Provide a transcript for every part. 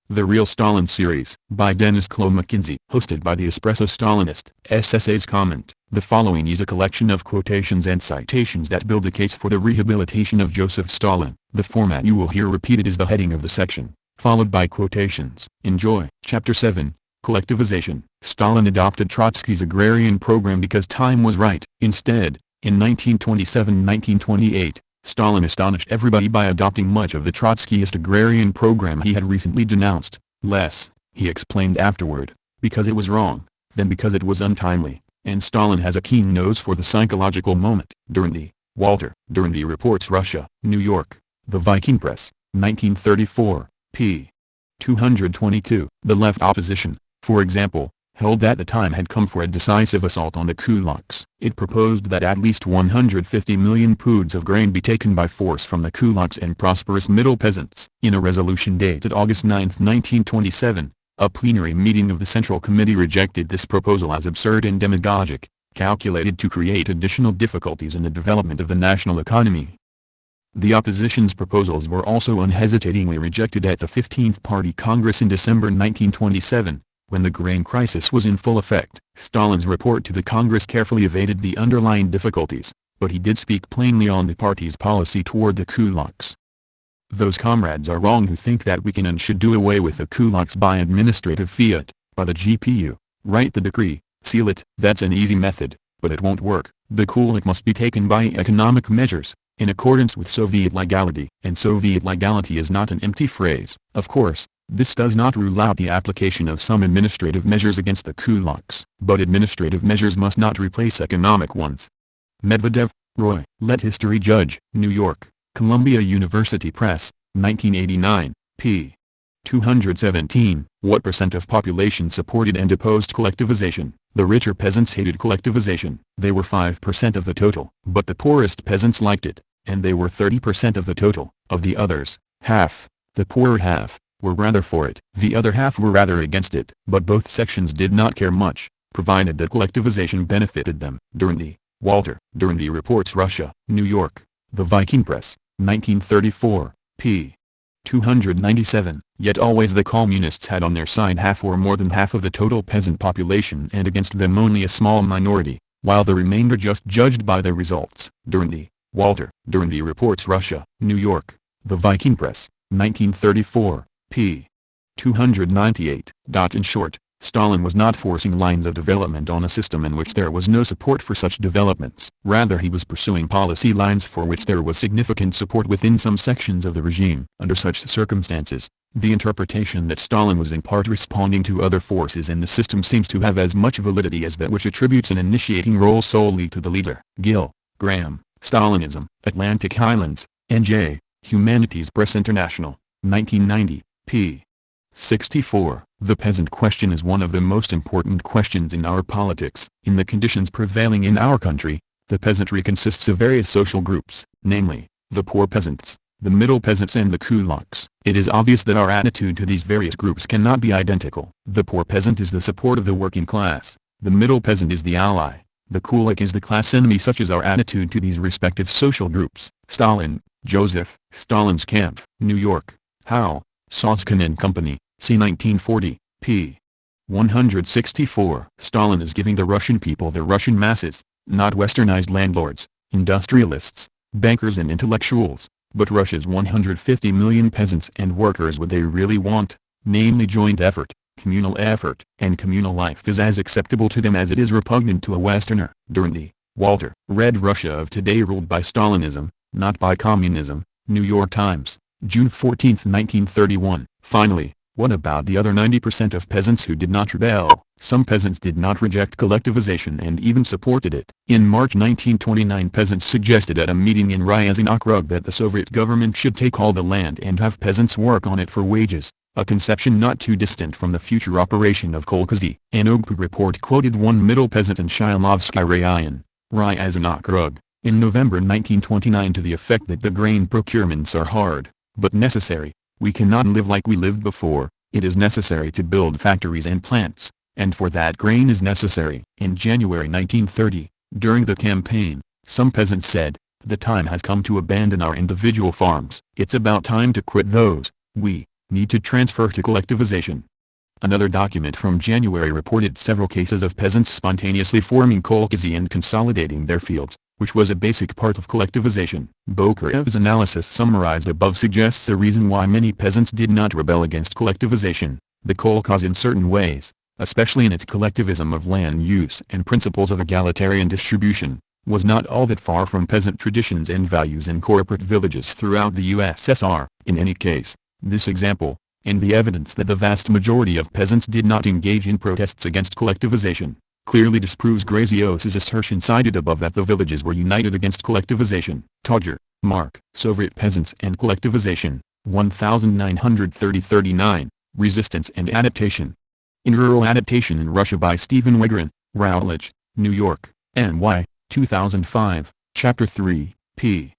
The Real Stalin Series, by Dennis Clow McKinsey, hosted by the Espresso Stalinist. SSA's comment: the following is a collection of quotations and citations that build a case for the rehabilitation of Joseph Stalin. The format you will hear repeated is the heading of the section, followed by quotations. Enjoy. Chapter 7. Collectivization. Stalin adopted Trotsky's agrarian program because time was right. Instead, in 1927-1928, Stalin astonished everybody by adopting much of the Trotskyist agrarian program he had recently denounced. Less, he explained afterward, because it was wrong, than because it was untimely, and Stalin has a keen nose for the psychological moment. Durandi, Walter. Durandi reports Russia, New York, The Viking Press, 1934, p. 222. The left opposition, for example, held that the time had come for a decisive assault on the kulaks. It proposed that at least 150 million poods of grain be taken by force from the kulaks and prosperous middle peasants. In a resolution dated August 9, 1927, a plenary meeting of the Central Committee rejected this proposal as absurd and demagogic, calculated to create additional difficulties in the development of the national economy. The opposition's proposals were also unhesitatingly rejected at the 15th Party Congress in December 1927. When the grain crisis was in full effect. Stalin's report to the Congress carefully evaded the underlying difficulties, but he did speak plainly on the party's policy toward the kulaks. Those comrades are wrong who think that we can and should do away with the kulaks by administrative fiat, by the GPU, write the decree, seal it. That's an easy method, but it won't work. The kulak must be taken by economic measures, in accordance with Soviet legality. And Soviet legality is not an empty phrase. Of course, this does not rule out the application of some administrative measures against the kulaks, but administrative measures must not replace economic ones. Medvedev, Roy. Let History Judge. New York, Columbia University Press, 1989, p. 217. What percent of population supported and opposed collectivization? The richer peasants hated collectivization. They were 5% of the total. But the poorest peasants liked it, and they were 30% of the total. Of the others, half, the poorer half, were rather for it. The other half were rather against it. But both sections did not care much, provided that collectivization benefited them. Durandi, Walter. Durandi reports Russia, New York, The Viking Press, 1934, p. 297. Yet always the communists had on their side half or more than half of the total peasant population and against them only a small minority, while the remainder just judged by their results. Durandi, Walter. Durandi reports Russia, New York, The Viking Press, 1934, p. 298. In short, Stalin was not forcing lines of development on a system in which there was no support for such developments. Rather, he was pursuing policy lines for which there was significant support within some sections of the regime. Under such circumstances, the interpretation that Stalin was in part responding to other forces in the system seems to have as much validity as that which attributes an initiating role solely to the leader. Gill, Graham, Stalinism, Atlantic Highlands, N.J., Humanities Press International, 1990, p. 64. The peasant question is one of the most important questions in our politics. In the conditions prevailing in our country, the peasantry consists of various social groups, namely, the poor peasants, the middle peasants and the kulaks. It is obvious that our attitude to these various groups cannot be identical. The poor peasant is the support of the working class, the middle peasant is the ally, the kulak is the class enemy. Such is our attitude to these respective social groups. Stalin, Joseph. Stalin's Camp, New York, Howe, Soskin and Company, c. 1940, p. 164. Stalin is giving the Russian people the Russian masses, not westernized landlords, industrialists, bankers and intellectuals, but Russia's 150 million peasants and workers. What they really want, namely joint effort, and communal life is as acceptable to them as it is repugnant to a Westerner. Durandi, Walter. Red Russia of today ruled by Stalinism, not by communism. New York Times, June 14, 1931. Finally, what about the other 90% of peasants who did not rebel? Some peasants did not reject collectivization and even supported it. In March 1929, peasants suggested at a meeting in Ryazan Okrug that the Soviet government should take all the land and have peasants work on it for wages, a conception not too distant from the future operation of kolkhozy. An OGPU report quoted one middle peasant in Shilovsky Rayon, Ryazan Okrug, in November 1929 to the effect that the grain procurements are hard, but necessary. We cannot live like we lived before. It is necessary to build factories and plants, and for that grain is necessary. In January 1930, during the campaign, some peasants said, "The time has come to abandon our individual farms. It's about time to quit those. We, need to transfer to collectivization. Another document from January reported several cases of peasants spontaneously forming kolkhozy and consolidating their fields, which was a basic part of collectivization. Bokarev's analysis summarized above suggests a reason why many peasants did not rebel against collectivization. The kolkhoz in certain ways, especially in its collectivism of land use and principles of egalitarian distribution, was not all that far from peasant traditions and values in corporate villages throughout the USSR. In any case, this example, and the evidence that the vast majority of peasants did not engage in protests against collectivization, clearly disproves Grazios's assertion cited above that the villages were united against collectivization. Todger, Mark. Soviet Peasants and Collectivization, 1930-39, Resistance and Adaptation. In Rural Adaptation in Russia by Stephen Wigrin, Routledge, New York, N.Y., 2005, Chapter 3, p.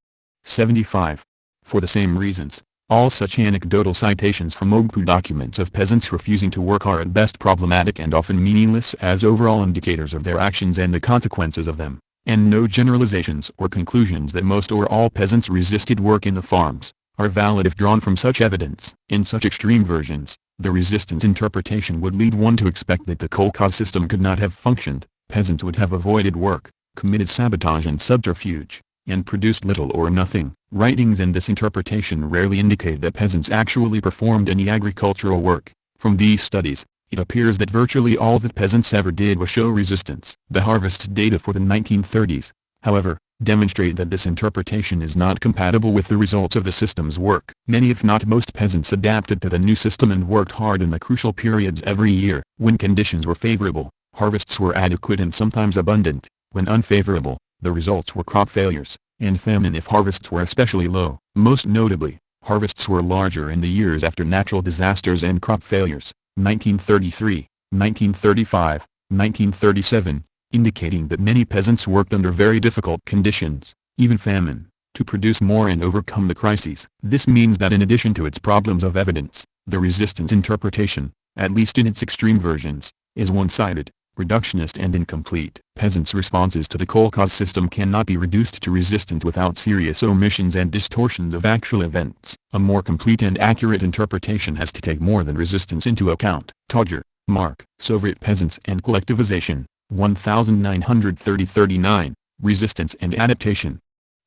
75. For the same reasons, all such anecdotal citations from OGPU documents of peasants refusing to work are at best problematic and often meaningless as overall indicators of their actions and the consequences of them, and no generalizations or conclusions that most or all peasants resisted work in the farms, are valid if drawn from such evidence. In such extreme versions, the resistance interpretation would lead one to expect that the kolkhoz system could not have functioned, peasants would have avoided work, committed sabotage and subterfuge, and produced little or nothing. Writings in this interpretation rarely indicate that peasants actually performed any agricultural work. From these studies, it appears that virtually all that peasants ever did was show resistance. The harvest data for the 1930s, however, demonstrate that this interpretation is not compatible with the results of the system's work. Many if not most peasants adapted to the new system and worked hard in the crucial periods every year. When conditions were favorable, harvests were adequate and sometimes abundant. When unfavorable, the results were crop failures, and famine if harvests were especially low. Most notably, harvests were larger in the years after natural disasters and crop failures, 1933, 1935, 1937, indicating that many peasants worked under very difficult conditions, even famine, to produce more and overcome the crises. This means that in addition to its problems of evidence, the resistance interpretation, at least in its extreme versions, is one-sided, reductionist and incomplete. Peasants' responses to the kolkhoz system cannot be reduced to resistance without serious omissions and distortions of actual events. A more complete and accurate interpretation has to take more than resistance into account. Todger, Mark. Soviet Peasants and Collectivization, 1930-39, Resistance and Adaptation.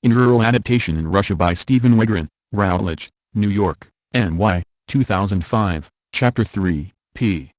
In Rural Adaptation in Russia by Stephen Wigrin, Routledge, New York, N.Y., 2005, Chapter 3, p.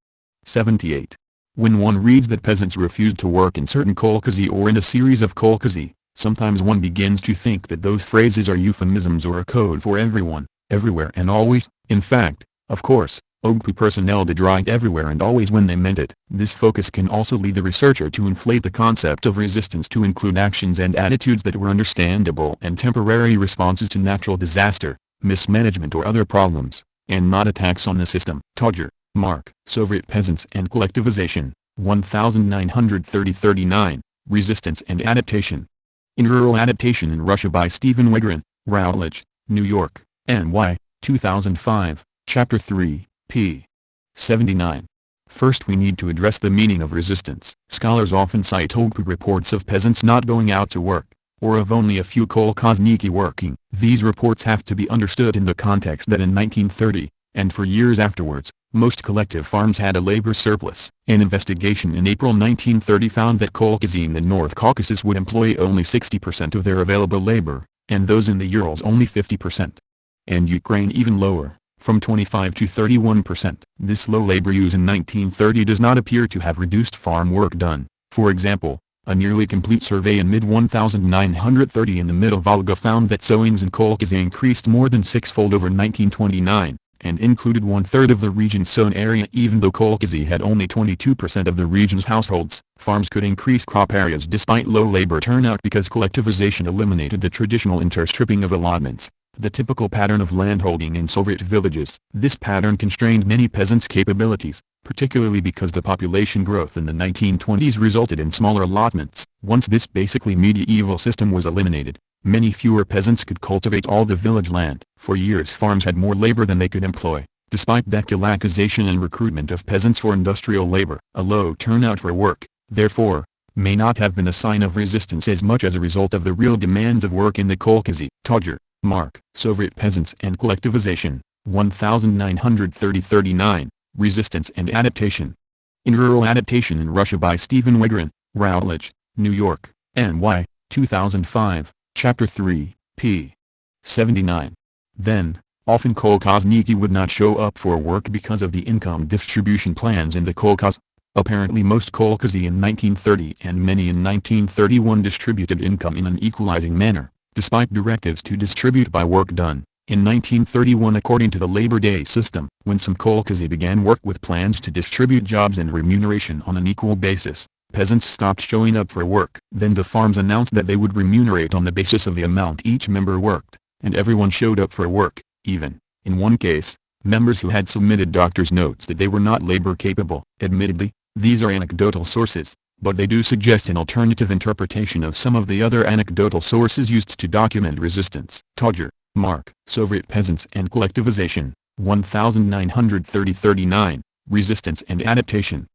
78. When one reads that peasants refused to work in certain kolkhozy or in a series of kolkhozy, sometimes one begins to think that those phrases are euphemisms or a code for everyone, everywhere and always. In fact, of course, OGPU personnel did right everywhere and always when they meant it. This focus can also lead the researcher to inflate the concept of resistance to include actions and attitudes that were understandable and temporary responses to natural disaster, mismanagement or other problems, and not attacks on the system. Todger, Mark. Soviet Peasants and Collectivization, 1930-39, Resistance and Adaptation. In Rural Adaptation in Russia by Stephen Wigrin, Routledge, New York, N.Y., 2005, Chapter 3, p. 79. First we need to address the meaning of resistance. Scholars often cite OGPU reports of peasants not going out to work, or of only a few kolkhozniki working. These reports have to be understood in the context that in 1930, and for years afterwards, most collective farms had a labor surplus. An investigation in April 1930 found that kolkhozy in the North Caucasus would employ only 60% of their available labor, and those in the Urals only 50%. And Ukraine even lower, from 25 to 31%. This low labor use in 1930 does not appear to have reduced farm work done. For example, a nearly complete survey in mid-1930 in the Middle Volga found that sowings in kolkhozy increased more than sixfold over 1929. And included one-third of the region's sown area. Even though kolkhozy had only 22% of the region's households, farms could increase crop areas despite low labor turnout because collectivization eliminated the traditional interstripping of allotments, the typical pattern of landholding in Soviet villages. This pattern constrained many peasants' capabilities, particularly because the population growth in the 1920s resulted in smaller allotments. Once this basically medieval system was eliminated, many fewer peasants could cultivate all the village land. For years farms had more labor than they could employ, despite dekolakization and recruitment of peasants for industrial labor. A low turnout for work, therefore, may not have been a sign of resistance as much as a result of the real demands of work in the kolkhozy. Todger, Mark. Soviet Peasants and Collectivization, 1930-39, Resistance and Adaptation. In Rural Adaptation in Russia by Stephen Wegrin, Routledge, New York, N.Y., 2005, Chapter 3, p. 79. Then, often kolkhozniki would not show up for work because of the income distribution plans in the kolkhoz. Apparently most kolkhozy in 1930 and many in 1931 distributed income in an equalizing manner, despite directives to distribute by work done. In 1931, according to the Labor Day system, when some kolkhozy began work with plans to distribute jobs and remuneration on an equal basis, peasants stopped showing up for work. Then the farms announced that they would remunerate on the basis of the amount each member worked, and everyone showed up for work, even, in one case, members who had submitted doctor's notes that they were not labor capable. Admittedly, these are anecdotal sources, but they do suggest an alternative interpretation of some of the other anecdotal sources used to document resistance. Todger, Mark. Soviet Peasants and Collectivization, 1930-39, Resistance and Adaptation.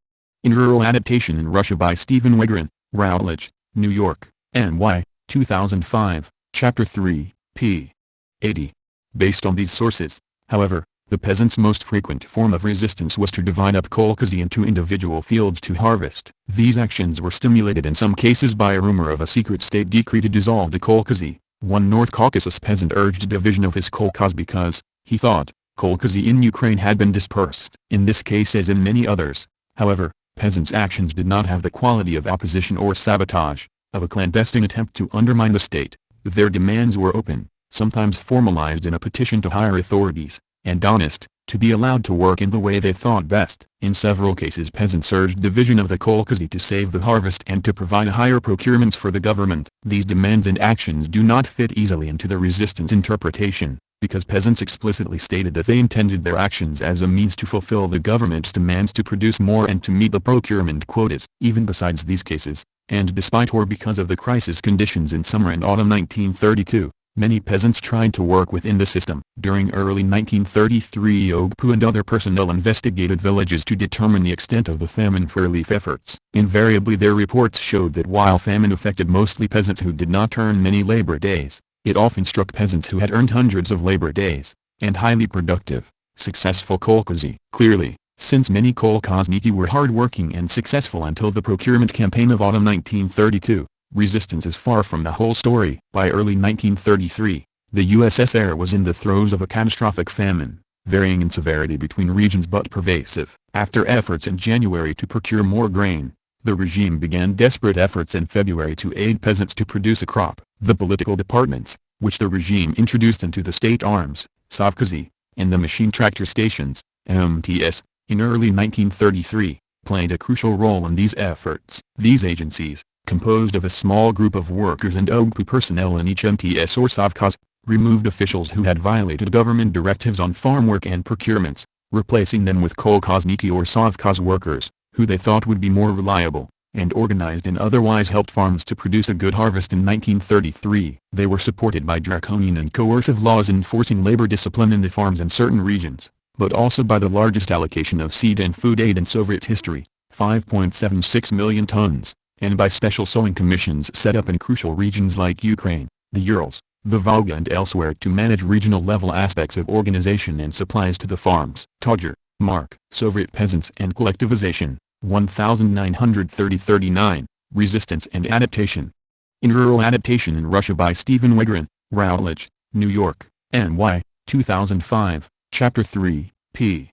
In Rural Adaptation in Russia by Stephen Wegrin, Routledge, New York, N.Y., 2005, Chapter 3, p. 80. Based on these sources, however, the peasants' most frequent form of resistance was to divide up kolkhozy into individual fields to harvest. These actions were stimulated in some cases by a rumor of a secret state decree to dissolve the kolkhozy. One North Caucasus peasant urged division of his kolkhoz because, he thought, kolkhozy in Ukraine had been dispersed. In this case as in many others, however, peasants' actions did not have the quality of opposition or sabotage, of a clandestine attempt to undermine the state. Their demands were open, sometimes formalized in a petition to higher authorities, and honest, to be allowed to work in the way they thought best. In several cases peasants urged division of the kolkhozy to save the harvest and to provide higher procurements for the government. These demands and actions do not fit easily into the resistance interpretation, because peasants explicitly stated that they intended their actions as a means to fulfill the government's demands to produce more and to meet the procurement quotas. Even besides these cases, and despite or because of the crisis conditions in summer and autumn 1932, many peasants tried to work within the system. During early 1933 Ogpu and other personnel investigated villages to determine the extent of the famine for relief efforts. Invariably their reports showed that while famine affected mostly peasants who did not earn many labor days, it often struck peasants who had earned hundreds of labor days, and highly productive, successful kolkhozy. Clearly, since many kolkhozniki were hard-working and successful until the procurement campaign of autumn 1932, resistance is far from the whole story. By early 1933, the USSR was in the throes of a catastrophic famine, varying in severity between regions but pervasive. After efforts in January to procure more grain, the regime began desperate efforts in February to aid peasants to produce a crop. The political departments, which the regime introduced into the state arms, Sovkhozy, and the machine tractor stations, MTS, in early 1933, played a crucial role in these efforts. These agencies, composed of a small group of workers and Ogpu personnel in each MTS or Sovkhoz, removed officials who had violated government directives on farm work and procurements, replacing them with kolkhozniki or Sovkhoz workers, who they thought would be more reliable, and organized and otherwise helped farms to produce a good harvest. In 1933, they were supported by draconian and coercive laws enforcing labor discipline in the farms in certain regions, but also by the largest allocation of seed and food aid in Soviet history, 5.76 million tons. And by special sowing commissions set up in crucial regions like Ukraine, the Urals, the Volga and elsewhere to manage regional-level aspects of organization and supplies to the farms. Todger, Mark. Soviet Peasants and Collectivization, 1930-39, Resistance and Adaptation. In Rural Adaptation in Russia by Stephen Wegrin, Routledge, New York, N.Y., 2005, Chapter 3, p.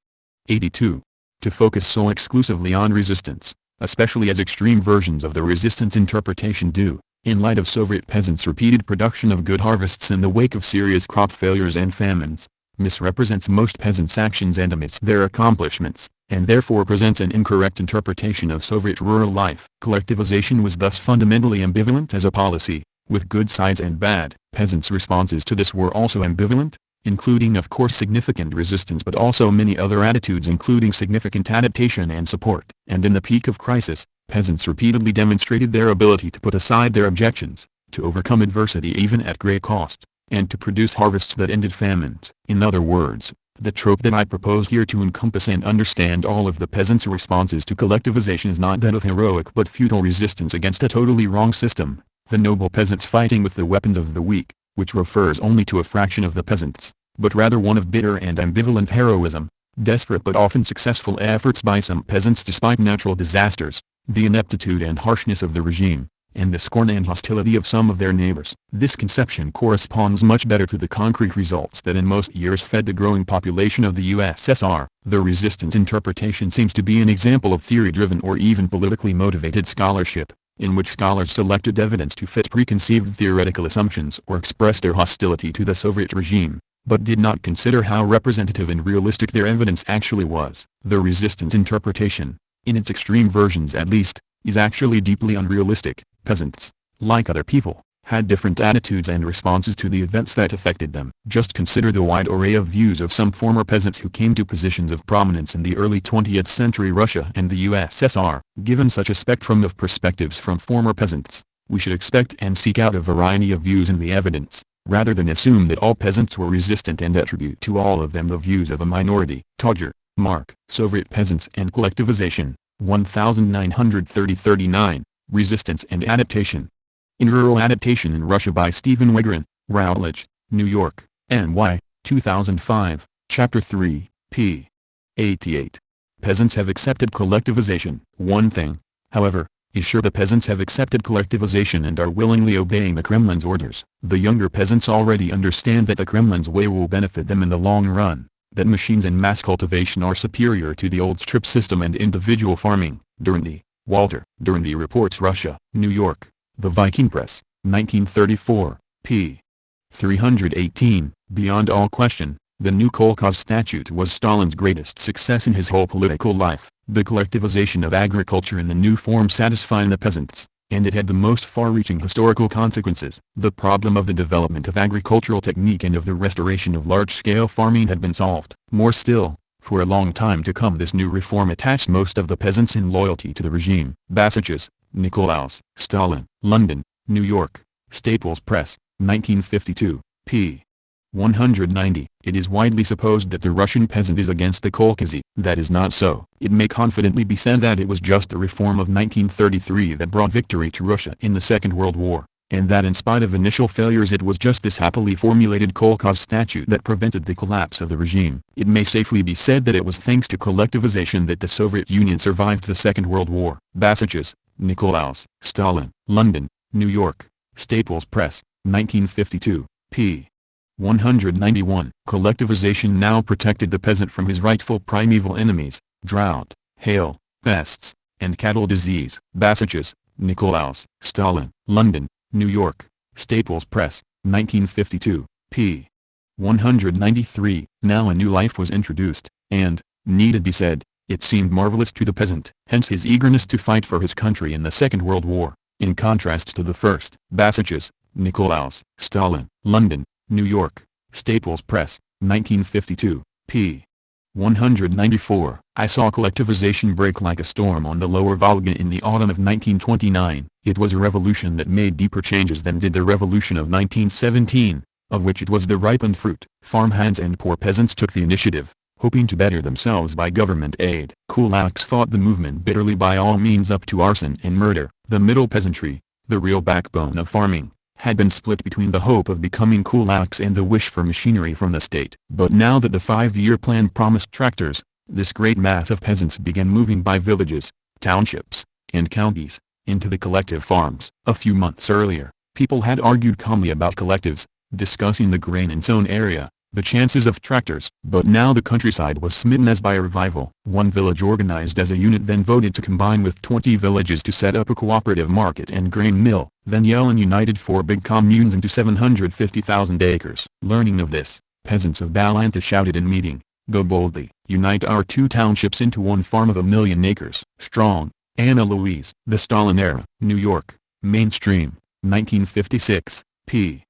82. To focus so exclusively on resistance, especially as extreme versions of the resistance interpretation do, in light of Soviet peasants' repeated production of good harvests in the wake of serious crop failures and famines, misrepresents most peasants' actions and omits their accomplishments, and therefore presents an incorrect interpretation of Soviet rural life. Collectivization was thus fundamentally ambivalent as a policy, with good sides and bad. Peasants' responses to this were also ambivalent, including of course significant resistance but also many other attitudes including significant adaptation and support. And in the peak of crisis, peasants repeatedly demonstrated their ability to put aside their objections, to overcome adversity even at great cost, and to produce harvests that ended famines. In other words, the trope that I propose here to encompass and understand all of the peasants' responses to collectivization is not that of heroic but futile resistance against a totally wrong system, the noble peasants fighting with the weapons of the weak, which refers only to a fraction of the peasants, but rather one of bitter and ambivalent heroism, desperate but often successful efforts by some peasants despite natural disasters, the ineptitude and harshness of the regime, and the scorn and hostility of some of their neighbors. This conception corresponds much better to the concrete results that in most years fed the growing population of the USSR. The resistance interpretation seems to be an example of theory-driven or even politically motivated scholarship, in which scholars selected evidence to fit preconceived theoretical assumptions or express their hostility to the Soviet regime, but did not consider how representative and realistic their evidence actually was. The resistance interpretation, in its extreme versions at least, is actually deeply unrealistic. Peasants, like other people, had different attitudes and responses to the events that affected them. Just consider the wide array of views of some former peasants who came to positions of prominence in the early 20th century Russia and the USSR. Given such a spectrum of perspectives from former peasants, we should expect and seek out a variety of views in the evidence, rather than assume that all peasants were resistant and attribute to all of them the views of a minority. Todger, Mark. Soviet Peasants and Collectivization, 1930-39. Resistance and Adaptation. In Rural Adaptation in Russia by Stephen Wegrin, Routledge, New York, N.Y., 2005, Chapter 3, p. 88. Peasants have accepted collectivization. One thing, however, is sure: the peasants have accepted collectivization and are willingly obeying the Kremlin's orders. The younger peasants already understand that the Kremlin's way will benefit them in the long run, that machines and mass cultivation are superior to the old strip system and individual farming. Durante, Walter. Durante reports Russia, New York, The Viking Press, 1934, p. 318. Beyond all question, the new Kolkhoz Statute was Stalin's greatest success in his whole political life. The collectivization of agriculture in the new form satisfied the peasants, and it had the most far-reaching historical consequences. The problem of the development of agricultural technique and of the restoration of large-scale farming had been solved. More still, for a long time to come this new reform attached most of the peasants in loyalty to the regime. Passages, Nicolaus. Stalin. London, New York, Staples Press, 1952, p. 190. It is widely supposed that the Russian peasant is against the Kolkhozy. That is not so. It may confidently be said that it was just the reform of 1933 that brought victory to Russia in the Second World War, and that in spite of initial failures it was just this happily formulated Kolkhoz statute that prevented the collapse of the regime. It may safely be said that it was thanks to collectivization that the Soviet Union survived the Second World War. Passages, Nicolaus. Stalin. London, New York, Staples Press, 1952, p. 191. Collectivization now protected the peasant from his rightful primeval enemies, drought, hail, pests, and cattle disease. Passages, Nicolaus. Stalin. London, New York, Staples Press, 1952, p. 193. Now a new life was introduced, and, need it be said, it seemed marvelous to the peasant. Hence his eagerness to fight for his country in the Second World War, in contrast to the first. Passages, Nicolaus. Stalin. London, New York, Staples Press, 1952, p. 194. I saw collectivization break like a storm on the lower Volga in the autumn of 1929. It was a revolution that made deeper changes than did the revolution of 1917, of which it was the ripened fruit. Farmhands and poor peasants took the initiative, hoping to better themselves by government aid. Kulaks fought the movement bitterly by all means up to arson and murder. The middle peasantry, the real backbone of farming, had been split between the hope of becoming kulaks and the wish for machinery from the state. But now that the 5-year plan promised tractors, this great mass of peasants began moving by villages, townships, and counties, into the collective farms. A few months earlier, people had argued calmly about collectives, discussing the grain and sown area, the chances of tractors. But now the countryside was smitten as by a revival. One village organized as a unit then voted to combine with 20 villages to set up a cooperative market and grain mill. Then Yellen united 4 big communes into 750,000 acres. Learning of this, peasants of Balanta shouted in meeting, "Go boldly, unite our 2 townships into one farm of 1,000,000 acres." Strong. Anna Louise. The Stalin Era. New York, Mainstream, 1956, p.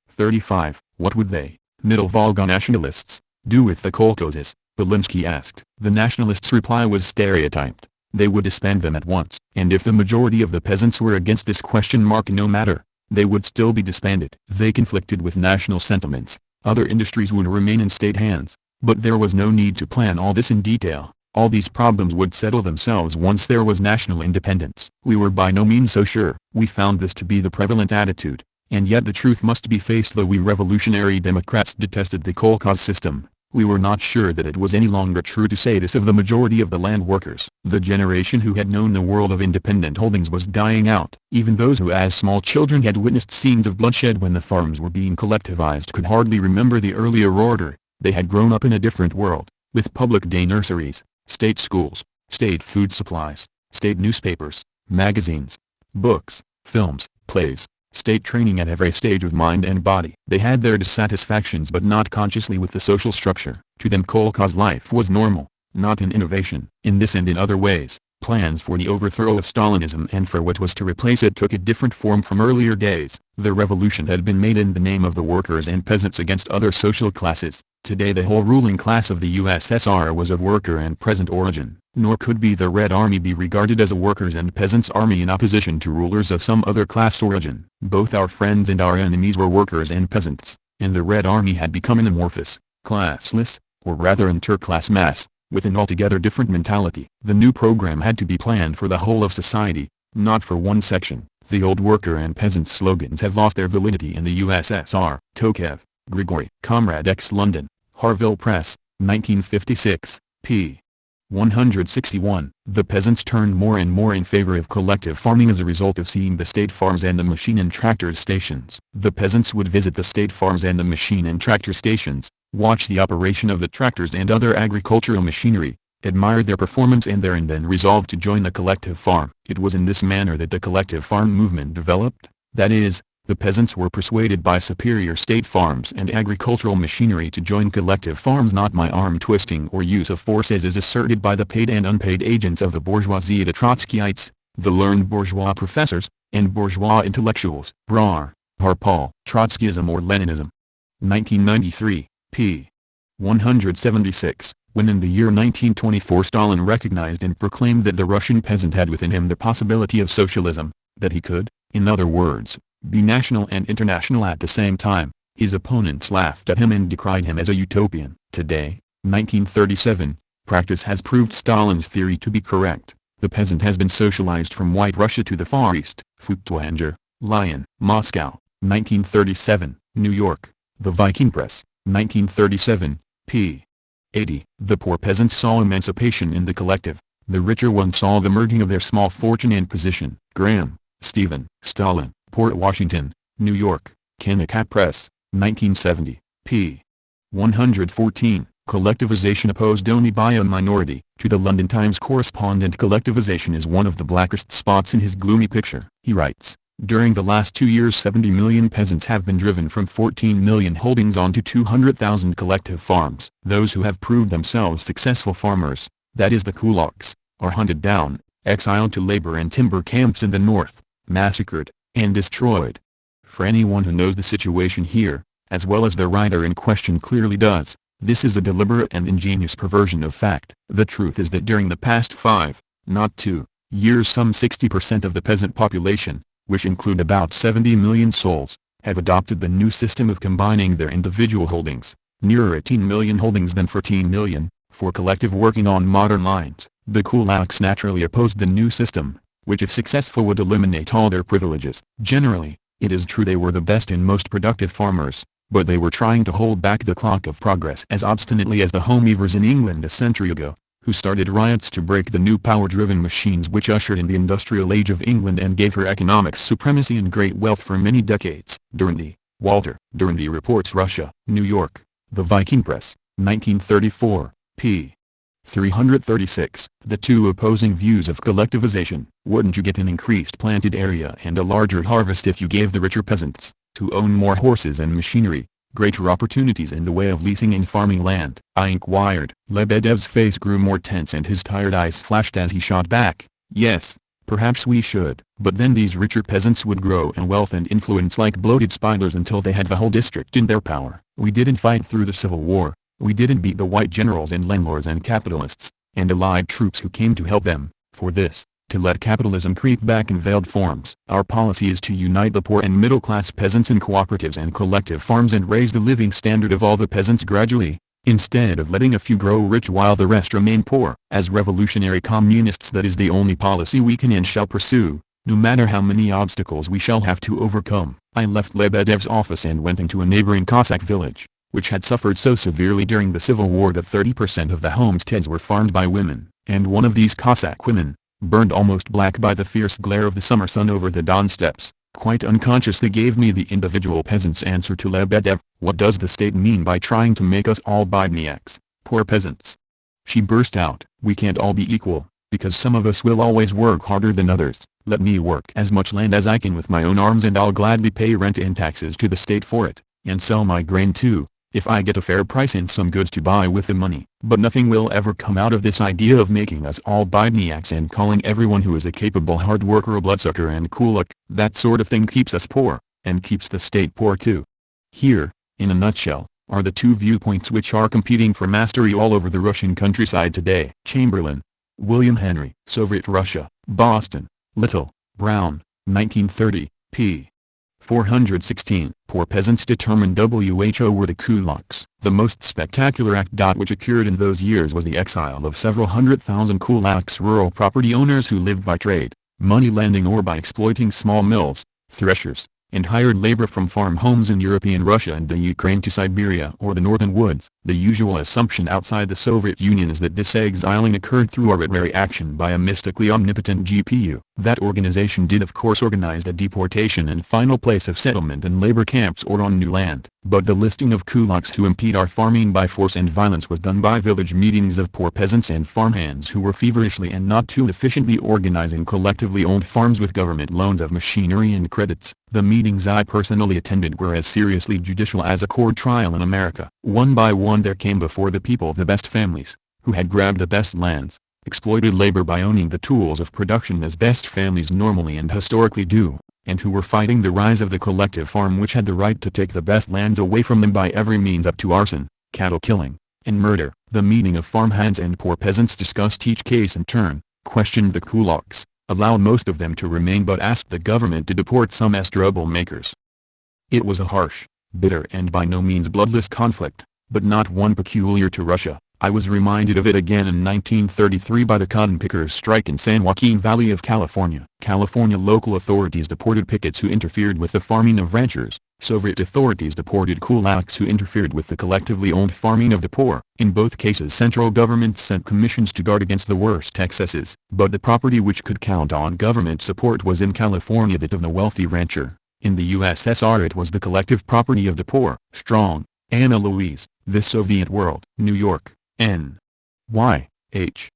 35. What would they, Middle Volga nationalists, do with the kolkhozes? Belinsky asked. The nationalists' reply was stereotyped. They would disband them at once. And if the majority of the peasants were against this ? No matter, they would still be disbanded. They conflicted with national sentiments. Other industries would remain in state hands. But there was no need to plan all this in detail. All these problems would settle themselves once there was national independence. We were by no means so sure. We found this to be the prevalent attitude, And yet the truth must be faced. Though we revolutionary Democrats detested the kolkhoz system, we were not sure that it was any longer true to say this of the majority of the land workers. The generation who had known the world of independent holdings was dying out. Even those who as small children had witnessed scenes of bloodshed when the farms were being collectivized could hardly remember the earlier order. They had grown up in a different world, with public day nurseries, state schools, state food supplies, state newspapers, magazines, books, films, plays, state training at every stage of mind and body. They had their dissatisfactions but not consciously with the social structure. To them kolkhoz life was normal, not an innovation. In this and in other ways, plans for the overthrow of Stalinism and for what was to replace it took a different form from earlier days. The revolution had been made in the name of the workers and peasants against other social classes. Today the whole ruling class of the USSR was of worker and peasant origin, nor could the Red Army be regarded as a workers' and peasants' army in opposition to rulers of some other class origin. Both our friends and our enemies were workers and peasants, and the Red Army had become an amorphous, classless, or rather interclass mass, with an altogether different mentality. The new program had to be planned for the whole of society, not for one section. The old worker and peasant slogans have lost their validity in the USSR. Tokayev, Grigory. Comrade X. London, Harville Press, 1956, p. 161. The peasants turned more and more in favor of collective farming as a result of seeing the state farms and the machine and tractor stations. The peasants would visit the state farms and the machine and tractor stations, watch the operation of the tractors and other agricultural machinery, admire their performance and then resolve to join the collective farm. It was in this manner that the collective farm movement developed. That is, the peasants were persuaded by superior state farms and agricultural machinery to join collective farms, not by arm twisting or use of force as is asserted by the paid and unpaid agents of the bourgeoisie, the Trotskyites, the learned bourgeois professors, and bourgeois intellectuals. Brar, Harpal. Trotskyism or Leninism. 1993, p. 176. When in the year 1924 Stalin recognized and proclaimed that the Russian peasant had within him the possibility of socialism, that he could, in other words, be national and international at the same time, his opponents laughed at him and decried him as a utopian. Today, 1937, practice has proved Stalin's theory to be correct. The peasant has been socialized from White Russia to the Far East. Feuchtwanger, Lion. Moscow, 1937, New York, The Viking Press, 1937, p. 80. The poor peasants saw emancipation in the collective. The richer ones saw the merging of their small fortune and position. Graham, Stephen. Stalin. Port Washington, New York, Kennicott Press, 1970, p. 114. Collectivization opposed only by a minority. To the London Times correspondent, collectivization is one of the blackest spots in his gloomy picture. He writes, during the last 2 years 70 million peasants have been driven from 14 million holdings onto 200,000 collective farms. Those who have proved themselves successful farmers, that is the kulaks, are hunted down, exiled to labor in timber camps in the north, massacred, and destroyed. For anyone who knows the situation here, as well as the writer in question clearly does, this is a deliberate and ingenious perversion of fact. The truth is that during the past 5, not 2, years some 60% of the peasant population, which include about 70 million souls, have adopted the new system of combining their individual holdings, nearer 18 million holdings than 14 million, for collective working on modern lines. The kulaks naturally opposed the new system, which if successful would eliminate all their privileges. Generally, it is true they were the best and most productive farmers, but they were trying to hold back the clock of progress as obstinately as the home weavers in England a century ago, who started riots to break the new power-driven machines which ushered in the industrial age of England and gave her economic supremacy and great wealth for many decades. Durandi, Walter. Durandi reports Russia. New York, The Viking Press, 1934, p. 336. The two opposing views of collectivization. Wouldn't you get an increased planted area and a larger harvest if you gave the richer peasants, who own more horses and machinery, greater opportunities in the way of leasing and farming land? I inquired. Lebedev's face grew more tense and his tired eyes flashed as he shot back, yes, perhaps we should. But then these richer peasants would grow in wealth and influence like bloated spiders until they had the whole district in their power. We didn't fight through the Civil War. We didn't beat the white generals and landlords and capitalists, and allied troops who came to help them, for this, to let capitalism creep back in veiled forms. Our policy is to unite the poor and middle-class peasants in cooperatives and collective farms and raise the living standard of all the peasants gradually, instead of letting a few grow rich while the rest remain poor. As revolutionary communists, that is the only policy we can and shall pursue. no matter how many obstacles we shall have to overcome. I left Lebedev's office and went into a neighboring Cossack village, which had suffered so severely during the Civil War that 30% of the homesteads were farmed by women, and one of these Cossack women, burned almost black by the fierce glare of the summer sun over the Don steppes, quite unconsciously gave me the individual peasant's answer to Lebedev: "What does the state mean by trying to make us all bidniaks, poor peasants?" She burst out: "We can't all be equal, because some of us will always work harder than others. Let me work as much land as I can with my own arms and I'll gladly pay rent and taxes to the state for it, and sell my grain too, if I get a fair price and some goods to buy with the money. But nothing will ever come out of this idea of making us all bidniaks and calling everyone who is a capable hard worker a bloodsucker and kulak. That sort of thing keeps us poor, and keeps the state poor too." Here, in a nutshell, are the two viewpoints which are competing for mastery all over the Russian countryside today. Chamberlain, William Henry. Soviet Russia, Boston, Little, Brown, 1930, p. 416. Poor peasants determined WHO were the kulaks. The most spectacular act which occurred in those years was the exile of several 100,000 kulaks, rural property owners who lived by trade, money lending, or by exploiting small mills, threshers, and hired labor from farm homes in European Russia and the Ukraine to Siberia or the northern woods. The usual assumption outside the Soviet Union is that this exiling occurred through arbitrary action by a mystically omnipotent GPU. That organization did of course organize the deportation and final place of settlement in labor camps or on new land. But the listing of kulaks to impede our farming by force and violence was done by village meetings of poor peasants and farmhands who were feverishly and not too efficiently organizing collectively owned farms with government loans of machinery and credits. The meetings I personally attended were as seriously judicial as a court trial in America. One by one there came before the people the best families, who had grabbed the best lands, exploited labor by owning the tools of production as best families normally and historically do, and who were fighting the rise of the collective farm which had the right to take the best lands away from them by every means up to arson, cattle killing, and murder. The meeting of farmhands and poor peasants discussed each case in turn, questioned the kulaks, allowed most of them to remain but asked the government to deport some as troublemakers. It was a harsh, bitter and by no means bloodless conflict, but not one peculiar to Russia. I was reminded of it again in 1933 by the cotton pickers' strike in San Joaquin Valley of California. California local authorities deported pickets who interfered with the farming of ranchers. Soviet authorities deported kulaks who interfered with the collectively owned farming of the poor. In both cases central governments sent commissions to guard against the worst excesses. But the property which could count on government support was in California that of the wealthy rancher. In the USSR it was the collective property of the poor. Strong, Anna Louise, The Soviet World. New York, N. Y. H.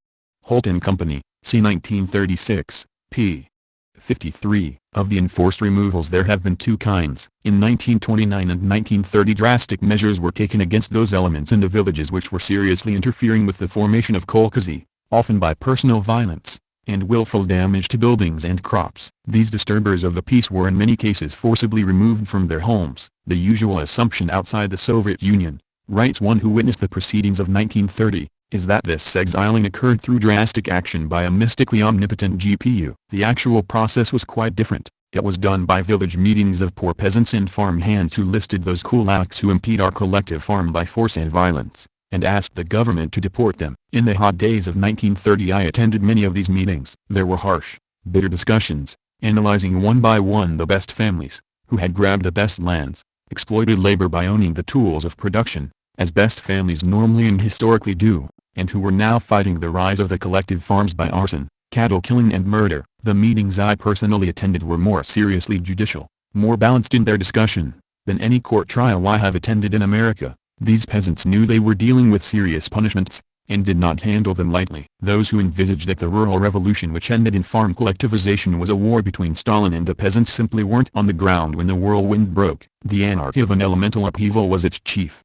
Holt and Company, c. 1936, p. 53. Of the enforced removals there have been two kinds. In 1929 and 1930 drastic measures were taken against those elements in the villages which were seriously interfering with the formation of kolkhozy, often by personal violence, and willful damage to buildings and crops. These disturbers of the peace were in many cases forcibly removed from their homes. The usual assumption outside the Soviet Union, writes one who witnessed the proceedings of 1930, is that this exiling occurred through drastic action by a mystically omnipotent GPU. The actual process was quite different. It was done by village meetings of poor peasants and farm hands who listed those kulaks who impede our collective farm by force and violence, and asked the government to deport them. In the hot days of 1930 I attended many of these meetings. There were harsh, bitter discussions, analyzing one by one the best families, who had grabbed the best lands, exploited labor by owning the tools of production, as best families normally and historically do, and who were now fighting the rise of the collective farms by arson, cattle killing and murder. The meetings I personally attended were more seriously judicial, more balanced in their discussion, than any court trial I have attended in America. These peasants knew they were dealing with serious punishments, and did not handle them lightly. Those who envisaged that the rural revolution which ended in farm collectivization was a war between Stalin and the peasants simply weren't on the ground when the whirlwind broke. The anarchy of an elemental upheaval was its chief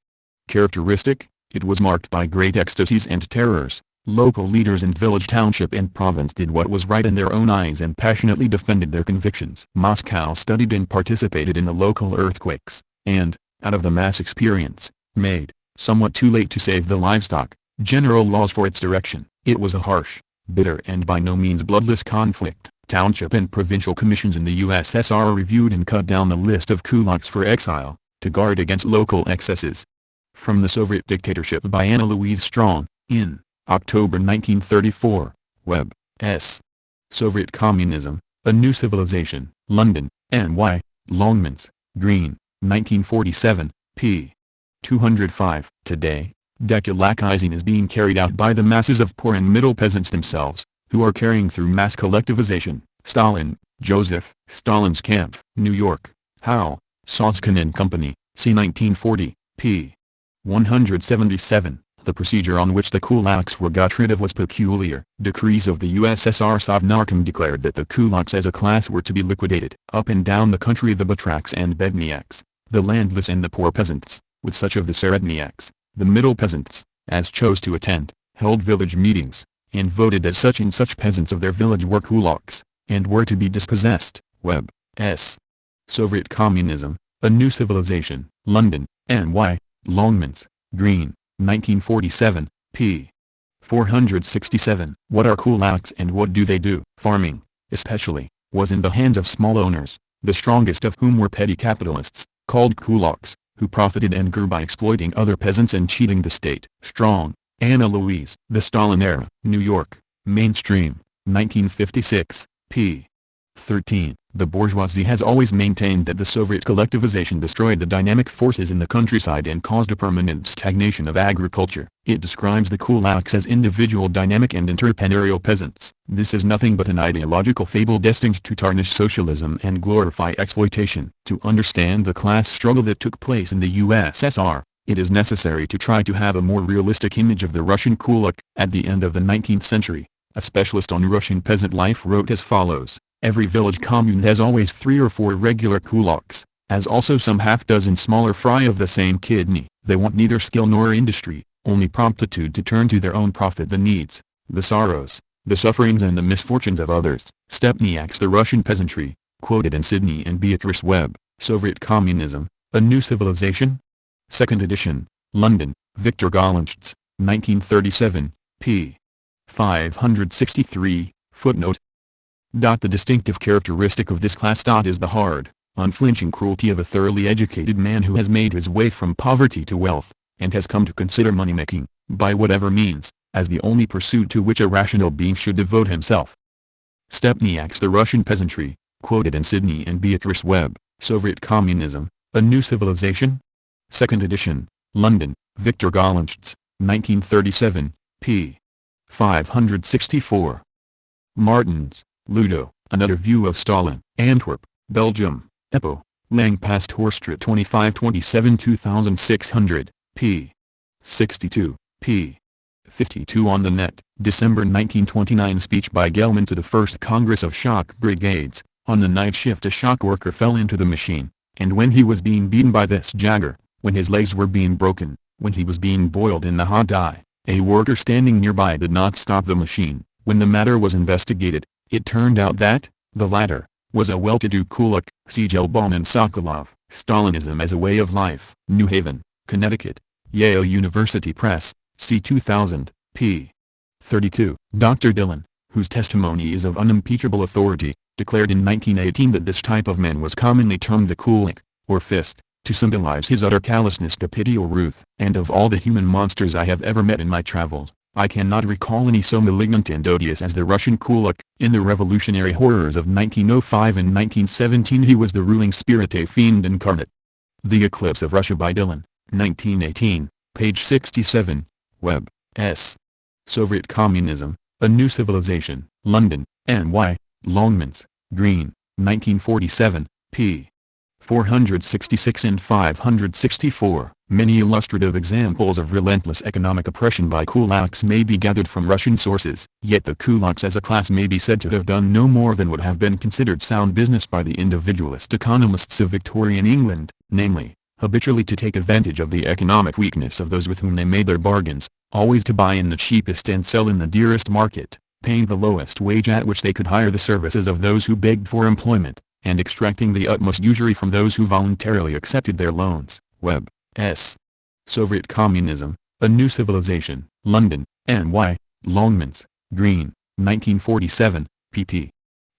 characteristic. It was marked by great ecstasies and terrors. Local leaders in village, township and province did what was right in their own eyes and passionately defended their convictions. Moscow studied and participated in the local earthquakes, and, out of the mass experience, made, somewhat too late to save the livestock, general laws for its direction. It was a harsh, bitter and by no means bloodless conflict. Township and provincial commissions in the USSR reviewed and cut down the list of kulaks for exile, to guard against local excesses. From the Soviet Dictatorship by Anna Louise Strong, in October 1934, Webb, S. Soviet Communism, A New Civilization, London, N.Y., Longmans, Green, 1947, p. 205. Today, dekulakizing is being carried out by the masses of poor and middle peasants themselves, who are carrying through mass collectivization. Stalin, Joseph, Stalin's Camp, New York, Howe, Soskin and Company, c. 1940, p. 177. The procedure on which the kulaks were got rid of was peculiar. Decrees of the USSR Sovnarkom declared that the kulaks as a class were to be liquidated. Up and down the country the batraks and bedniaks, the landless and the poor peasants, with such of the seredniaks, the middle peasants, as chose to attend, held village meetings, and voted as such and such peasants of their village were kulaks, and were to be dispossessed. Webb, S. Soviet Communism, A New Civilization, London, N.Y., Longmans, Green, 1947, p. 467. What are kulaks and what do they do? Farming, especially, was in the hands of small owners, the strongest of whom were petty capitalists, called kulaks, who profited and grew by exploiting other peasants and cheating the state. Strong, Anna Louise. The Stalin Era, New York, Mainstream, 1956, p. 13. The bourgeoisie has always maintained that the Soviet collectivization destroyed the dynamic forces in the countryside and caused a permanent stagnation of agriculture. It describes the kulaks as individual dynamic and entrepreneurial peasants. This is nothing but an ideological fable destined to tarnish socialism and glorify exploitation. To understand the class struggle that took place in the USSR, it is necessary to try to have a more realistic image of the Russian kulak. At the end of the 19th century, a specialist on Russian peasant life wrote as follows: every village commune has always 3 or 4 regular kulaks, as also some half-dozen smaller fry of the same kidney. They want neither skill nor industry, only promptitude to turn to their own profit the needs, the sorrows, the sufferings and the misfortunes of others. Stepniaks, the Russian peasantry, quoted in Sidney and Beatrice Webb, Soviet Communism, A New Civilization? 2nd edition, London, Victor Gollancz, 1937, p. 563, footnote. The distinctive characteristic of this class is the hard, unflinching cruelty of a thoroughly educated man who has made his way from poverty to wealth, and has come to consider money-making, by whatever means, as the only pursuit to which a rational being should devote himself. Stepniaks, the Russian peasantry, quoted in Sidney and Beatrice Webb, Soviet Communism, A New Civilization? 2nd edition, London, Victor Gollancz, 1937, p. 564. Martins, Ludo, Another View of Stalin, Antwerp, Belgium, Epo, Lang Pastorstraat 2527 2600, p. 62, p. 52 on the net, December 1929. Speech by Gelman to the First Congress of Shock Brigades. On the night shift a shock worker fell into the machine, and when he was being beaten by this jagger, when his legs were being broken, when he was being boiled in the hot dye, a worker standing nearby did not stop the machine. When the matter was investigated, it turned out that, the latter, was a well-to-do kulak. C. Gelbaum and Sokolov, Stalinism as a Way of Life. New Haven, Connecticut, Yale University Press, c. 2000, p. 32. Dr. Dillon, whose testimony is of unimpeachable authority, declared in 1918 that this type of man was commonly termed the kulak, or fist, to symbolize his utter callousness to pity or ruth. And of all the human monsters I have ever met in my travels, I cannot recall any so malignant and odious as the Russian kulak. In the revolutionary horrors of 1905 and 1917 he was the ruling spirit, a fiend incarnate. The Eclipse of Russia by Dillon, 1918, page 67, Webb, S. Soviet Communism, A New Civilization, London, N.Y., Longmans, Green, 1947, p. 466 and 564. Many illustrative examples of relentless economic oppression by kulaks may be gathered from Russian sources. Yet the kulaks as a class may be said to have done no more than would have been considered sound business by the individualist economists of Victorian England, namely, habitually to take advantage of the economic weakness of those with whom they made their bargains, always to buy in the cheapest and sell in the dearest market, paying the lowest wage at which they could hire the services of those who begged for employment, and extracting the utmost usury from those who voluntarily accepted their loans. Webb, S. Soviet Communism, A New Civilization, London, N.Y., Longmans, Green, 1947, pp.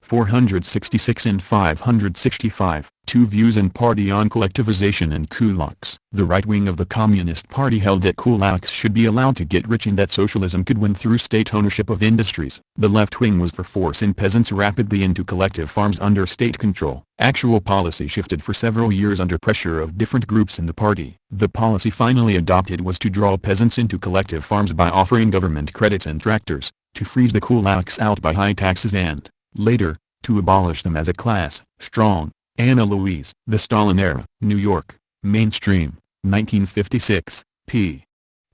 466 and 565, Two Views and Party on Collectivization and Kulaks. The right wing of the Communist Party held that kulaks should be allowed to get rich and that socialism could win through state ownership of industries. The left wing was for forcing peasants rapidly into collective farms under state control. Actual policy shifted for several years under pressure of different groups in the party. The policy finally adopted was to draw peasants into collective farms by offering government credits and tractors, to freeze the kulaks out by high taxes and, later, to abolish them as a class. Strong, Anna Louise. The Stalin Era. New York, Mainstream, 1956, p.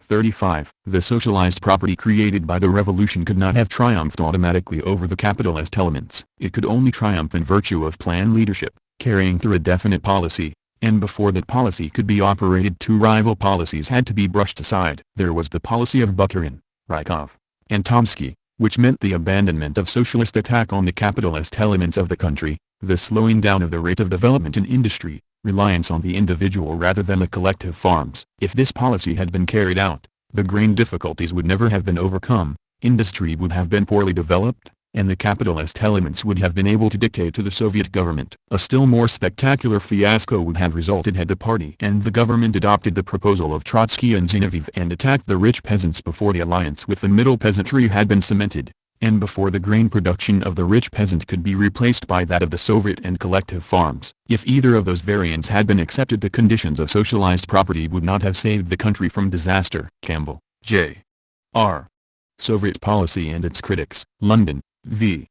35. The socialized property created by the revolution could not have triumphed automatically over the capitalist elements. It could only triumph in virtue of planned leadership, carrying through a definite policy, and before that policy could be operated two rival policies had to be brushed aside. There was the policy of Bukharin, Rykov, and Tomsky, which meant the abandonment of socialist attack on the capitalist elements of the country, the slowing down of the rate of development in industry, reliance on the individual rather than the collective farms. If this policy had been carried out, the grain difficulties would never have been overcome, industry would have been poorly developed, and the capitalist elements would have been able to dictate to the Soviet government. A still more spectacular fiasco would have resulted had the party and the government adopted the proposal of Trotsky and Zinoviev and attacked the rich peasants before the alliance with the middle peasantry had been cemented, and before the grain production of the rich peasant could be replaced by that of the Soviet and collective farms. If either of those variants had been accepted, the conditions of socialized property would not have saved the country from disaster. Campbell, J. R. Soviet Policy and Its Critics. London, V.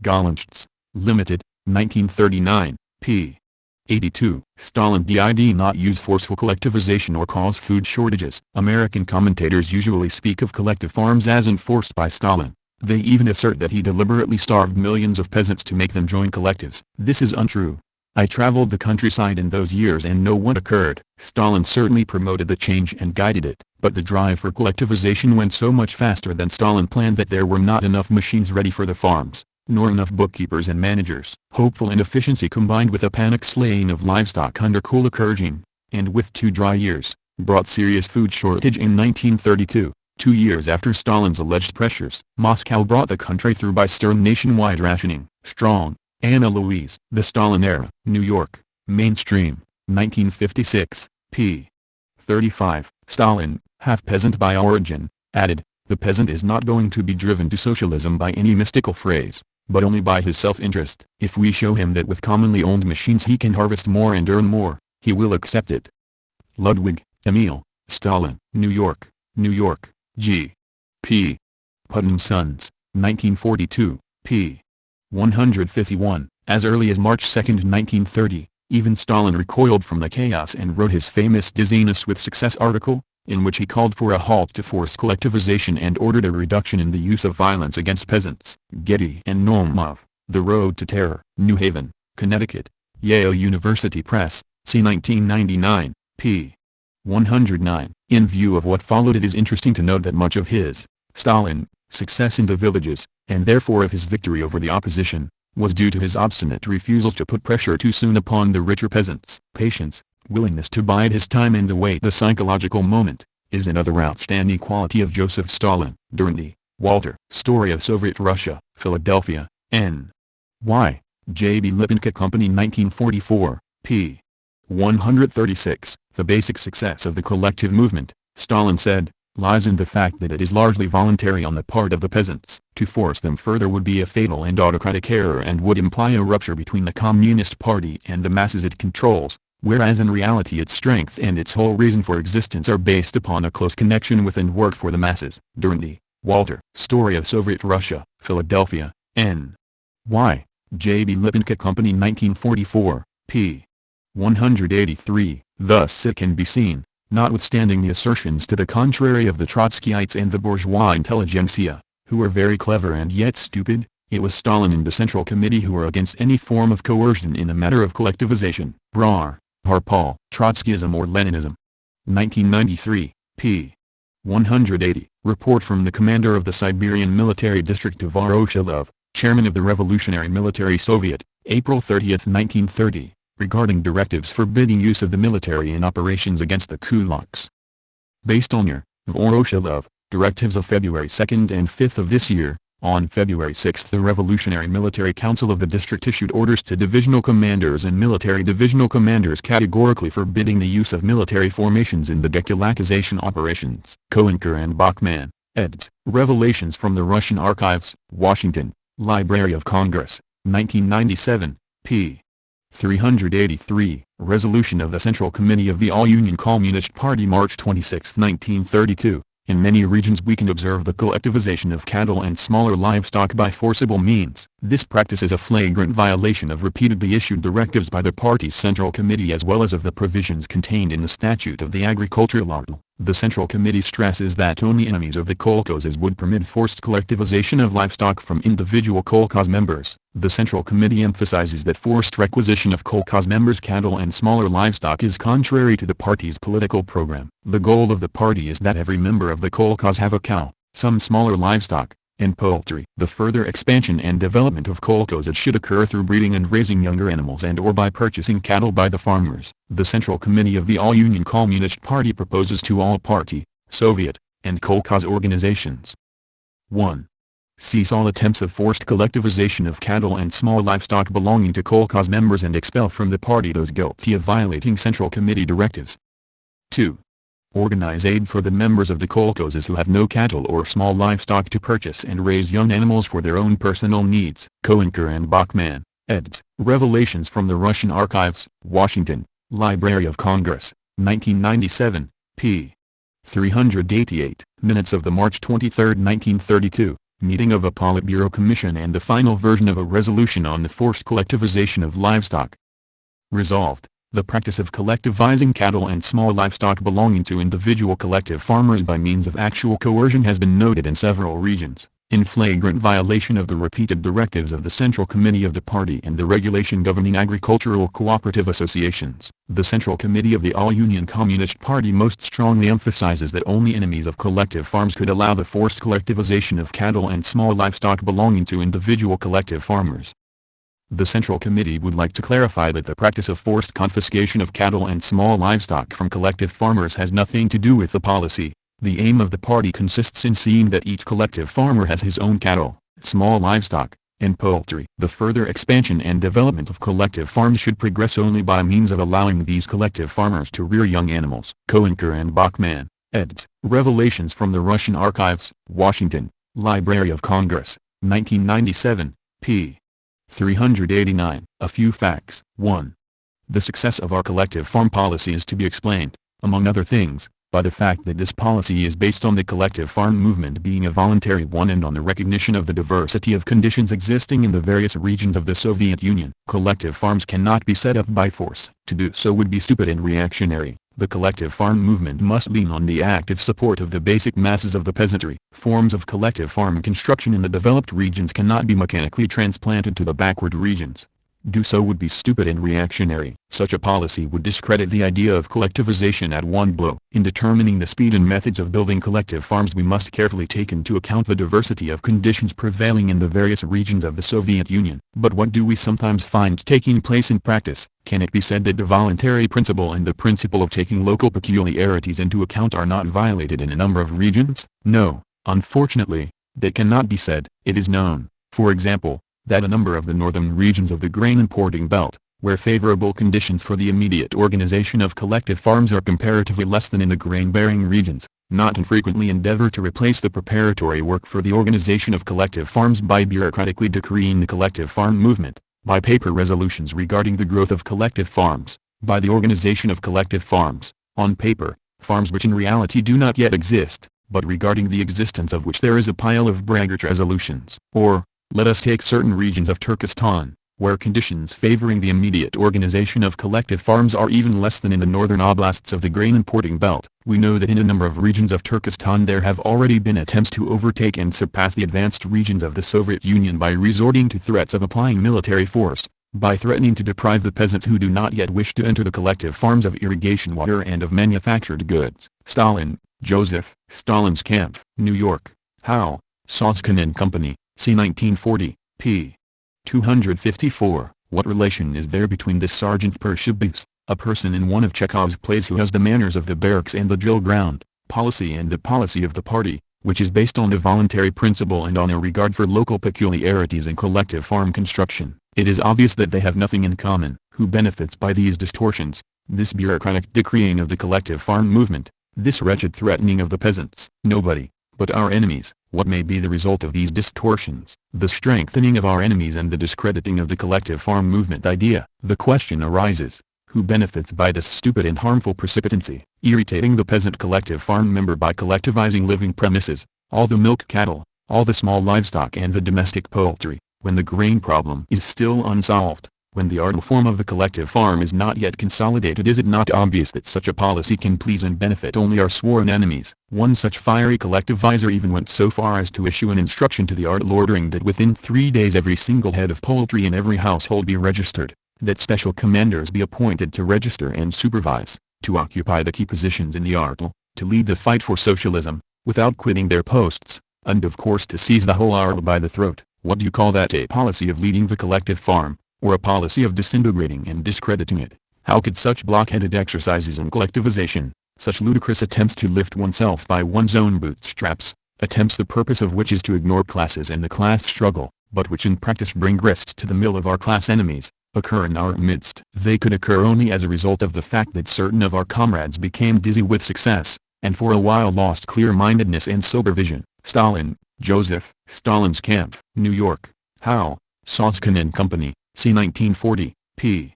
Gollancz, Limited, 1939, p. 82. Stalin did not use forceful collectivization or cause food shortages. American commentators usually speak of collective farms as enforced by Stalin. They even assert that he deliberately starved millions of peasants to make them join collectives. This is untrue. I traveled the countryside in those years and know what occurred. Stalin certainly promoted the change and guided it, but the drive for collectivization went so much faster than Stalin planned that there were not enough machines ready for the farms, nor enough bookkeepers and managers. Hopeful inefficiency combined with a panic slaying of livestock under Kulak regime, and with 2 dry years, brought serious food shortage in 1932. 2 years after Stalin's alleged pressures, Moscow brought the country through by stern nationwide rationing. Strong, Anna Louise. The Stalin Era. New York, Mainstream, 1956, p. 35. Stalin, half peasant by origin, added, "The peasant is not going to be driven to socialism by any mystical phrase, but only by his self-interest. If we show him that with commonly owned machines he can harvest more and earn more, he will accept it." Ludwig, Emil, Stalin. New York, New York, G. P. Putnam Sons, 1942, p. 151. As early as March 2, 1930, even Stalin recoiled from the chaos and wrote his famous Dizziness with Success article, in which he called for a halt to forced collectivization and ordered a reduction in the use of violence against peasants. Getty and Naumov, The Road to Terror. New Haven, Connecticut, Yale University Press, c. 1999, p. 109. In view of what followed, it is interesting to note that much of his, Stalin, success in the villages, and therefore of his victory over the opposition, was due to his obstinate refusal to put pressure too soon upon the richer peasants. Patience, willingness to bide his time and await the psychological moment, is another outstanding quality of Joseph Stalin. Durante, Walter. Story of Soviet Russia, Philadelphia, N. Y. J. B. Lipinka Company 1944, p. 136. The basic success of the collective movement, Stalin said, lies in the fact that it is largely voluntary on the part of the peasants. To force them further would be a fatal and autocratic error and would imply a rupture between the Communist Party and the masses it controls, whereas in reality its strength and its whole reason for existence are based upon a close connection with and work for the masses. Durante, Walter. Story of Soviet Russia, Philadelphia, N. Y. J. B. Lipinka Company 1944, p. 183. Thus it can be seen, notwithstanding the assertions to the contrary of the Trotskyites and the bourgeois intelligentsia, who were very clever and yet stupid, it was Stalin and the Central Committee who were against any form of coercion in the matter of collectivization. Brar, Harpal. Trotskyism or Leninism. 1993, p. 180. Report from the commander of the Siberian Military District of Voroshilov, chairman of the Revolutionary Military Soviet, April 30, 1930. Regarding directives forbidding use of the military in operations against the kulaks. Based on your, Voroshilov, directives of February 2 and 5 of this year, On February 6 the Revolutionary Military Council of the District issued orders to divisional commanders and military divisional commanders categorically forbidding the use of military formations in the decolectivization operations. Koenker and Bachmann, eds. Revelations from the Russian Archives, Washington, Library of Congress, 1997, p. 383, Resolution of the Central Committee of the All-Union Communist Party March 26, 1932. In many regions we can observe the collectivization of cattle and smaller livestock by forcible means. This practice is a flagrant violation of repeatedly issued directives by the party's Central Committee as well as of the provisions contained in the Statute of the Agricultural Law. The Central Committee stresses that only enemies of the kolkhozes would permit forced collectivization of livestock from individual kolkhoz members. The Central Committee emphasizes that forced requisition of kolkhoz members' cattle and smaller livestock is contrary to the party's political program. The goal of the party is that every member of the kolkhoz have a cow, some smaller livestock, and poultry. The further expansion and development of kolkhozes should occur through breeding and raising younger animals and or by purchasing cattle by the farmers. The Central Committee of the All-Union Communist Party proposes to all party, Soviet, and kolkhoz organizations. 1. Cease all attempts of forced collectivization of cattle and small livestock belonging to kolkhoz members and expel from the party those guilty of violating Central Committee directives. 2. Organize aid for the members of the kolkhozes who have no cattle or small livestock to purchase and raise young animals for their own personal needs. Koenker and Bachmann, eds. Revelations from the Russian Archives, Washington, Library of Congress, 1997, p. 388. Minutes of the March 23, 1932, meeting of a Politburo Commission and the final version of a resolution on the forced collectivization of livestock. Resolved. The practice of collectivizing cattle and small livestock belonging to individual collective farmers by means of actual coercion has been noted in several regions, in flagrant violation of the repeated directives of the Central Committee of the Party and the regulation governing agricultural cooperative associations. The Central Committee of the All-Union Communist Party most strongly emphasizes that only enemies of collective farms could allow the forced collectivization of cattle and small livestock belonging to individual collective farmers. The Central Committee would like to clarify that the practice of forced confiscation of cattle and small livestock from collective farmers has nothing to do with the policy. The aim of the party consists in seeing that each collective farmer has his own cattle, small livestock, and poultry. The further expansion and development of collective farms should progress only by means of allowing these collective farmers to rear young animals. Koenker and Bachmann, eds. Revelations from the Russian Archives, Washington, Library of Congress, 1997, p. 389. A few facts. 1. The success of our collective farm policy is to be explained, among other things, by the fact that this policy is based on the collective farm movement being a voluntary one and on the recognition of the diversity of conditions existing in the various regions of the Soviet Union. Collective farms cannot be set up by force. To do so would be stupid and reactionary. The collective farm movement must lean on the active support of the basic masses of the peasantry. Forms of collective farm construction in the developed regions cannot be mechanically transplanted to the backward regions. Do so would be stupid and reactionary. Such a policy would discredit the idea of collectivization at one blow. In determining the speed and methods of building collective farms we must carefully take into account the diversity of conditions prevailing in the various regions of the Soviet Union. But what do we sometimes find taking place in practice? Can it be said that the voluntary principle and the principle of taking local peculiarities into account are not violated in a number of regions? No, unfortunately, that cannot be said. It is known, for example, that a number of the northern regions of the grain importing belt, where favorable conditions for the immediate organization of collective farms are comparatively less than in the grain-bearing regions, not infrequently endeavor to replace the preparatory work for the organization of collective farms by bureaucratically decreeing the collective farm movement, by paper resolutions regarding the growth of collective farms, by the organization of collective farms, on paper, farms which in reality do not yet exist, but regarding the existence of which there is a pile of braggart resolutions. Or, let us take certain regions of Turkestan, where conditions favoring the immediate organization of collective farms are even less than in the northern oblasts of the grain importing belt. We know that in a number of regions of Turkestan there have already been attempts to overtake and surpass the advanced regions of the Soviet Union by resorting to threats of applying military force, by threatening to deprive the peasants who do not yet wish to enter the collective farms of irrigation water and of manufactured goods. Stalin, Joseph. Stalin's Camp, New York. Howe, Soskin and Company. C. 1940, p. 254. What relation is there between the Sergeant Pershibuks, a person in one of Chekhov's plays who has the manners of the barracks and the drill ground, policy and the policy of the party, which is based on the voluntary principle and on a regard for local peculiarities in collective farm construction. It is obvious that they have nothing in common. Who benefits by these distortions? This bureaucratic decreeing of the collective farm movement, this wretched threatening of the peasants? Nobody, but our enemies. What may be the result of these distortions? The strengthening of our enemies and the discrediting of the collective farm movement idea. The question arises, who benefits by this stupid and harmful precipitancy? Irritating the peasant collective farm member by collectivizing living premises, all the milk cattle, all the small livestock and the domestic poultry, when the grain problem is still unsolved. When the art form of the collective farm is not yet consolidated, is it not obvious that such a policy can please and benefit only our sworn enemies? One such fiery collectivizer even went so far as to issue an instruction to the art lord ordering that within 3 days every single head of poultry in every household be registered, that special commanders be appointed to register and supervise, to occupy the key positions in the art, to lead the fight for socialism, without quitting their posts, and of course to seize the whole art by the throat. What do you call that? A policy of leading the collective farm, or a policy of disintegrating and discrediting it? How could such blockheaded exercises in collectivization, such ludicrous attempts to lift oneself by one's own bootstraps, attempts the purpose of which is to ignore classes and the class struggle, but which in practice bring grist to the mill of our class enemies, occur in our midst? They could occur only as a result of the fact that certain of our comrades became dizzy with success, and for a while lost clear-mindedness and sober vision. Stalin, Joseph, Stalin's Camp, New York. Howe, Soskin and Company, c. 1940, p.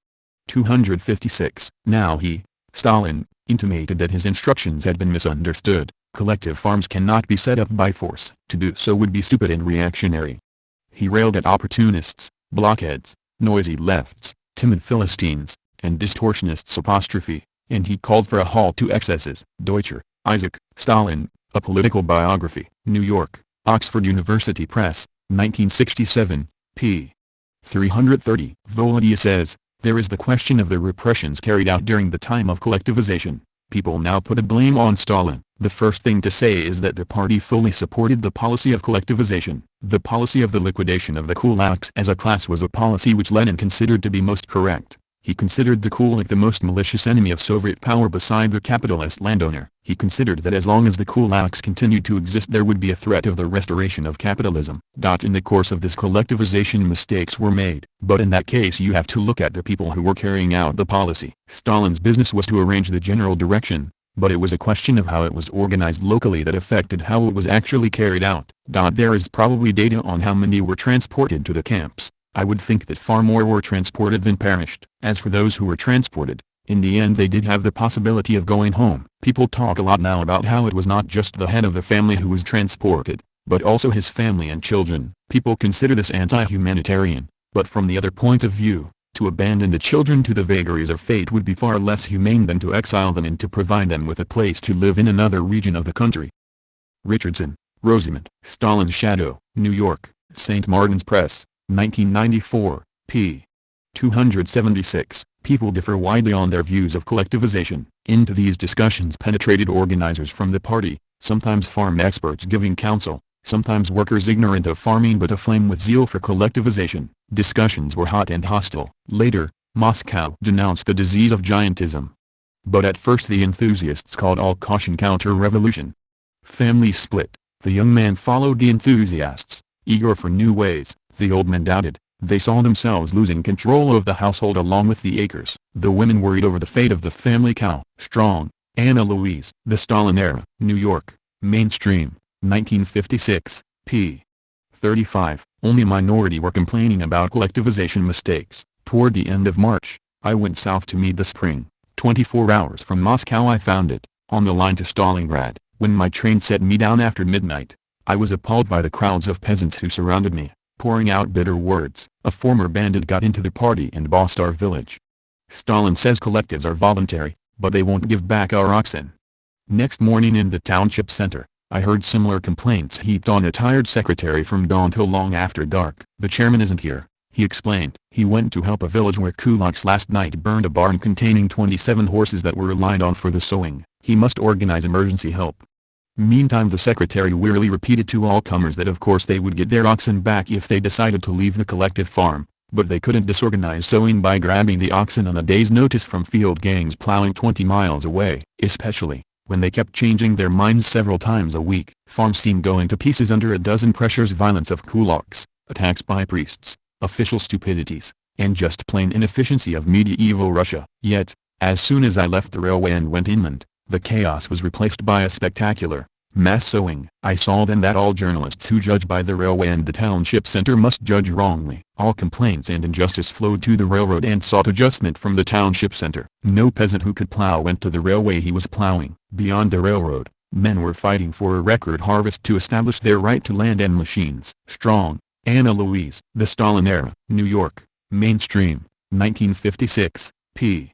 256. Now he, Stalin, intimated that his instructions had been misunderstood. Collective farms cannot be set up by force. To do so would be stupid and reactionary. He railed at opportunists, blockheads, noisy lefts, timid Philistines, and distortionists apostrophe, and he called for a halt to excesses. Deutscher, Isaac, Stalin, A Political Biography, New York, Oxford University Press, 1967, p. 330. Volodia says, there is the question of the repressions carried out during the time of collectivization. People now put a blame on Stalin. The first thing to say is that the party fully supported the policy of collectivization. The policy of the liquidation of the kulaks as a class was a policy which Lenin considered to be most correct. He considered the kulak the most malicious enemy of Soviet power beside the capitalist landowner. He considered that as long as the kulaks continued to exist there would be a threat of the restoration of capitalism. In the course of this collectivization mistakes were made, but in that case you have to look at the people who were carrying out the policy. Stalin's business was to arrange the general direction, but it was a question of how it was organized locally that affected how it was actually carried out. There is probably data on how many were transported to the camps. I would think that far more were transported than perished. As for those who were transported, in the end they did have the possibility of going home. People talk a lot now about how it was not just the head of the family who was transported, but also his family and children. People consider this anti-humanitarian, but from the other point of view, to abandon the children to the vagaries of fate would be far less humane than to exile them and to provide them with a place to live in another region of the country. Richardson, Rosamond, Stalin's Shadow, New York, St. Martin's Press, 1994, p. 276. People differ widely on their views of collectivization. Into these discussions penetrated organizers from the party, sometimes farm experts giving counsel, sometimes workers ignorant of farming but aflame with zeal for collectivization. Discussions were hot and hostile. Later, Moscow denounced the disease of giantism. But at first the enthusiasts called all caution counter-revolution. Families split. The young man followed the enthusiasts, eager for new ways. The old men doubted. They saw themselves losing control of the household along with the acres. The women worried over the fate of the family cow. Strong, Anna Louise. The Stalin Era, New York, Mainstream, 1956, p. 35. Only a minority were complaining about collectivization mistakes. Toward the end of March, I went south to meet the spring. 24 hours from Moscow I found it, on the line to Stalingrad. When my train set me down after midnight, I was appalled by the crowds of peasants who surrounded me, pouring out bitter words. A former bandit got into the party and bossed our village. Stalin says collectives are voluntary, but they won't give back our oxen. Next morning in the township center, I heard similar complaints heaped on a tired secretary from dawn till long after dark. The chairman isn't here, he explained. He went to help a village where kulaks last night burned a barn containing 27 horses that were relied on for the sowing. He must organize emergency help. Meantime the secretary wearily repeated to all comers that of course they would get their oxen back if they decided to leave the collective farm, but they couldn't disorganize sowing by grabbing the oxen on a day's notice from field gangs plowing 20 miles away, especially when they kept changing their minds several times a week. Farms seemed going to pieces under a dozen pressures, violence of kulaks, attacks by priests, official stupidities, and just plain inefficiency of medieval Russia. Yet, as soon as I left the railway and went inland, the chaos was replaced by a spectacular mass sowing. I saw then that all journalists who judge by the railway and the township center must judge wrongly. All complaints and injustice flowed to the railroad and sought adjustment from the township center. No peasant who could plow went to the railway he was plowing. Beyond the railroad, men were fighting for a record harvest to establish their right to land and machines. Strong, Anna Louise. The Stalin Era. New York, Mainstream, 1956, p.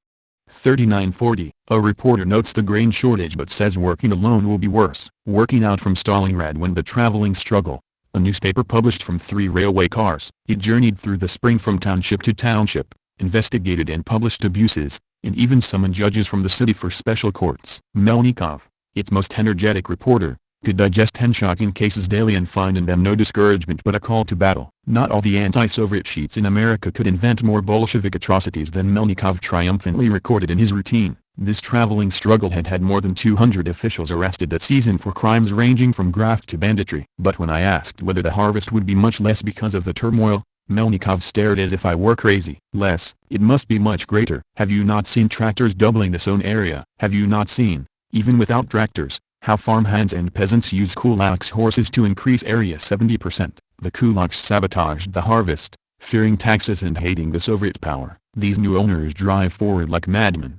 3940. A reporter notes the grain shortage but says working alone will be worse. Working out from Stalingrad when the traveling struggle. A newspaper published from 3 railway cars. It journeyed through the spring from township to township, investigated and published abuses, and even summoned judges from the city for special courts. Melnikov, its most energetic reporter, could digest 10 shocking cases daily and find in them no discouragement but a call to battle. Not all the anti-Soviet sheets in America could invent more Bolshevik atrocities than Melnikov triumphantly recorded in his routine. This traveling struggle had had more than 200 officials arrested that season for crimes ranging from graft to banditry. But when I asked whether the harvest would be much less because of the turmoil, Melnikov stared as if I were crazy. Less, it must be much greater. Have you not seen tractors doubling the sown area? Have you not seen, even without tractors, how farmhands and peasants use kulaks horses to increase area 70%? The kulaks sabotaged the harvest, fearing taxes and hating the Soviet power. These new owners drive forward like madmen.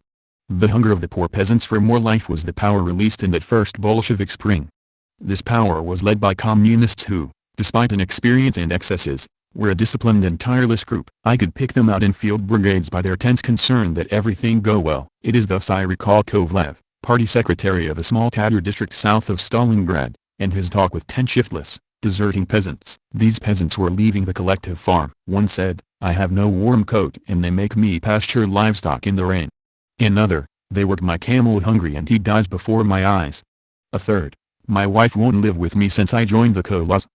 The hunger of the poor peasants for more life was the power released in that first Bolshevik spring. This power was led by communists who, despite inexperience and excesses, were a disciplined and tireless group. I could pick them out in field brigades by their tense concern that everything go well. It is thus I recall Kovalev, party secretary of a small Tatar district south of Stalingrad, and his talk with 10 shiftless, deserting peasants. These peasants were leaving the collective farm. One said, "I have no warm coat and they make me pasture livestock in the rain." Another, "They work my camel hungry and he dies before my eyes." A third, "My wife won't live with me since I joined the Kolaz."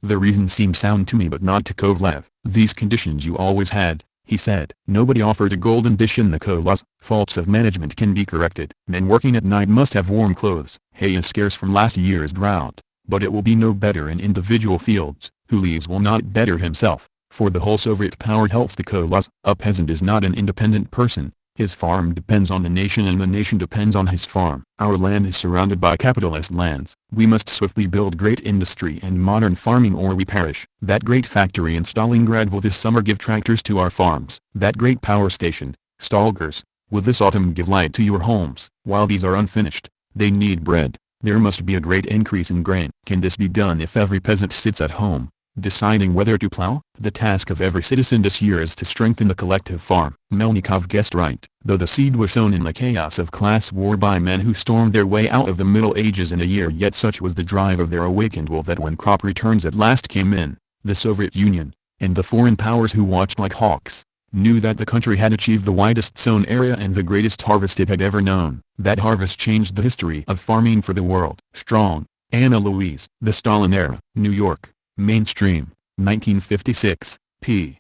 The reason seemed sound to me but not to Kovalev. "These conditions you always had," he said. "Nobody offered a golden dish in the Kolaz. Faults of management can be corrected. Men working at night must have warm clothes. Hay is scarce from last year's drought, but it will be no better in individual fields. Who leaves will not better himself, for the whole Soviet power helps the Kolaz. A peasant is not an independent person. His farm depends on the nation and the nation depends on his farm. Our land is surrounded by capitalist lands. We must swiftly build great industry and modern farming or we perish. That great factory in Stalingrad will this summer give tractors to our farms. That great power station, Stalgers, will this autumn give light to your homes. While these are unfinished, they need bread. There must be a great increase in grain. Can this be done if every peasant sits at home, deciding whether to plow? The task of every citizen this year is to strengthen the collective farm. Melnikov guessed right. Though the seed was sown in the chaos of class war by men who stormed their way out of the Middle Ages in a year, yet such was the drive of their awakened will that when crop returns at last came in, the Soviet Union, and the foreign powers who watched like hawks, knew that the country had achieved the widest sown area and the greatest harvest it had ever known. That harvest changed the history of farming for the world. Strong, Anna Louise. The Stalin Era. New York, Mainstream, 1956, p.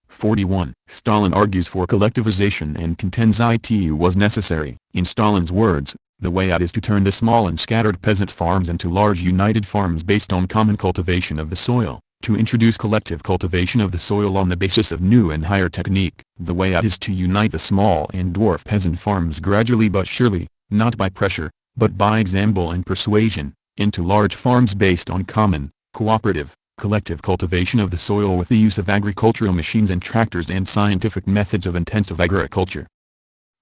41. Stalin argues for collectivization and contends it was necessary. In Stalin's words, the way out is to turn the small and scattered peasant farms into large united farms based on common cultivation of the soil, to introduce collective cultivation of the soil on the basis of new and higher technique. The way out is to unite the small and dwarf peasant farms gradually but surely, not by pressure, but by example and persuasion, into large farms based on common, cooperative, collective cultivation of the soil with the use of agricultural machines and tractors and scientific methods of intensive agriculture.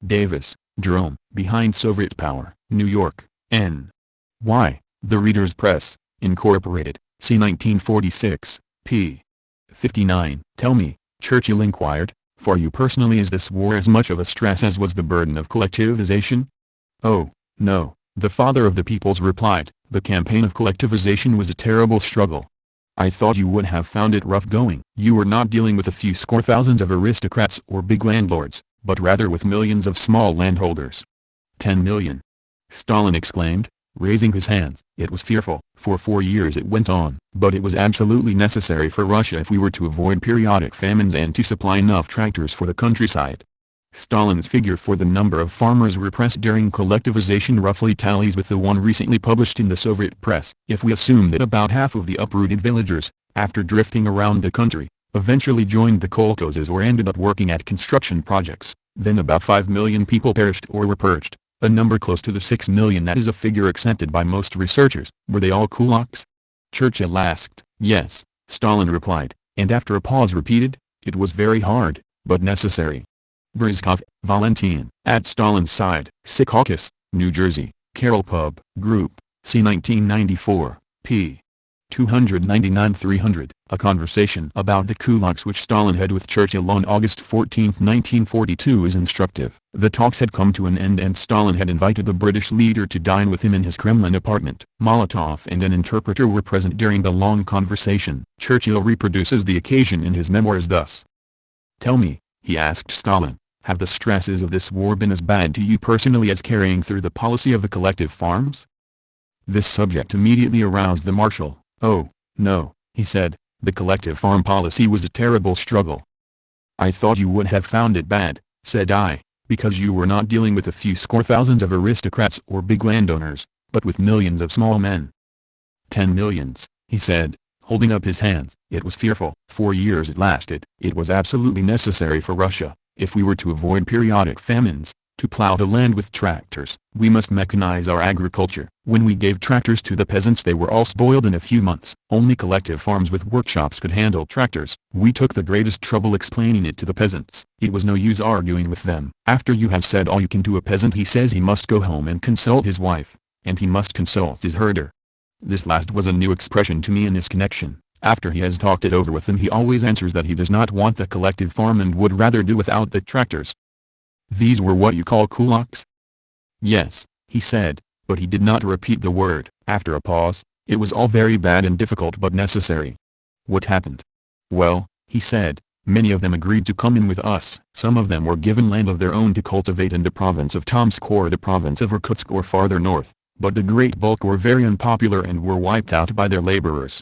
Davis, Jerome. Behind Soviet Power. New York, N. Y. The Reader's Press, Incorporated, c. 1946, p. 59. Tell me, Churchill inquired, for you personally is this war as much of a stress as was the burden of collectivization? Oh, no, the father of the peoples replied, the campaign of collectivization was a terrible struggle. I thought you would have found it rough going. You were not dealing with a few score thousands of aristocrats or big landlords, but rather with millions of small landholders. 10 million. Stalin exclaimed, raising his hands. It was fearful. For 4 years it went on, but it was absolutely necessary for Russia if we were to avoid periodic famines and to supply enough tractors for the countryside. Stalin's figure for the number of farmers repressed during collectivization roughly tallies with the one recently published in the Soviet press. If we assume that about half of the uprooted villagers, after drifting around the country, eventually joined the kolkhozes or ended up working at construction projects, then about 5 million people perished or were purged, a number close to the 6 million that is a figure accepted by most researchers. Were they all kulaks? Churchill asked. Yes, Stalin replied, and after a pause repeated, it was very hard, but necessary. Bryzkov, Valentin, at Stalin's side, Secaucus, New Jersey, Carroll Pub, Group, c. 1994, p. 299-300, a conversation about the kulaks which Stalin had with Churchill on August 14, 1942 is instructive. The talks had come to an end and Stalin had invited the British leader to dine with him in his Kremlin apartment. Molotov and an interpreter were present during the long conversation. Churchill reproduces the occasion in his memoirs thus. "Tell me," he asked Stalin, "have the stresses of this war been as bad to you personally as carrying through the policy of the collective farms?" This subject immediately aroused the Marshal. "Oh, no," he said, "the collective farm policy was a terrible struggle." "I thought you would have found it bad," said I, "because you were not dealing with a few score thousands of aristocrats or big landowners, but with millions of small men." 10 millions, he said, holding up his hands. It was fearful. 4 years it lasted. It was absolutely necessary for Russia, if we were to avoid periodic famines, to plow the land with tractors. We must mechanize our agriculture. When we gave tractors to the peasants they were all spoiled in a few months. Only collective farms with workshops could handle tractors. We took the greatest trouble explaining it to the peasants. It was no use arguing with them. After you have said all you can to a peasant he says he must go home and consult his wife, and he must consult his herder. This last was a new expression to me in this connection. After he has talked it over with them he always answers that he does not want the collective farm and would rather do without the tractors. These were what you call kulaks? Yes, he said, but he did not repeat the word. After a pause, it was all very bad and difficult but necessary. What happened? Well, he said, many of them agreed to come in with us. Some of them were given land of their own to cultivate in the province of Tomsk or the province of Irkutsk or farther north, but the great bulk were very unpopular and were wiped out by their laborers.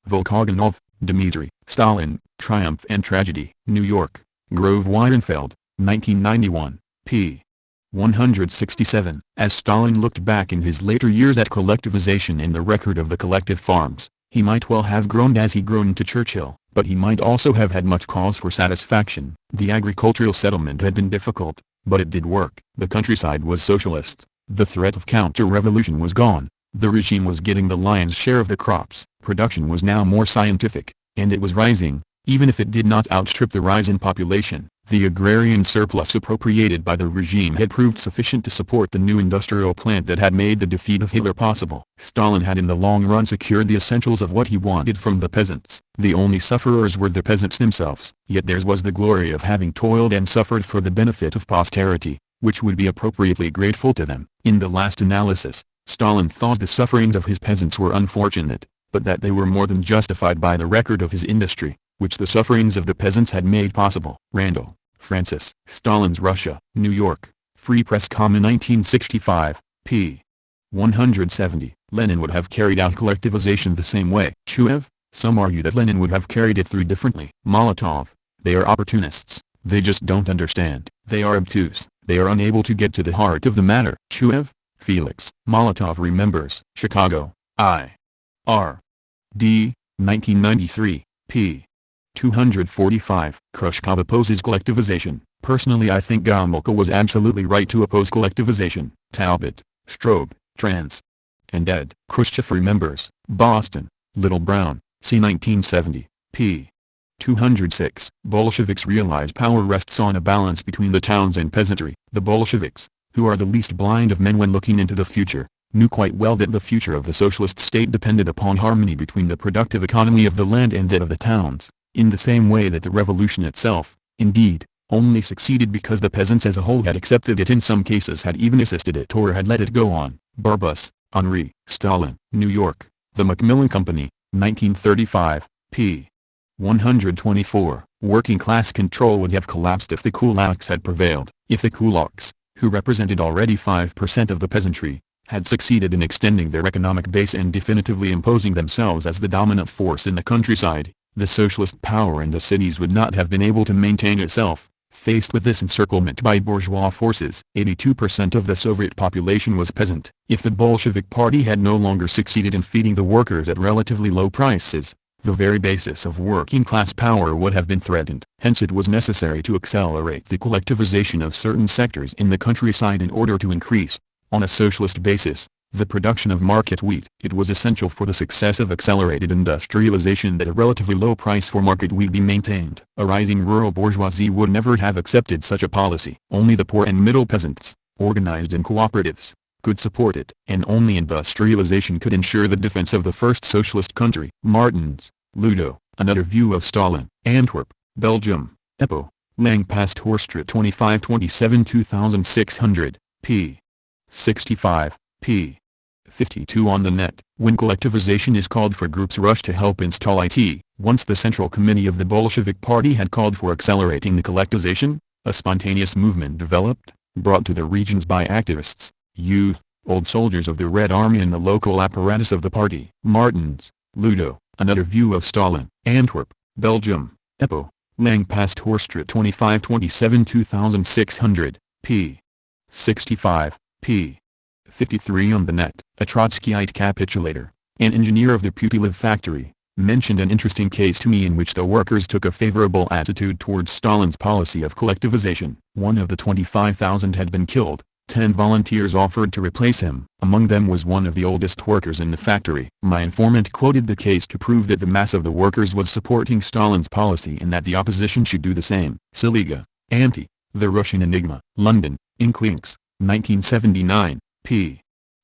Volkogonov, Dmitry, Stalin, Triumph and Tragedy. New York, Grove Weidenfeld, 1991, p. 167. As Stalin looked back in his later years at collectivization and the record of the collective farms, he might well have groaned as he groaned to Churchill, but he might also have had much cause for satisfaction. The agricultural settlement had been difficult, but it did work. The countryside was socialist. The threat of counter-revolution was gone. The regime was getting the lion's share of the crops. Production was now more scientific, and it was rising, even if it did not outstrip the rise in population. The agrarian surplus appropriated by the regime had proved sufficient to support the new industrial plant that had made the defeat of Hitler possible. Stalin had in the long run secured the essentials of what he wanted from the peasants. The only sufferers were the peasants themselves. Yet theirs was the glory of having toiled and suffered for the benefit of posterity, which would be appropriately grateful to them. In the last analysis, Stalin thought the sufferings of his peasants were unfortunate, but that they were more than justified by the record of his industry, which the sufferings of the peasants had made possible. Randall, Francis. Stalin's Russia. New York, Free Press, 1965, p. 170. Lenin would have carried out collectivization the same way. Chuev, some argue that Lenin would have carried it through differently. Molotov, they are opportunists. They just don't understand. They are obtuse. They are unable to get to the heart of the matter. Chuev, Felix. Molotov remembers. Chicago, I. R. D. 1993, p. 245. Khrushchev opposes collectivization. Personally I think Gomulka was absolutely right to oppose collectivization. Talbot, Strobe, Trans. And ed. Khrushchev remembers. Boston, Little Brown, c. 1970, p. 206. Bolsheviks realize power rests on a balance between the towns and peasantry. The Bolsheviks, who are the least blind of men when looking into the future, knew quite well that the future of the socialist state depended upon harmony between the productive economy of the land and that of the towns, in the same way that the revolution itself, indeed, only succeeded because the peasants as a whole had accepted it, in some cases had even assisted it or had let it go on. Barbus, Henri. Stalin. New York, The Macmillan Company, 1935, p. 124. Working class control would have collapsed if the kulaks had prevailed. If the kulaks, who represented already 5% of the peasantry, had succeeded in extending their economic base and definitively imposing themselves as the dominant force in the countryside, the socialist power in the cities would not have been able to maintain itself. Faced with this encirclement by bourgeois forces, 82% of the Soviet population was peasant. If the Bolshevik Party had no longer succeeded in feeding the workers at relatively low prices, the very basis of working-class power would have been threatened. Hence it was necessary to accelerate the collectivization of certain sectors in the countryside in order to increase, on a socialist basis, the production of market wheat. It was essential for the success of accelerated industrialization that a relatively low price for market wheat be maintained. A rising rural bourgeoisie would never have accepted such a policy. Only the poor and middle peasants, organized in cooperatives, could support it, and only industrialization could ensure the defense of the first socialist country. Martens, Ludo, Another View of Stalin, Antwerp, Belgium, EPO, Lang Pastorstraat 2527 2600, p. 65, p. 52 on the net. When collectivization is called for, groups rush to help install it. Once the Central Committee of the Bolshevik Party had called for accelerating the collectivization, a spontaneous movement developed, brought to the regions by activists, youth, old soldiers of the Red Army and the local apparatus of the party. Martens, Ludo, Another View of Stalin, Antwerp, Belgium, EPO, Lang Pastorstraat 2527 2600, p. 65, p. 53 on the net. A Trotskyite capitulator, an engineer of the Putyliv factory, mentioned an interesting case to me in which the workers took a favorable attitude towards Stalin's policy of collectivization. One of the 25,000 had been killed. 10 volunteers offered to replace him. Among them was one of the oldest workers in the factory. My informant quoted the case to prove that the mass of the workers was supporting Stalin's policy and that the opposition should do the same. Siliga, Anti, The Russian Enigma, London, Inklings, 1979, p.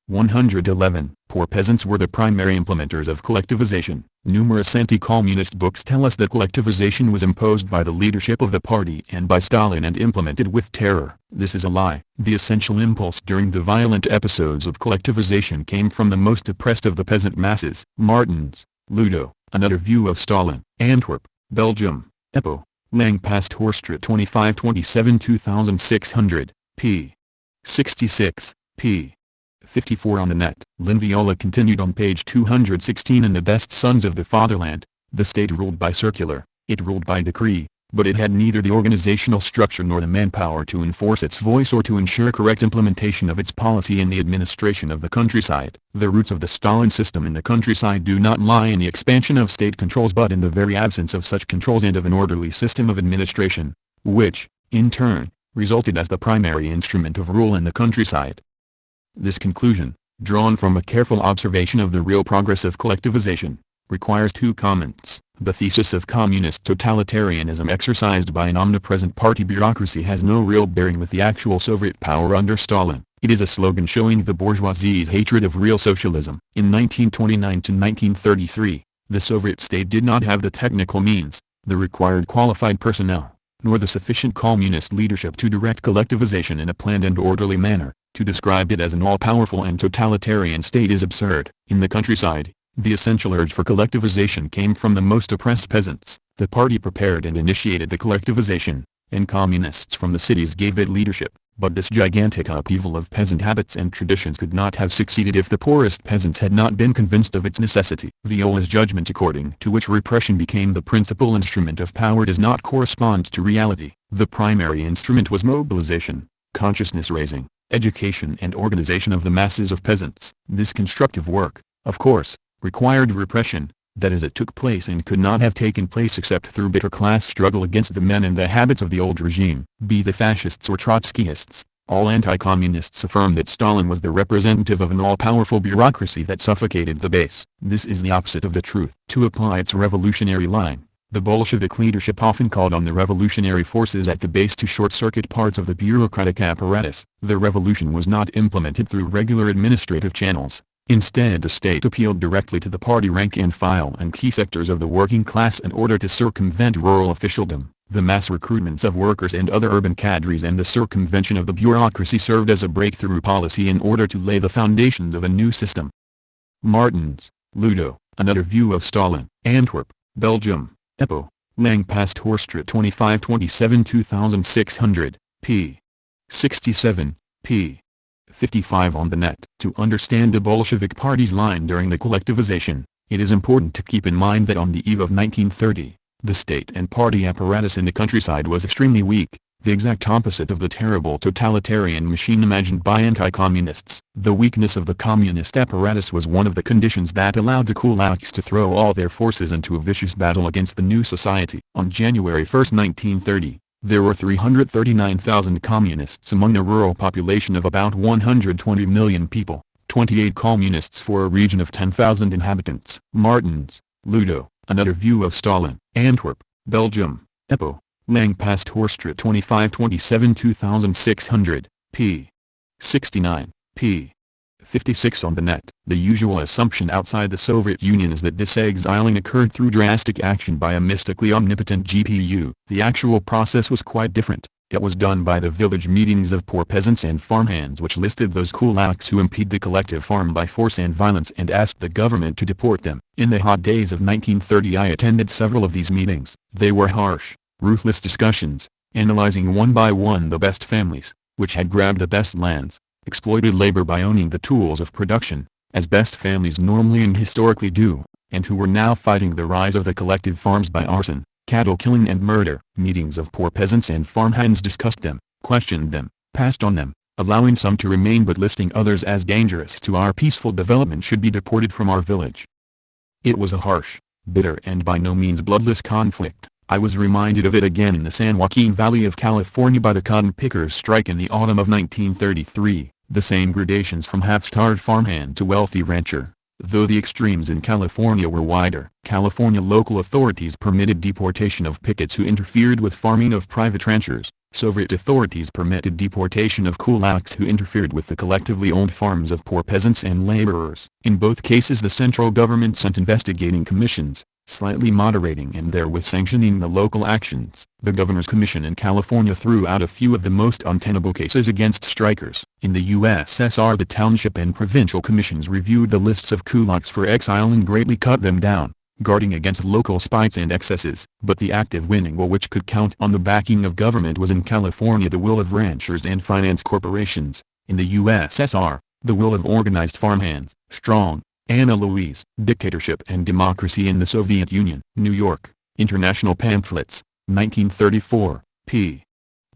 111. Poor peasants were the primary implementers of collectivization. Numerous anti-communist books tell us that collectivization was imposed by the leadership of the party and by Stalin and implemented with terror. This is a lie. The essential impulse during the violent episodes of collectivization came from the most oppressed of the peasant masses. Martens, Ludo, Another View of Stalin, Antwerp, Belgium, EPO, Lang Pastorstraat 2527 2600, p. 66, p. 54 on the net. Linviola continued on page 216. In the best sons of the fatherland, the state ruled by circular, it ruled by decree, but it had neither the organizational structure nor the manpower to enforce its voice or to ensure correct implementation of its policy in the administration of the countryside. The roots of the Stalin system in the countryside do not lie in the expansion of state controls but in the very absence of such controls and of an orderly system of administration, which, in turn, resulted as the primary instrument of rule in the countryside. This conclusion, drawn from a careful observation of the real progress of collectivization, requires two comments. The thesis of communist totalitarianism exercised by an omnipresent party bureaucracy has no real bearing with the actual Soviet power under Stalin. It is a slogan showing the bourgeoisie's hatred of real socialism. In 1929 to 1933, the Soviet state did not have the technical means, the required qualified personnel, nor the sufficient communist leadership to direct collectivization in a planned and orderly manner. To describe it as an all-powerful and totalitarian state is absurd. In the countryside, the essential urge for collectivization came from the most oppressed peasants. The party prepared and initiated the collectivization, and communists from the cities gave it leadership. But this gigantic upheaval of peasant habits and traditions could not have succeeded if the poorest peasants had not been convinced of its necessity. Viola's judgment, according to which repression became the principal instrument of power, does not correspond to reality. The primary instrument was mobilization, consciousness raising, education and organization of the masses of peasants. This constructive work, of course, required repression, that is, it took place and could not have taken place except through bitter class struggle against the men and the habits of the old regime. Be the fascists or Trotskyists, all anti-communists affirm that Stalin was the representative of an all-powerful bureaucracy that suffocated the base. This is the opposite of the truth. To apply its revolutionary line, the Bolshevik leadership often called on the revolutionary forces at the base to short-circuit parts of the bureaucratic apparatus. The revolution was not implemented through regular administrative channels. Instead, the state appealed directly to the party rank and file and key sectors of the working class in order to circumvent rural officialdom. The mass recruitments of workers and other urban cadres and the circumvention of the bureaucracy served as a breakthrough policy in order to lay the foundations of a new system. Martens, Ludo, Another View of Stalin, Antwerp, Belgium. EPO, Lang Pastorstraat 2527 2600, p. 67, p. 55 on the net. To understand the Bolshevik Party's line during the collectivization, it is important to keep in mind that on the eve of 1930, the state and party apparatus in the countryside was extremely weak. the exact opposite of the terrible totalitarian machine imagined by anti-communists. The weakness of the communist apparatus was one of the conditions that allowed the kulaks to throw all their forces into a vicious battle against the new society. On January 1, 1930, there were 339,000 communists among a rural population of about 120 million people, 28 communists for a region of 10,000 inhabitants. Martens, Ludo, Another View of Stalin, Antwerp, Belgium, EPO. Lang past Horstraat 2527 2600, p. 69, p. 56 on the net. The usual assumption outside the Soviet Union is that this exiling occurred through drastic action by a mystically omnipotent GPU. The actual process was quite different. It was done by the village meetings of poor peasants and farmhands which listed those kulaks who impede the collective farm by force and violence and asked the government to deport them. In the hot days of 1930 I attended several of these meetings. They were harsh, ruthless discussions, analyzing one by one the best families, which had grabbed the best lands, exploited labor by owning the tools of production, as best families normally and historically do, and who were now fighting the rise of the collective farms by arson, cattle killing and murder. Meetings of poor peasants and farmhands discussed them, questioned them, passed on them, allowing some to remain but listing others as dangerous to our peaceful development should be deported from our village. It was a harsh, bitter and by no means bloodless conflict. I was reminded of it again in the San Joaquin Valley of California by the cotton pickers' strike in the autumn of 1933, the same gradations from half-starved farmhand to wealthy rancher, though the extremes in California were wider. California local authorities permitted deportation of pickets who interfered with farming of private ranchers. Soviet authorities permitted deportation of kulaks who interfered with the collectively owned farms of poor peasants and laborers. In both cases the central government sent investigating commissions, slightly moderating and therewith sanctioning the local actions. The Governor's Commission in California threw out a few of the most untenable cases against strikers. In the USSR the township and provincial commissions reviewed the lists of kulaks for exile and greatly cut them down, guarding against local spites and excesses. But the active winning will which could count on the backing of government was in California the will of ranchers and finance corporations. In the USSR, the will of organized farmhands. Strong, Anna Louise. Dictatorship and Democracy in the Soviet Union. New York, International Pamphlets, 1934, p.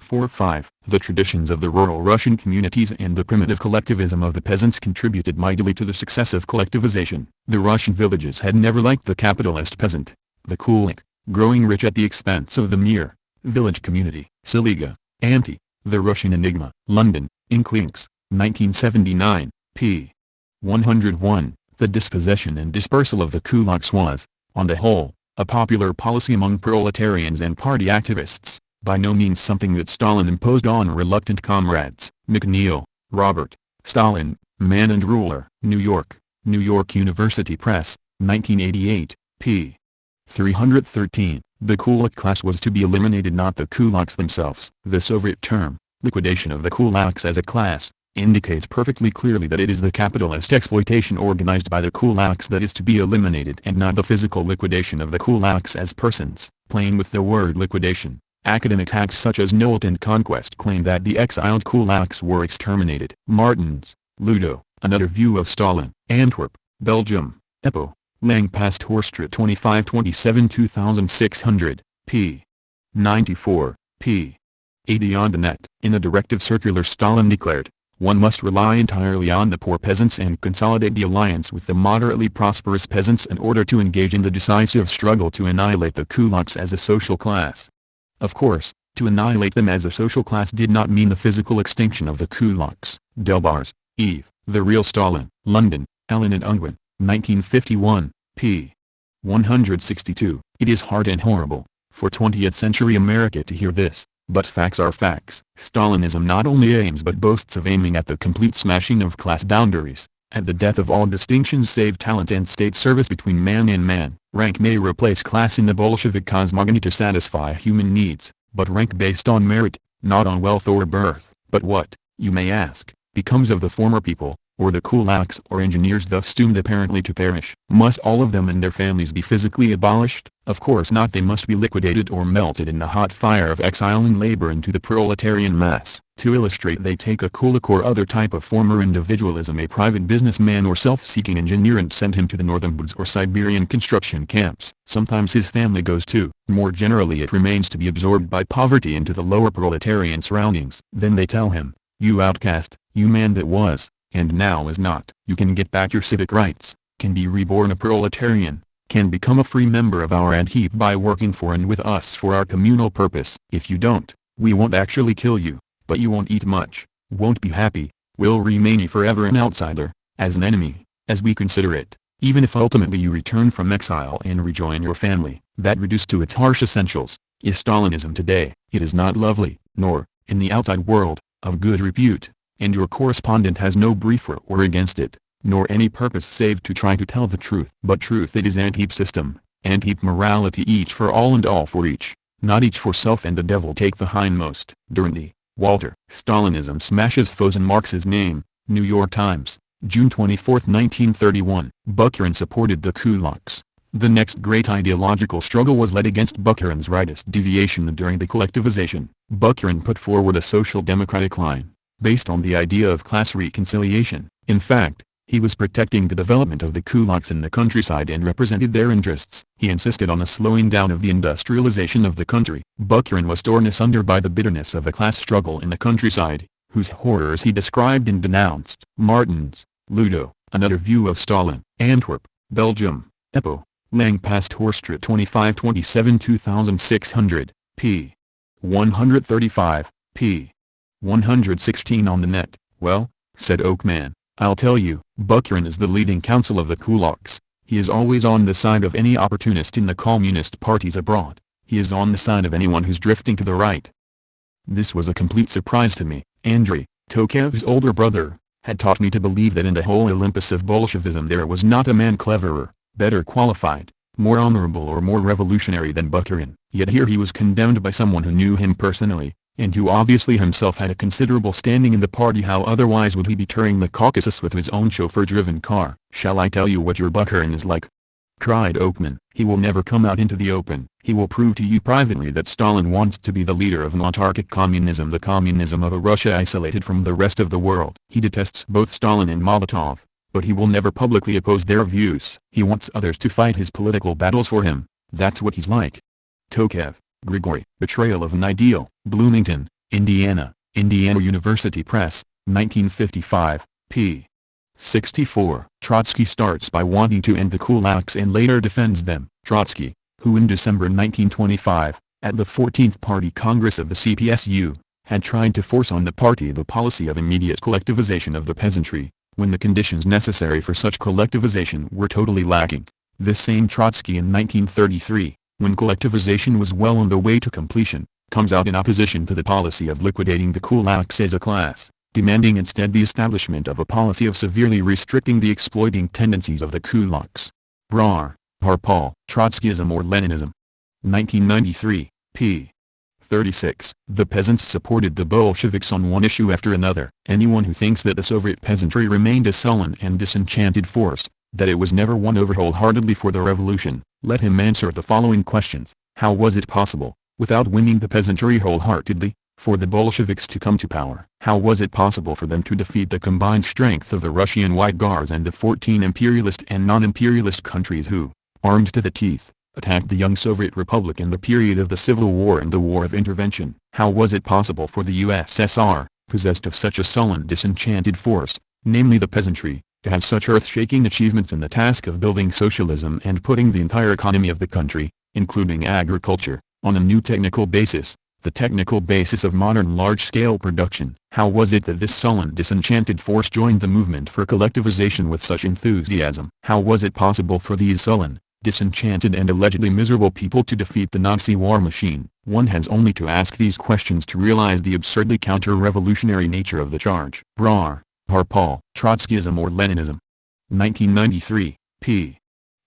4-5. The traditions of the rural Russian communities and the primitive collectivism of the peasants contributed mightily to the success of collectivization. The Russian villages had never liked the capitalist peasant, the kulak, growing rich at the expense of the mere village community. Siliga, Anti, The Russian Enigma. London, Inklings, 1979, p. 101. The dispossession and dispersal of the kulaks was, on the whole, a popular policy among proletarians and party activists, by no means something that Stalin imposed on reluctant comrades. McNeill, Robert, Stalin, Man and Ruler. New York, New York University Press, 1988, p. 313. The kulak class was to be eliminated, not the kulaks themselves. The Soviet term, liquidation of the kulaks as a class, indicates perfectly clearly that it is the capitalist exploitation organized by the kulaks that is to be eliminated and not the physical liquidation of the kulaks as persons. Playing with the word liquidation, academic hacks such as Nolte and Conquest claim that the exiled kulaks were exterminated. Martens, Ludo, Another View of Stalin, Antwerp, Belgium, EPO. Lang past Horstraat 2527 2600, p. 94, p. 80 on the net. In a directive circular Stalin declared, one must rely entirely on the poor peasants and consolidate the alliance with the moderately prosperous peasants in order to engage in the decisive struggle to annihilate the kulaks as a social class. Of course, to annihilate them as a social class did not mean the physical extinction of the kulaks. Delbars, Eve, The Real Stalin. London, Allen and Unwin, 1951, p. 162. It is hard and horrible, for 20th century America to hear this, but facts are facts. Stalinism not only aims but boasts of aiming at the complete smashing of class boundaries, at the death of all distinctions save talent and state service between man and man. Rank may replace class in the Bolshevik cosmogony to satisfy human needs, but rank based on merit, not on wealth or birth. But what, you may ask, becomes of the former people, or the kulaks or engineers thus doomed apparently to perish. Must all of them and their families be physically abolished? Of course not. They must be liquidated or melted in the hot fire of exiling labor into the proletarian mass. To illustrate, they take a kulak or other type of former individualism, a private businessman or self-seeking engineer, and send him to the northern woods or Siberian construction camps. Sometimes his family goes too. More generally it remains to be absorbed by poverty into the lower proletarian surroundings. Then they tell him, "You outcast, you man that was, and now is not. You can get back your civic rights, can be reborn a proletarian, can become a free member of our Adheep by working for and with us for our communal purpose. If you don't, we won't actually kill you, but you won't eat much, won't be happy, will remain forever an outsider, as an enemy, as we consider it, even if ultimately you return from exile and rejoin your family." That, reduced to its harsh essentials, is Stalinism today. It is not lovely, nor, in the outside world, of good repute, and your correspondent has no brief for or against it, nor any purpose save to try to tell the truth. But truth it is, Adheep system, Adheep morality, each for all and all for each, not each for self and the devil take the hindmost. Durante, Walter. Stalinism smashes foes in Marx's name. New York Times, June 24, 1931. Bukharin supported the kulaks. The next great ideological struggle was led against Bukharin's rightist deviation during the collectivization. Bukharin put forward a social democratic line, based on the idea of class reconciliation. In fact, he was protecting the development of the kulaks in the countryside and represented their interests. He insisted on a slowing down of the industrialization of the country. Bukharin was torn asunder by the bitterness of a class struggle in the countryside, whose horrors he described and denounced. Martins, Ludo, Another View of Stalin. Antwerp, Belgium, Epo, Lang Past Horstraat 2527 2600, p. 135, p. 116 on the net. "Well," said Oakman, "I'll tell you, Bukharin is the leading counsel of the kulaks. He is always on the side of any opportunist in the communist parties abroad. He is on the side of anyone who's drifting to the right." This was a complete surprise to me. Andrei, Tokev's older brother, had taught me to believe that in the whole Olympus of Bolshevism there was not a man cleverer, better qualified, more honorable or more revolutionary than Bukharin. Yet here he was condemned by someone who knew him personally, and who obviously himself had a considerable standing in the party. How otherwise would he be touring the Caucasus with his own chauffeur-driven car? "Shall I tell you what your Bukharin is like?" cried Oakman. "He will never come out into the open. He will prove to you privately that Stalin wants to be the leader of an autarkic communism, the communism of a Russia isolated from the rest of the world. He detests both Stalin and Molotov, but he will never publicly oppose their views. He wants others to fight his political battles for him. That's what he's like." Tokayev, Grigory. Betrayal of an Ideal. Bloomington, Indiana, Indiana University Press, 1955, p. 64. Trotsky starts by wanting to end the kulaks and later defends them. Trotsky, who in December 1925, at the 14th Party Congress of the CPSU, had tried to force on the party the policy of immediate collectivization of the peasantry, when the conditions necessary for such collectivization were totally lacking. This same Trotsky in 1933, when collectivization was well on the way to completion, comes out in opposition to the policy of liquidating the kulaks as a class, demanding instead the establishment of a policy of severely restricting the exploiting tendencies of the kulaks. Brar, Harpal. Trotskyism or Leninism. 1993, p. 36. The peasants supported the Bolsheviks on one issue after another. Anyone who thinks that the Soviet peasantry remained a sullen and disenchanted force, that it was never won over wholeheartedly for the revolution, let him answer the following questions. How was it possible, without winning the peasantry wholeheartedly, for the Bolsheviks to come to power? How was it possible for them to defeat the combined strength of the Russian White Guards and the 14 imperialist and non-imperialist countries who, armed to the teeth, attacked the young Soviet Republic in the period of the Civil War and the War of Intervention? How was it possible for the USSR, possessed of such a sullen disenchanted force, namely the peasantry, to have such earth-shaking achievements in the task of building socialism and putting the entire economy of the country, including agriculture, on a new technical basis, the technical basis of modern large-scale production? How was it that this sullen disenchanted force joined the movement for collectivization with such enthusiasm? How was it possible for these sullen, disenchanted and allegedly miserable people to defeat the Nazi war machine? One has only to ask these questions to realize the absurdly counter-revolutionary nature of the charge. Brar, Harpal. Trotskyism or Leninism. 1993, p.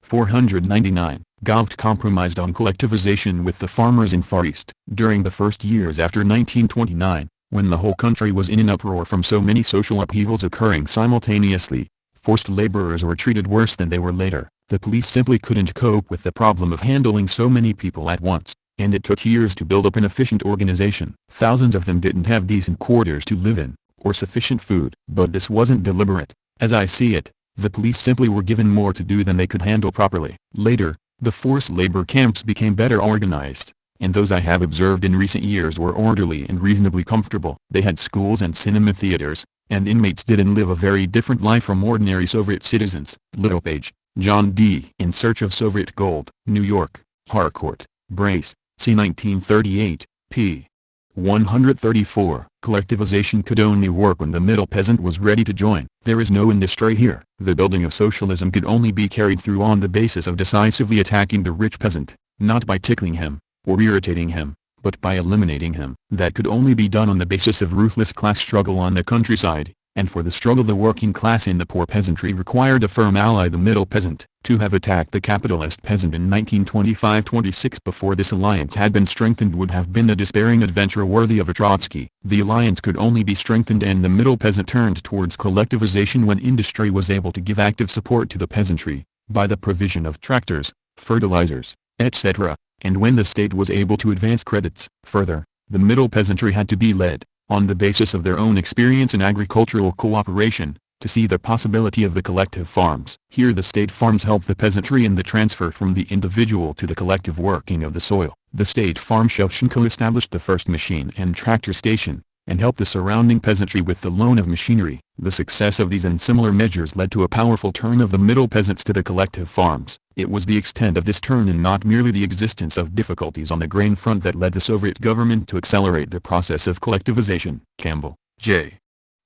499. Gauft compromised on collectivization with the farmers in Far East. During the first years after 1929, When the whole country was in an uproar from so many social upheavals occurring simultaneously, forced laborers were treated worse than they were later. The police simply couldn't cope with the problem of handling so many people at once, and it took years to build up an efficient organization. Thousands of them didn't have decent quarters to live in, or sufficient food. But this wasn't deliberate. As I see it, the police simply were given more to do than they could handle properly. Later, the forced labor camps became better organized, and those I have observed in recent years were orderly and reasonably comfortable. They had schools and cinema theaters, and inmates didn't live a very different life from ordinary Soviet citizens. Littlepage, John D. In Search of Soviet Gold, New York, Harcourt, Brace, c. 1938, p. 134. Collectivization could only work when the middle peasant was ready to join. There is no industry here. The building of socialism could only be carried through on the basis of decisively attacking the rich peasant, not by tickling him, or irritating him, but by eliminating him. That could only be done on the basis of ruthless class struggle on the countryside, and for the struggle the working class and the poor peasantry required a firm ally, the middle peasant. To have attacked the capitalist peasant in 1925-26 before this alliance had been strengthened would have been a despairing adventure worthy of a Trotsky. The alliance could only be strengthened and the middle peasant turned towards collectivization when industry was able to give active support to the peasantry, by the provision of tractors, fertilizers, etc., and when the state was able to advance credits. Further, the middle peasantry had to be led, on the basis of their own experience in agricultural cooperation, to see the possibility of the collective farms. Here the state farms help the peasantry in the transfer from the individual to the collective working of the soil. The state farm Shevchenko established the first machine and tractor station, and helped the surrounding peasantry with the loan of machinery. The success of these and similar measures led to a powerful turn of the middle peasants to the collective farms. It was the extent of this turn and not merely the existence of difficulties on the grain front that led the Soviet government to accelerate the process of collectivization. Campbell, J.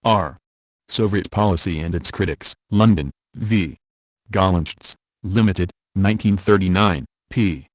R. Soviet Policy and Its Critics. London, V. Gollancz, Limited, 1939, p.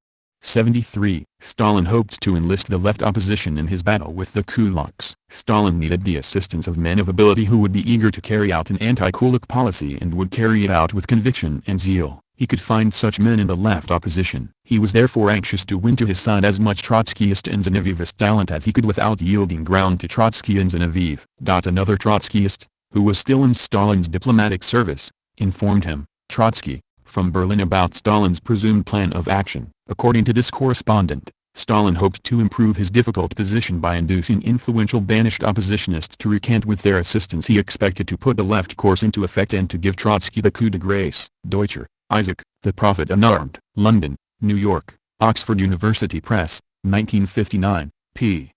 73. Stalin hoped to enlist the left opposition in his battle with the kulaks. Stalin needed the assistance of men of ability who would be eager to carry out an anti-kulak policy and would carry it out with conviction and zeal. He could find such men in the left opposition. He was therefore anxious to win to his side as much Trotskyist and Zinoviev talent as he could without yielding ground to Trotsky and Zinoviev. Another Trotskyist, who was still in Stalin's diplomatic service, informed him, Trotsky, from Berlin about Stalin's presumed plan of action. According to this correspondent, Stalin hoped to improve his difficult position by inducing influential banished oppositionists to recant with their assistance. He expected to put the left course into effect and to give Trotsky the coup de grace. Deutscher, Isaac, The Prophet Unarmed. London, New York, Oxford University Press, 1959, p.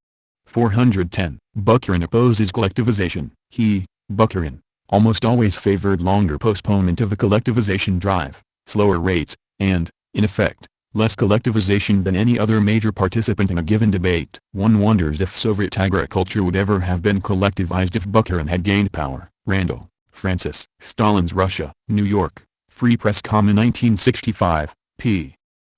410. Bukharin opposes collectivization. He, Bukharin, almost always favored longer postponement of the collectivization drive, slower rates, and, in effect, less collectivization than any other major participant in a given debate. One wonders if Soviet agriculture would ever have been collectivized if Bukharin had gained power. Randall, Francis. Stalin's Russia. New York, Free Press, 1965, p.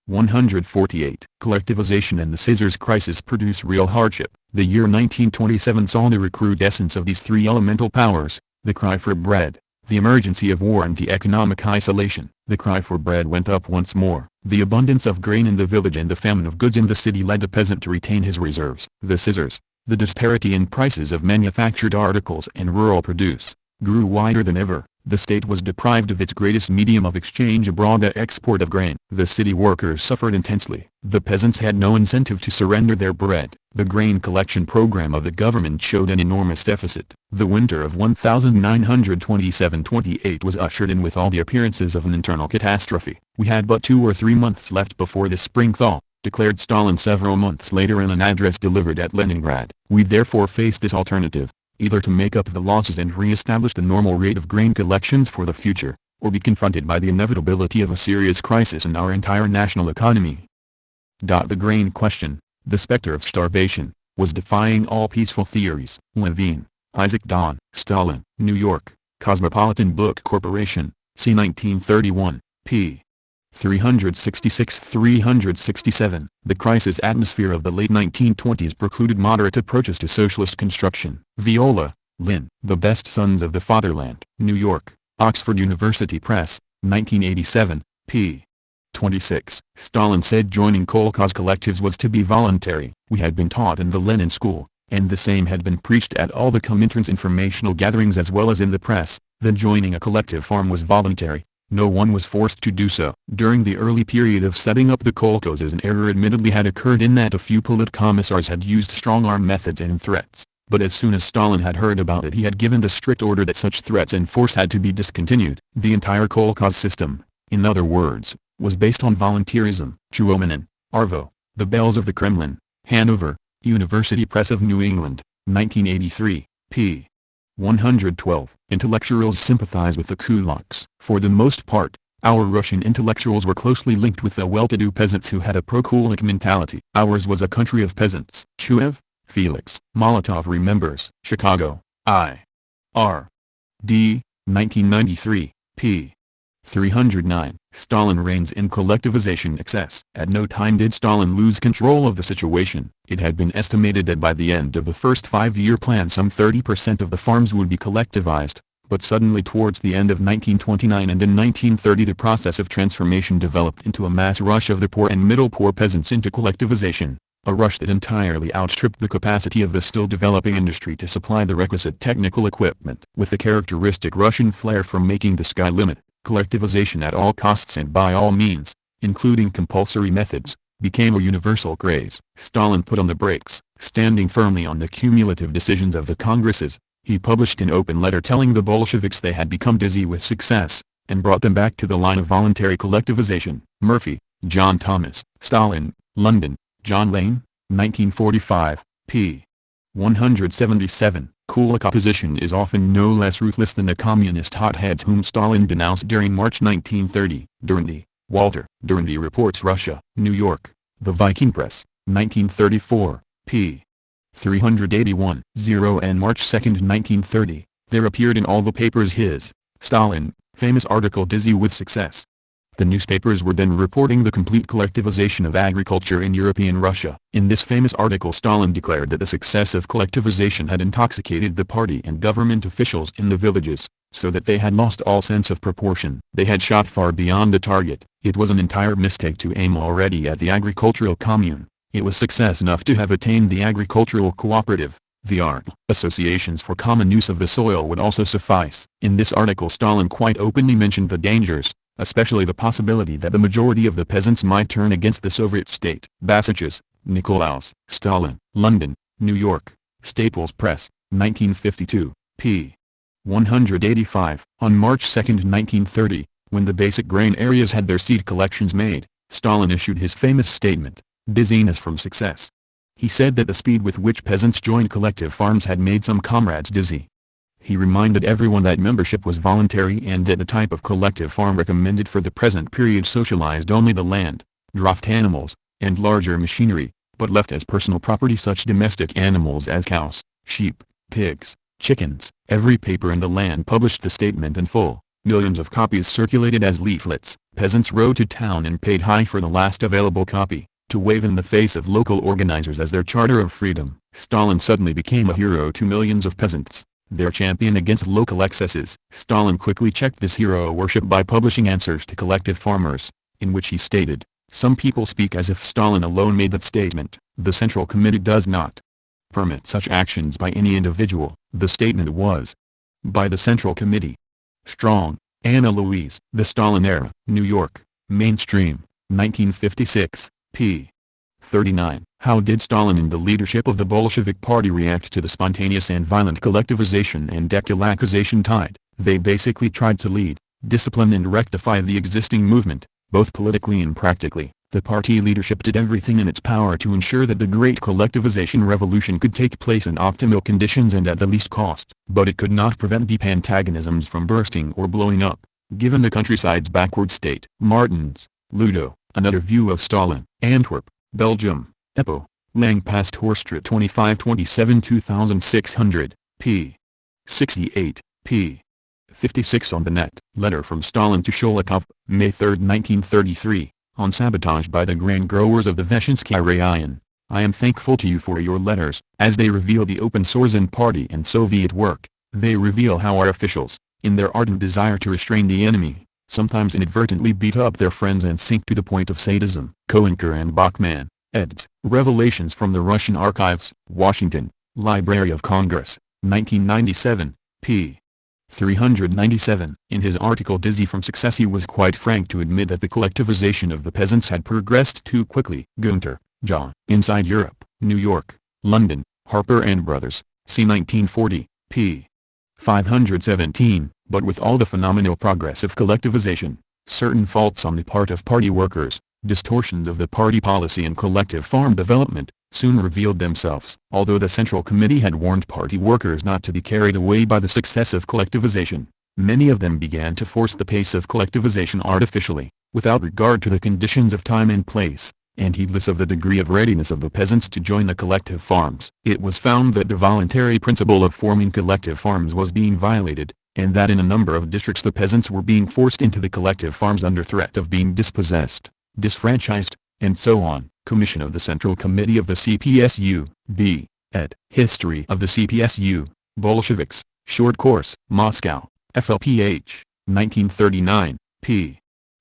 148. Collectivization and the scissors crisis produce real hardship. The year 1927 saw the recrudescence of these three elemental powers, the cry for bread, the emergency of war and the economic isolation. The cry for bread went up once more. The abundance of grain in the village and the famine of goods in the city led the peasant to retain his reserves. The scissors, the disparity in prices of manufactured articles and rural produce, grew wider than ever. The state was deprived of its greatest medium of exchange abroad, the export of grain. The city workers suffered intensely. The peasants had no incentive to surrender their bread. The grain collection program of the government showed an enormous deficit. The winter of 1927-28 was ushered in with all the appearances of an internal catastrophe. We had but 2 or 3 months left before the spring thaw, declared Stalin several months later in an address delivered at Leningrad. We therefore faced this alternative: either to make up the losses and re-establish the normal rate of grain collections for the future, or be confronted by the inevitability of a serious crisis in our entire national economy. The grain question, the specter of starvation, was defying all peaceful theories. Levine, Isaac. Stalin, New York, Cosmopolitan Book Corporation, c. 1931, p. 366-367. The crisis atmosphere of the late 1920s precluded moderate approaches to socialist construction. Viola, Lynn. The Best Sons of the Fatherland. New York, Oxford University Press, 1987, p. 26. Stalin said joining kolkhoz collectives was to be voluntary. We had been taught in the Lenin School, and the same had been preached at all the Comintern's informational gatherings as well as in the press, that joining a collective farm was voluntary. No one was forced to do so. During the early period of setting up the kolkhozes, an error admittedly had occurred in that a few politcommissars had used strong-arm methods and threats, but as soon as Stalin had heard about it he had given the strict order that such threats and force had to be discontinued. The entire kolkhoz system, in other words, was based on volunteerism. Chuominin, Arvo, The Bells of the Kremlin, Hanover, University Press of New England, 1983, p. 112. Intellectuals sympathize with the kulaks. For the most part, our Russian intellectuals were closely linked with the well-to-do peasants who had a pro-kulak mentality. Ours was a country of peasants. Chuev, Felix. Molotov remembers. Chicago, I. R. D. 1993, p. 309. Stalin reigns in collectivization excess. At no time did Stalin lose control of the situation. It had been estimated that by the end of the first 5-year plan some 30% of the farms would be collectivized, but suddenly towards the end of 1929 and in 1930 the process of transformation developed into a mass rush of the poor and middle-poor peasants into collectivization, a rush that entirely outstripped the capacity of the still developing industry to supply the requisite technical equipment. With the characteristic Russian flair for making the sky limit, collectivization at all costs and by all means, including compulsory methods, became a universal craze. Stalin put on the brakes. Standing firmly on the cumulative decisions of the Congresses, he published an open letter telling the Bolsheviks they had become dizzy with success, and brought them back to the line of voluntary collectivization. Murphy, John Thomas. Stalin, London, John Lane, 1945, p. 177. Kulak opposition is often no less ruthless than the communist hotheads whom Stalin denounced during March 1930. Durndy, Walter. Durndy reports Russia, New York, The Viking Press, 1934, p. 381. 0 and March 2, 1930, there appeared in all the papers his, Stalin, famous article Dizzy with Success. The newspapers were then reporting the complete collectivization of agriculture in European Russia. In this famous article Stalin declared that the success of collectivization had intoxicated the party and government officials in the villages, so that they had lost all sense of proportion. They had shot far beyond the target. It was an entire mistake to aim already at the agricultural commune. It was success enough to have attained the agricultural cooperative. The art associations for common use of the soil would also suffice. In this article Stalin quite openly mentioned the dangers, especially the possibility that the majority of the peasants might turn against the Soviet state. Basaches, Nicolaus. Stalin, London, New York, Staples Press, 1952, p. 185. On March 2, 1930, when the basic grain areas had their seed collections made, Stalin issued his famous statement, "Dizziness from Success." He said that the speed with which peasants joined collective farms had made some comrades dizzy. He reminded everyone that membership was voluntary and that the type of collective farm recommended for the present period socialized only the land, draft animals, and larger machinery, but left as personal property such domestic animals as cows, sheep, pigs, chickens. Every paper in the land published the statement in full. Millions of copies circulated as leaflets. Peasants rode to town and paid high for the last available copy, to wave in the face of local organizers as their charter of freedom. Stalin suddenly became a hero to millions of peasants, their champion against local excesses. Stalin quickly checked this hero worship by publishing answers to collective farmers, in which he stated, "Some people speak as if Stalin alone made that statement. The Central Committee does not permit such actions by any individual." The statement was by the Central Committee. Strong, Anna Louise. The Stalin Era. New York, Mainstream, 1956, p. 39. How did Stalin and the leadership of the Bolshevik Party react to the spontaneous and violent collectivization and dekulakization tide? They basically tried to lead, discipline and rectify the existing movement, both politically and practically. The party leadership did everything in its power to ensure that the great collectivization revolution could take place in optimal conditions and at the least cost. But it could not prevent deep antagonisms from bursting or blowing up, given the countryside's backward state. Martins, Ludo, Another View of Stalin. Antwerp, Belgium, Epo, Lang Pastorstraat 2527 2600, p. 68, p. 56 on the net. Letter from Stalin to Sholikov, May 3, 1933, on sabotage by the grain growers of the Veshinsky Rayon. I am thankful to you for your letters, as they reveal the open sores in party and Soviet work. They reveal how our officials, in their ardent desire to restrain the enemy, sometimes inadvertently beat up their friends and sink to the point of sadism. Koenker and Bachmann, eds. Revelations from the Russian Archives, Washington, Library of Congress, 1997, p. 397. In his article Dizzy from Success he was quite frank to admit that the collectivization of the peasants had progressed too quickly. Gunter, John. Inside Europe, New York, London, Harper and Brothers, c. 1940, p. 517. But with all the phenomenal progress of collectivization, certain faults on the part of party workers, distortions of the party policy and collective farm development, soon revealed themselves. Although the Central Committee had warned party workers not to be carried away by the success of collectivization, many of them began to force the pace of collectivization artificially, without regard to the conditions of time and place, and heedless of the degree of readiness of the peasants to join the collective farms. It was found that the voluntary principle of forming collective farms was being violated, and that in a number of districts the peasants were being forced into the collective farms under threat of being dispossessed, disfranchised, and so on. Commission of the Central Committee of the CPSU, B. ed. History of the CPSU, Bolsheviks, Short Course, Moscow, FLPH, 1939, p.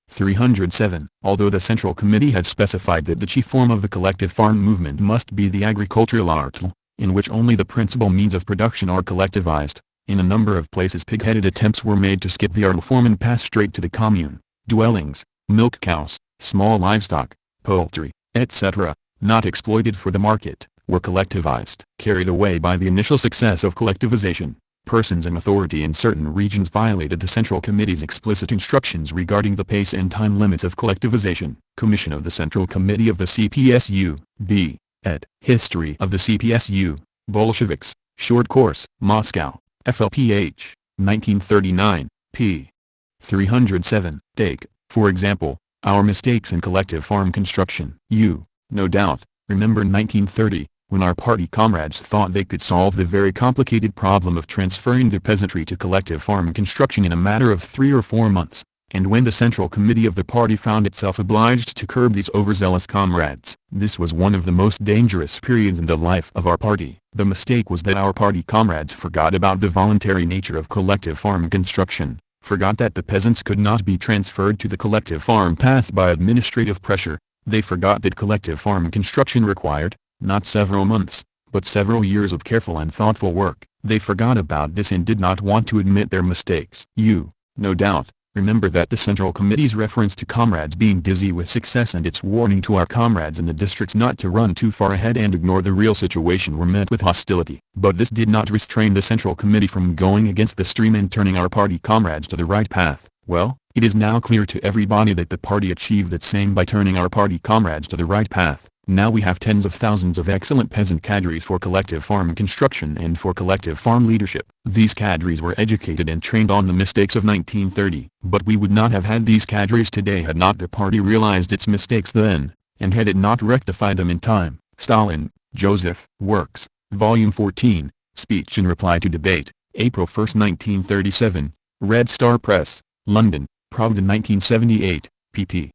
307. Although the Central Committee had specified that the chief form of the collective farm movement must be the agricultural artel, in which only the principal means of production are collectivized, in a number of places pig-headed attempts were made to skip the artel form and pass straight to the commune. Dwellings, milk cows, small livestock, poultry, etc., not exploited for the market, were collectivized. Carried away by the initial success of collectivization, persons in authority in certain regions violated the Central Committee's explicit instructions regarding the pace and time limits of collectivization. Commission of the Central Committee of the CPSU, B. ed. History of the CPSU, Bolsheviks, Short Course, Moscow, FLPH, 1939, p. 307. Take, for example, our mistakes in collective farm construction. You, no doubt, remember 1930, when our party comrades thought they could solve the very complicated problem of transferring the peasantry to collective farm construction in a matter of 3 or 4 months, and when the Central Committee of the party found itself obliged to curb these overzealous comrades. This was one of the most dangerous periods in the life of our party. The mistake was that our party comrades forgot about the voluntary nature of collective farm construction, forgot that the peasants could not be transferred to the collective farm path by administrative pressure. They forgot that collective farm construction required, not several months, but several years of careful and thoughtful work. They forgot about this and did not want to admit their mistakes. You, no doubt, remember that the Central Committee's reference to comrades being dizzy with success and its warning to our comrades in the districts not to run too far ahead and ignore the real situation were met with hostility. But this did not restrain the Central Committee from going against the stream and turning our party comrades to the right path. Well, it is now clear to everybody that the party achieved its same by turning our party comrades to the right path. Now we have tens of thousands of excellent peasant cadres for collective farm construction and for collective farm leadership. These cadres were educated and trained on the mistakes of 1930. But we would not have had these cadres today had not the party realized its mistakes then, and had it not rectified them in time. Stalin, Joseph. Works, Volume 14, Speech in Reply to Debate, April 1, 1937, Red Star Press, London, Pravda 1978, pp.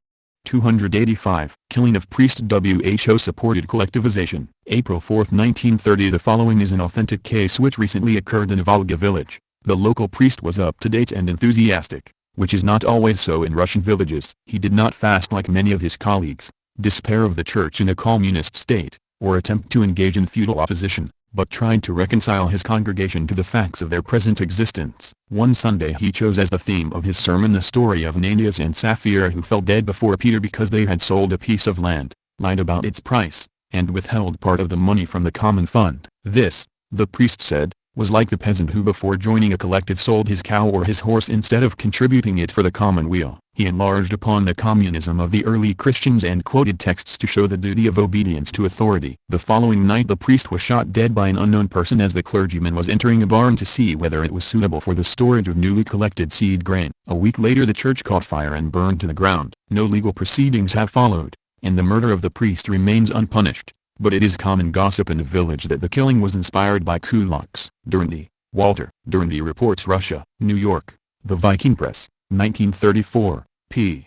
285. Killing of priest. WHO supported collectivization. April 4, 1930. The following is an authentic case which recently occurred in a Volga village. The local priest was up-to-date and enthusiastic, which is not always so in Russian villages. He did not fast like many of his colleagues, despair of the church in a communist state, or attempt to engage in feudal opposition, but tried to reconcile his congregation to the facts of their present existence. One Sunday he chose as the theme of his sermon the story of Ananias and Sapphira who fell dead before Peter because they had sold a piece of land, lied about its price, and withheld part of the money from the common fund. This, the priest said, was like the peasant who before joining a collective sold his cow or his horse instead of contributing it for the common weal. He enlarged upon the communism of the early Christians and quoted texts to show the duty of obedience to authority. The following night the priest was shot dead by an unknown person as the clergyman was entering a barn to see whether it was suitable for the storage of newly collected seed grain. A week later the church caught fire and burned to the ground. No legal proceedings have followed, and the murder of the priest remains unpunished. But it is common gossip in the village that the killing was inspired by kulaks. Durndy, Walter. Durndy reports Russia, New York, The Viking Press, 1934, p.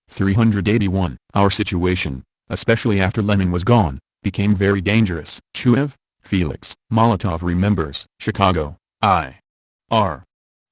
381. Our situation, especially after Lenin was gone, became very dangerous. Chuev, Felix. Molotov remembers. Chicago, I. R.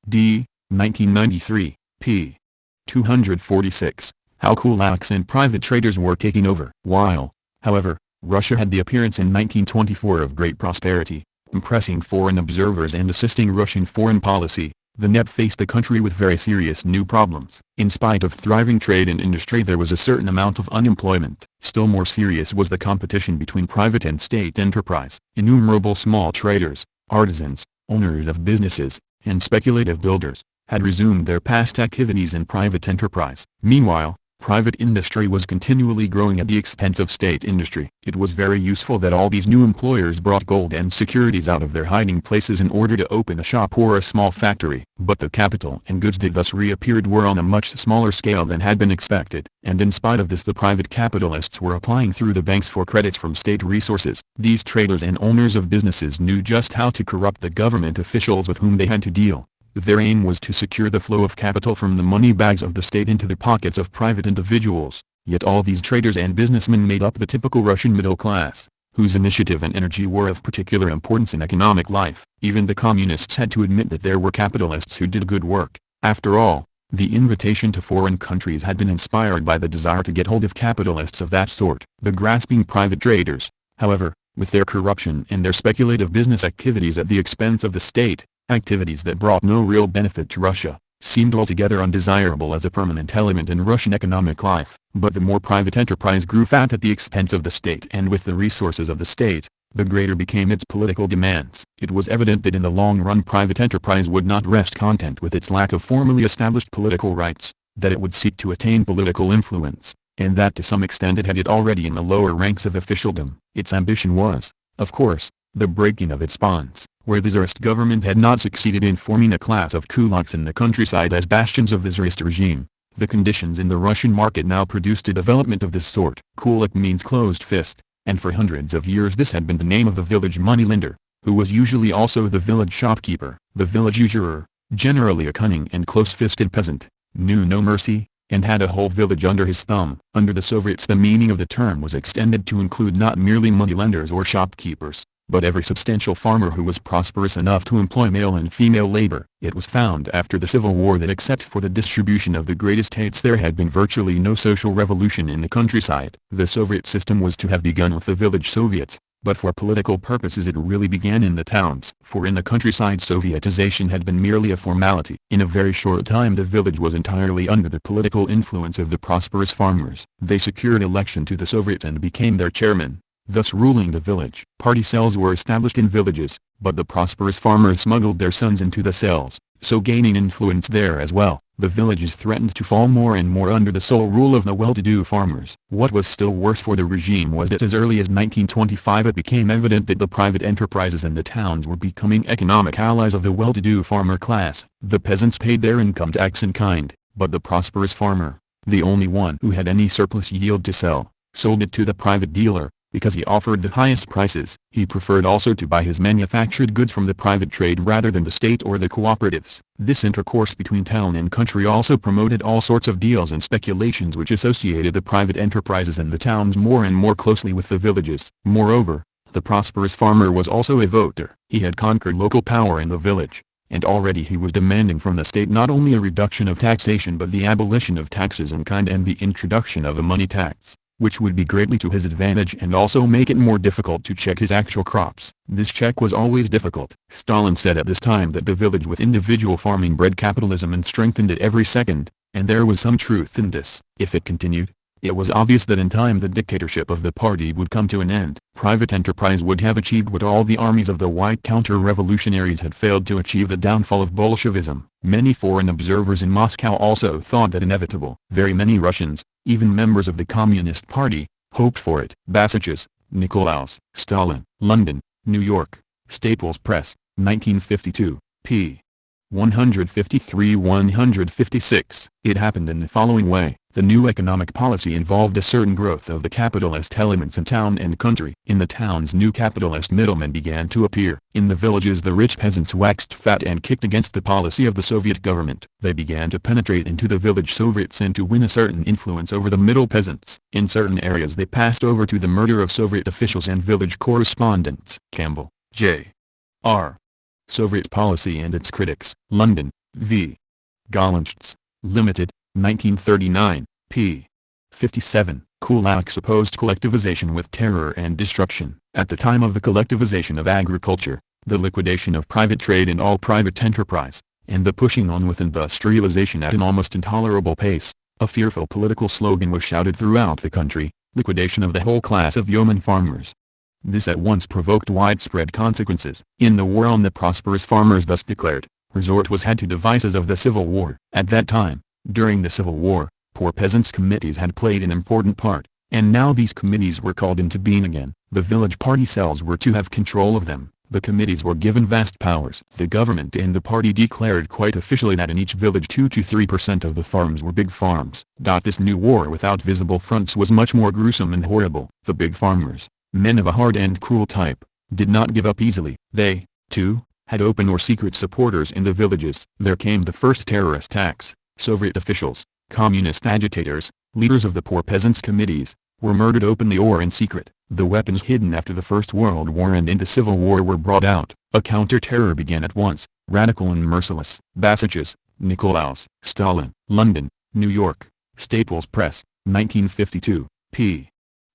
D. 1993, p. 246. How kulaks and private traders were taking over. While, however, Russia had the appearance in 1924 of great prosperity, impressing foreign observers and assisting Russian foreign policy. The net faced the country with very serious new problems. In spite of thriving trade and industry, there was a certain amount of unemployment. Still more serious was the competition between private and state enterprise. Innumerable small traders, artisans, owners of businesses, and speculative builders had resumed their past activities in private enterprise. Meanwhile, private industry was continually growing at the expense of state industry. It was very useful that all these new employers brought gold and securities out of their hiding places in order to open a shop or a small factory. But the capital and goods that thus reappeared were on a much smaller scale than had been expected. And in spite of this, the private capitalists were applying through the banks for credits from state resources. These traders and owners of businesses knew just how to corrupt the government officials with whom they had to deal. Their aim was to secure the flow of capital from the money bags of the state into the pockets of private individuals. Yet all these traders and businessmen made up the typical Russian middle class, whose initiative and energy were of particular importance in economic life. Even the communists had to admit that there were capitalists who did good work. After all, the invitation to foreign countries had been inspired by the desire to get hold of capitalists of that sort. The grasping private traders, however, with their corruption and their speculative business activities at the expense of the state, activities that brought no real benefit to Russia, seemed altogether undesirable as a permanent element in Russian economic life. But the more private enterprise grew fat at the expense of the state and with the resources of the state, the greater became its political demands. It was evident that in the long run private enterprise would not rest content with its lack of formally established political rights, that it would seek to attain political influence, and that to some extent it had it already in the lower ranks of officialdom. Its ambition was, of course, the breaking of its bonds, where the Tsarist government had not succeeded in forming a class of kulaks in the countryside as bastions of the Tsarist regime. The conditions in the Russian market now produced a development of this sort. Kulak means closed fist, and for hundreds of years this had been the name of the village moneylender, who was usually also the village shopkeeper. The village usurer, generally a cunning and close-fisted peasant, knew no mercy, and had a whole village under his thumb. Under the Soviets the meaning of the term was extended to include not merely moneylenders or shopkeepers, but every substantial farmer who was prosperous enough to employ male and female labor. It was found after the Civil War that except for the distribution of the great estates there had been virtually no social revolution in the countryside. The Soviet system was to have begun with the village Soviets, but for political purposes it really began in the towns. For in the countryside Sovietization had been merely a formality. In a very short time the village was entirely under the political influence of the prosperous farmers. They secured election to the Soviets and became their chairman, thus ruling the village. Party cells were established in villages, but the prosperous farmers smuggled their sons into the cells, so gaining influence there as well. The villages threatened to fall more and more under the sole rule of the well-to-do farmers. What was still worse for the regime was that as early as 1925 it became evident that the private enterprises in the towns were becoming economic allies of the well-to-do farmer class. The peasants paid their income tax in kind, but the prosperous farmer, the only one who had any surplus yield to sell, sold it to the private dealer, because he offered the highest prices. He preferred also to buy his manufactured goods from the private trade rather than the state or the cooperatives. This intercourse between town and country also promoted all sorts of deals and speculations which associated the private enterprises in the towns more and more closely with the villages. Moreover, the prosperous farmer was also a voter. He had conquered local power in the village, and already he was demanding from the state not only a reduction of taxation but the abolition of taxes in kind and the introduction of a money tax, which would be greatly to his advantage and also make it more difficult to check his actual crops. This check was always difficult. Stalin said at this time that the village with individual farming bred capitalism and strengthened it every second, and there was some truth in this. If it continued, it was obvious that in time the dictatorship of the party would come to an end. Private enterprise would have achieved what all the armies of the white counter-revolutionaries had failed to achieve: the downfall of Bolshevism. Many foreign observers in Moscow also thought that inevitable. Very many Russians, even members of the Communist Party, hoped for it. Basaches, Nikolaus, Stalin, London, New York, Staples Press, 1952, p. 153-156. It happened in the following way. The new economic policy involved a certain growth of the capitalist elements in town and country. In the towns new capitalist middlemen began to appear. In the villages the rich peasants waxed fat and kicked against the policy of the Soviet government. They began to penetrate into the village Soviets and to win a certain influence over the middle peasants. In certain areas they passed over to the murder of Soviet officials and village correspondents. Campbell, J. R. Soviet Policy and Its Critics. London, V. Gollancz, Limited, 1939, p. 57. Kulaks opposed collectivization with terror and destruction. At the time of the collectivization of agriculture, the liquidation of private trade and all private enterprise, and the pushing on with industrialization at an almost intolerable pace. A fearful political slogan was shouted throughout the country: liquidation of the whole class of yeoman farmers. This at once provoked widespread consequences. In the war on the prosperous farmers thus declared, resort was had to devices of the Civil War. At that time, during the Civil War, poor peasants' committees had played an important part, and now these committees were called into being again. The village party cells were to have control of them. The committees were given vast powers. The government and the party declared quite officially that in each village 2 to 3% of the farms were big farms. This new war without visible fronts was much more gruesome and horrible. The big farmers, men of a hard and cruel type, did not give up easily. They, too, had open or secret supporters in the villages. There came the first terrorist attacks. Soviet officials, communist agitators, leaders of the poor peasants' committees, were murdered openly or in secret. The weapons hidden after the First World War and in the Civil War were brought out. A counter-terror began at once, radical and merciless. Basaches, Nicolaus. Stalin. London, New York, Staples Press, 1952, p.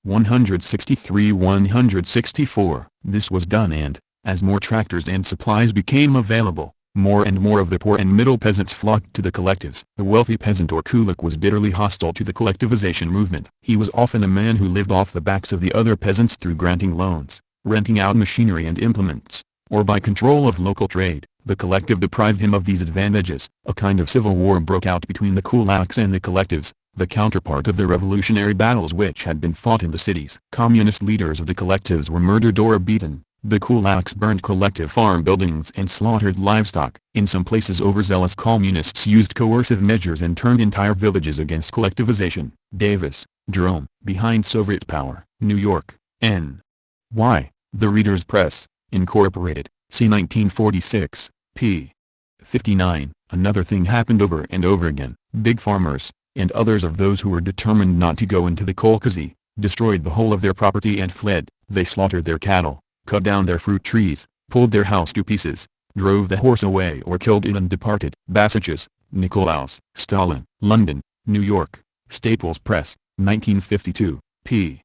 163-164. This was done and, as more tractors and supplies became available, more and more of the poor and middle peasants flocked to the collectives. The wealthy peasant or kulak was bitterly hostile to the collectivization movement. He was often a man who lived off the backs of the other peasants through granting loans, renting out machinery and implements, or by control of local trade. The collective deprived him of these advantages. A kind of civil war broke out between the kulaks and the collectives, the counterpart of the revolutionary battles which had been fought in the cities. Communist leaders of the collectives were murdered or beaten. The kulaks burned collective farm buildings and slaughtered livestock. In some places overzealous communists used coercive measures and turned entire villages against collectivization. Davis, Jerome. Behind Soviet Power. New York, N.Y. The Reader's Press, Incorporated, c. 1946, p. 59. Another thing happened over and over again. Big farmers, and others of those who were determined not to go into the kolkhozy, destroyed the whole of their property and fled. They slaughtered their cattle, cut down their fruit trees, pulled their house to pieces, drove the horse away or killed it and departed. Basaches, Nicolaus. Stalin. London, New York, Staples Press, 1952, p.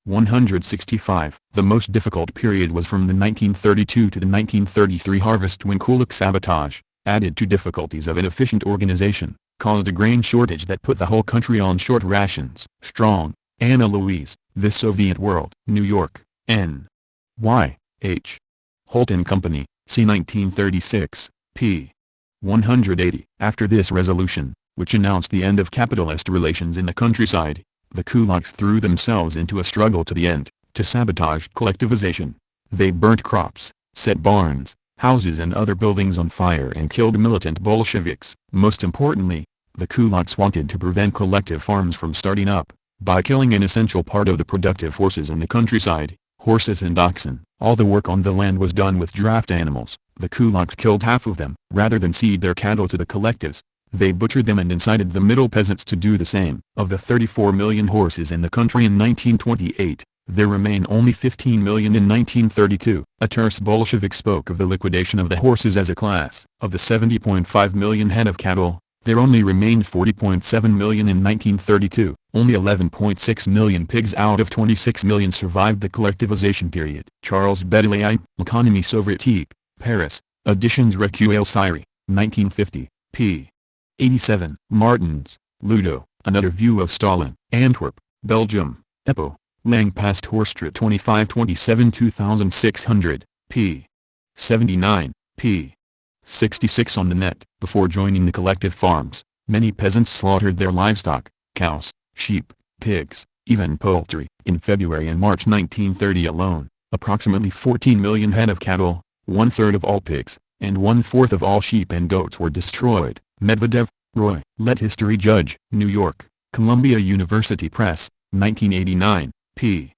165. The most difficult period was from the 1932 to the 1933 harvest, when kulak sabotage, added to difficulties of inefficient organization, caused a grain shortage that put the whole country on short rations. Strong, Anna Louise. The Soviet World. New York, N. Y. H. Holt and Company, c. 1936, p. 180. After this resolution, which announced the end of capitalist relations in the countryside, the kulaks threw themselves into a struggle to the end, to sabotage collectivization. They burnt crops, set barns, houses and other buildings on fire and killed militant Bolsheviks. Most importantly, the kulaks wanted to prevent collective farms from starting up, by killing an essential part of the productive forces in the countryside, horses and oxen. All the work on the land was done with draft animals. The kulaks killed half of them. Rather than cede their cattle to the collectives, they butchered them and incited the middle peasants to do the same. Of the 34 million horses in the country in 1928, there remain only 15 million in 1932. A terse Bolshevik spoke of the liquidation of the horses as a class. Of the 70.5 million head of cattle, there only remained 40.7 million in 1932. Only 11.6 million pigs out of 26 million survived the collectivization period. Charles Bedelier, L'économie soviétique, Paris, Editions Recueil Syrie, 1950, p. 87. Martins, Ludo, Another View of Stalin. Antwerp, Belgium, Epo, Lang Pastorstraat 2527 2600, p. 79, p. 66. On the net. Before joining the collective farms, many peasants slaughtered their livestock, cows, sheep, pigs, even poultry. In February and March 1930 alone, approximately 14 million head of cattle, one-third of all pigs, and one-fourth of all sheep and goats were destroyed. Medvedev, Roy. Let History Judge. New York, Columbia University Press, 1989, p.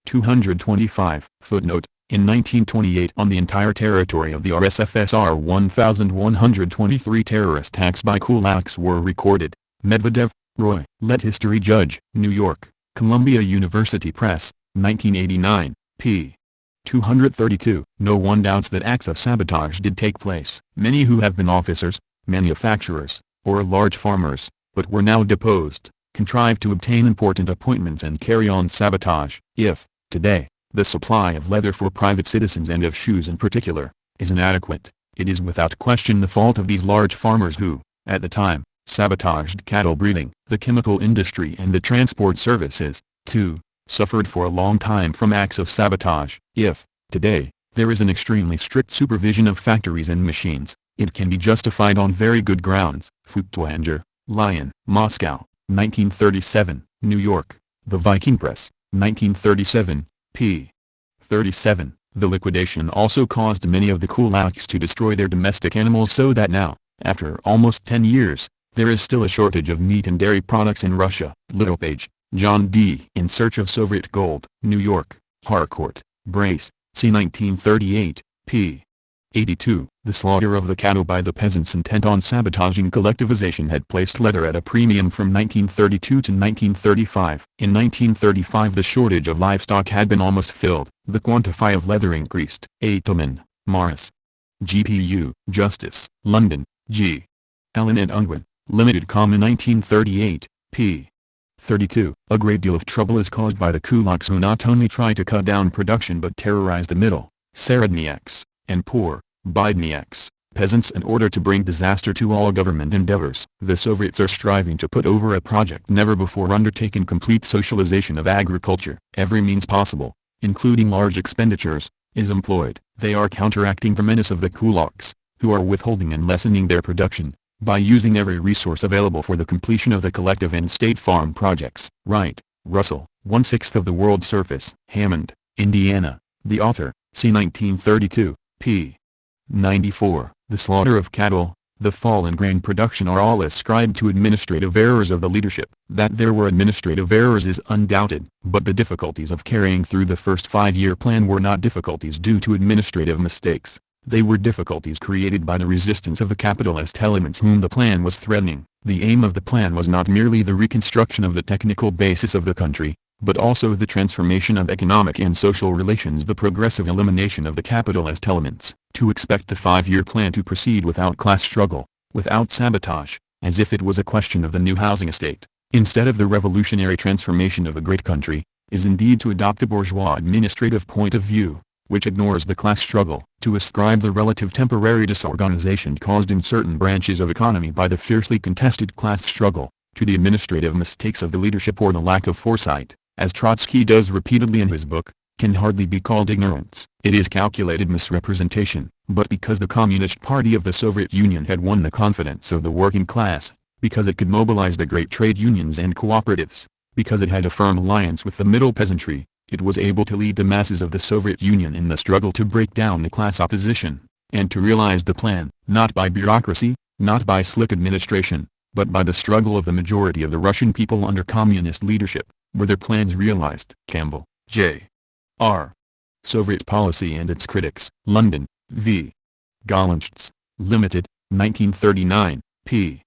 225. Footnote: in 1928 on the entire territory of the RSFSR 1,123 terrorist attacks by kulaks were recorded. Medvedev, Roy. Let History Judge. New York, Columbia University Press, 1989, p. 232. No one doubts that acts of sabotage did take place. Many who have been officers, manufacturers, or large farmers, but were now deposed, contrived to obtain important appointments and carry on sabotage. If, today, the supply of leather for private citizens and of shoes in particular, is inadequate. It is without question the fault of these large farmers who, at the time, sabotaged cattle breeding. The chemical industry and the transport services, too, suffered for a long time from acts of sabotage. If, today, there is an extremely strict supervision of factories and machines, it can be justified on very good grounds. Feuchtwanger, Lyon, Moscow, 1937, New York, The Viking Press, 1937, p. 37. The liquidation also caused many of the kulaks to destroy their domestic animals, so that now, after almost 10 years, there is still a shortage of meat and dairy products in Russia. Littlepage, John D. In Search of Soviet Gold, New York, Harcourt, Brace, c. 1938, p. 82. The slaughter of the cattle by the peasants intent on sabotaging collectivization had placed leather at a premium from 1932 to 1935. In 1935 the shortage of livestock had been almost filled. The quantity of leather increased. Aitleman, Morris. GPU, Justice, London, G. Allen and Unwin, Limited, 1938, p. 32. A great deal of trouble is caused by the kulaks who not only try to cut down production but terrorize the middle, Seredniaks, and poor, Bidniaks, peasants in order to bring disaster to all government endeavors. The Soviets are striving to put over a project never before undertaken: complete socialization of agriculture. Every means possible, including large expenditures, is employed. They are counteracting the menace of the kulaks, who are withholding and lessening their production, by using every resource available for the completion of the collective and state farm projects. Wright, Russell, 1/6 of the world's surface. Hammond, Indiana, the author, c. 1932, p. 94. The slaughter of cattle, the fall in grain production are all ascribed to administrative errors of the leadership. That there were administrative errors is undoubted, but the difficulties of carrying through the first 5-year plan were not difficulties due to administrative mistakes. They were difficulties created by the resistance of the capitalist elements whom the plan was threatening. The aim of the plan was not merely the reconstruction of the technical basis of the country, but also the transformation of economic and social relations, the progressive elimination of the capitalist elements. To expect the 5-year plan to proceed without class struggle, without sabotage, as if it was a question of the new housing estate, instead of the revolutionary transformation of a great country, is indeed to adopt a bourgeois administrative point of view, which ignores the class struggle. To ascribe the relative temporary disorganization caused in certain branches of economy by the fiercely contested class struggle, to the administrative mistakes of the leadership or the lack of foresight, as Trotsky does repeatedly in his book, can hardly be called ignorance. It is calculated misrepresentation. But because the Communist Party of the Soviet Union had won the confidence of the working class, because it could mobilize the great trade unions and cooperatives, because it had a firm alliance with the middle peasantry, it was able to lead the masses of the Soviet Union in the struggle to break down the class opposition, and to realize the plan, not by bureaucracy, not by slick administration, but by the struggle of the majority of the Russian people under communist leadership, were their plans realized. Campbell, J. R. Soviet Policy and Its Critics. London, V. Gollancz, Limited, 1939, p.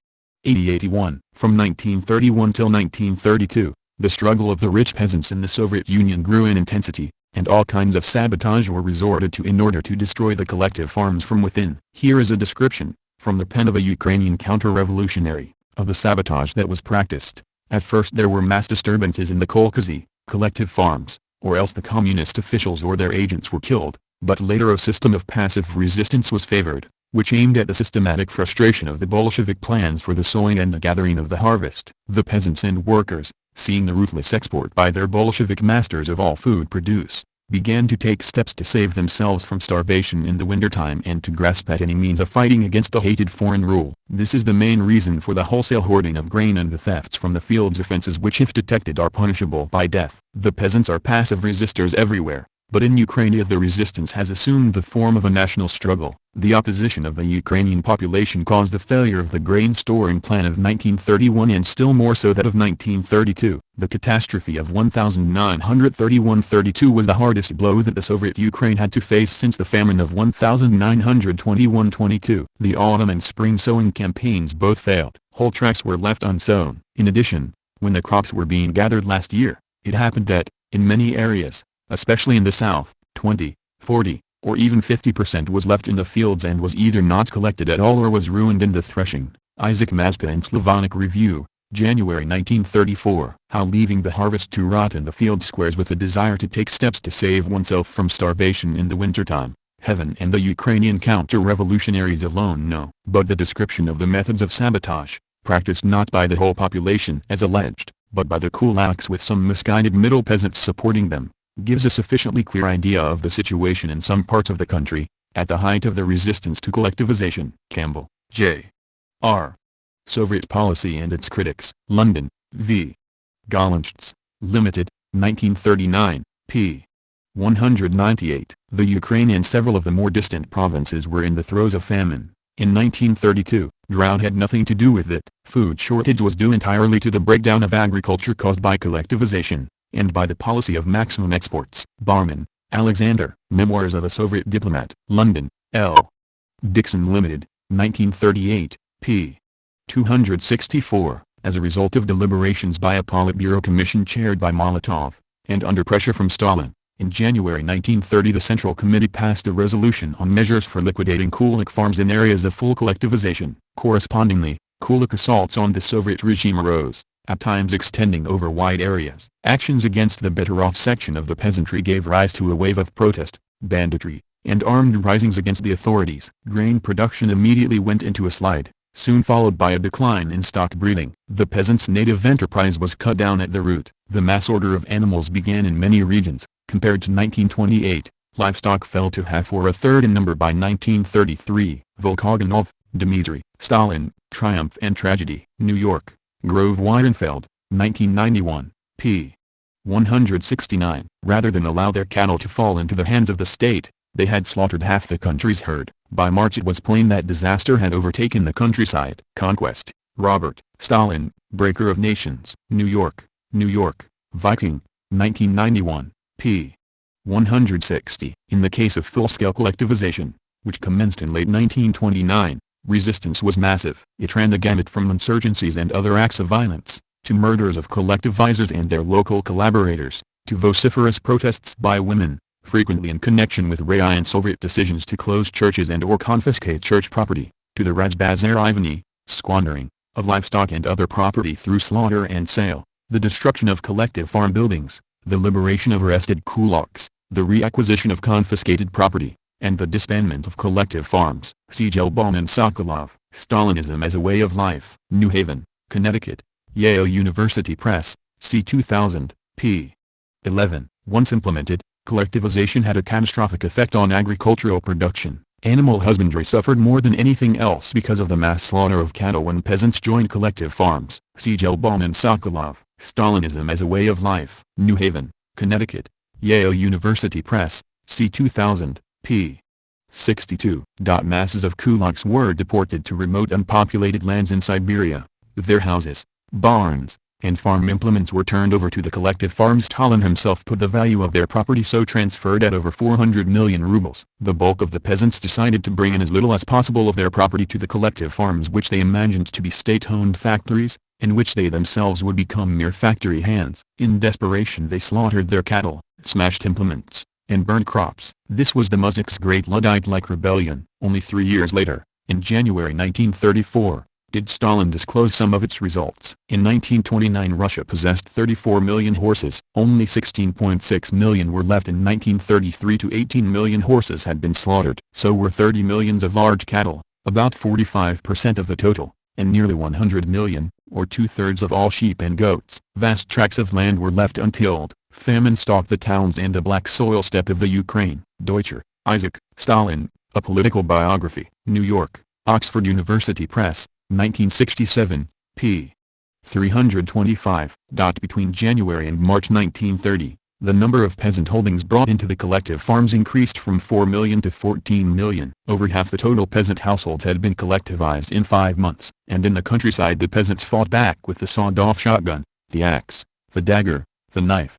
80-81. From 1931 till 1932, the struggle of the rich peasants in the Soviet Union grew in intensity, and all kinds of sabotage were resorted to in order to destroy the collective farms from within. Here is a description, from the pen of a Ukrainian counter-revolutionary, of the sabotage that was practiced. At first there were mass disturbances in the kolkhozy, collective farms, or else the communist officials or their agents were killed, but later a system of passive resistance was favored, which aimed at the systematic frustration of the Bolshevik plans for the sowing and the gathering of the harvest. The peasants and workers, seeing the ruthless export by their Bolshevik masters of all food produce, began to take steps to save themselves from starvation in the wintertime and to grasp at any means of fighting against the hated foreign rule. This is the main reason for the wholesale hoarding of grain and the thefts from the fields, offenses which if detected are punishable by death. The peasants are passive resistors everywhere, but in Ukraine the resistance has assumed the form of a national struggle. The opposition of the Ukrainian population caused the failure of the grain storing plan of 1931 and still more so that of 1932. The catastrophe of 1931-32 was the hardest blow that the Soviet Ukraine had to face since the famine of 1921-22. The autumn and spring sowing campaigns both failed. Whole tracts were left unsown. In addition, when the crops were being gathered last year, it happened that, in many areas, especially in the south, 20, 40, or even 50% was left in the fields and was either not collected at all or was ruined in the threshing. Isaac Mazpa in Slavonic Review, January 1934. How leaving the harvest to rot in the field squares with a desire to take steps to save oneself from starvation in the wintertime, Heaven and the Ukrainian counter-revolutionaries alone know. But the description of the methods of sabotage, practiced not by the whole population as alleged, but by the kulaks with some misguided middle peasants supporting them, gives a sufficiently clear idea of the situation in some parts of the country, at the height of the resistance to collectivization. Campbell, J. R. Soviet Policy and Its Critics. London, V. Gollancz, Limited, 1939, p. 198. The Ukraine and several of the more distant provinces were in the throes of famine. In 1932, drought had nothing to do with it. Food shortage was due entirely to the breakdown of agriculture caused by collectivization, and by the policy of maximum exports. Barman, Alexander, Memoirs of a Soviet Diplomat. London, L. Dixon Limited, 1938, p. 264. As a result of deliberations by a Politburo commission chaired by Molotov, and under pressure from Stalin, in January 1930 the Central Committee passed a resolution on measures for liquidating kulak farms in areas of full collectivization. Correspondingly, kulak assaults on the Soviet regime arose, at times extending over wide areas. Actions against the better-off section of the peasantry gave rise to a wave of protest, banditry, and armed risings against the authorities. Grain production immediately went into a slide, soon followed by a decline in stock breeding. The peasants' native enterprise was cut down at the root. The mass order of animals began in many regions. Compared to 1928, livestock fell to half or a third in number by 1933. Volkogonov, Dmitry, Stalin, Triumph and Tragedy. New York, Grove Weidenfeld, 1991, p. 169. Rather than allow their cattle to fall into the hands of the state, they had slaughtered half the country's herd. By March it was plain that disaster had overtaken the countryside. Conquest, Robert, Stalin, Breaker of Nations. New York, Viking, 1991, p. 160. In the case of full-scale collectivization, which commenced in late 1929, resistance was massive. It ran the gamut from insurgencies and other acts of violence, to murders of collectivizers and their local collaborators, to vociferous protests by women, frequently in connection with Rai and Soviet decisions to close churches and or confiscate church property, to the Razbazar-Ivany, squandering, of livestock and other property through slaughter and sale, the destruction of collective farm buildings, the liberation of arrested kulaks, the reacquisition of confiscated property, and the disbandment of collective farms. See Gelbaum and Sokolov, Stalinism as a Way of Life. New Haven, Connecticut, Yale University Press, c. 2000, p. 11. Once implemented, collectivization had a catastrophic effect on agricultural production. Animal husbandry suffered more than anything else because of the mass slaughter of cattle when peasants joined collective farms. See Gelbaum and Sokolov, Stalinism as a Way of Life. New Haven, Connecticut, Yale University Press, c. 2000, p. 62. Masses of kulaks were deported to remote unpopulated lands in Siberia. Their houses, barns, and farm implements were turned over to the collective farms. Stalin himself put the value of their property so transferred at over 400 million rubles. The bulk of the peasants decided to bring in as little as possible of their property to the collective farms, which they imagined to be state-owned factories, in which they themselves would become mere factory hands. In desperation they slaughtered their cattle, smashed implements, and burned crops. This was the Muzyks' great Luddite-like rebellion. Only 3 years later, in January 1934, did Stalin disclose some of its results. In 1929 Russia possessed 34 million horses. Only 16.6 million were left. In 1933 to 18 million horses had been slaughtered. So were 30 millions of large cattle, about 45% of the total, and nearly 100 million, or 2/3 of all sheep and goats. Vast tracts of land were left untilled. Famine stalked the towns and the black soil steppe of the Ukraine. Deutscher, Isaac, Stalin, A Political Biography. New York, Oxford University Press, 1967, p. 325. Between January and March 1930, the number of peasant holdings brought into the collective farms increased from 4 million to 14 million. Over half the total peasant households had been collectivized in 5 months. And in the countryside the peasants fought back with the sawed-off shotgun, the axe, the dagger, the knife.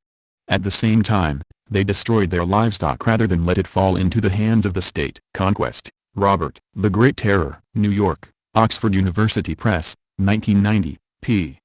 At the same time, they destroyed their livestock rather than let it fall into the hands of the state. Conquest, Robert. The Great Terror. New York, Oxford University Press, 1990, p.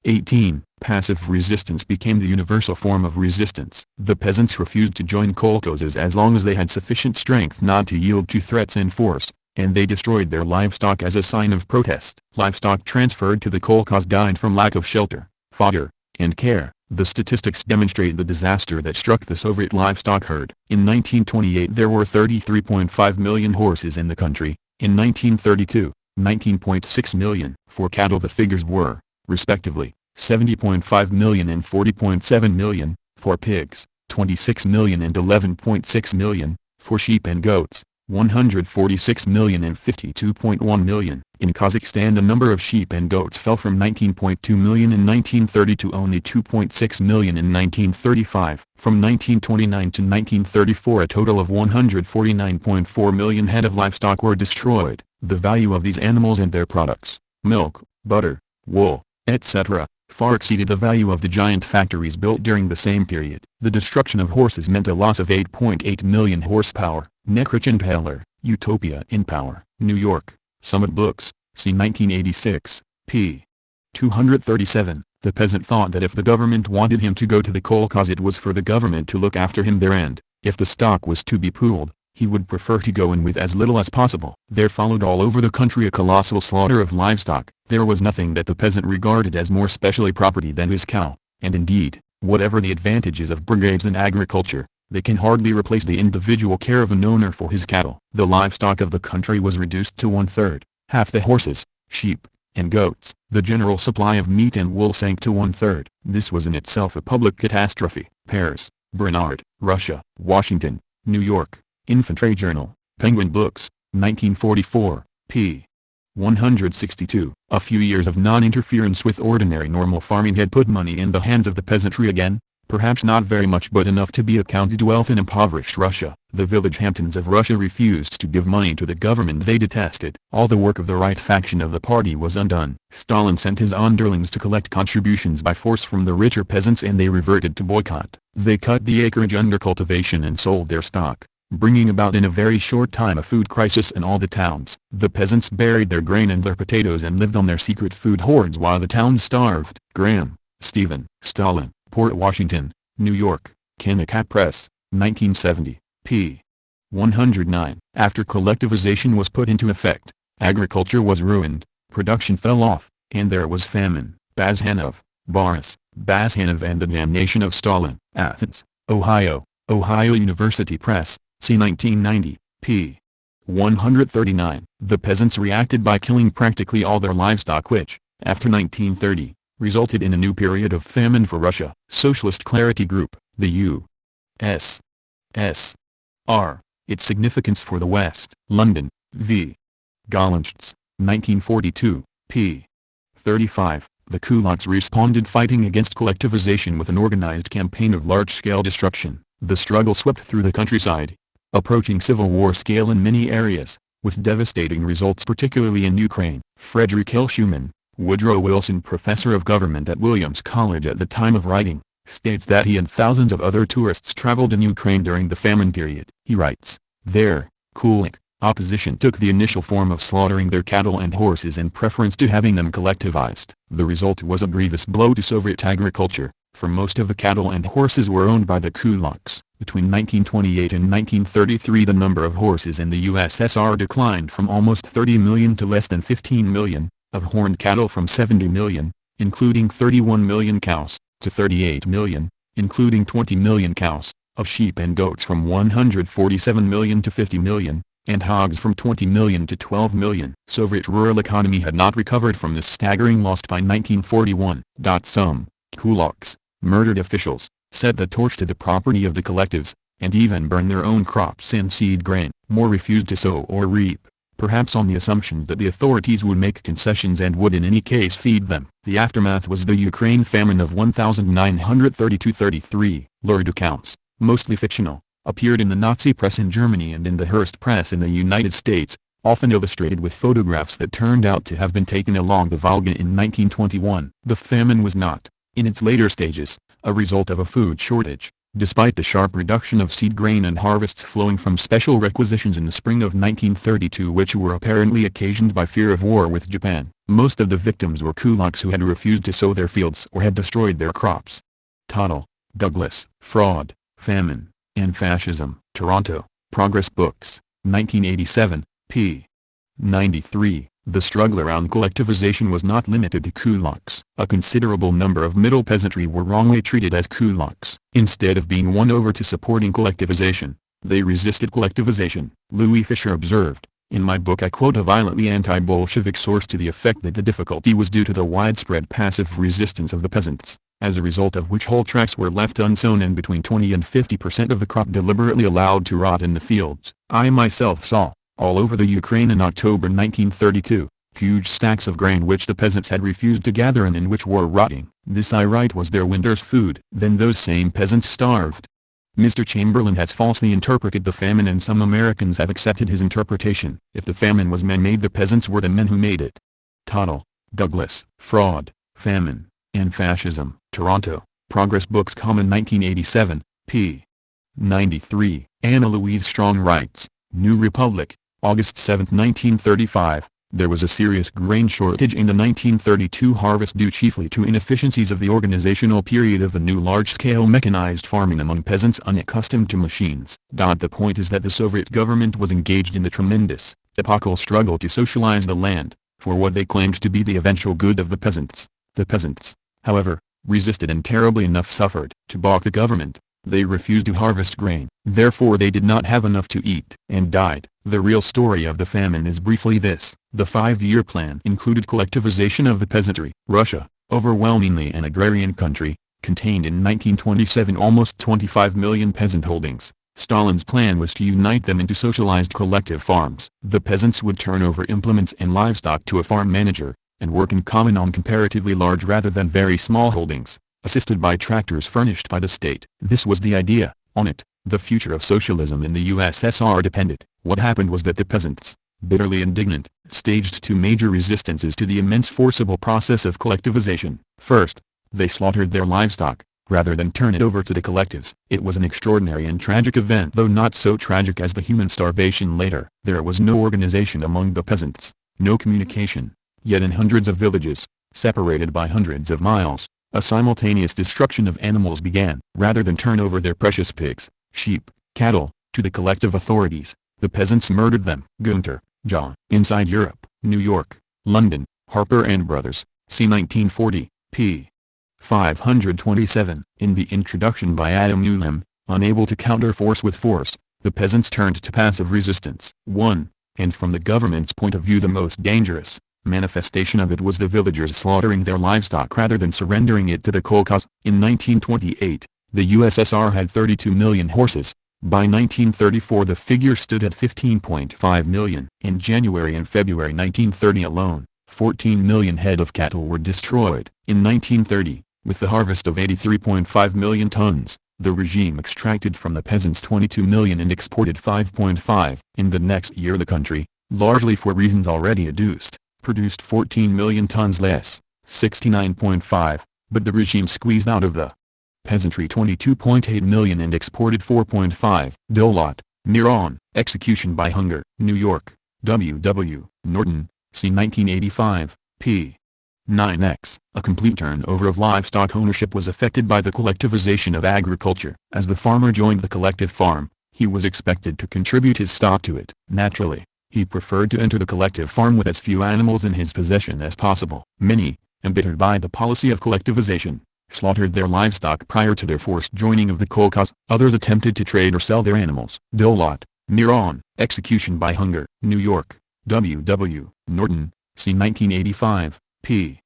18. Passive resistance became the universal form of resistance. The peasants refused to join kolkhozes as long as they had sufficient strength not to yield to threats and force, and they destroyed their livestock as a sign of protest. Livestock transferred to the kolkhoz died from lack of shelter, fodder, and care. The statistics demonstrate the disaster that struck the Soviet livestock herd. In 1928 there were 33.5 million horses in the country, in 1932, 19.6 million. For cattle the figures were, respectively, 70.5 million and 40.7 million, for pigs, 26 million and 11.6 million, for sheep and goats, 146 million and 52.1 million. In Kazakhstan the number of sheep and goats fell from 19.2 million in 1930 to only 2.6 million in 1935. From 1929 to 1934 a total of 149.4 million head of livestock were destroyed. The value of these animals and their products, milk, butter, wool, etc., far exceeded the value of the giant factories built during the same period. The destruction of horses meant a loss of 8.8 million horsepower. Nekrich Peller, Utopia in Power, New York, Summit Books, c. 1986, p. 237. The peasant thought that if the government wanted him to go to the kolkhoz it was for the government to look after him there, and, if the stock was to be pooled, he would prefer to go in with as little as possible. There followed all over the country a colossal slaughter of livestock. There was nothing that the peasant regarded as more specially property than his cow, and indeed, whatever the advantages of brigades in agriculture, they can hardly replace the individual care of an owner for his cattle. The livestock of the country was reduced to one-third, half the horses, sheep, and goats. The general supply of meat and wool sank to one-third. This was in itself a public catastrophe. Paris, Bernard, Russia, Washington, New York, Infantry Journal, Penguin Books, 1944, p. 162. A few years of non-interference with ordinary normal farming had put money in the hands of the peasantry again. Perhaps not very much but enough to be accounted wealth in impoverished Russia. The village Hamptons of Russia refused to give money to the government they detested. All the work of the right faction of the party was undone. Stalin sent his underlings to collect contributions by force from the richer peasants and they reverted to boycott. They cut the acreage under cultivation and sold their stock, bringing about in a very short time a food crisis in all the towns. The peasants buried their grain and their potatoes and lived on their secret food hoards while the towns starved. Graham, Stephen. Stalin. Port Washington, New York, Kennicott Press, 1970, p. 109. After collectivization was put into effect, agriculture was ruined, production fell off, and there was famine. Bazhanov, Boris, Bazhanov and the Damnation of Stalin. Athens, Ohio, Ohio University Press, c. 1990, p. 139. The peasants reacted by killing practically all their livestock which, after 1930, resulted in a new period of famine for Russia. Socialist Clarity Group, the U.S.S.R. Its significance for the West. London, v. Gollnisch's, 1942, p. 35. The kulaks responded fighting against collectivization with an organized campaign of large-scale destruction. The struggle swept through the countryside, approaching civil war scale in many areas, with devastating results particularly in Ukraine. Frederick L. Schuman, Woodrow Wilson, professor of government at Williams College at the time of writing, states that he and thousands of other tourists traveled in Ukraine during the famine period. He writes, there, kulak opposition took the initial form of slaughtering their cattle and horses in preference to having them collectivized. The result was a grievous blow to Soviet agriculture, for most of the cattle and horses were owned by the kulaks. Between 1928 and 1933 the number of horses in the USSR declined from almost 30 million to less than 15 million. Of horned cattle from 70 million, including 31 million cows, to 38 million, including 20 million cows, of sheep and goats from 147 million to 50 million, and hogs from 20 million to 12 million. Soviet rural economy had not recovered from this staggering loss by 1941. Some kulaks, murdered officials, set the torch to the property of the collectives, and even burned their own crops and seed grain. More refused to sow or reap, perhaps on the assumption that the authorities would make concessions and would in any case feed them. The aftermath was the Ukraine famine of 1932-33. Lurid accounts, mostly fictional, appeared in the Nazi press in Germany and in the Hearst press in the United States, often illustrated with photographs that turned out to have been taken along the Volga in 1921. The famine was not, in its later stages, a result of a food shortage. Despite the sharp reduction of seed grain and harvests flowing from special requisitions in the spring of 1932 which were apparently occasioned by fear of war with Japan, most of the victims were kulaks who had refused to sow their fields or had destroyed their crops. Tuttle, Douglas, Fraud, Famine, and Fascism. Toronto, Progress Books, 1987, p. 93. The struggle around collectivization was not limited to kulaks. A considerable number of middle peasantry were wrongly treated as kulaks. Instead of being won over to supporting collectivization, they resisted collectivization. Louis Fisher observed, "In my book I quote a violently anti-Bolshevik source to the effect that the difficulty was due to the widespread passive resistance of the peasants, as a result of which whole tracts were left unsown and between 20 and 50% of the crop deliberately allowed to rot in the fields. I myself saw, all over the Ukraine in October 1932, huge stacks of grain which the peasants had refused to gather and in which were rotting. This I write was their winter's food. Then those same peasants starved." Mr. Chamberlain has falsely interpreted the famine and some Americans have accepted his interpretation. If the famine was man-made, the peasants were the men who made it. Tuttle, Douglas. Fraud, Famine, and Fascism. Toronto, Progress Books Common 1987, p. 93. Anna Louise Strong writes, New Republic, August 7, 1935. There was a serious grain shortage in the 1932 harvest due chiefly to inefficiencies of the organizational period of the new large-scale mechanized farming among peasants unaccustomed to machines. The point is that the Soviet government was engaged in the tremendous, epochal struggle to socialize the land, for what they claimed to be the eventual good of the peasants. The peasants, however, resisted and terribly enough suffered. To balk the government, they refused to harvest grain, therefore they did not have enough to eat and died. The real story of the famine is briefly this. The 5-year plan included collectivization of the peasantry. Russia, overwhelmingly an agrarian country, contained in 1927 almost 25 million peasant holdings. Stalin's plan was to unite them into socialized collective farms. The peasants would turn over implements and livestock to a farm manager, and work in common on comparatively large rather than very small holdings, assisted by tractors furnished by the state. This was the idea. On it, the future of socialism in the USSR depended. What happened was that the peasants, bitterly indignant, staged two major resistances to the immense forcible process of collectivization. First, they slaughtered their livestock, rather than turn it over to the collectives. It was an extraordinary and tragic event, though not so tragic as the human starvation later. There was no organization among the peasants, no communication, yet in hundreds of villages, separated by hundreds of miles, a simultaneous destruction of animals began. Rather than turn over their precious pigs, sheep, cattle, to the collective authorities, the peasants murdered them. Gunter, John. Inside Europe, New York, London, Harper and Brothers, c. 1940, p. 527. In the introduction by Adam Newlem, unable to counter force with force, the peasants turned to passive resistance. 1. And from the government's point of view the most dangerous manifestation of it was the villagers slaughtering their livestock rather than surrendering it to the kolkhoz. In 1928, the USSR had 32 million horses. By 1934 the figure stood at 15.5 million. In January and February 1930 alone, 14 million head of cattle were destroyed. In 1930, with the harvest of 83.5 million tons, the regime extracted from the peasants 22 million and exported 5.5. In the next year the country, largely for reasons already adduced, produced 14 million tons less, 69.5, but the regime squeezed out of the peasantry 22.8 million and exported 4.5. Dolot, Miron, Execution by Hunger, New York, W. W. Norton, c. 1985, p. 9x. A complete turnover of livestock ownership was effected by the collectivization of agriculture. As the farmer joined the collective farm, he was expected to contribute his stock to it. Naturally, he preferred to enter the collective farm with as few animals in his possession as possible. Many, embittered by the policy of collectivization, slaughtered their livestock prior to their forced joining of the kolkhoz. Others attempted to trade or sell their animals. Dolot, Miron, Execution by Hunger, New York, W. W. Norton, c. 1985, p.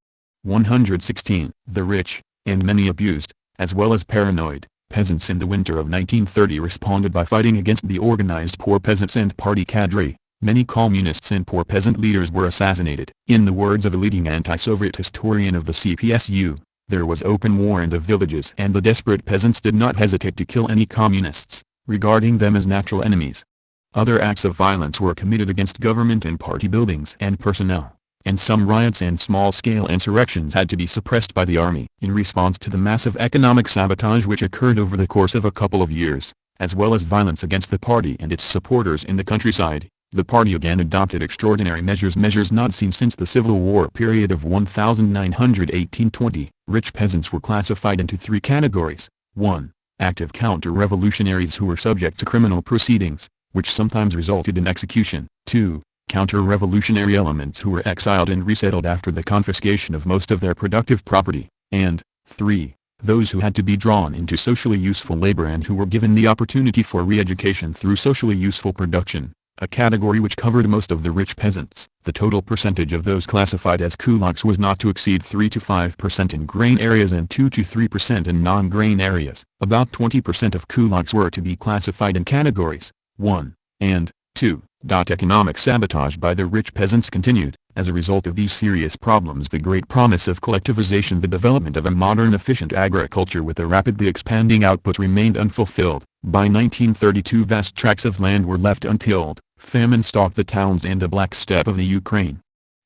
116. The rich, and many abused, as well as paranoid, peasants in the winter of 1930 responded by fighting against the organized poor peasants and party cadre. Many communists and poor peasant leaders were assassinated. In the words of a leading anti-Soviet historian of the CPSU, there was open war in the villages and the desperate peasants did not hesitate to kill any communists, regarding them as natural enemies. Other acts of violence were committed against government and party buildings and personnel, and some riots and small-scale insurrections had to be suppressed by the army. In response to the massive economic sabotage which occurred over the course of a couple of years, as well as violence against the party and its supporters in the countryside, the party again adopted extraordinary measures not seen since the Civil War period of 1918-20. Rich peasants were classified into three categories. 1. Active counter-revolutionaries who were subject to criminal proceedings, which sometimes resulted in execution. 2. counter-revolutionary elements who were exiled and resettled after the confiscation of most of their productive property, and 3. Those who had to be drawn into socially useful labor and who were given the opportunity for re-education through socially useful production, a category which covered most of the rich peasants. The total percentage of those classified as kulaks was not to exceed 3 to 5% in grain areas and 2 to 3% in non-grain areas. About 20% of kulaks were to be classified in categories 1 and 2. Economic sabotage by the rich peasants continued. As a result of these serious problems, the great promise of collectivization, the development of a modern efficient agriculture with a rapidly expanding output, remained unfulfilled. By 1932 vast tracts of land were left untilled, famine stalked the towns and the black steppe of the Ukraine.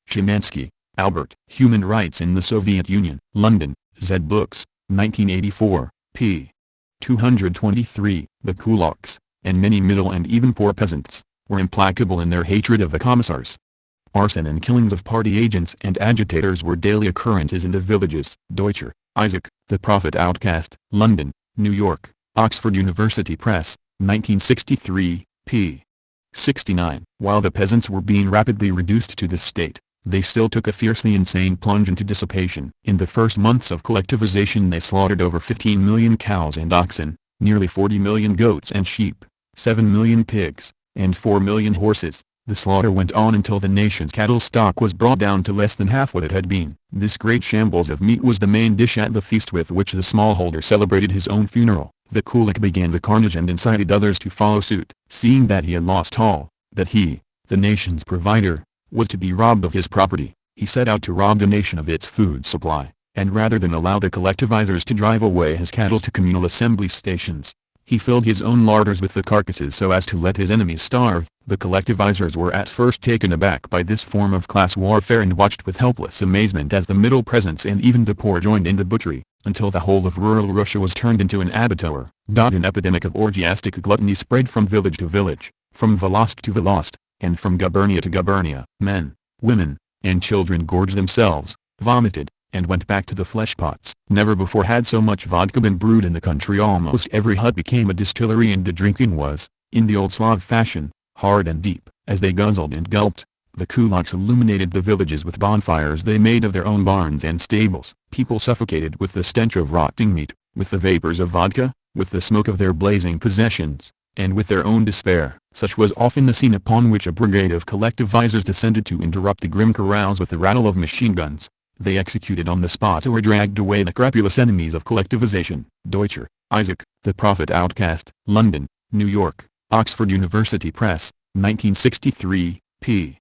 Szymanski, Albert. Human Rights in the Soviet Union. London, Z Books, 1984, p. 223. The kulaks, and many middle and even poor peasants, were implacable in their hatred of the commissars. Arson and killings of party agents and agitators were daily occurrences in the villages. Deutscher, Isaac, The Prophet Outcast. London, New York, Oxford University Press, 1963, p. 69. While the peasants were being rapidly reduced to this state, they still took a fiercely insane plunge into dissipation. In the first months of collectivization they slaughtered over 15 million cows and oxen, nearly 40 million goats and sheep, 7 million pigs, and 4 million horses. The slaughter went on until the nation's cattle stock was brought down to less than half what it had been. This great shambles of meat was the main dish at the feast with which the smallholder celebrated his own funeral. The kulak began the carnage and incited others to follow suit. Seeing that he had lost all, that he, the nation's provider, was to be robbed of his property, he set out to rob the nation of its food supply, and rather than allow the collectivizers to drive away his cattle to communal assembly stations, he filled his own larders with the carcasses so as to let his enemies starve. The collectivizers were at first taken aback by this form of class warfare and watched with helpless amazement as the middle peasants and even the poor joined in the butchery, until the whole of rural Russia was turned into an abattoir. An epidemic of orgiastic gluttony spread from village to village, from Volost to Volost, and from gubernia to gubernia. Men, women, and children gorged themselves, vomited, and went back to the flesh pots. Never before had so much vodka been brewed in the country. Almost every hut became a distillery, and the drinking was, in the old Slav fashion, hard and deep. As they guzzled and gulped, the kulaks illuminated the villages with bonfires they made of their own barns and stables. People suffocated with the stench of rotting meat, with the vapors of vodka, with the smoke of their blazing possessions, and with their own despair. Such was often the scene upon which a brigade of collectivizers descended to interrupt the grim carouse with the rattle of machine guns. They executed on the spot or dragged away the crapulous enemies of collectivization. Deutscher, Isaac, The Prophet Outcast. London, New York, Oxford University Press, 1963, p.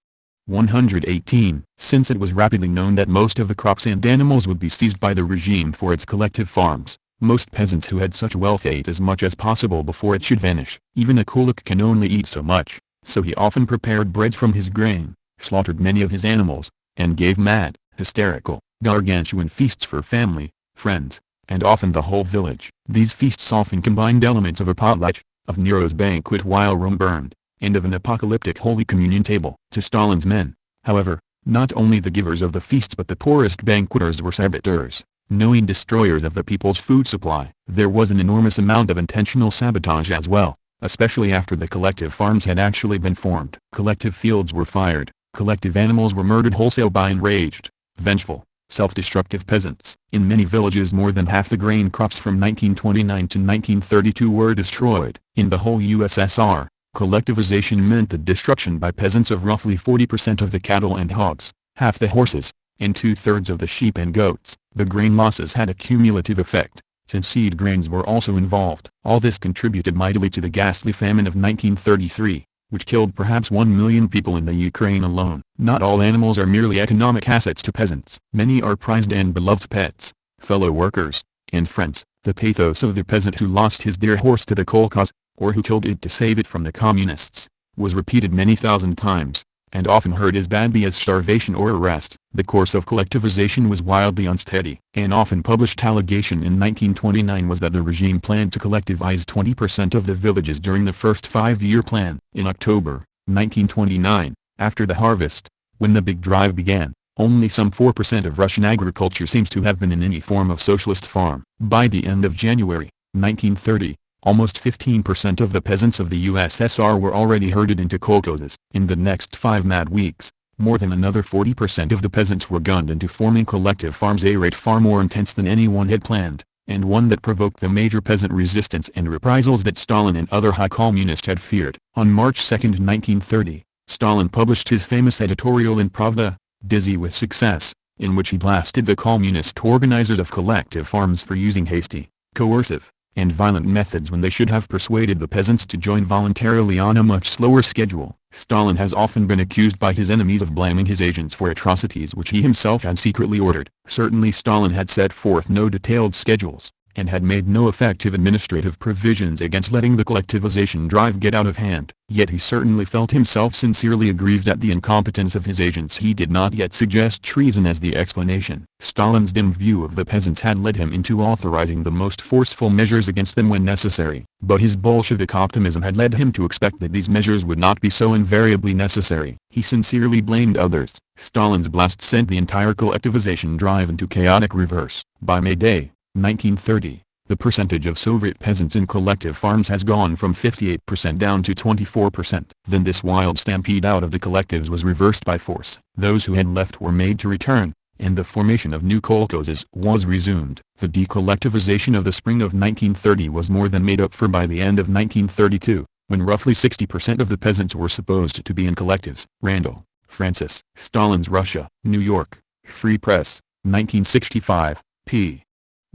118. Since it was rapidly known that most of the crops and animals would be seized by the regime for its collective farms, most peasants who had such wealth ate as much as possible before it should vanish. Even a kulak can only eat so much, so he often prepared bread from his grain, slaughtered many of his animals, and gave mad, hysterical, gargantuan feasts for family, friends, and often the whole village. These feasts often combined elements of a potlatch, of Nero's banquet while Rome burned, and of an apocalyptic Holy Communion table. To Stalin's men, however, not only the givers of the feasts but the poorest banqueters were saboteurs, knowing destroyers of the people's food supply. There was an enormous amount of intentional sabotage as well, especially after the collective farms had actually been formed. Collective fields were fired, collective animals were murdered wholesale by enraged, vengeful, self-destructive peasants. In many villages more than half the grain crops from 1929 to 1932 were destroyed. In the whole USSR, collectivization meant the destruction by peasants of roughly 40% of the cattle and hogs, half the horses, and 2/3 of the sheep and goats. The grain losses had a cumulative effect, since seed grains were also involved. All this contributed mightily to the ghastly famine of 1933. Which killed perhaps 1 million people in the Ukraine alone. Not all animals are merely economic assets to peasants. Many are prized and beloved pets, fellow workers, and friends. The pathos of the peasant who lost his dear horse to the kolkhoz, or who killed it to save it from the communists, was repeated many thousand times, and often heard as badly as starvation or arrest. The course of collectivization was wildly unsteady. An often published allegation in 1929 was that the regime planned to collectivize 20% of the villages during the first 5-year plan. In October, 1929, after the harvest, when the big drive began, only some 4% of Russian agriculture seems to have been in any form of socialist farm. By the end of January, 1930, Almost 15% of the peasants of the USSR were already herded into kolkhozes. In the next 5 mad weeks, more than another 40% of the peasants were gunned into forming collective farms, a rate far more intense than anyone had planned, and one that provoked the major peasant resistance and reprisals that Stalin and other high communists had feared. On March 2, 1930, Stalin published his famous editorial in Pravda, Dizzy with Success, in which he blasted the communist organizers of collective farms for using hasty, coercive, and violent methods when they should have persuaded the peasants to join voluntarily on a much slower schedule. Stalin has often been accused by his enemies of blaming his agents for atrocities which he himself had secretly ordered. Certainly Stalin had set forth no detailed schedules, and had made no effective administrative provisions against letting the collectivization drive get out of hand. Yet he certainly felt himself sincerely aggrieved at the incompetence of his agents. He did not yet suggest treason as the explanation. Stalin's dim view of the peasants had led him into authorizing the most forceful measures against them when necessary. But his Bolshevik optimism had led him to expect that these measures would not be so invariably necessary. He sincerely blamed others. Stalin's blast sent the entire collectivization drive into chaotic reverse. By May Day, 1930, the percentage of Soviet peasants in collective farms has gone from 58% down to 24%. Then this wild stampede out of the collectives was reversed by force. Those who had left were made to return, and the formation of new kolkhozes was resumed. The decollectivization of the spring of 1930 was more than made up for by the end of 1932, when roughly 60% of the peasants were supposed to be in collectives. Randall, Francis. Stalin's Russia, New York, Free Press, 1965, p.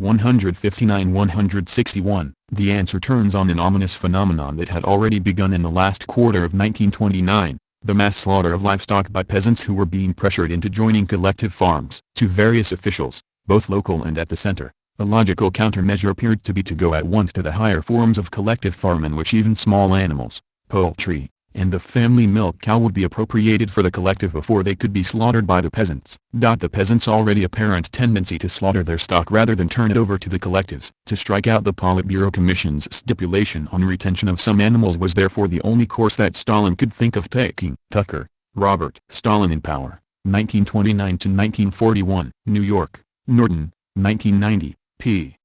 159-161. The answer turns on an ominous phenomenon that had already begun in the last quarter of 1929, the mass slaughter of livestock by peasants who were being pressured into joining collective farms. To various officials, both local and at the center, a logical countermeasure appeared to be to go at once to the higher forms of collective farm in which even small animals, poultry, and the family milk cow would be appropriated for the collective before they could be slaughtered by the peasants. The peasants' already apparent tendency to slaughter their stock rather than turn it over to the collectives. To strike out the Politburo Commission's stipulation on retention of some animals was therefore the only course that Stalin could think of taking. Tucker, Robert. Stalin in Power, 1929-1941. New York, Norton, 1990, p.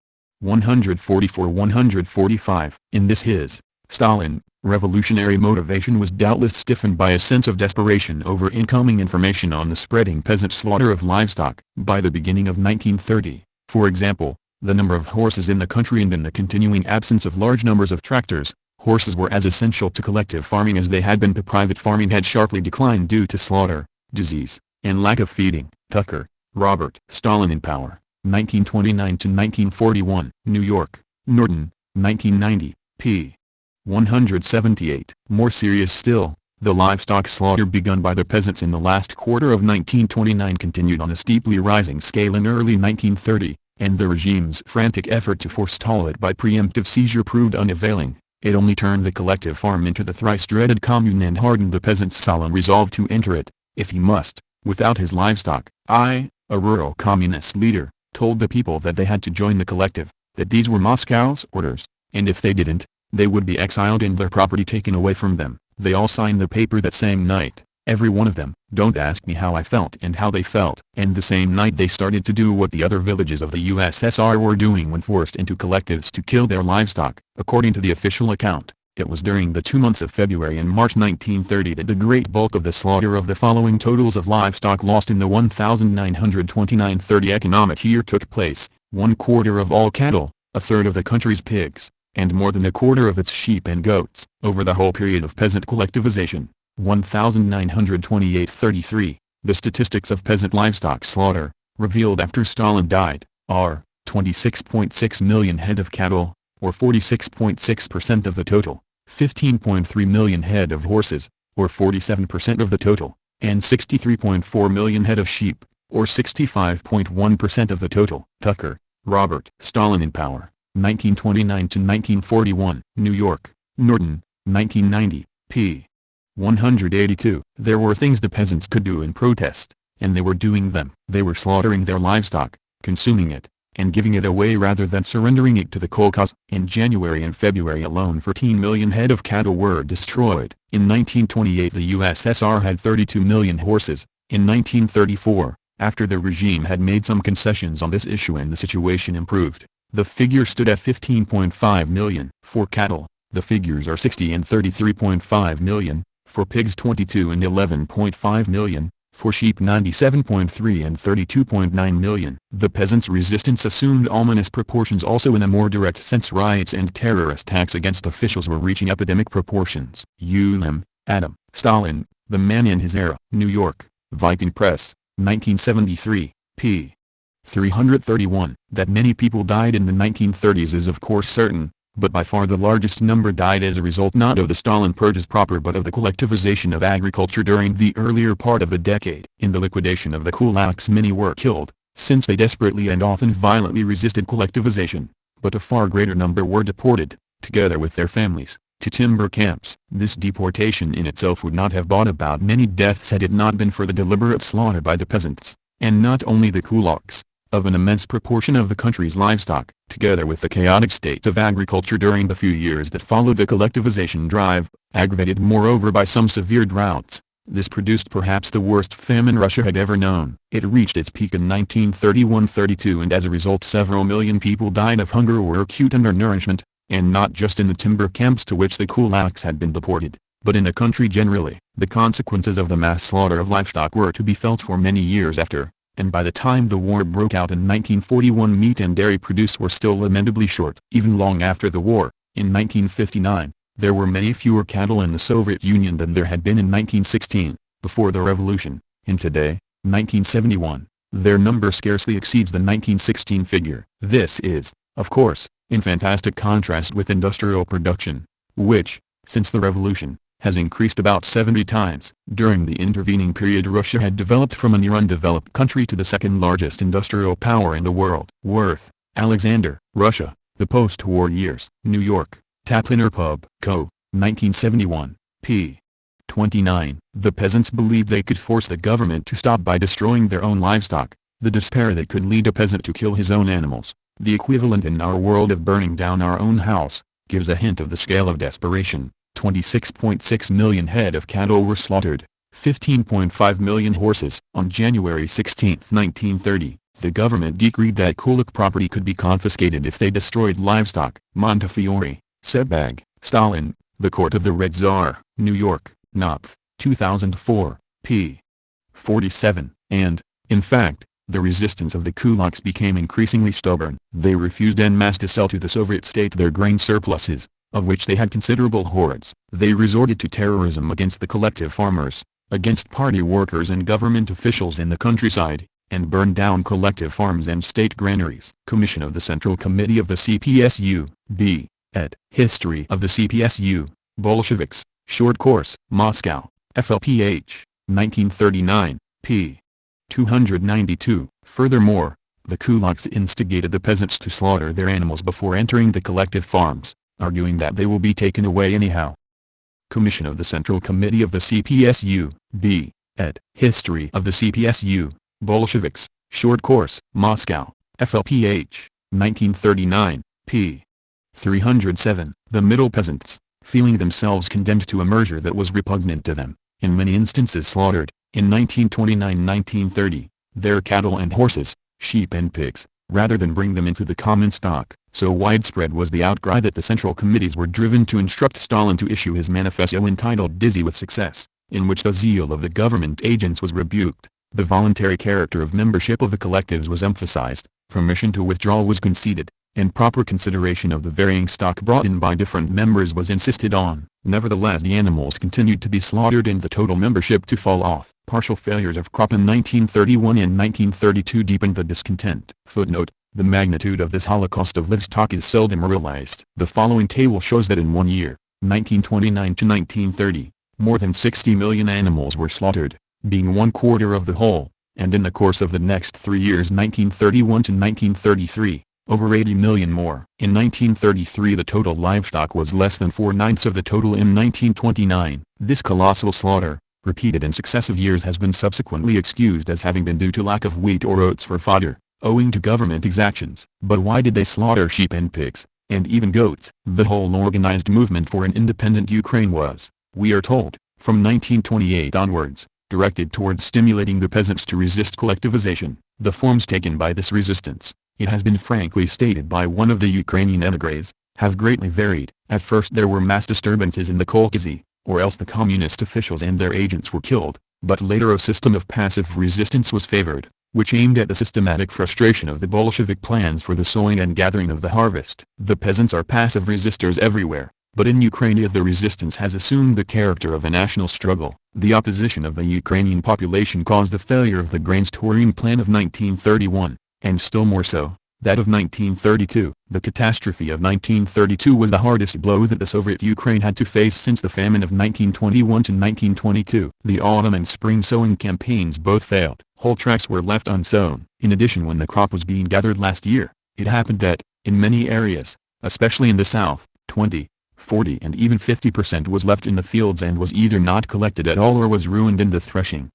144-145. In this his, Stalin, revolutionary motivation was doubtless stiffened by a sense of desperation over incoming information on the spreading peasant slaughter of livestock. By the beginning of 1930, for example, the number of horses in the country and in the continuing absence of large numbers of tractors, horses were as essential to collective farming as they had been to private farming had sharply declined due to slaughter, disease, and lack of feeding. Tucker, Robert. Stalin in Power, 1929-1941. New York, Norton, 1990, p. 178. More serious still, the livestock slaughter begun by the peasants in the last quarter of 1929 continued on a steeply rising scale in early 1930, and the regime's frantic effort to forestall it by preemptive seizure proved unavailing. It only turned the collective farm into the thrice-dreaded commune and hardened the peasant's solemn resolve to enter it, if he must, without his livestock. I, a rural communist leader, told the people that they had to join the collective, that these were Moscow's orders, and if they didn't, they would be exiled and their property taken away from them. They all signed the paper that same night, every one of them. Don't ask me how I felt and how they felt. And the same night they started to do what the other villages of the USSR were doing when forced into collectives to kill their livestock. According to the official account, it was during the 2 months of February and March 1930 that the great bulk of the slaughter of the following totals of livestock lost in the 1929-30 economic year took place: 1/4 of all cattle, 1/3 of the country's pigs, and more than 1/4 of its sheep and goats. Over the whole period of peasant collectivization, 1928-33, the statistics of peasant livestock slaughter, revealed after Stalin died, are 26.6 million head of cattle, or 46.6% of the total, 15.3 million head of horses, or 47% of the total, and 63.4 million head of sheep, or 65.1% of the total. Tucker, Robert. Stalin in Power, 1929-1941. New York, Norton, 1990, p. 182. There were things the peasants could do in protest, and they were doing them. They were slaughtering their livestock, consuming it, and giving it away rather than surrendering it to the kolkhoz. In January and February alone 14 million head of cattle were destroyed. In 1928 the USSR had 32 million horses. In 1934, after the regime had made some concessions on this issue and the situation improved, the figure stood at 15.5 million. For cattle, the figures are 60 and 33.5 million, for pigs 22 and 11.5 million, for sheep 97.3 and 32.9 million. The peasants' resistance assumed ominous proportions also in a more direct sense. Riots and terrorist attacks against officials were reaching epidemic proportions. Ulam, Adam, Stalin, The Man in His Era. New York, Viking Press, 1973, p. 331. That many people died in the 1930s is of course certain, but by far the largest number died as a result not of the Stalin purges proper but of the collectivization of agriculture during the earlier part of the decade. In the liquidation of the kulaks many were killed, since they desperately and often violently resisted collectivization, but a far greater number were deported, together with their families, to timber camps. This deportation in itself would not have brought about many deaths had it not been for the deliberate slaughter by the peasants, and not only the kulaks, of an immense proportion of the country's livestock, together with the chaotic state of agriculture during the few years that followed the collectivization drive, aggravated moreover by some severe droughts. This produced perhaps the worst famine Russia had ever known. It reached its peak in 1931-32 and as a result several million people died of hunger or acute undernourishment, and not just in the timber camps to which the kulaks had been deported, but in the country generally. The consequences of the mass slaughter of livestock were to be felt for many years after, and by the time the war broke out in 1941 meat and dairy produce were still lamentably short. Even long after the war, in 1959, there were many fewer cattle in the Soviet Union than there had been in 1916, before the revolution. In today, 1971, their number scarcely exceeds the 1916 figure. This is, of course, in fantastic contrast with industrial production, which, since the revolution, has increased about 70 times. During the intervening period Russia had developed from a near undeveloped country to the second largest industrial power in the world. Worth, Alexander, Russia, The Post-War Years. New York, Tapliner Pub. Co., 1971, p. 29. The peasants believed they could force the government to stop by destroying their own livestock, the despair that could lead a peasant to kill his own animals, the equivalent in our world of burning down our own house, gives a hint of the scale of desperation. 26.6 million head of cattle were slaughtered, 15.5 million horses. On January 16, 1930, the government decreed that kulak property could be confiscated if they destroyed livestock. Montefiore, Sebag, Stalin, The Court of the Red Tsar. New York, Knopf, 2004, p. 47. And, in fact, the resistance of the kulaks became increasingly stubborn. They refused en masse to sell to the Soviet state their grain surpluses, of which they had considerable hoards. They resorted to terrorism against the collective farmers, against party workers and government officials in the countryside, and burned down collective farms and state granaries. Commission of the Central Committee of the CPSU, B. ed. History of the CPSU, Bolsheviks, Short Course. Moscow, FLPH, 1939, p. 292. Furthermore, the kulaks instigated the peasants to slaughter their animals before entering the collective farms, arguing that they will be taken away anyhow. Commission of the Central Committee of the CPSU, B. ed. History of the CPSU, Bolsheviks, Short Course. Moscow, FLPH, 1939, p. 307. The middle peasants, feeling themselves condemned to a murder that was repugnant to them, in many instances slaughtered, in 1929-1930, their cattle and horses, sheep and pigs, rather than bring them into the common stock. So widespread was the outcry that the central committees were driven to instruct Stalin to issue his manifesto entitled Dizzy with Success, in which the zeal of the government agents was rebuked, the voluntary character of membership of the collectives was emphasized, permission to withdraw was conceded, and proper consideration of the varying stock brought in by different members was insisted on. Nevertheless the animals continued to be slaughtered and the total membership to fall off. Partial failures of crop in 1931 and 1932 deepened the discontent. Footnote: the magnitude of this holocaust of livestock is seldom realized. The following table shows that in one year, 1929 to 1930, more than 60 million animals were slaughtered, being 1/4 of the whole, and in the course of the next 3 years 1931 to 1933, over 80 million more. In 1933 the total livestock was less than 4/9 of the total in 1929. This colossal slaughter, repeated in successive years, has been subsequently excused as having been due to lack of wheat or oats for fodder, owing to government exactions. But why did they slaughter sheep and pigs, and even goats? The whole organized movement for an independent Ukraine was, we are told, from 1928 onwards, directed towards stimulating the peasants to resist collectivization. The forms taken by this resistance, it has been frankly stated by one of the Ukrainian émigrés, have greatly varied. At first there were mass disturbances in the Caucasus, or else the communist officials and their agents were killed, but later a system of passive resistance was favored, which aimed at the systematic frustration of the Bolshevik plans for the sowing and gathering of the harvest. The peasants are passive resistors everywhere, but in Ukraine the resistance has assumed the character of a national struggle. The opposition of the Ukrainian population caused the failure of the grain-storing plan of 1931, and still more so, that of 1932. The catastrophe of 1932 was the hardest blow that the Soviet Ukraine had to face since the famine of 1921 to 1922. The autumn and spring sowing campaigns both failed. Whole tracts were left unsown. In addition, when the crop was being gathered last year, it happened that, in many areas, especially in the south, 20, 40 and even 50% was left in the fields and was either not collected at all or was ruined in the threshing.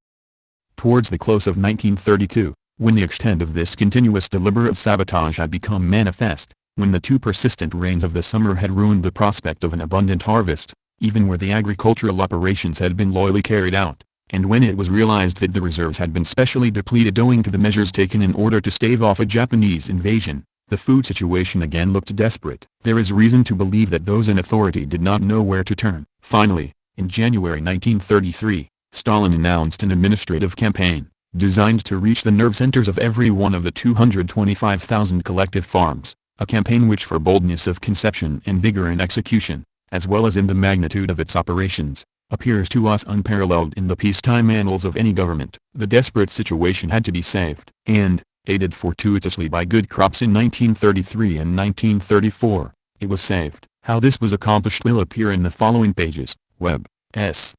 Towards the close of 1932, when the extent of this continuous deliberate sabotage had become manifest, when the too persistent rains of the summer had ruined the prospect of an abundant harvest, even where the agricultural operations had been loyally carried out, and when it was realized that the reserves had been specially depleted owing to the measures taken in order to stave off a Japanese invasion, the food situation again looked desperate. There is reason to believe that those in authority did not know where to turn. Finally, in January 1933, Stalin announced an administrative campaign, designed to reach the nerve centers of every one of the 225,000 collective farms, a campaign which for boldness of conception and vigor in execution, as well as in the magnitude of its operations, appears to us unparalleled in the peacetime annals of any government. The desperate situation had to be saved, and, aided fortuitously by good crops in 1933 and 1934, it was saved. How this was accomplished will appear in the following pages. Webb, S.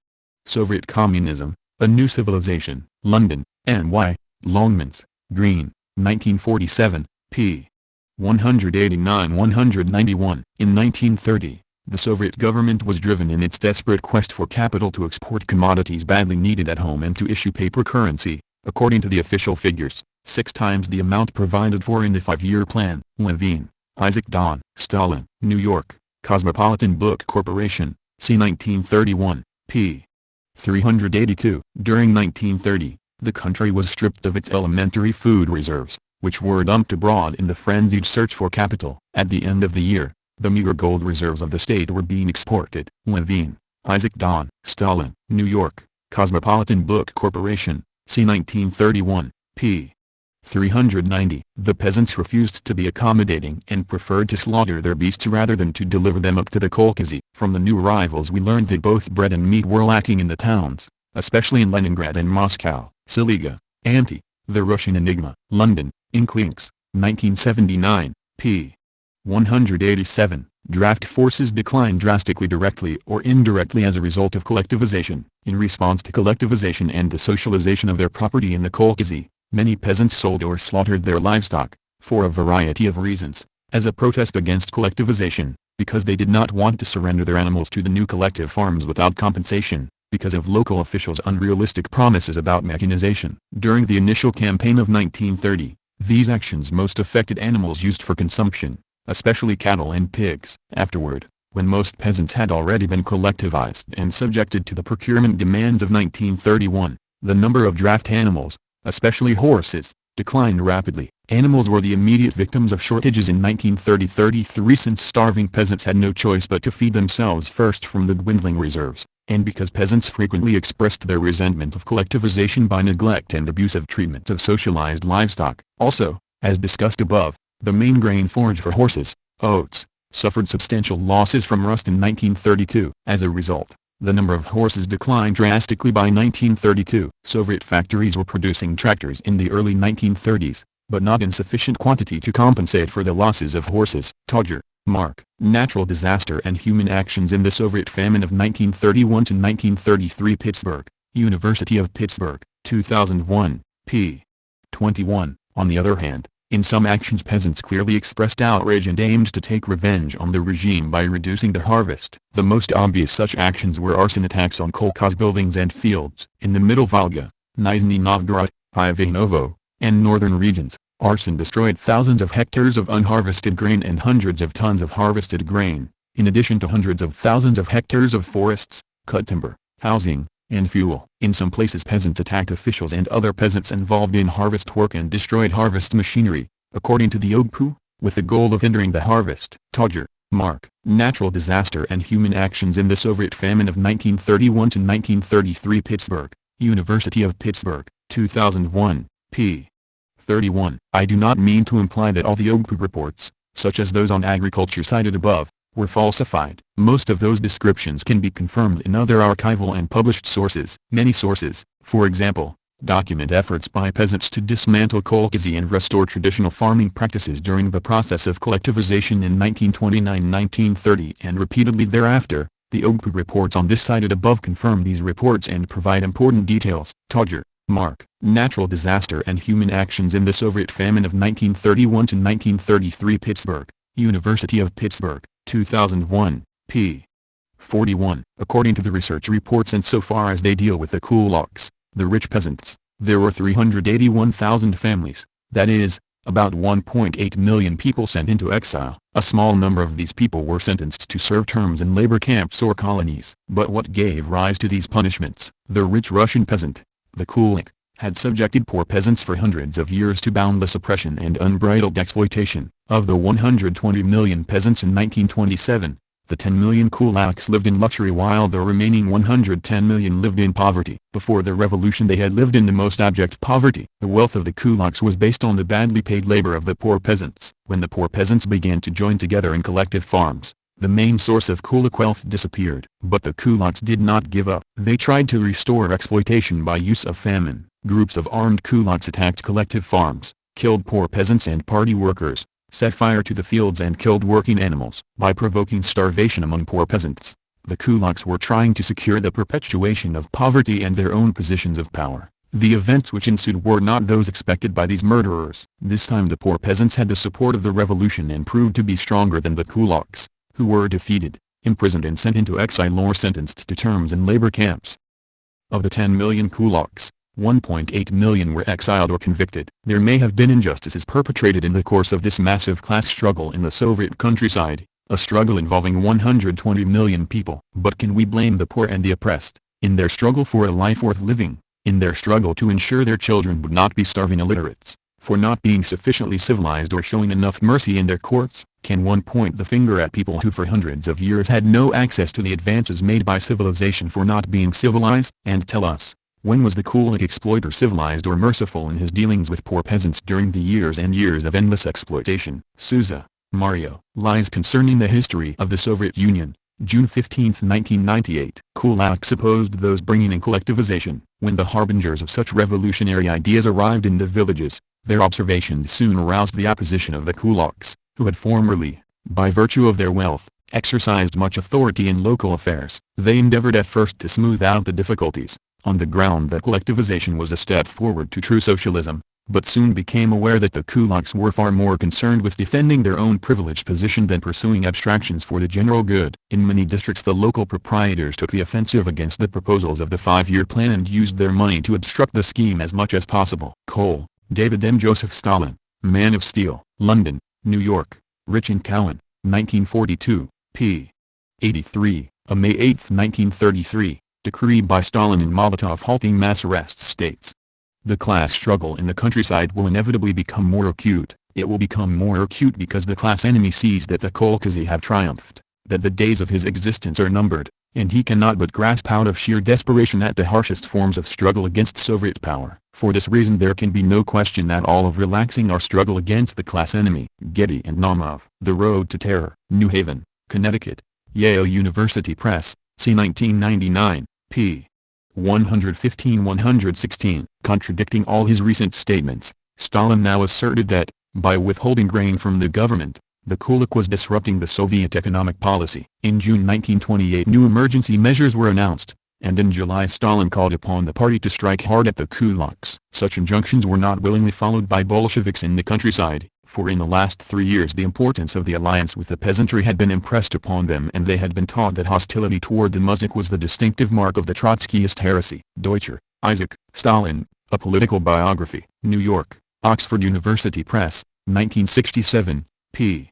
Soviet Communism, A New Civilization, London, N.Y., Longmans, Green, 1947, p. 189-191. In 1930, the Soviet government was driven in its desperate quest for capital to export commodities badly needed at home and to issue paper currency, according to the official figures, 6 times the amount provided for in the 5-year plan. Levine, Isaac Don. Stalin, New York, Cosmopolitan Book Corporation, c. 1931, p. 382. During 1930, the country was stripped of its elementary food reserves, which were dumped abroad in the frenzied search for capital. At the end of the year, the meager gold reserves of the state were being exported. Levine, Isaac Don. Stalin, New York, Cosmopolitan Book Corporation, c. 1931, p. 390. The peasants refused to be accommodating and preferred to slaughter their beasts rather than to deliver them up to the Caucasus. From the new arrivals we learned that both bread and meat were lacking in the towns, especially in Leningrad and Moscow. Siliga, Anti, The Russian Enigma. London, Inklings, 1979, p. 187. Draft forces declined drastically directly or indirectly as a result of collectivization. In response to collectivization and the socialization of their property in the Caucasus, many peasants sold or slaughtered their livestock, for a variety of reasons, as a protest against collectivization, because they did not want to surrender their animals to the new collective farms without compensation, because of local officials' unrealistic promises about mechanization. During the initial campaign of 1930, these actions most affected animals used for consumption, especially cattle and pigs. Afterward, when most peasants had already been collectivized and subjected to the procurement demands of 1931, the number of draft animals, especially horses, declined rapidly. Animals were the immediate victims of shortages in 1930-33 since starving peasants had no choice but to feed themselves first from the dwindling reserves, and because peasants frequently expressed their resentment of collectivization by neglect and abusive treatment of socialized livestock. Also, as discussed above, the main grain forage for horses, oats, suffered substantial losses from rust in 1932. As a result, the number of horses declined drastically by 1932. Soviet factories were producing tractors in the early 1930s, but not in sufficient quantity to compensate for the losses of horses. Todger, Mark. Natural Disaster and Human Actions in the Soviet Famine of 1931 to 1933. Pittsburgh, University of Pittsburgh, 2001, p. 21. On the other hand, in some actions peasants clearly expressed outrage and aimed to take revenge on the regime by reducing the harvest. The most obvious such actions were arson attacks on kolkhoz buildings and fields. In the Middle Volga, Nizhny Novgorod, Ivanovo, and northern regions, arson destroyed thousands of hectares of unharvested grain and hundreds of tons of harvested grain, in addition to hundreds of thousands of hectares of forests, cut timber, housing, and fuel. In some places peasants attacked officials and other peasants involved in harvest work and destroyed harvest machinery, according to the OGPU, with the goal of hindering the harvest. Todger, Mark. Natural Disaster and Human Actions in the Soviet Famine of 1931 to 1933. Pittsburgh, University of Pittsburgh, 2001, p. 31. I do not mean to imply that all the OGPU reports, such as those on agriculture cited above, were falsified. Most of those descriptions can be confirmed in other archival and published sources. Many sources, for example, document efforts by peasants to dismantle kolkhozy and restore traditional farming practices during the process of collectivization in 1929-1930 and repeatedly thereafter. The OGPU reports on this cited above confirm these reports and provide important details. Todger, Mark. Natural Disaster and Human Actions in the Soviet Famine of 1931 to 1933. Pittsburgh, University of Pittsburgh, 2001, p. 41. According to the research reports and so far as they deal with the kulaks, the rich peasants, there were 381,000 families, that is, about 1.8 million people sent into exile. A small number of these people were sentenced to serve terms in labor camps or colonies. But what gave rise to these punishments? The rich Russian peasant, the kulak, had subjected poor peasants for hundreds of years to boundless oppression and unbridled exploitation. Of the 120 million peasants in 1927, the 10 million kulaks lived in luxury while the remaining 110 million lived in poverty. Before the revolution they had lived in the most abject poverty. The wealth of the kulaks was based on the badly paid labor of the poor peasants. When the poor peasants began to join together in collective farms, the main source of kulak wealth disappeared. But the kulaks did not give up. They tried to restore exploitation by use of famine. Groups of armed kulaks attacked collective farms, killed poor peasants and party workers, set fire to the fields and killed working animals. By provoking starvation among poor peasants, the kulaks were trying to secure the perpetuation of poverty and their own positions of power. The events which ensued were not those expected by these murderers. This time the poor peasants had the support of the revolution and proved to be stronger than the kulaks, who were defeated, imprisoned and sent into exile or sentenced to terms in labor camps. Of the 10 million kulaks, 1.8 million were exiled or convicted. There may have been injustices perpetrated in the course of this massive class struggle in the Soviet countryside, a struggle involving 120 million people. But can we blame the poor and the oppressed, in their struggle for a life worth living, in their struggle to ensure their children would not be starving illiterates, for not being sufficiently civilized or showing enough mercy in their courts? Can one point the finger at people who for hundreds of years had no access to the advances made by civilization for not being civilized, and tell us, when was the kulak exploiter civilized or merciful in his dealings with poor peasants during the years and years of endless exploitation? Souza, Mario. Lies Concerning the History of the Soviet Union, June 15, 1998. Kulaks opposed those bringing in collectivization. When the harbingers of such revolutionary ideas arrived in the villages, their observations soon aroused the opposition of the kulaks, who had formerly, by virtue of their wealth, exercised much authority in local affairs. They endeavored at first to smooth out the difficulties, on the ground that collectivization was a step forward to true socialism, but soon became aware that the kulaks were far more concerned with defending their own privileged position than pursuing abstractions for the general good. In many districts the local proprietors took the offensive against the proposals of the 5-year plan and used their money to obstruct the scheme as much as possible. Cole, David M. Joseph Stalin, Man of Steel, London, New York, Rich and Cowan, 1942, p. 83, a May 8, 1933. Decree by Stalin and Molotov halting mass arrests states, the class struggle in the countryside will inevitably become more acute. It will become more acute because the class enemy sees that the kolkhozy have triumphed, that the days of his existence are numbered, and he cannot but grasp out of sheer desperation at the harshest forms of struggle against Soviet power. For this reason there can be no question at all of relaxing our struggle against the class enemy. Getty and Naumov. The Road to Terror. New Haven, Connecticut, Yale University Press, c. 1999. p. 115-116. Contradicting all his recent statements, Stalin now asserted that, by withholding grain from the government, the kulak was disrupting the Soviet economic policy. In June 1928 new emergency measures were announced, and in July Stalin called upon the party to strike hard at the kulaks. Such injunctions were not willingly followed by Bolsheviks in the countryside, for in the last 3 years the importance of the alliance with the peasantry had been impressed upon them and they had been taught that hostility toward the Muzdik was the distinctive mark of the Trotskyist heresy. Deutscher, Isaac, Stalin, A Political Biography. New York, Oxford University Press, 1967, p.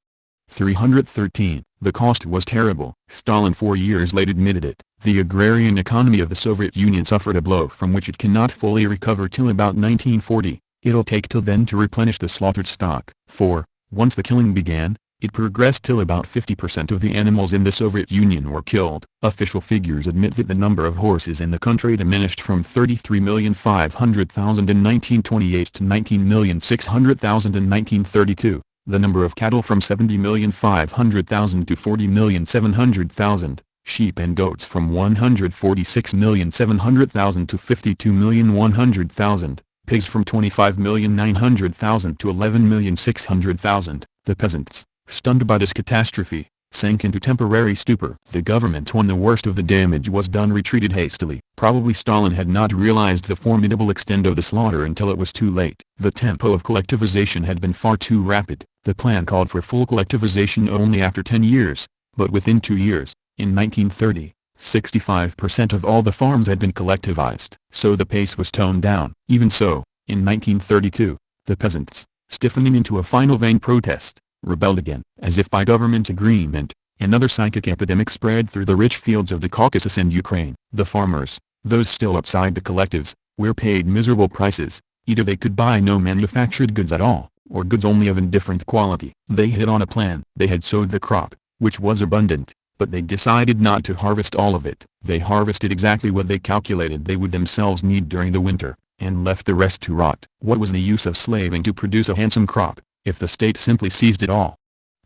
313. The cost was terrible. Stalin 4 years late admitted it. The agrarian economy of the Soviet Union suffered a blow from which it cannot fully recover till about 1940. It'll take till then to replenish the slaughtered stock. 4. Once the killing began, it progressed till about 50% of the animals in the Soviet Union were killed. Official figures admit that the number of horses in the country diminished from 33,500,000 in 1928 to 19,600,000 in 1932, the number of cattle from 70,500,000 to 40,700,000, sheep and goats from 146,700,000 to 52,100,000, pigs from 25,900,000 to 11,600,000. The peasants, stunned by this catastrophe, sank into temporary stupor. The government, when the worst of the damage was done, retreated hastily. Probably Stalin had not realized the formidable extent of the slaughter until it was too late. The tempo of collectivization had been far too rapid. The plan called for full collectivization only after 10 years, but within 2 years, in 1930, 65% of all the farms had been collectivized. So the pace was toned down. Even so, in 1932, the peasants, stiffening into a final vain protest, rebelled again. As if by government agreement, another psychic epidemic spread through the rich fields of the Caucasus and Ukraine. The farmers, those still outside the collectives, were paid miserable prices. Either they could buy no manufactured goods at all, or goods only of indifferent quality. They hit on a plan. They had sowed the crop, which was abundant, but they decided not to harvest all of it. They harvested exactly what they calculated they would themselves need during the winter, and left the rest to rot. What was the use of slaving to produce a handsome crop, if the state simply seized it all?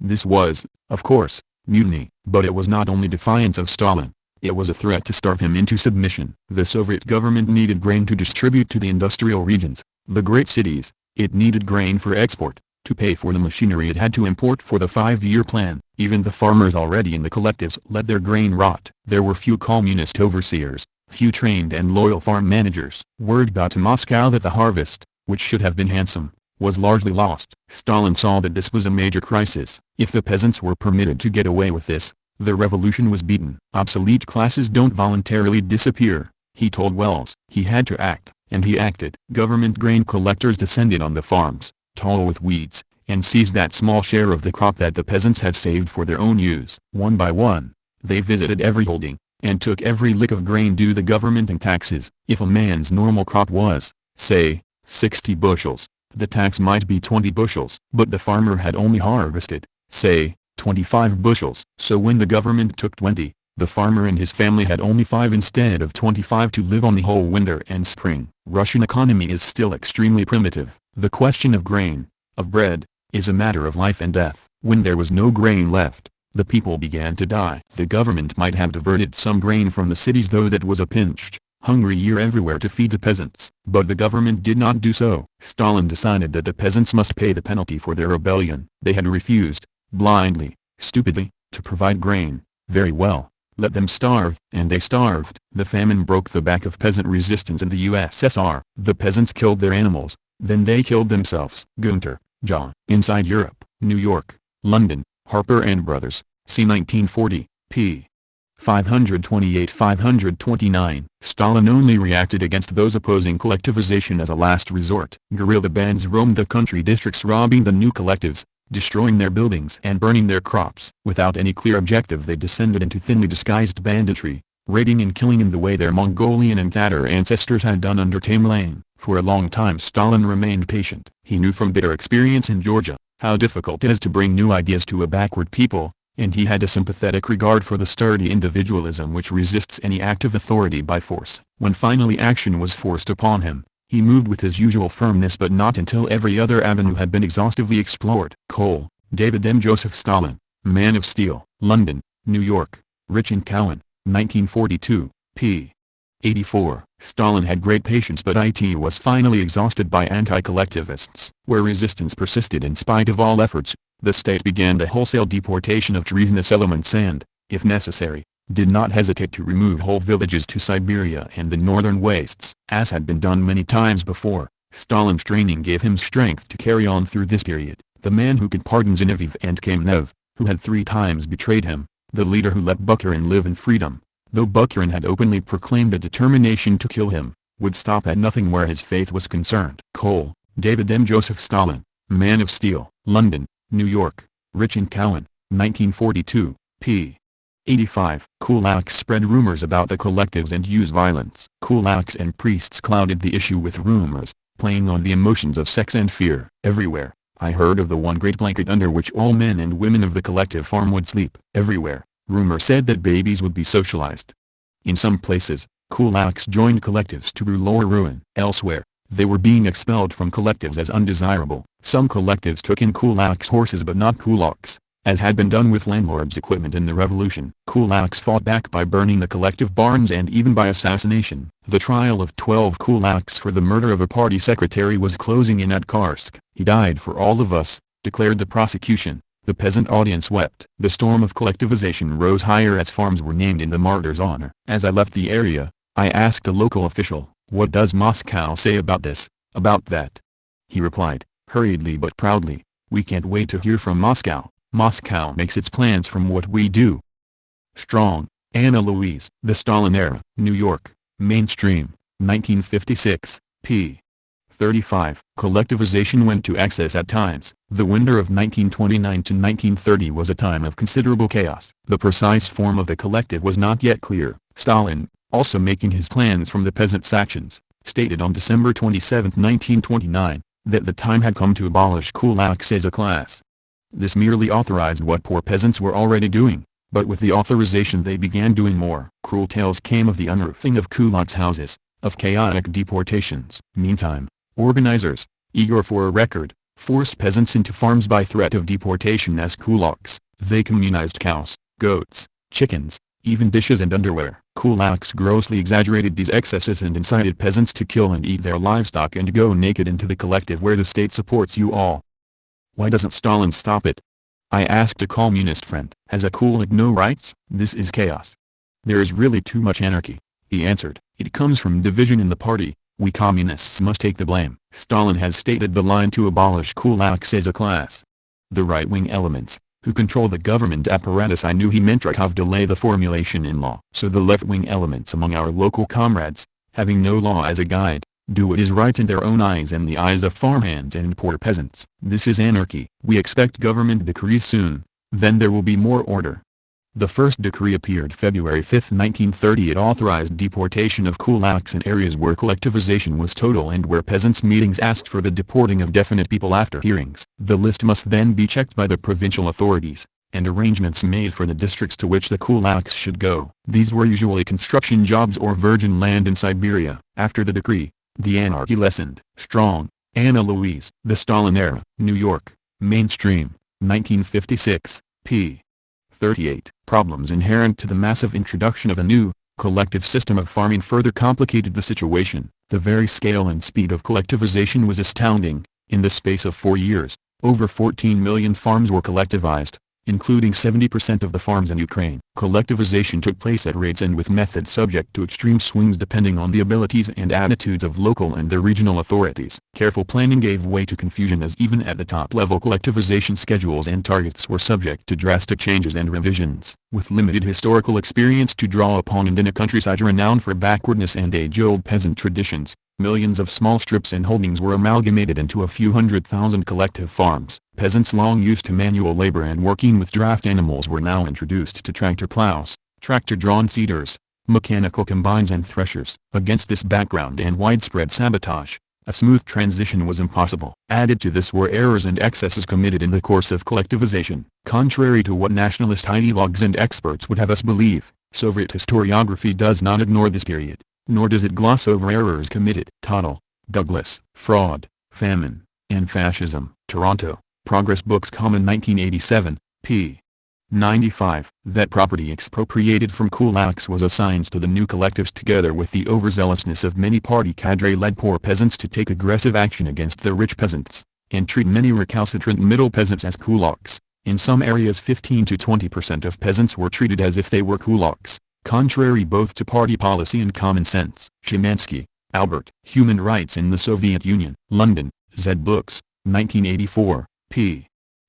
This was, of course, mutiny, but it was not only defiance of Stalin, it was a threat to starve him into submission. The Soviet government needed grain to distribute to the industrial regions, the great cities. It needed grain for export, to pay for the machinery it had to import for the 5-year plan. Even the farmers already in the collectives let their grain rot. There were few communist overseers, few trained and loyal farm managers. Word got to Moscow that the harvest, which should have been handsome, was largely lost. Stalin saw that this was a major crisis. If the peasants were permitted to get away with this, the revolution was beaten. Obsolete classes don't voluntarily disappear, he told Wells. He had to act, and he acted. Government grain collectors descended on the farms, tall with weeds, and seized that small share of the crop that the peasants had saved for their own use. One by one, they visited every holding, and took every lick of grain due the government and taxes. If a man's normal crop was, say, 60 bushels, the tax might be 20 bushels. But the farmer had only harvested, say, 25 bushels. So when the government took 20, the farmer and his family had only 5 instead of 25 to live on the whole winter and spring. Russian economy is still extremely primitive. The question of grain, of bread, is a matter of life and death. When there was no grain left, the people began to die. The government might have diverted some grain from the cities, though that was a pinched, hungry year everywhere to feed the peasants. But the government did not do so. Stalin decided that the peasants must pay the penalty for their rebellion. They had refused, blindly, stupidly, to provide grain. Very well, let them starve. And they starved. The famine broke the back of peasant resistance in the USSR. The peasants killed their animals, then they killed themselves. Gunter, John. Inside Europe, New York, London, Harper and Brothers, c. 1940, p. 528-529. Stalin only reacted against those opposing collectivization as a last resort. Guerrilla bands roamed the country districts, robbing the new collectives, destroying their buildings and burning their crops. Without any clear objective, they descended into thinly disguised banditry, raiding and killing in the way their Mongolian and Tatar ancestors had done under Tamerlane. For a long time Stalin remained patient. He knew from bitter experience in Georgia how difficult it is to bring new ideas to a backward people, and he had a sympathetic regard for the sturdy individualism which resists any act of authority by force. When finally action was forced upon him, he moved with his usual firmness, but not until every other avenue had been exhaustively explored. Cole, David M. Joseph Stalin, Man of Steel, London, New York, Rich and Cowan, 1942, p. 84. Stalin had great patience, but it was finally exhausted by anti-collectivists. Where resistance persisted in spite of all efforts, the state began the wholesale deportation of treasonous elements and, if necessary, did not hesitate to remove whole villages to Siberia and the northern wastes. As had been done many times before, Stalin's training gave him strength to carry on through this period. The man who could pardon Zinoviev and Kamenev, who had 3 times betrayed him, the leader who let Bukharin live in freedom, though Bukharin had openly proclaimed a determination to kill him, would stop at nothing where his faith was concerned. Cole, David M. Joseph Stalin, Man of Steel, London, New York, Rich and Cowan, 1942, p. 85. Kulaks spread rumors about the collectives and used violence. Kulaks and priests clouded the issue with rumors, playing on the emotions of sex and fear. Everywhere, I heard of the one great blanket under which all men and women of the collective farm would sleep. Everywhere, rumor said that babies would be socialized. In some places, kulaks joined collectives to rule or ruin. Elsewhere, they were being expelled from collectives as undesirable. Some collectives took in kulaks' horses but not kulaks, as had been done with landlords' equipment in the revolution. Kulaks fought back by burning the collective barns and even by assassination. The trial of 12 kulaks for the murder of a party secretary was closing in at Karsk. "He died for all of us," declared the prosecution. The peasant audience wept. The storm of collectivization rose higher as farms were named in the martyr's honor. As I left the area, I asked a local official, "What does Moscow say about this, about that?" He replied, hurriedly but proudly, "We can't wait to hear from Moscow. Moscow makes its plans from what we do." Strong, Anna Louise. The Stalin Era. New York, Mainstream, 1956, p. 35. Collectivization went to excess at times. The winter of 1929 to 1930 was a time of considerable chaos. The precise form of the collective was not yet clear. Stalin, also making his plans from the peasants' actions, stated on December 27, 1929, that the time had come to abolish kulaks as a class. This merely authorized what poor peasants were already doing, but with the authorization they began doing more. Cruel tales came of the unroofing of kulaks' houses, of chaotic deportations. Meantime, organizers, eager for a record, forced peasants into farms by threat of deportation as kulaks. They communized cows, goats, chickens, even dishes and underwear. Kulaks grossly exaggerated these excesses and incited peasants to kill and eat their livestock and go naked into the collective where the state supports you all. Why doesn't Stalin stop it? I asked a communist friend. Has a kulak no rights? This is chaos. There is really too much anarchy, he answered. It comes from division in the party. We communists must take the blame. Stalin has stated the line to abolish kulaks as a class. The right-wing elements, who control the government apparatus, I knew he meant to delay the formulation in law. So the left-wing elements among our local comrades, having no law as a guide, do what is right in their own eyes and the eyes of farmhands and poor peasants. This is anarchy. We expect government decrees soon, then there will be more order. The first decree appeared February 5, 1930. It authorized deportation of kulaks in areas where collectivization was total and where peasants' meetings asked for the deporting of definite people after hearings. The list must then be checked by the provincial authorities, and arrangements made for the districts to which the kulaks should go. These were usually construction jobs or virgin land in Siberia. After the decree, the anarchy lessened. Strong, Anna Louise. The Stalin Era. New York, Mainstream, 1956, p. 38. Problems inherent to the massive introduction of a new, collective system of farming further complicated the situation. The very scale and speed of collectivization was astounding. In the space of 4 years, over 14 million farms were collectivized, including 70% of the farms in Ukraine. Collectivization took place at rates and with methods subject to extreme swings depending on the abilities and attitudes of local and the regional authorities. Careful planning gave way to confusion as even at the top level collectivization schedules and targets were subject to drastic changes and revisions. With limited historical experience to draw upon and in a countryside renowned for backwardness and age-old peasant traditions, millions of small strips and holdings were amalgamated into a few 100,000 collective farms. Peasants long used to manual labor and working with draft animals were now introduced to tractor plows, tractor-drawn seeders, mechanical combines and threshers. Against this background and widespread sabotage, a smooth transition was impossible. Added to this were errors and excesses committed in the course of collectivization. Contrary to what nationalist ideologues and experts would have us believe, Soviet historiography does not ignore this period, nor does it gloss over errors committed. Tuttle, Douglas. Fraud, Famine, and Fascism. Toronto, Progress Books Common 1987, p. 95. That property expropriated from kulaks was assigned to the new collectives together with the overzealousness of many party cadre-led poor peasants to take aggressive action against the rich peasants, and treat many recalcitrant middle peasants as kulaks. In some areas 15 to 20% of peasants were treated as if they were kulaks, contrary both to party policy and common sense. Szymanski, Albert. Human Rights in the Soviet Union. London, Z Books, 1984, p.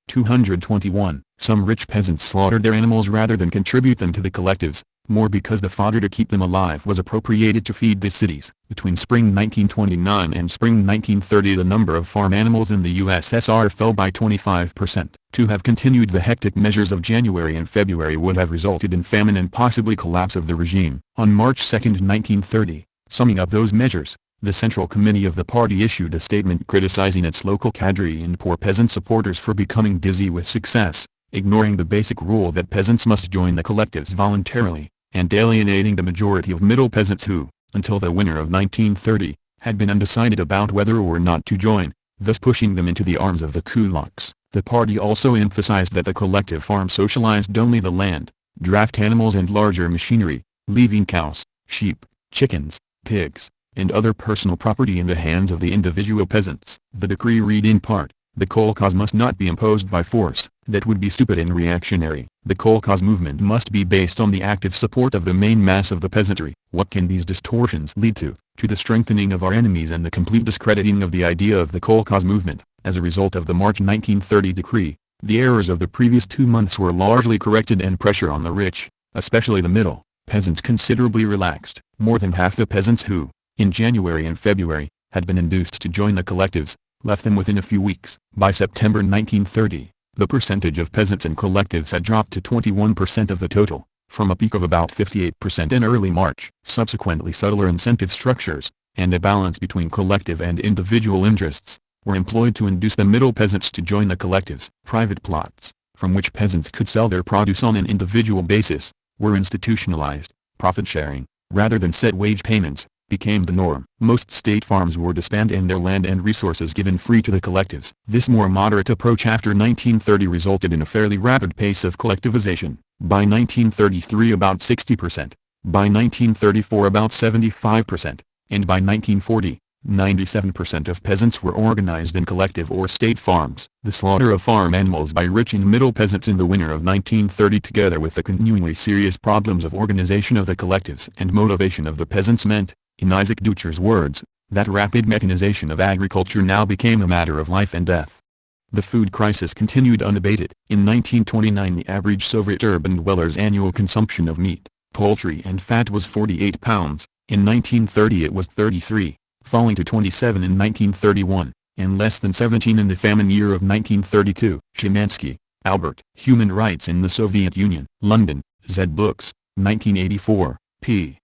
221. Some rich peasants slaughtered their animals rather than contribute them to the collectives, more because the fodder to keep them alive was appropriated to feed the cities. Between spring 1929 and spring 1930 the number of farm animals in the USSR fell by 25%. To have continued the hectic measures of January and February would have resulted in famine and possibly collapse of the regime. On March 2, 1930, summing up those measures, The Central Committee of the party issued a statement criticizing its local cadre and poor peasant supporters for becoming dizzy with success, ignoring the basic rule that peasants must join the collectives voluntarily, and alienating the majority of middle peasants who, until the winter of 1930, had been undecided about whether or not to join, thus pushing them into the arms of the kulaks. The party also emphasized that the collective farm socialized only the land, draft animals and larger machinery, leaving cows, sheep, chickens, pigs, and other personal property in the hands of the individual peasants. The decree read in part, "The kolkhoz must not be imposed by force, that would be stupid and reactionary. The kolkhoz movement must be based on the active support of the main mass of the peasantry." What can these distortions lead to? To the strengthening of our enemies and the complete discrediting of the idea of the kolkhoz movement. As a result of the March 1930 decree, the errors of the previous 2 months were largely corrected and pressure on the rich, especially the middle, peasants considerably relaxed. More than half the peasants who, in January and February, had been induced to join the collectives, left them within a few weeks. By September 1930, the percentage of peasants in collectives had dropped to 21% of the total, from a peak of about 58% in early March. Subsequently, subtler incentive structures, and a balance between collective and individual interests, were employed to induce the middle peasants to join the collectives. Private plots, from which peasants could sell their produce on an individual basis, were institutionalized. Profit sharing, rather than set wage payments, became the norm. Most state farms were disbanded and their land and resources given free to the collectives. This more moderate approach after 1930 resulted in a fairly rapid pace of collectivization. By 1933 about 60%, by 1934 about 75%, and by 1940, 97% of peasants were organized in collective or state farms. The slaughter of farm animals by rich and middle peasants in the winter of 1930 together with the continuingly serious problems of organization of the collectives and motivation of the peasants meant, in Isaac Deutscher's words, that rapid mechanization of agriculture now became a matter of life and death. The food crisis continued unabated. In 1929 the average Soviet urban dweller's annual consumption of meat, poultry and fat was 48 pounds, in 1930 it was 33. Falling to 27 in 1931, and less than 17 in the famine year of 1932. Szymanski, Albert. Human Rights in the Soviet Union. London, Z Books, 1984, p.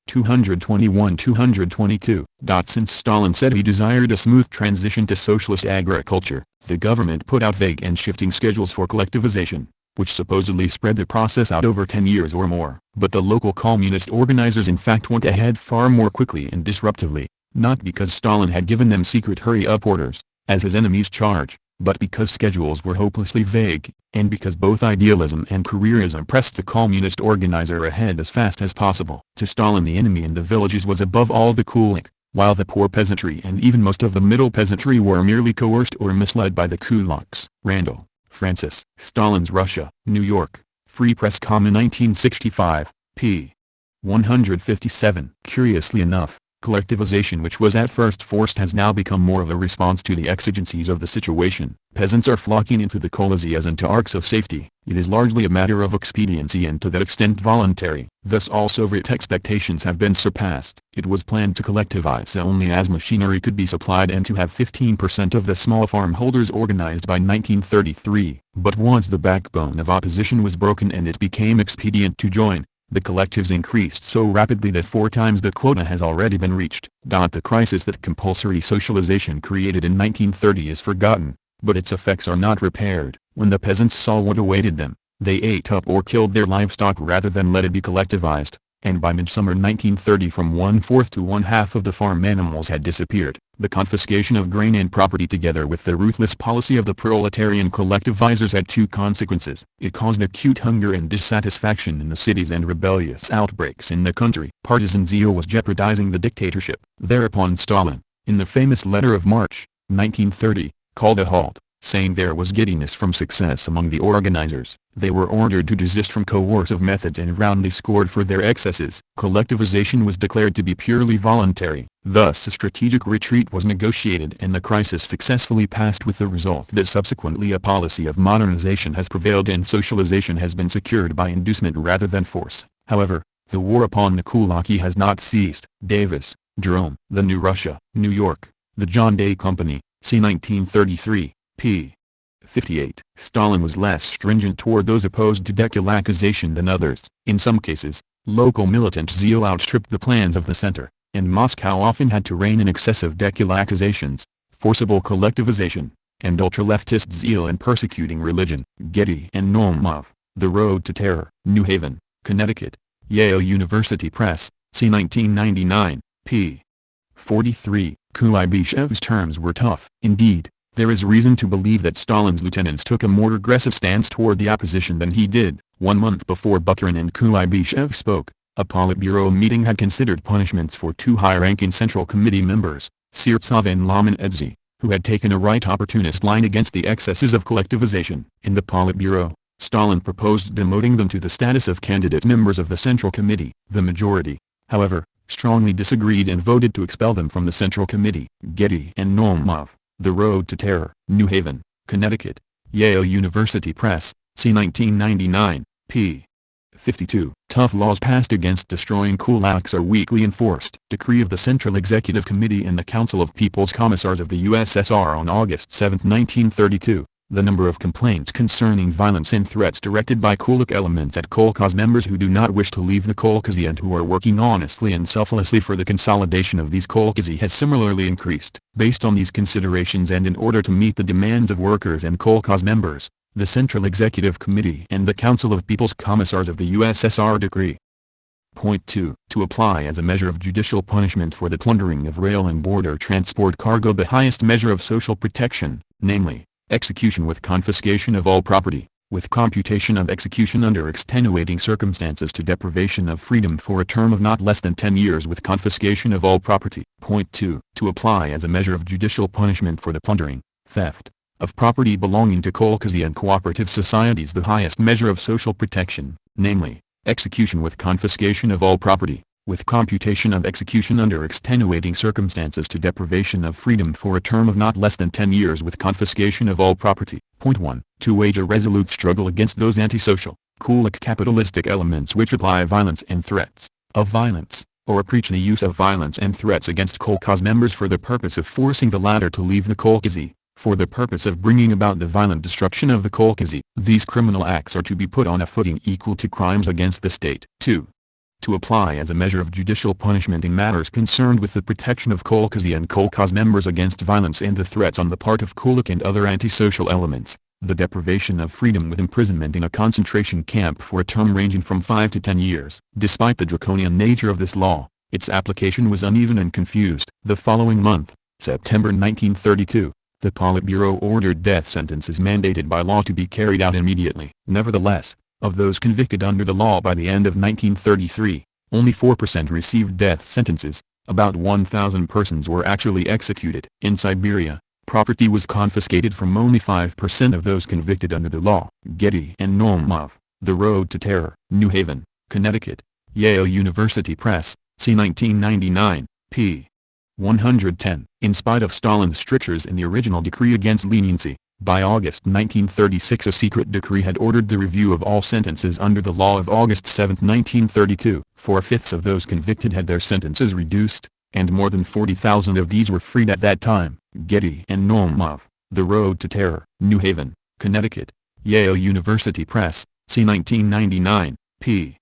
221-222. Since Stalin said he desired a smooth transition to socialist agriculture, the government put out vague and shifting schedules for collectivization, which supposedly spread the process out over 10 years or more. But the local communist organizers in fact went ahead far more quickly and disruptively. Not because Stalin had given them secret hurry-up orders, as his enemies charge, but because schedules were hopelessly vague, and because both idealism and careerism pressed the communist organizer ahead as fast as possible. To Stalin the enemy in the villages was above all the kulak, while the poor peasantry and even most of the middle peasantry were merely coerced or misled by the kulaks. Randall, Francis. Stalin's Russia. New York, Free Press, 1965, p. 157. Curiously enough, collectivization, which was at first forced, has now become more of a response to the exigencies of the situation. Peasants are flocking into the kolkhoz as into arks of safety. It is largely a matter of expediency and to that extent voluntary. Thus all Soviet expectations have been surpassed. It was planned to collectivize only as machinery could be supplied and to have 15% of the small farm holders organized by 1933. But once the backbone of opposition was broken and it became expedient to join, the collectives increased so rapidly that 4 times the quota has already been reached. The crisis that compulsory socialization created in 1930 is forgotten, but its effects are not repaired. When the peasants saw what awaited them, they ate up or killed their livestock rather than let it be collectivized, and by midsummer 1930 from 1/4 to 1/2 of the farm animals had disappeared. The confiscation of grain and property together with the ruthless policy of the proletarian collectivizers had 2 consequences. It caused acute hunger and dissatisfaction in the cities and rebellious outbreaks in the country. Partisan zeal was jeopardizing the dictatorship. Thereupon Stalin, in the famous letter of March, 1930, called a halt, saying there was giddiness from success among the organizers. They were ordered to desist from coercive methods and roundly scored for their excesses. Collectivization was declared to be purely voluntary. Thus a strategic retreat was negotiated and the crisis successfully passed, with the result that subsequently a policy of modernization has prevailed and socialization has been secured by inducement rather than force. However, the war upon the kulaki has not ceased. Davis, Jerome. The New Russia. New York, The John Day Company, c. 1933, p. 58. Stalin was less stringent toward those opposed to dekulakization than others. In some cases, local militant zeal outstripped the plans of the center. and Moscow often had to rein in excessive dekulakazations, forcible collectivization, and ultra-leftist zeal in persecuting religion. Getty and Naumov, The Road to Terror, New Haven, Connecticut, Yale University Press, c. 1999, p. 43. Kulybysev's terms were tough. Indeed, there is reason to believe that Stalin's lieutenants took a more aggressive stance toward the opposition than he did. 1 month before Bukharin and Kulybyshев spoke, a Politburo meeting had considered punishments for 2 high-ranking Central Committee members, Sirtsov and Lamanedzi, who had taken a right opportunist line against the excesses of collectivization. In the Politburo, Stalin proposed demoting them to the status of candidate members of the Central Committee. The majority, however, strongly disagreed and voted to expel them from the Central Committee. Getty and Naumov, The Road to Terror, New Haven, Connecticut, Yale University Press, c. 1999, p. 52. Tough laws passed against destroying kulaks are weakly enforced. Decree of the Central Executive Committee and the Council of People's Commissars of the USSR on August 7, 1932. The number of complaints concerning violence and threats directed by kulak elements at kolkhoz members who do not wish to leave the kolkhozy and who are working honestly and selflessly for the consolidation of these kolkhozy has similarly increased. Based on these considerations and in order to meet the demands of workers and kolkhoz members, the Central Executive Committee and the Council of People's Commissars of the USSR decree. Point 2. To apply as a measure of judicial punishment for the plundering of rail and border transport cargo the highest measure of social protection, namely, execution with confiscation of all property, with computation of execution under extenuating circumstances to deprivation of freedom for a term of not less than 10 years with confiscation of all property. Point 2. To apply as a measure of judicial punishment for the plundering, theft, of property belonging to kolkhozy and cooperative societies the highest measure of social protection, namely, execution with confiscation of all property, with computation of execution under extenuating circumstances to deprivation of freedom for a term of not less than 10 years with confiscation of all property. Point 1. To wage a resolute struggle against those antisocial, kulak capitalistic elements which apply violence and threats of violence, or preach the use of violence and threats against kolkhoz members for the purpose of forcing the latter to leave the kolkhozy, for the purpose of bringing about the violent destruction of the kolkhozy. These criminal acts are to be put on a footing equal to crimes against the state. 2. To apply as a measure of judicial punishment in matters concerned with the protection of kolkhozy and kolkhoz members against violence and the threats on the part of kulak and other antisocial elements, the deprivation of freedom with imprisonment in a concentration camp for a term ranging from 5 to 10 years. Despite the draconian nature of this law, its application was uneven and confused. The following month, September 1932, the Politburo ordered death sentences mandated by law to be carried out immediately. Nevertheless, of those convicted under the law by the end of 1933, only 4% received death sentences. About 1,000 persons were actually executed. In Siberia, property was confiscated from only 5% of those convicted under the law. Getty and Naumov, The Road to Terror, New Haven, Connecticut, Yale University Press, c. 1999, p. 110. In spite of Stalin's strictures in the original decree against leniency, by August 1936 a secret decree had ordered the review of all sentences under the law of August 7, 1932. 4/5 of those convicted had their sentences reduced, and more than 40,000 of these were freed at that time. Getty and Naumov, The Road to Terror, New Haven, Connecticut, Yale University Press, c. 1999, p.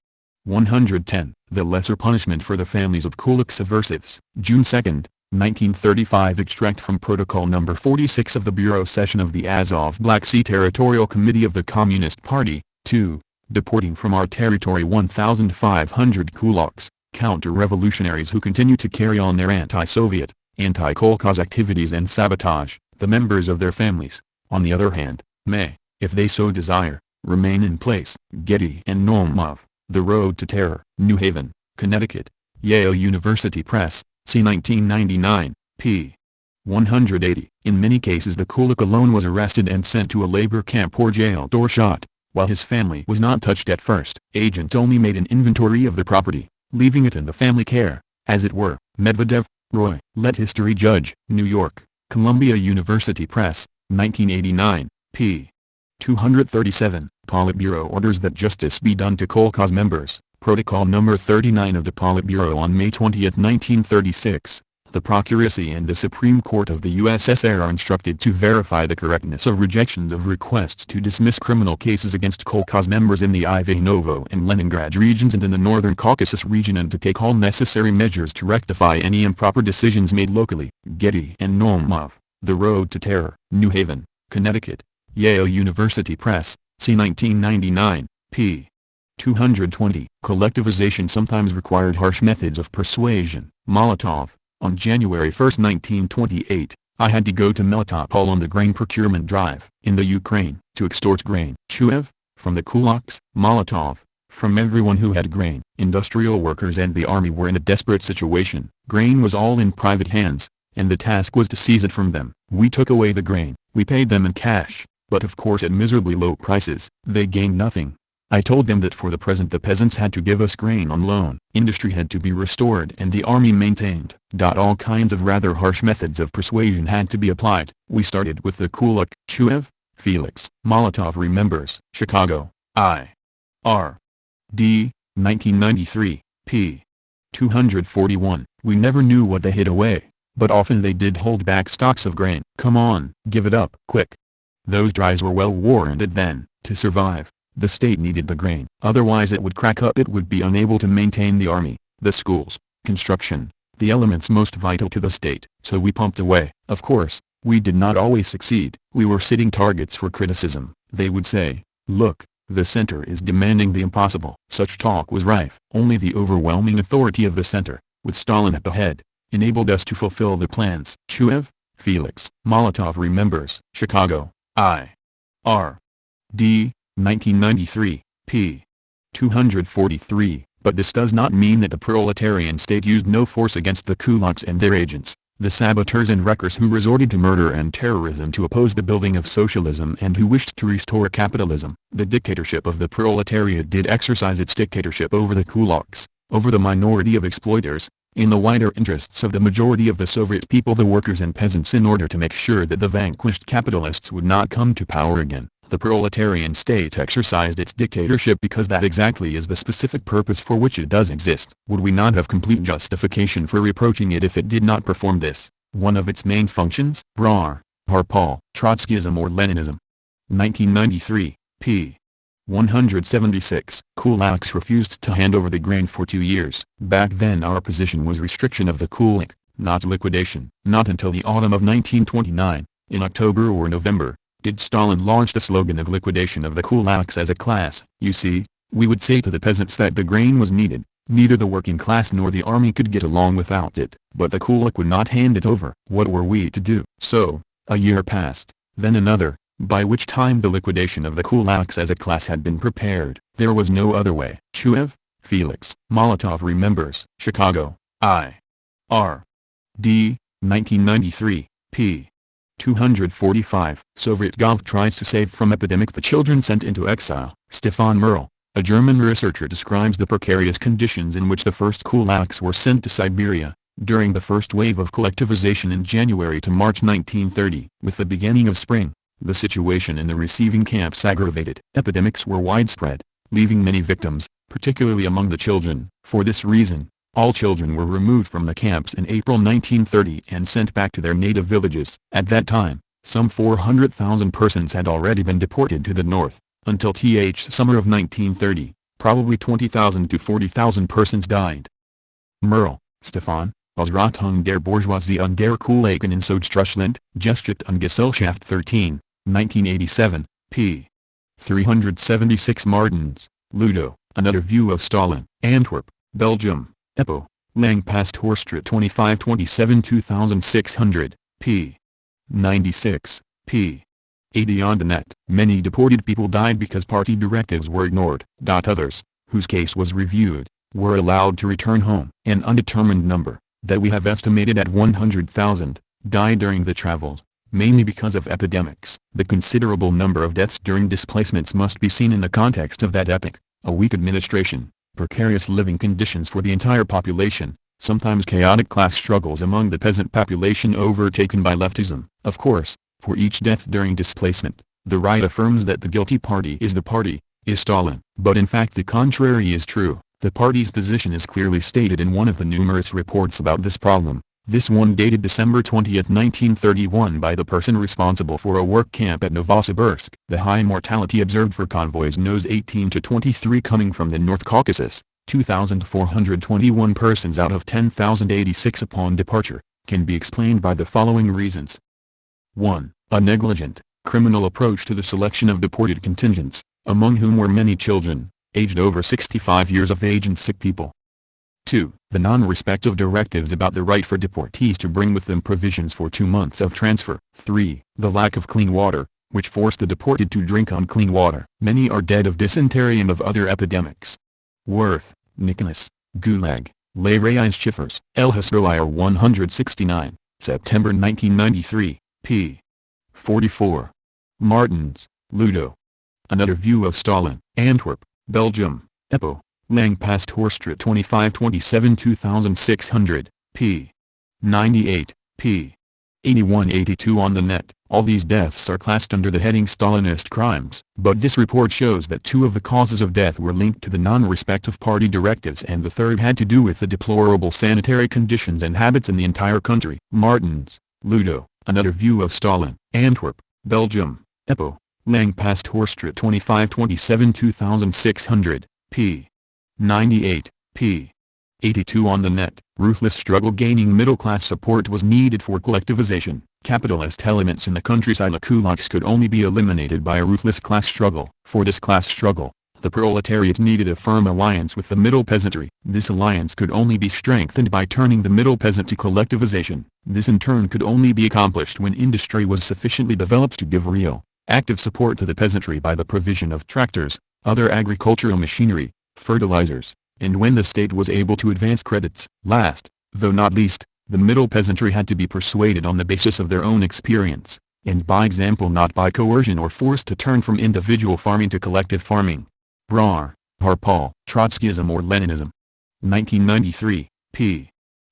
110. The lesser punishment for the families of kulak subversives. June 2, 1935. Extract from Protocol No. 46 of the Bureau Session of the Azov Black Sea Territorial Committee of the Communist Party. 2. Deporting from our territory 1,500 kulaks, counter-revolutionaries who continue to carry on their anti-Soviet, anti-kolkhoz activities and sabotage. The members of their families, on the other hand, may, if they so desire, remain in place. Getty and Naumov, The Road to Terror, New Haven, Connecticut, Yale University Press, c. 1999, p. 180. In many cases the kulak alone was arrested and sent to a labor camp or jailed or shot, while his family was not touched at first. Agents only made an inventory of the property, leaving it in the family care, as it were. Medvedev, Roy. Let History Judge. New York, Columbia University Press, 1989, p. 237. Politburo orders that justice be done to kolkhoz members. Protocol No. 39 of the Politburo on May 20, 1936, The Procuracy and the Supreme Court of the USSR are instructed to verify the correctness of rejections of requests to dismiss criminal cases against Kolkhoz members in the Ivanovo and Leningrad regions and in the Northern Caucasus region, and to take all necessary measures to rectify any improper decisions made locally. Getty and Naumov, The Road to Terror, New Haven, Connecticut. Yale University Press, c. 1999, p. 220. Collectivization sometimes required harsh methods of persuasion. Molotov. On January 1, 1928, I had to go to Melitopol on the grain procurement drive in the Ukraine to extort grain. Chuev, from the kulaks. Molotov, from everyone who had grain. Industrial workers and the army were in a desperate situation. Grain was all in private hands, and the task was to seize it from them. We took away the grain. We paid them in cash, but of course at miserably low prices. They gained nothing. I told them that for the present the peasants had to give us grain on loan, industry had to be restored and the army maintained. All kinds of rather harsh methods of persuasion had to be applied. We started with the kulak. Chuev, Felix. Molotov remembers. Chicago, I. R. D. 1993, p. 241. We never knew what they hid away, but often they did hold back stocks of grain. Come on, give it up, quick. Those drives were well warranted then. To survive, the state needed the grain. Otherwise it would crack up. It would be unable to maintain the army, the schools, construction, the elements most vital to the state. So we pumped away. Of course, we did not always succeed. We were sitting targets for criticism. They would say, look, the center is demanding the impossible. Such talk was rife. Only the overwhelming authority of the center, with Stalin at the head, enabled us to fulfill the plans. Chuev, Felix. Molotov remembers. Chicago, I. R. D. 1993, p. 243. But this does not mean that the proletarian state used no force against the kulaks and their agents, the saboteurs and wreckers who resorted to murder and terrorism to oppose the building of socialism and who wished to restore capitalism. The dictatorship of the proletariat did exercise its dictatorship over the kulaks, over the minority of exploiters, in the wider interests of the majority of the Soviet people, the workers and peasants, in order to make sure that the vanquished capitalists would not come to power again. The proletarian state exercised its dictatorship because that exactly is the specific purpose for which it does exist. Would we not have complete justification for reproaching it if it did not perform this, one of its main functions? Brar, Harpal. Trotskyism or Leninism. 1993, p. 176. Kulaks refused to hand over the grain for 2 years. Back then our position was restriction of the kulak, not liquidation. Not until the autumn of 1929, in October or November, did Stalin launch the slogan of liquidation of the kulaks as a class. You see, we would say to the peasants that the grain was needed, neither the working class nor the army could get along without it, but the kulak would not hand it over. What were we to do? So, a year passed, then another, by which time the liquidation of the kulaks as a class had been prepared. There was no other way. Chuev, Felix. Molotov remembers. Chicago, I. R. D. 1993, p. 245. Soviet Gov tries to save from epidemic the children sent into exile. Stefan Merle, a German researcher, describes the precarious conditions in which the first kulaks were sent to Siberia, during the first wave of collectivization in January to March 1930. With the beginning of spring, the situation in the receiving camps aggravated. Epidemics were widespread, leaving many victims, particularly among the children. For this reason, all children were removed from the camps in April 1930 and sent back to their native villages. At that time, some 400,000 persons had already been deported to the north. Until summer of 1930, probably 20,000 to 40,000 persons died. Merle, Stefan, Ausrottung der Bourgeoisie und der Kulaken in Sozialstaat, Geschichte und Gesellschaft 13, 1987, p. 376. Martens, Ludo, Another View of Stalin. Antwerp, Belgium. EPO, Langpasthorstraat 2527 2600, p. 96, p. 80 on the net. Many deported people died because party directives were ignored. Others, whose case was reviewed, were allowed to return home. An undetermined number, that we have estimated at 100,000, died during the travels, mainly because of epidemics. The considerable number of deaths during displacements must be seen in the context of that epoch: a weak administration, precarious living conditions for the entire population, sometimes chaotic class struggles among the peasant population overtaken by leftism. Of course, for each death during displacement, the right affirms that the guilty party is Stalin. But in fact the contrary is true. The party's position is clearly stated in one of the numerous reports about this problem. This one dated December 20, 1931 by the person responsible for a work camp at Novosibirsk. The high mortality observed for convoys Nos 18 to 23 coming from the North Caucasus, 2,421 persons out of 10,086 upon departure, can be explained by the following reasons. 1. A negligent, criminal approach to the selection of deported contingents, among whom were many children, aged over 65 years of age and sick people. 2. The non-respect of directives about the right for deportees to bring with them provisions for 2 months of transfer. 3. The lack of clean water, which forced the deported to drink unclean water. Many are dead of dysentery and of other epidemics. Worth, Nicholas, Gulag, Les Reyes Chiffres, El Historia 169, September 1993, p. 44. Martins, Ludo. Another View of Stalin, Antwerp, Belgium, Epo, Lang Pastorstraat 2527 2600, p. 98, p. 8182 on the net. All these deaths are classed under the heading Stalinist crimes. But this report shows that 2 of the causes of death were linked to the non-respect of party directives and the third had to do with the deplorable sanitary conditions and habits in the entire country. Martins, Ludo, Another View of Stalin, Antwerp, Belgium, Epo, Lang Pastorstraat 2527 2600, p. 98, p. 82 on the net. Ruthless struggle gaining middle-class support was needed for collectivization. Capitalist elements in the countryside, the kulaks, could only be eliminated by a ruthless class struggle. For this class struggle, the proletariat needed a firm alliance with the middle peasantry. This alliance could only be strengthened by turning the middle peasant to collectivization. This in turn could only be accomplished when industry was sufficiently developed to give real, active support to the peasantry by the provision of tractors, other agricultural machinery, fertilizers, and when the state was able to advance credits. Last, though not least, the middle peasantry had to be persuaded on the basis of their own experience, and by example, not by coercion or force, to turn from individual farming to collective farming. Brar, Harpal, Trotskyism or Leninism. 1993, p.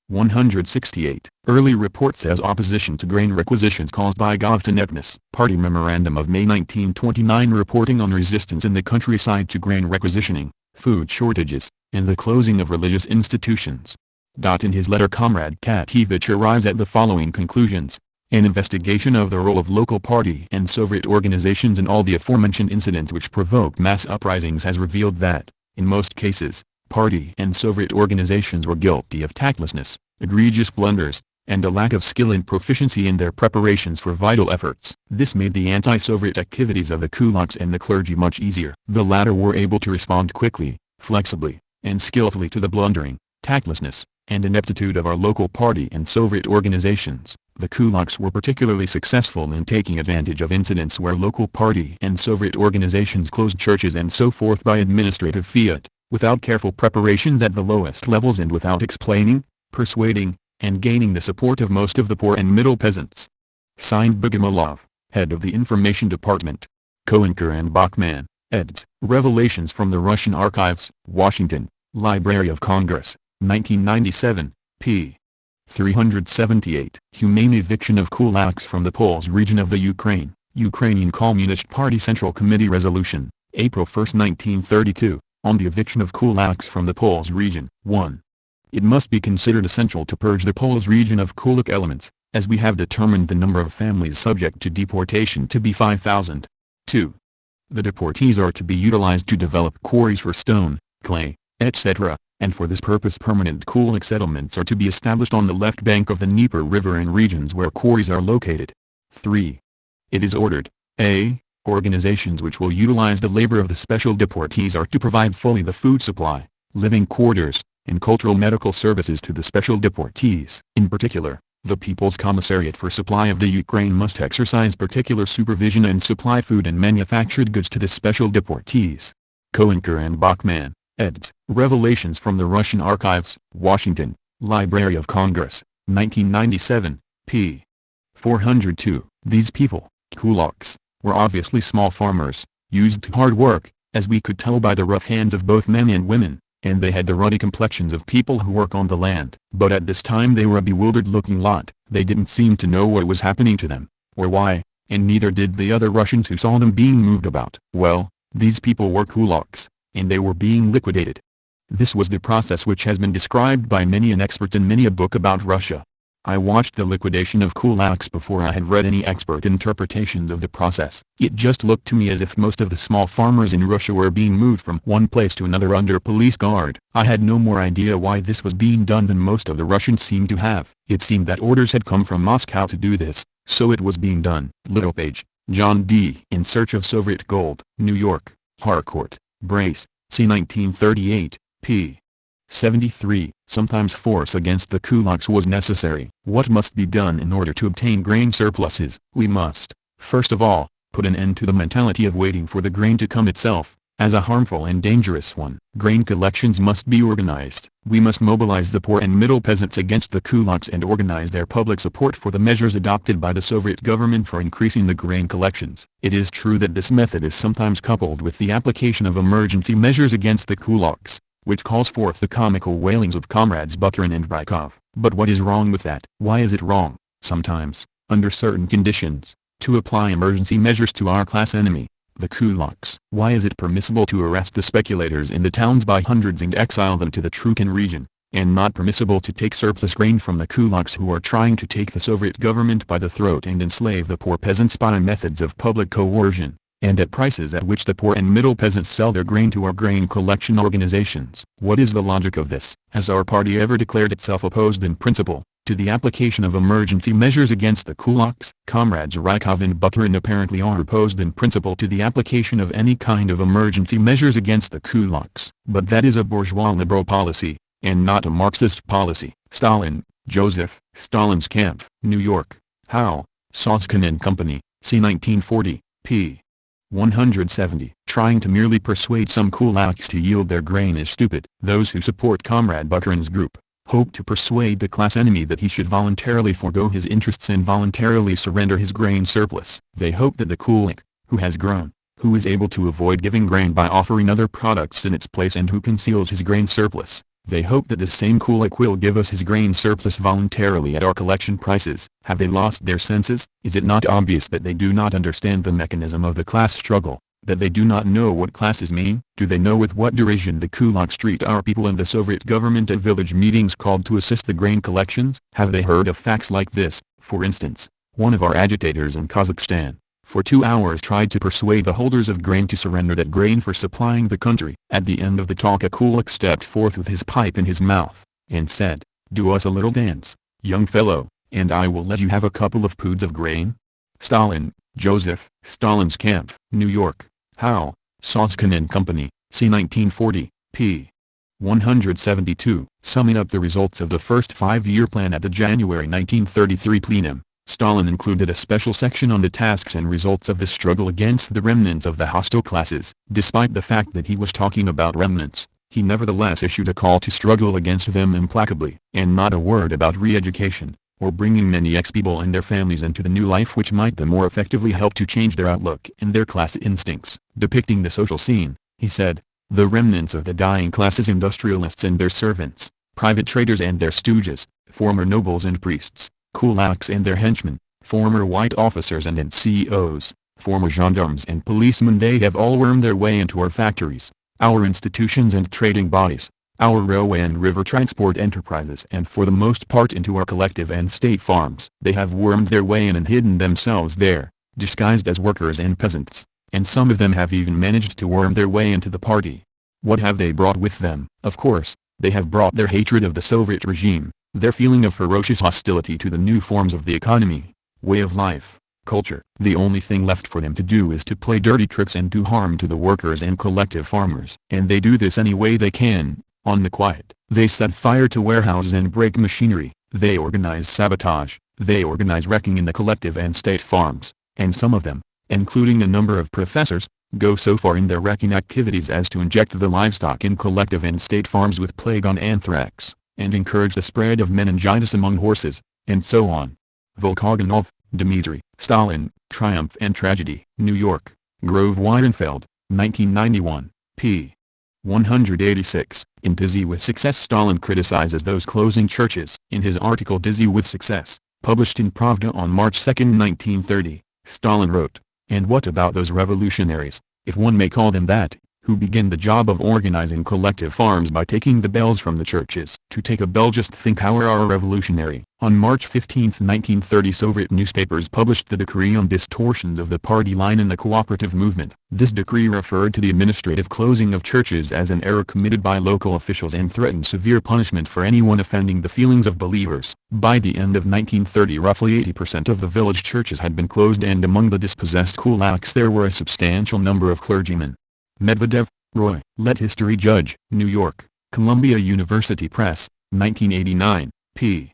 168. Early report says opposition to grain requisitions caused by Governetness. Party Memorandum of May 1929 reporting on resistance in the countryside to grain requisitioning, food shortages, and the closing of religious institutions. In his letter, Comrade Kativich arrives at the following conclusions. An investigation of the role of local party and Soviet organizations in all the aforementioned incidents which provoked mass uprisings has revealed that, in most cases, party and Soviet organizations were guilty of tactlessness, egregious blunders, and a lack of skill and proficiency in their preparations for vital efforts. This made the anti-Soviet activities of the kulaks and the clergy much easier. The latter were able to respond quickly, flexibly, and skillfully to the blundering, tactlessness, and ineptitude of our local party and Soviet organizations. The kulaks were particularly successful in taking advantage of incidents where local party and Soviet organizations closed churches and so forth by administrative fiat, without careful preparations at the lowest levels and without explaining, persuading, and gaining the support of most of the poor and middle peasants. Signed, Bogomolov, head of the Information Department. Koenker and Bachmann, eds. Revelations from the Russian Archives, Washington, Library of Congress, 1997, p. 378. Humane eviction of kulaks from the Poles region of the Ukraine. Ukrainian Communist Party Central Committee Resolution, April 1, 1932, on the eviction of kulaks from the Poles region. 1. It must be considered essential to purge the Poles region of kulak elements, as we have determined the number of families subject to deportation to be 5,000. 2. The deportees are to be utilized to develop quarries for stone, clay, etc., and for this purpose permanent kulak settlements are to be established on the left bank of the Dnieper River in regions where quarries are located. 3. It is ordered, a. Organizations which will utilize the labor of the special deportees are to provide fully the food supply, living quarters, and cultural medical services to the special deportees. In particular, the People's Commissariat for Supply of the Ukraine must exercise particular supervision and supply food and manufactured goods to the special deportees. Koenker and Bachmann, eds. Revelations from the Russian Archives, Washington, Library of Congress, 1997, p. 402. These people, kulaks, were obviously small farmers, used to hard work, as we could tell by the rough hands of both men and women, and they had the ruddy complexions of people who work on the land. But at this time they were a bewildered-looking lot. They didn't seem to know what was happening to them, or why, and neither did the other Russians who saw them being moved about. Well, these people were kulaks, and they were being liquidated. This was the process which has been described by many an expert in many a book about Russia. I watched the liquidation of kulaks before I had read any expert interpretations of the process. It just looked to me as if most of the small farmers in Russia were being moved from one place to another under police guard. I had no more idea why this was being done than most of the Russians seemed to have. It seemed that orders had come from Moscow to do this, so it was being done. Little page, John D. In Search of Soviet Gold, New York, Harcourt, Brace, C. 1938, p. 73. Sometimes force against the kulaks was necessary. What must be done in order to obtain grain surpluses? We must, first of all, put an end to the mentality of waiting for the grain to come itself, as a harmful and dangerous one. Grain collections must be organized. We must mobilize the poor and middle peasants against the kulaks and organize their public support for the measures adopted by the Soviet government for increasing the grain collections. It is true that this method is sometimes coupled with the application of emergency measures against the kulaks, which calls forth the comical wailings of comrades Bukharin and Rykov. But what is wrong with that? Why is it wrong, sometimes, under certain conditions, to apply emergency measures to our class enemy, the kulaks? Why is it permissible to arrest the speculators in the towns by hundreds and exile them to the Trukhin region, and not permissible to take surplus grain from the kulaks who are trying to take the Soviet government by the throat and enslave the poor peasants by methods of public coercion, and at prices at which the poor and middle peasants sell their grain to our grain collection organizations? What is the logic of this? Has our party ever declared itself opposed in principle to the application of emergency measures against the kulaks? Comrades Rykov and Bukharin apparently are opposed in principle to the application of any kind of emergency measures against the kulaks. But that is a bourgeois liberal policy, and not a Marxist policy. Stalin, Joseph. Stalin's Camp, New York. Howe, Soskin and Company, C. 1940, p. 170. Trying to merely persuade some kulaks to yield their grain is stupid. Those who support Comrade Bukharin's group hope to persuade the class enemy that he should voluntarily forego his interests and voluntarily surrender his grain surplus. They hope that the kulak, who has grown, who is able to avoid giving grain by offering other products in its place and who conceals his grain surplus, they hope that this same kulak will give us his grain surplus voluntarily at our collection prices. Have they lost their senses? Is it not obvious that they do not understand the mechanism of the class struggle, that they do not know what classes mean? Do they know with what derision the kulaks treat our people and the Soviet government at village meetings called to assist the grain collections? Have they heard of facts like this? For instance, one of our agitators in Kazakhstan, for 2 hours tried to persuade the holders of grain to surrender that grain for supplying the country. At the end of the talk a kulak stepped forth with his pipe in his mouth, and said, "Do us a little dance, young fellow, and I will let you have a couple of poods of grain." Stalin, Joseph. Stalin's Camp, New York. Howe, Soskin and Company, C. 1940, p. 172. Summing up the results of the first 5-year plan at the January 1933 plenum, Stalin included a special section on the tasks and results of the struggle against the remnants of the hostile classes. Despite the fact that he was talking about remnants, he nevertheless issued a call to struggle against them implacably, and not a word about re-education, or bringing many ex-people and their families into the new life which might the more effectively help to change their outlook and their class instincts. Depicting the social scene, he said, "The remnants of the dying classes, industrialists and their servants, private traders and their stooges, former nobles and priests, kulaks and their henchmen, former white officers and NCOs, former gendarmes and policemen, they have all wormed their way into our factories, our institutions and trading bodies, our railway and river transport enterprises, and for the most part into our collective and state farms. They have wormed their way in and hidden themselves there, disguised as workers and peasants, and some of them have even managed to worm their way into the party. What have they brought with them? Of course, they have brought their hatred of the Soviet regime, their feeling of ferocious hostility to the new forms of the economy, way of life, culture. The only thing left for them to do is to play dirty tricks and do harm to the workers and collective farmers. And they do this any way they can, on the quiet. They set fire to warehouses and break machinery, they organize sabotage, they organize wrecking in the collective and state farms, and some of them, including a number of professors, go so far in their wrecking activities as to inject the livestock in collective and state farms with plague on anthrax, and encourage the spread of meningitis among horses, and so on. Volkogonov, Dmitry. Stalin, Triumph and Tragedy. New York, Grove Weidenfeld, 1991, p. 186. In Dizzy with Success, Stalin criticizes those closing churches. In his article Dizzy with Success, published in Pravda on March 2, 1930, Stalin wrote, "And what about those revolutionaries, if one may call them that, who begin the job of organizing collective farms by taking the bells from the churches, To take a bell, just think how our revolutionary. On March 15, 1930, Soviet newspapers published the decree on distortions of the party line in the cooperative movement. This decree referred to the administrative closing of churches as an error committed by local officials and threatened severe punishment for anyone offending the feelings of believers. By the end of 1930, roughly 80% of the village churches had been closed, and among the dispossessed kulaks there were a substantial number of clergymen. Medvedev, Roy. Let History Judge. New York: Columbia University Press, 1989, p.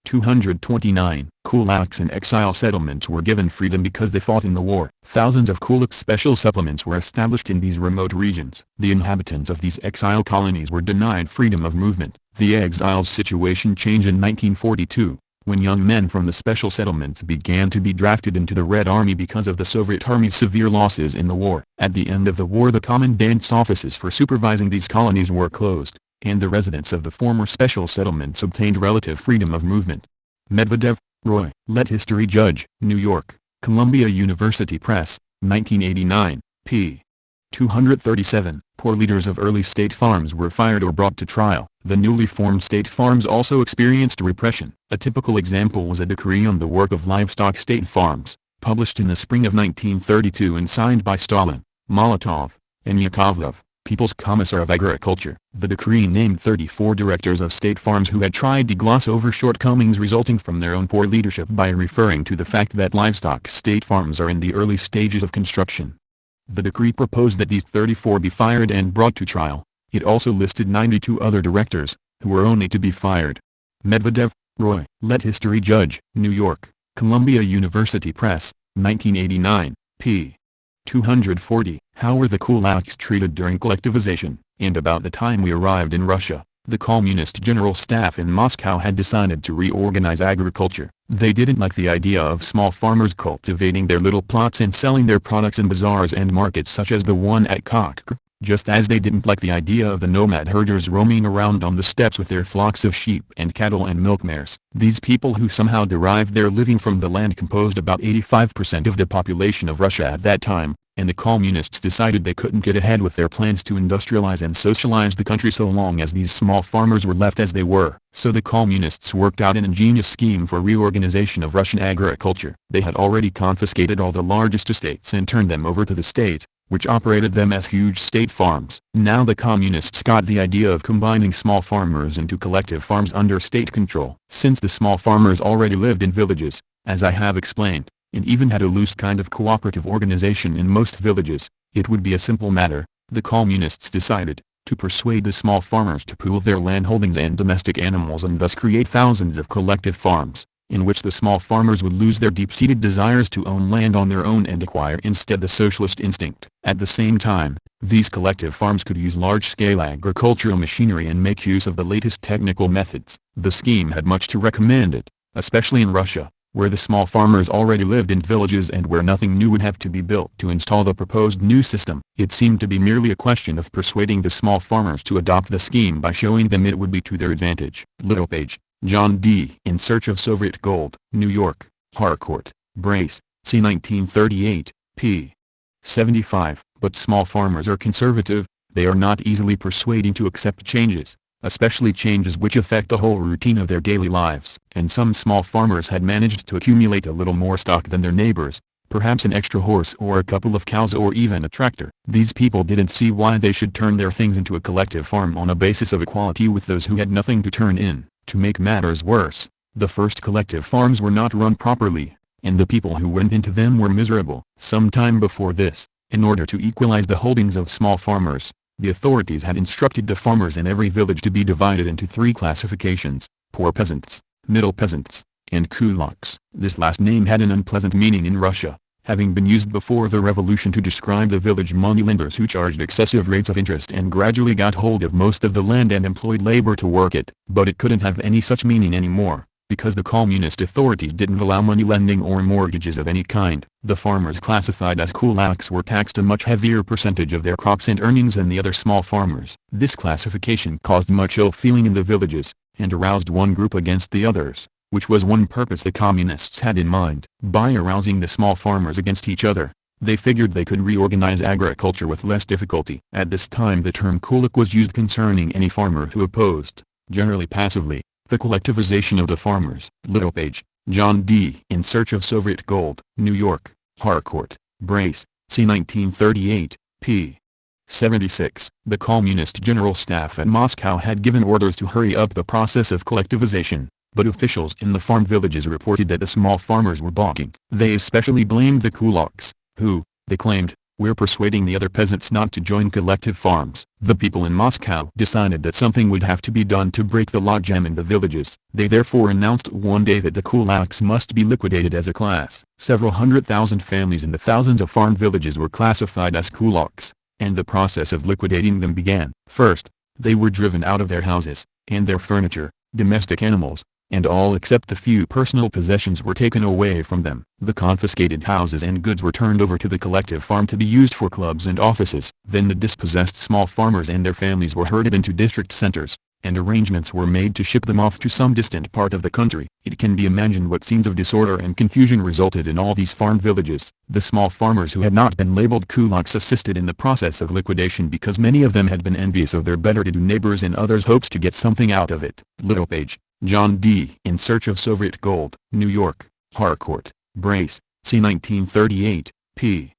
229. Kulaks in exile settlements were given freedom because they fought in the war. Thousands of kulak special settlements were established in these remote regions. The inhabitants of these exile colonies were denied freedom of movement. The exiles' situation changed in 1942, when young men from the special settlements began to be drafted into the Red Army because of the Soviet Army's severe losses in the war. At the end of the war, the commandant's offices for supervising these colonies were closed, and the residents of the former special settlements obtained relative freedom of movement. Medvedev, Roy. Let History Judge. New York: Columbia University Press, 1989, p. 237. Poor leaders of early state farms were fired or brought to trial. The newly formed state farms also experienced repression. A typical example was a decree on the work of livestock state farms, published in the spring of 1932 and signed by Stalin, Molotov, and Yakovlev, People's Commissar of Agriculture. The decree named 34 directors of state farms who had tried to gloss over shortcomings resulting from their own poor leadership by referring to the fact that livestock state farms are in the early stages of construction. The decree proposed that these 34 be fired and brought to trial. It also listed 92 other directors, who were only to be fired. Medvedev, Roy. Let History Judge. New York: Columbia University Press, 1989, p. 240. How were the kulaks treated during collectivization? And about the time we arrived in Russia, the Communist General Staff in Moscow had decided to reorganize agriculture. They didn't like the idea of small farmers cultivating their little plots and selling their products in bazaars and markets such as the one at Kokr, just as they didn't like the idea of the nomad herders roaming around on the steppes with their flocks of sheep and cattle and milk mares. These people, who somehow derived their living from the land, composed about 85% of the population of Russia at that time, and the communists decided they couldn't get ahead with their plans to industrialize and socialize the country so long as these small farmers were left as they were. So the communists worked out an ingenious scheme for reorganization of Russian agriculture. They had already confiscated all the largest estates and turned them over to the state, which operated them as huge state farms. Now the communists got the idea of combining small farmers into collective farms under state control. Since the small farmers already lived in villages, as I have explained, and even had a loose kind of cooperative organization in most villages, it would be a simple matter, the communists decided, to persuade the small farmers to pool their land holdings and domestic animals and thus create thousands of collective farms, in which the small farmers would lose their deep-seated desires to own land on their own and acquire instead the socialist instinct. At the same time, these collective farms could use large-scale agricultural machinery and make use of the latest technical methods. The scheme had much to recommend it, especially in Russia, where the small farmers already lived in villages and where nothing new would have to be built to install the proposed new system. It seemed to be merely a question of persuading the small farmers to adopt the scheme by showing them it would be to their advantage. Littlepage, John D. In Search of Soviet Gold. New York: Harcourt, Brace, C. 1938, p. 75. But small farmers are conservative. They are not easily persuaded to accept changes, especially changes which affect the whole routine of their daily lives. And some small farmers had managed to accumulate a little more stock than their neighbors, perhaps an extra horse or a couple of cows or even a tractor. These people didn't see why they should turn their things into a collective farm on a basis of equality with those who had nothing to turn in. To make matters worse, the first collective farms were not run properly, and the people who went into them were miserable. Some time before this, in order to equalize the holdings of small farmers, the authorities had instructed the farmers in every village to be divided into 3 classifications: poor peasants, middle peasants, and kulaks. This last name had an unpleasant meaning in Russia, having been used before the revolution to describe the village moneylenders who charged excessive rates of interest and gradually got hold of most of the land and employed labor to work it. But it couldn't have any such meaning anymore, because the communist authorities didn't allow money lending or mortgages of any kind. The farmers classified as kulaks were taxed a much heavier percentage of their crops and earnings than the other small farmers. This classification caused much ill feeling in the villages, and aroused one group against the others, which was one purpose the communists had in mind. By arousing the small farmers against each other, they figured they could reorganize agriculture with less difficulty. At this time the term kulak was used concerning any farmer who opposed, generally passively, the collectivization of the farmers. Little page, John D. In Search of Soviet Gold, New York, Harcourt, Brace, c. 1938, p. 76. The Communist General Staff at Moscow had given orders to hurry up the process of collectivization, but officials in the farm villages reported that the small farmers were balking. They especially blamed the kulaks, who, they claimed, were persuading the other peasants not to join collective farms. The people in Moscow decided that something would have to be done to break the logjam in the villages. They therefore announced one day that the kulaks must be liquidated as a class. Several 100,000 families in the thousands of farm villages were classified as kulaks, and the process of liquidating them began. First, they were driven out of their houses, and their furniture, domestic animals, and all except the few personal possessions were taken away from them. The confiscated houses and goods were turned over to the collective farm to be used for clubs and offices. Then the dispossessed small farmers and their families were herded into district centers, and arrangements were made to ship them off to some distant part of the country. It can be imagined what scenes of disorder and confusion resulted in all these farm villages. The small farmers who had not been labeled kulaks assisted in the process of liquidation because many of them had been envious of their better-to-do neighbors and others hoped to get something out of it. Little page, John D. In Search of Soviet Gold, New York, Harcourt, Brace, c. 1938, p.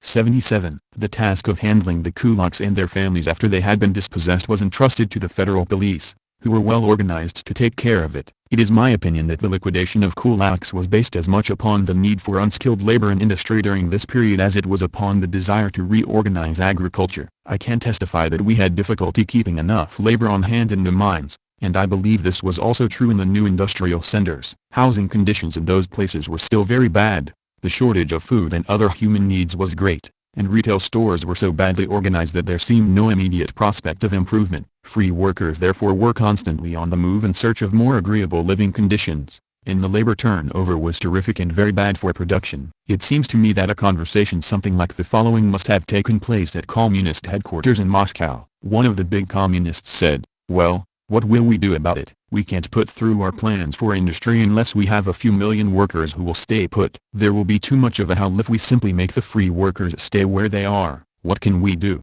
77. The task of handling the kulaks and their families after they had been dispossessed was entrusted to the federal police, who were well organized to take care of it. It is my opinion that the liquidation of kulaks was based as much upon the need for unskilled labor in industry during this period as it was upon the desire to reorganize agriculture. I can testify that we had difficulty keeping enough labor on hand in the mines, and I believe this was also true in the new industrial centers. Housing conditions in those places were still very bad, the shortage of food and other human needs was great, and retail stores were so badly organized that there seemed no immediate prospect of improvement. Free workers therefore were constantly on the move in search of more agreeable living conditions, and the labor turnover was terrific and very bad for production. It seems to me that a conversation something like the following must have taken place at communist headquarters in Moscow. One of the big communists said, "Well, what will we do about it? We can't put through our plans for industry unless we have a few million workers who will stay put. There will be too much of a howl if we simply make the free workers stay where they are. What can we do?"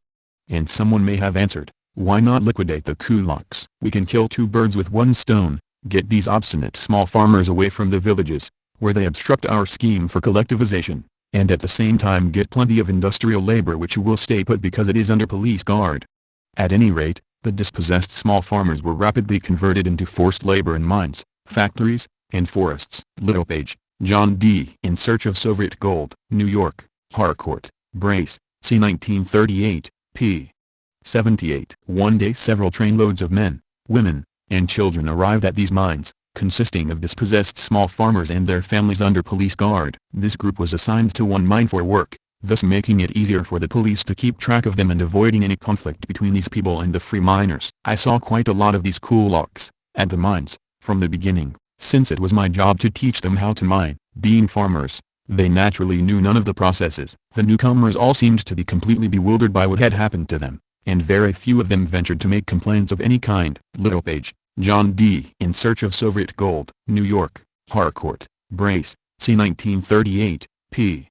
And someone may have answered, "Why not liquidate the kulaks? We can kill two birds with one stone, get these obstinate small farmers away from the villages, where they obstruct our scheme for collectivization, and at the same time get plenty of industrial labor which will stay put because it is under police guard." At any rate, the dispossessed small farmers were rapidly converted into forced labor in mines, factories, and forests. Little page, John D. In Search of Soviet Gold, New York, Harcourt, Brace, c. 1938, p. 78. One day several trainloads of men, women, and children arrived at these mines, consisting of dispossessed small farmers and their families under police guard. This group was assigned to one mine for work, thus making it easier for the police to keep track of them and avoiding any conflict between these people and the free miners. I saw quite a lot of these kulaks at the mines, from the beginning, since it was my job to teach them how to mine. Being farmers, they naturally knew none of the processes. The newcomers all seemed to be completely bewildered by what had happened to them, and very few of them ventured to make complaints of any kind. Little page, John D. In Search of Soviet Gold, New York, Harcourt, Brace, c. 1938, p.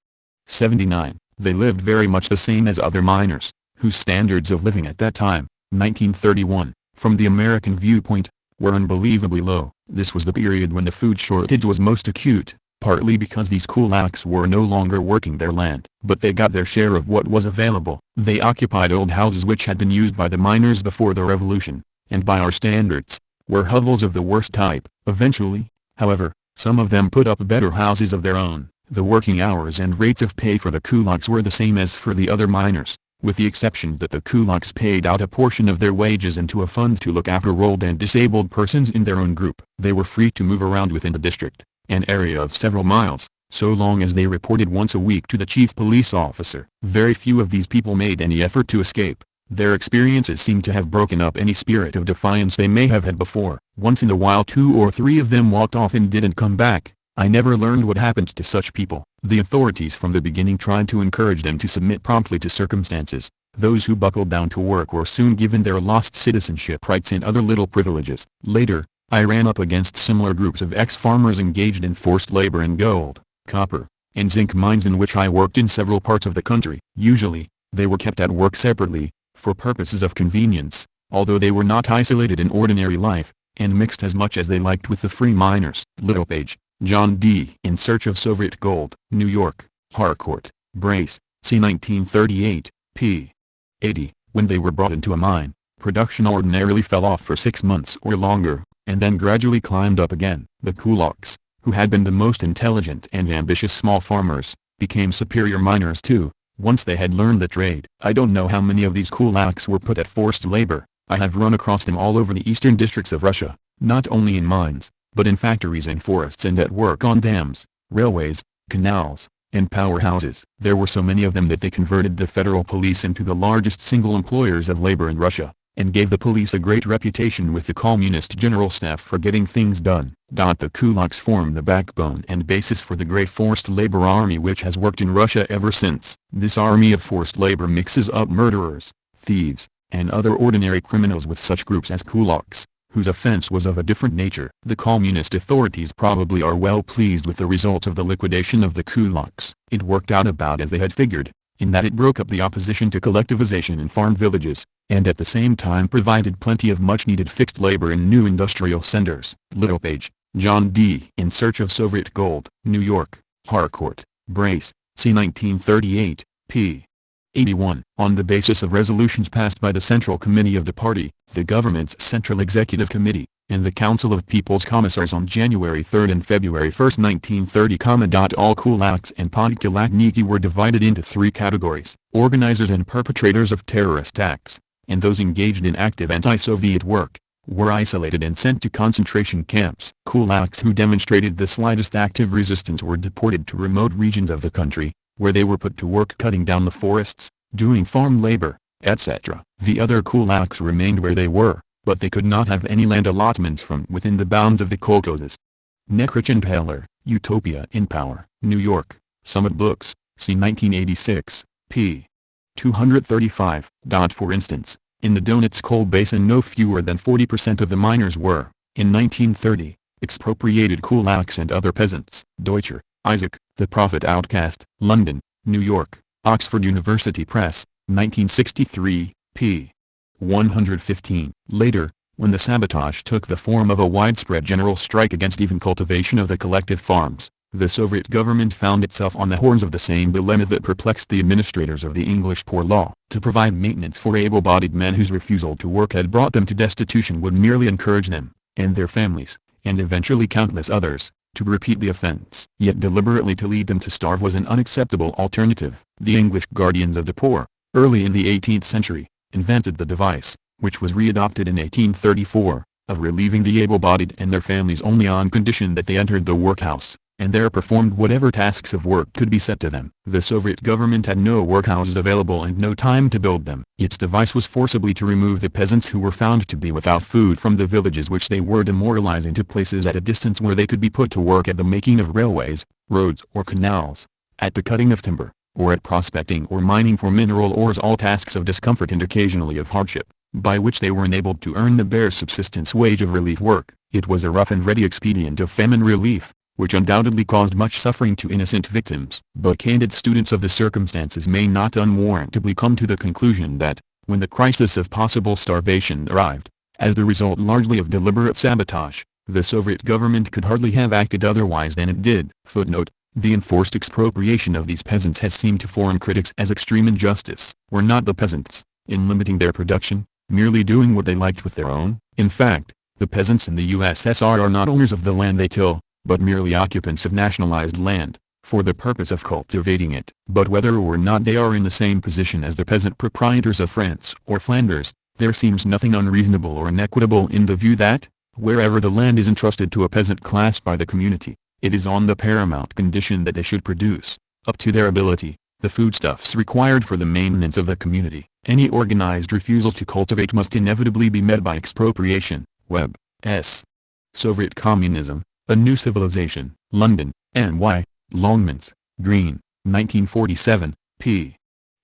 79. They lived very much the same as other miners, whose standards of living at that time, 1931, from the American viewpoint, were unbelievably low. This was the period when the food shortage was most acute, partly because these kulaks were no longer working their land, but they got their share of what was available. They occupied old houses which had been used by the miners before the revolution, and by our standards, were hovels of the worst type. Eventually, however, some of them put up better houses of their own. The working hours and rates of pay for the kulaks were the same as for the other miners, with the exception that the kulaks paid out a portion of their wages into a fund to look after old and disabled persons in their own group. They were free to move around within the district, an area of several miles, so long as they reported once a week to the chief police officer. Very few of these people made any effort to escape. Their experiences seemed to have broken up any spirit of defiance they may have had before. Once in a while 2 or 3 of them walked off and didn't come back. I never learned what happened to such people. The authorities from the beginning tried to encourage them to submit promptly to circumstances. Those who buckled down to work were soon given their lost citizenship rights and other little privileges. Later, I ran up against similar groups of ex-farmers engaged in forced labor in gold, copper, and zinc mines in which I worked in several parts of the country. Usually, they were kept at work separately, for purposes of convenience, although they were not isolated in ordinary life, and mixed as much as they liked with the free miners. Little Page, John D. In Search of Soviet Gold, New York, Harcourt, Brace, c. 1938, p. 80. When they were brought into a mine, production ordinarily fell off for 6 months or longer, and then gradually climbed up again. The kulaks, who had been the most intelligent and ambitious small farmers, became superior miners too, once they had learned the trade. I don't know how many of these kulaks were put at forced labor. I have run across them all over the eastern districts of Russia, not only in mines, but in factories and forests and at work on dams, railways, canals, and powerhouses. There were so many of them that they converted the federal police into the largest single employers of labor in Russia, and gave the police a great reputation with the communist general staff for getting things done. The kulaks form the backbone and basis for the great forced labor army which has worked in Russia ever since. This army of forced labor mixes up murderers, thieves, and other ordinary criminals with such groups as kulaks, whose offense was of a different nature. The communist authorities probably are well pleased with the results of the liquidation of the kulaks. It worked out about as they had figured, in that it broke up the opposition to collectivization in farm villages, and at the same time provided plenty of much-needed fixed labor in new industrial centers. Little Page, John D. In Search of Soviet Gold, New York, Harcourt, Brace, c. 1938, p. 81. On the basis of resolutions passed by the Central Committee of the Party, the government's Central Executive Committee, and the Council of People's Commissars on January 3 and February 1, 1930, all kulaks and podkulakniki were divided into 3 categories: organizers and perpetrators of terrorist acts, and those engaged in active anti-Soviet work, were isolated and sent to concentration camps. Kulaks who demonstrated the slightest active resistance were deported to remote regions of the country, where they were put to work cutting down the forests, doing farm labor, etc. The other kulaks remained where they were, but they could not have any land allotments from within the bounds of the kolkhozes. Nekrich and Heller, Utopia in Power, New York, Summit Books, c. 1986, p. 235. For instance, in the Donets coal basin no fewer than 40% of the miners were, in 1930, expropriated kulaks and other peasants. Deutscher, Isaac, The Prophet Outcast, London, New York, Oxford University Press, 1963, p. 115. Later, when the sabotage took the form of a widespread general strike against even cultivation of the collective farms, the Soviet government found itself on the horns of the same dilemma that perplexed the administrators of the English Poor Law. To provide maintenance for able-bodied men whose refusal to work had brought them to destitution would merely encourage them, and their families, and eventually countless others, to repeat the offense. Yet deliberately to lead them to starve was an unacceptable alternative. The English guardians of the poor, early in the 18th century, invented the device, which was readopted in 1834, of relieving the able-bodied and their families only on condition that they entered the workhouse, and there performed whatever tasks of work could be set to them. The Soviet government had no workhouses available and no time to build them. Its device was forcibly to remove the peasants who were found to be without food from the villages which they were demoralizing to places at a distance where they could be put to work at the making of railways, roads or canals, at the cutting of timber, or at prospecting or mining for mineral ores, all tasks of discomfort and occasionally of hardship, by which they were enabled to earn the bare subsistence wage of relief work. It was a rough and ready expedient of famine relief, which undoubtedly caused much suffering to innocent victims. But candid students of the circumstances may not unwarrantably come to the conclusion that, when the crisis of possible starvation arrived, as the result largely of deliberate sabotage, the Soviet government could hardly have acted otherwise than it did. Footnote: the enforced expropriation of these peasants has seemed to foreign critics as extreme injustice. Were not the peasants, in limiting their production, merely doing what they liked with their own? In fact, the peasants in the USSR are not owners of the land they till, but merely occupants of nationalized land, for the purpose of cultivating it. But whether or not they are in the same position as the peasant proprietors of France or Flanders, there seems nothing unreasonable or inequitable in the view that, wherever the land is entrusted to a peasant class by the community, it is on the paramount condition that they should produce, up to their ability, the foodstuffs required for the maintenance of the community. Any organized refusal to cultivate must inevitably be met by expropriation. Webb, S. Soviet Communism, A New Civilization, London, N.Y., Longmans, Green, 1947, p.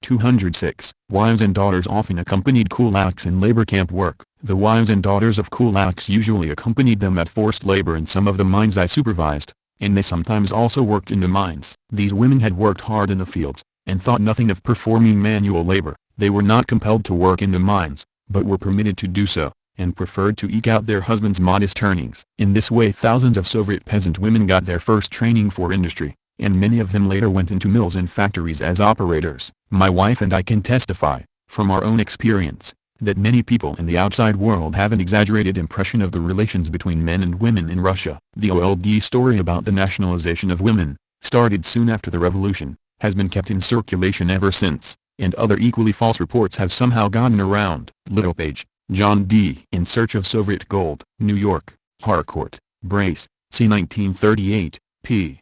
206. Wives and daughters often accompanied kulaks in labor camp work. The wives and daughters of kulaks usually accompanied them at forced labor in some of the mines I supervised, and they sometimes also worked in the mines. These women had worked hard in the fields, and thought nothing of performing manual labor. They were not compelled to work in the mines, but were permitted to do so, and preferred to eke out their husbands' modest earnings. In this way thousands of Soviet peasant women got their first training for industry, and many of them later went into mills and factories as operators. My wife and I can testify, from our own experience, that many people in the outside world have an exaggerated impression of the relations between men and women in Russia. The old story about the nationalization of women, started soon after the revolution, has been kept in circulation ever since, and other equally false reports have somehow gotten around. Littlepage, John D. In Search of Soviet Gold, New York, Harcourt, Brace, c. 1938, p.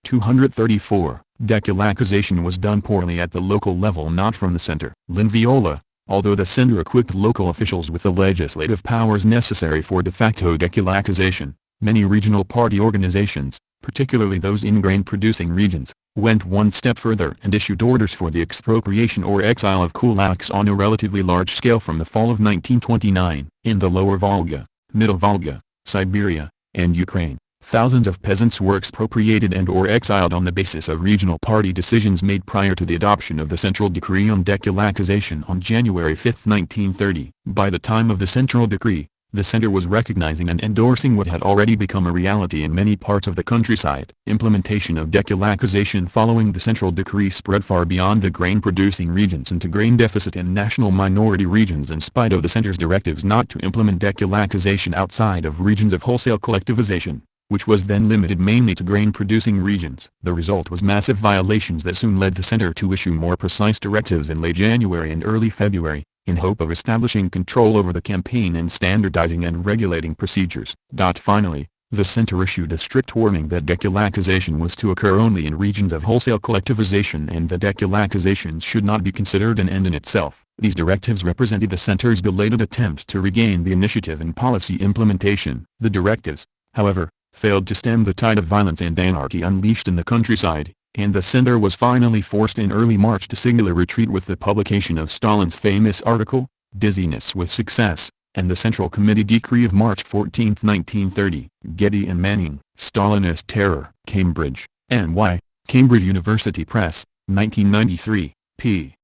234. Dekulakization was done poorly at the local level, not from the center. Lynn Viola. Although the center equipped local officials with the legislative powers necessary for de facto dekulakization, many regional party organizations, particularly those in grain-producing regions, went one step further and issued orders for the expropriation or exile of kulaks on a relatively large scale from the fall of 1929. In the Lower Volga, Middle Volga, Siberia, and Ukraine, thousands of peasants were expropriated and or exiled on the basis of regional party decisions made prior to the adoption of the Central Decree on Dekulakization on January 5, 1930. By the time of the Central Decree, the center was recognizing and endorsing what had already become a reality in many parts of the countryside. Implementation of dekulakization following the Central Decree spread far beyond the grain-producing regions into grain deficit and national minority regions in spite of the center's directives not to implement dekulakization outside of regions of wholesale collectivization, which was then limited mainly to grain-producing regions. The result was massive violations that soon led the center to issue more precise directives in late January and early February, in hope of establishing control over the campaign and standardizing and regulating procedures. Finally, the center issued a strict warning that dekulakization was to occur only in regions of wholesale collectivization and that dekulakization should not be considered an end in itself. These directives represented the center's belated attempt to regain the initiative in policy implementation. The directives, however, failed to stem the tide of violence and anarchy unleashed in the countryside, and the center was finally forced in early March to signal a retreat with the publication of Stalin's famous article, Dizziness with Success, and the Central Committee Decree of March 14, 1930. Getty and Manning, Stalinist Terror. Cambridge, N.Y., Cambridge University Press, 1993, p.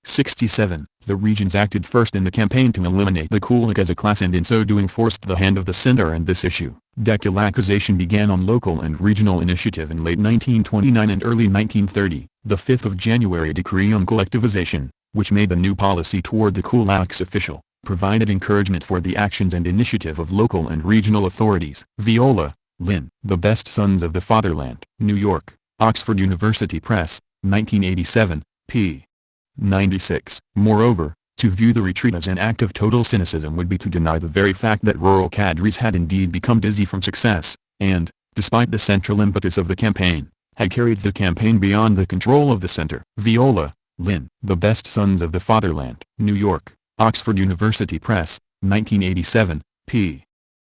67. The regions acted first in the campaign to eliminate the kulak as a class and in so doing forced the hand of the center and this issue. Dekulakization began on local and regional initiative in late 1929 and early 1930. The 5th of January Decree on Collectivization, which made the new policy toward the kulaks official, provided encouragement for the actions and initiative of local and regional authorities. Viola, Lynn. The Best Sons of the Fatherland. New York, Oxford University Press, 1987, p. 96. Moreover, to view the retreat as an act of total cynicism would be to deny the very fact that rural cadres had indeed become dizzy from success, and, despite the central impetus of the campaign, had carried the campaign beyond the control of the center. Viola, Lynn. The Best Sons of the Fatherland. New York, Oxford University Press, 1987, p.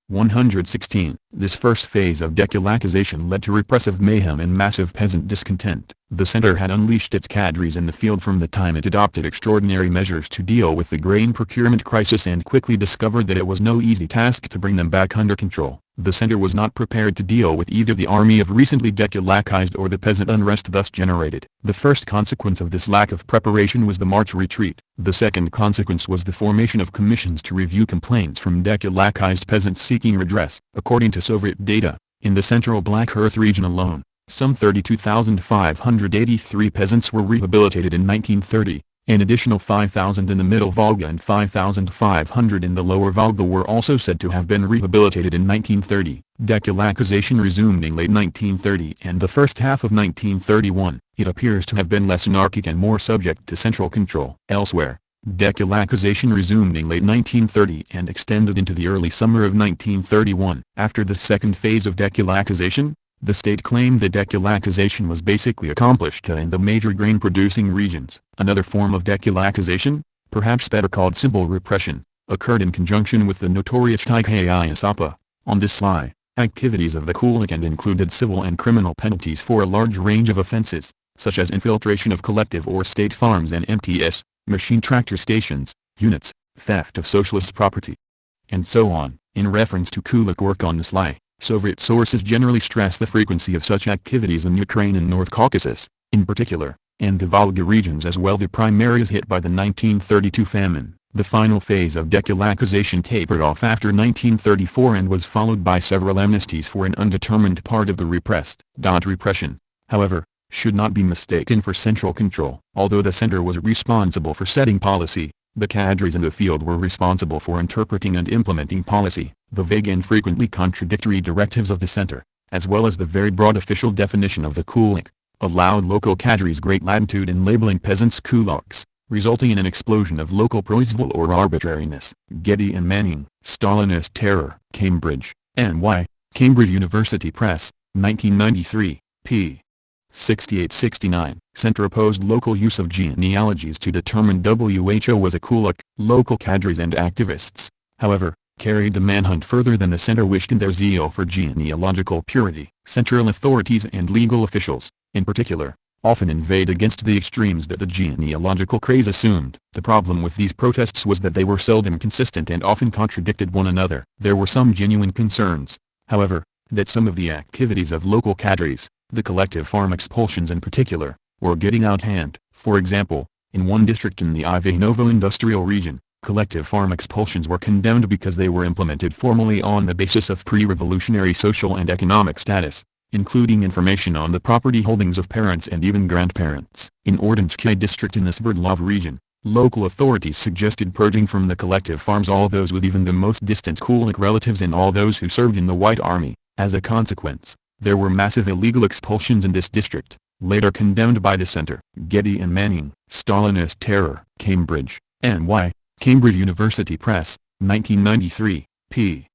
116. This first phase of dekulakization led to repressive mayhem and massive peasant discontent. The center had unleashed its cadres in the field from the time it adopted extraordinary measures to deal with the grain procurement crisis and quickly discovered that it was no easy task to bring them back under control. The center was not prepared to deal with either the army of recently dekulakized or the peasant unrest thus generated. The first consequence of this lack of preparation was the March retreat. The second consequence was the formation of commissions to review complaints from dekulakized peasants seeking redress. According to Soviet data, in the central Black Earth region alone, some 32,583 peasants were rehabilitated in 1930. An additional 5,000 in the Middle Volga and 5,500 in the Lower Volga were also said to have been rehabilitated in 1930. Dekulakization resumed in late 1930 and the first half of 1931. It appears to have been less anarchic and more subject to central control. Elsewhere, dekulakization resumed in late 1930 and extended into the early summer of 1931. After the second phase of dekulakization, the state claimed that dekulakization was basically accomplished in the major grain-producing regions. Another form of dekulakization, perhaps better called simple repression, occurred in conjunction with the notorious Tikhaya Sapa. On this sly, activities of the kulak and included civil and criminal penalties for a large range of offenses, such as infiltration of collective or state farms and MTS, machine tractor stations, units, theft of socialist property, and so on. In reference to kulak work on the sly, Soviet sources generally stress the frequency of such activities in Ukraine and North Caucasus, in particular, and the Volga regions as well, the prime areas hit by the 1932 famine. The final phase of dekulakization tapered off after 1934 and was followed by several amnesties for an undetermined part of the repressed. Repression, however, should not be mistaken for central control. Although the center was responsible for setting policy, the cadres in the field were responsible for interpreting and implementing policy. The vague and frequently contradictory directives of the center, as well as the very broad official definition of the kulak, allowed local cadres great latitude in labeling peasants kulaks, resulting in an explosion of local proizvol or arbitrariness. Getty and Manning, Stalinist Terror. Cambridge, N.Y., Cambridge University Press, 1993, p. 68-69. Center opposed local use of genealogies to determine WHO was a kulak. Local cadres and activists, however, carried the manhunt further than the center wished in their zeal for genealogical purity. Central authorities and legal officials, in particular, often inveighed against the extremes that the genealogical craze assumed. The problem with these protests was that they were seldom consistent and often contradicted one another. There were some genuine concerns, however, that some of the activities of local cadres, the collective farm expulsions in particular, were getting out of hand. For example, in one district in the Ivanovo industrial region, collective farm expulsions were condemned because they were implemented formally on the basis of pre-revolutionary social and economic status, including information on the property holdings of parents and even grandparents. In Ordinsky district in the Sverdlov region, local authorities suggested purging from the collective farms all those with even the most distant kulak relatives and all those who served in the White Army. As a consequence, there were massive illegal expulsions in this district, later condemned by the center. Getty and Manning, Stalinist Terror. Cambridge, N.Y., Cambridge University Press, 1993, p.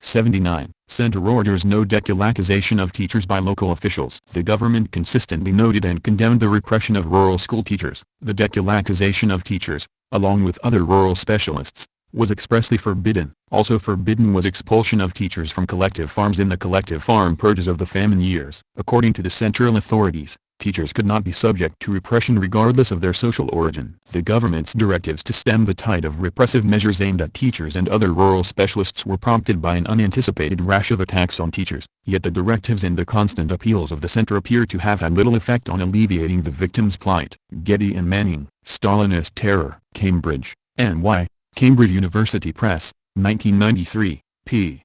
79. Center orders no dekulakization of teachers by local officials. The government consistently noted and condemned the repression of rural school teachers. The dekulakization of teachers, along with other rural specialists, was expressly forbidden. Also forbidden was expulsion of teachers from collective farms in the collective farm purges of the famine years. According to the central authorities, teachers could not be subject to repression regardless of their social origin. The government's directives to stem the tide of repressive measures aimed at teachers and other rural specialists were prompted by an unanticipated rash of attacks on teachers. Yet the directives and the constant appeals of the center appear to have had little effect on alleviating the victims' plight. Getty and Manning, Stalinist Terror. Cambridge, N.Y., Cambridge University Press, 1993, p.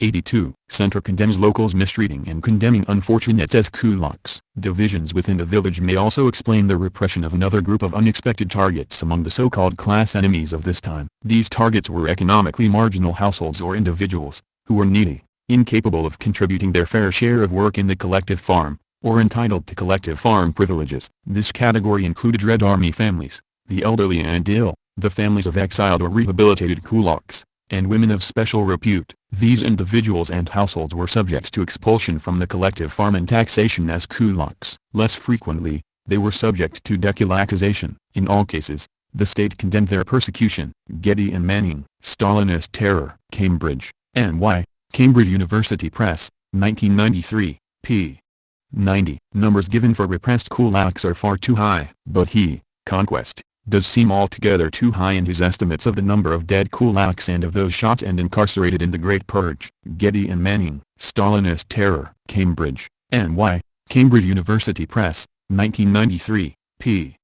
82. Center condemns locals mistreating and condemning unfortunates as kulaks. Divisions within the village may also explain the repression of another group of unexpected targets among the so-called class enemies of this time. These targets were economically marginal households or individuals, who were needy, incapable of contributing their fair share of work in the collective farm, or entitled to collective farm privileges. This category included Red Army families, the elderly and ill, the families of exiled or rehabilitated kulaks, and women of special repute. These individuals and households were subject to expulsion from the collective farm and taxation as kulaks. Less frequently, they were subject to dekulakization. In all cases, the state condemned their persecution. Getty and Manning, Stalinist Terror. Cambridge, N.Y., Cambridge University Press, 1993, p. 90. Numbers given for repressed kulaks are far too high. But Conquest, does seem altogether too high in his estimates of the number of dead kulaks and of those shot and incarcerated in the Great Purge. Getty and Manning, Stalinist Terror. Cambridge, N.Y., Cambridge University Press, 1993, p.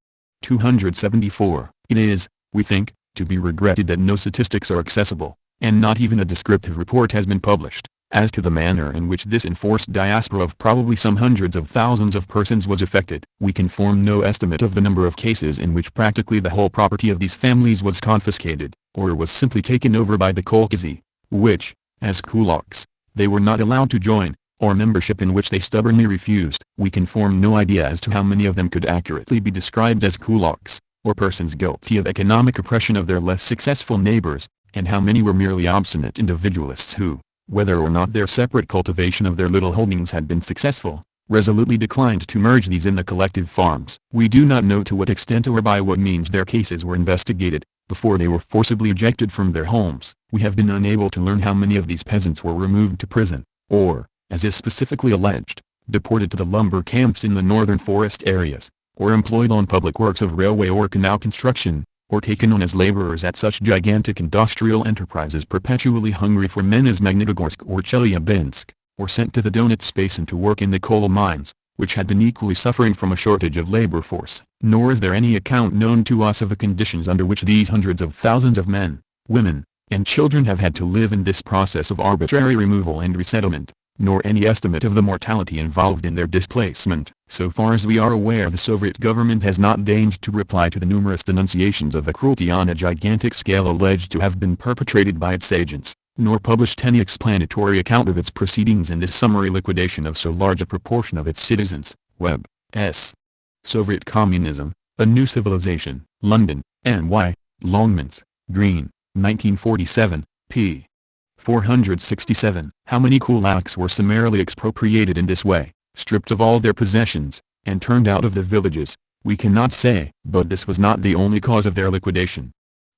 274. It is, we think, to be regretted that no statistics are accessible, and not even a descriptive report has been published, as to the manner in which this enforced diaspora of probably some hundreds of thousands of persons was effected. We can form no estimate of the number of cases in which practically the whole property of these families was confiscated, or was simply taken over by the kolkhozy, which, as kulaks, they were not allowed to join, or membership in which they stubbornly refused. We can form no idea as to how many of them could accurately be described as kulaks, or persons guilty of economic oppression of their less successful neighbors, and how many were merely obstinate individualists who, whether or not their separate cultivation of their little holdings had been successful, resolutely declined to merge these in the collective farms. We do not know to what extent or by what means their cases were investigated, before they were forcibly ejected from their homes. We have been unable to learn how many of these peasants were removed to prison, or, as is specifically alleged, deported to the lumber camps in the northern forest areas, or employed on public works of railway or canal construction, or taken on as laborers at such gigantic industrial enterprises perpetually hungry for men as Magnitogorsk or Chelyabinsk, or sent to the Donets basin to work in the coal mines, which had been equally suffering from a shortage of labor force. Nor is there any account known to us of the conditions under which these hundreds of thousands of men, women, and children have had to live in this process of arbitrary removal and resettlement, nor any estimate of the mortality involved in their displacement. So far as we are aware, the Soviet government has not deigned to reply to the numerous denunciations of the cruelty on a gigantic scale alleged to have been perpetrated by its agents, nor published any explanatory account of its proceedings in this summary liquidation of so large a proportion of its citizens. Webb, S. Soviet Communism, A New Civilization, London, N.Y., Longmans, Green, 1947, p. 467. How many kulaks were summarily expropriated in this way, stripped of all their possessions, and turned out of their villages, we cannot say. But this was not the only cause of their liquidation.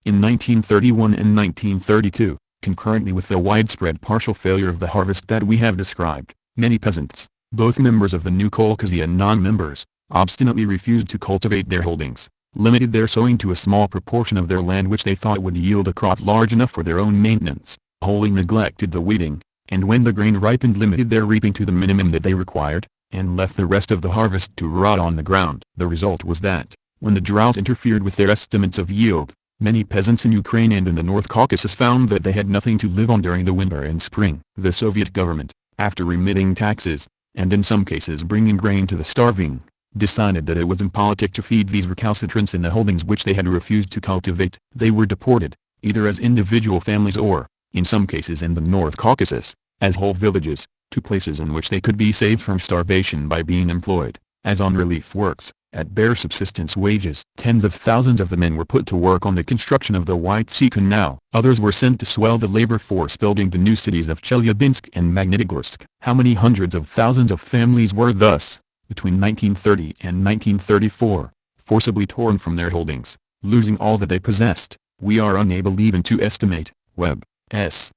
In 1931 and 1932, concurrently with the widespread partial failure of the harvest that we have described, many peasants, both members of the new kolkhozy and non-members, obstinately refused to cultivate their holdings, limited their sowing to a small proportion of their land which they thought would yield a crop large enough for their own maintenance, wholly neglected the weeding, and when the grain ripened limited their reaping to the minimum that they required, and left the rest of the harvest to rot on the ground. The result was that, when the drought interfered with their estimates of yield, many peasants in Ukraine and in the North Caucasus found that they had nothing to live on during the winter and spring. The Soviet government, after remitting taxes, and in some cases bringing grain to the starving, decided that it was impolitic to feed these recalcitrants in the holdings which they had refused to cultivate. They were deported, either as individual families or, in some cases in the North Caucasus, as whole villages, to places in which they could be saved from starvation by being employed, as on relief works, at bare subsistence wages. Tens of thousands of the men were put to work on the construction of the White Sea Canal. Others were sent to swell the labor force building the new cities of Chelyabinsk and Magnitogorsk. How many hundreds of thousands of families were thus, between 1930 and 1934, forcibly torn from their holdings, losing all that they possessed, we are unable even to estimate. Webb, S.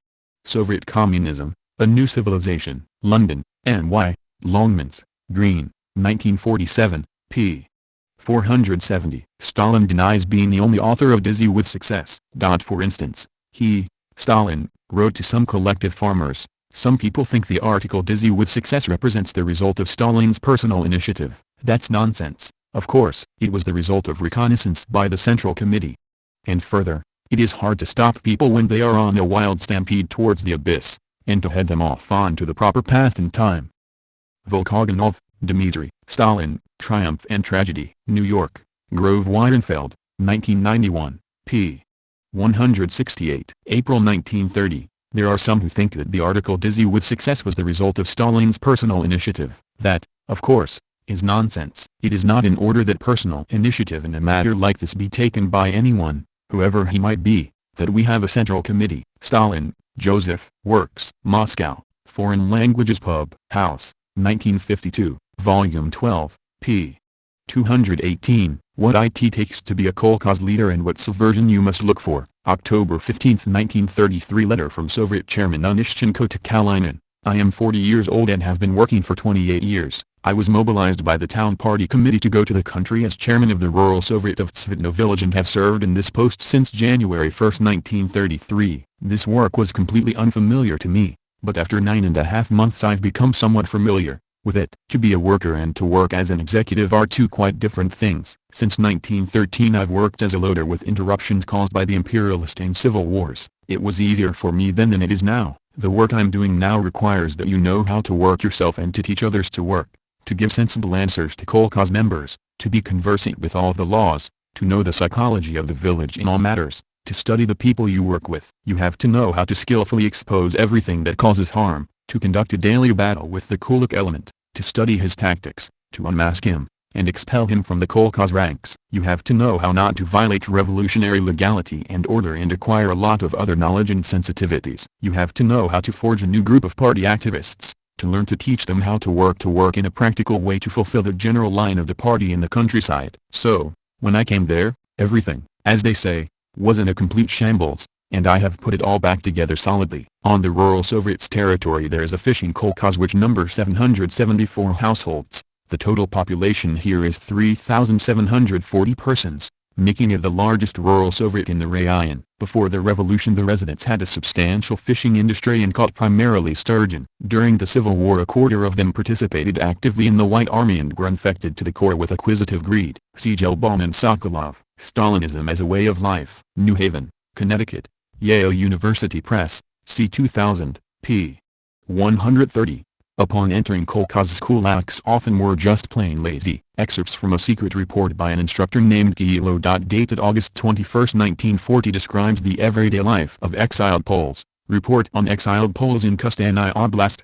Soviet Communism, A New Civilization, London, N.Y., Longmans, Green, 1947, p. 470. Stalin denies being the only author of Dizzy with Success. For instance, he, Stalin, wrote to some collective farmers, "Some people think the article Dizzy with Success represents the result of Stalin's personal initiative. That's nonsense. Of course, it was the result of reconnaissance by the Central Committee." And further, it is hard to stop people when they are on a wild stampede towards the abyss, and to head them off onto the proper path in time. Volkogonov, Dmitry, Stalin, Triumph and Tragedy. New York, Grove Weidenfeld, 1991, p. 168. April 1930. There are some who think that the article Dizzy with Success was the result of Stalin's personal initiative. That, of course, is nonsense. It is not in order that personal initiative in a matter like this be taken by anyone, whoever he might be, that we have a Central Committee. Stalin, Joseph. Works. Moscow, Foreign Languages Pub. House, 1952, Volume 12, p. 218. What it takes to be a kolkhoz leader and what subversion you must look for. October 15, 1933. Letter from Soviet Chairman Onishchenko to Kalinin. I am 40 years old and have been working for 28 years. I was mobilized by the town party committee to go to the country as chairman of the rural Soviet of Tsvetno village and have served in this post since January 1, 1933. This work was completely unfamiliar to me, but after 9.5 months I've become somewhat familiar with it. To be a worker and to work as an executive are two quite different things. Since 1913 I've worked as a loader with interruptions caused by the imperialist and civil wars. It was easier for me then than it is now. The work I'm doing now requires that you know how to work yourself and to teach others to work, to give sensible answers to kolkhoz members, to be conversant with all the laws, to know the psychology of the village in all matters, to study the people you work with. You have to know how to skillfully expose everything that causes harm, to conduct a daily battle with the kulak element, to study his tactics, to unmask him, and expel him from the kolkhoz ranks. You have to know how not to violate revolutionary legality and order and acquire a lot of other knowledge and sensitivities. You have to know how to forge a new group of party activists, to learn to teach them how to work in a practical way to fulfill the general line of the party in the countryside. So, when I came there, everything, as they say, was in a complete shambles, and I have put it all back together solidly. On the rural Soviet's territory there is a fishing kolkhoz which numbers 774 households. The total population here is 3,740 persons. making it the largest rural Soviet in the rayon. Before the revolution, the residents had a substantial fishing industry and caught primarily sturgeon. During the Civil War, a quarter of them participated actively in the White Army and were infected to the core with acquisitive greed. C. Gelbaum and Sokolov, Stalinism as a Way of Life. New Haven, Connecticut, Yale University Press, c. 2000, p. 130. Upon entering Kolkhoz's kulaks often were just plain lazy. Excerpts from a secret report by an instructor named Gilo. Dated August 21, 1940 describes the everyday life of exiled Poles. Report on exiled Poles in Kostanay Oblast.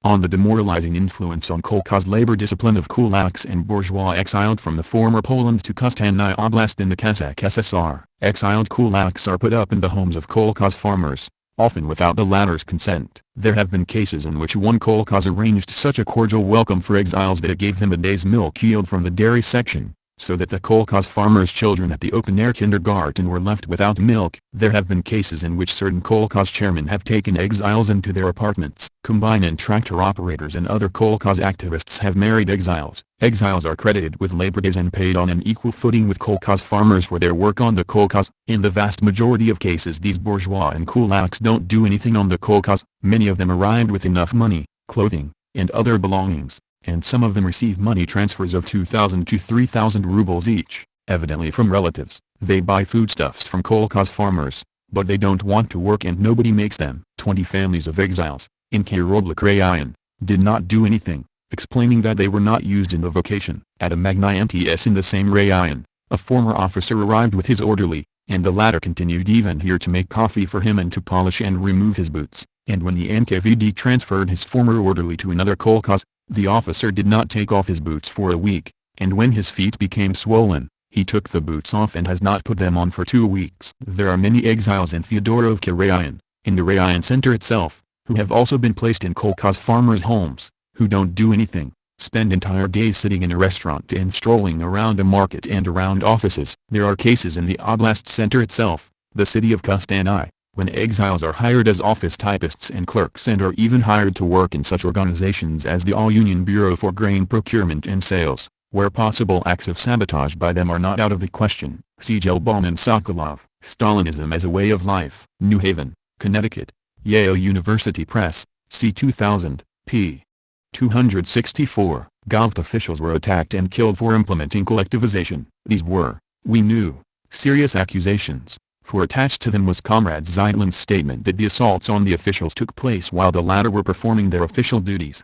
On the demoralizing influence on Kolkhoz labor discipline of kulaks and bourgeois exiled from the former Poland to Kostanay Oblast in the Kazakh SSR. Exiled kulaks are put up in the homes of Kolkhoz farmers, often without the latter's consent. There have been cases in which one kolkhoz arranged such a cordial welcome for exiles that it gave them a day's milk yield from the dairy section, so that the kolkhoz farmers' children at the open-air kindergarten were left without milk. There have been cases in which certain kolkhoz chairmen have taken exiles into their apartments. Combine and tractor operators and other kolkhoz activists have married exiles. Exiles are credited with labor days and paid on an equal footing with kolkhoz farmers for their work on the kolkhoz. In the vast majority of cases, these bourgeois and kulaks don't do anything on the kolkhoz. Many of them arrived with enough money, clothing, and other belongings, and some of them receive money transfers of 2,000 to 3,000 rubles each, evidently from relatives. They buy foodstuffs from kolkhoz farmers, but they don't want to work and nobody makes them. 20 families of exiles, in Kyroblik Rayon, did not do anything, explaining that they were not used in the vocation. At a Magni MTS in the same rayon, a former officer arrived with his orderly, and the latter continued even here to make coffee for him and to polish and remove his boots. And when the NKVD transferred his former orderly to another kolkhoz, the officer did not take off his boots for a week, and when his feet became swollen, he took the boots off and has not put them on for 2 weeks. There are many exiles in Fyodorovka Rayon, in the Rayon center itself, who have also been placed in kolkhoz farmers' homes, who don't do anything, spend entire days sitting in a restaurant and strolling around a market and around offices. There are cases in the Oblast center itself, the city of Kostanay, when exiles are hired as office typists and clerks and are even hired to work in such organizations as the All-Union Bureau for Grain Procurement and Sales, where possible acts of sabotage by them are not out of the question. C. Gelbaum and Sokolov, Stalinism as a Way of Life. New Haven, Connecticut, Yale University Press, c. 2000, p. 264. Govt officials were attacked and killed for implementing collectivization. These were, we knew, serious accusations, for attached to them was Comrade Zeitlin's statement that the assaults on the officials took place while the latter were performing their official duties.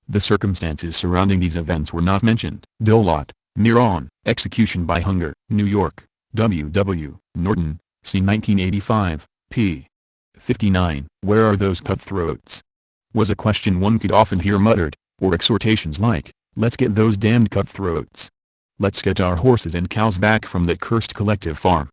The circumstances surrounding these events were not mentioned. Dolot, Miron, Execution by Hunger. New York, W. W. Norton, c. 1985, p. 59. Where are those cutthroats? Was a question one could often hear muttered, or exhortations like, let's get those damned cutthroats. Let's get our horses and cows back from that cursed collective farm.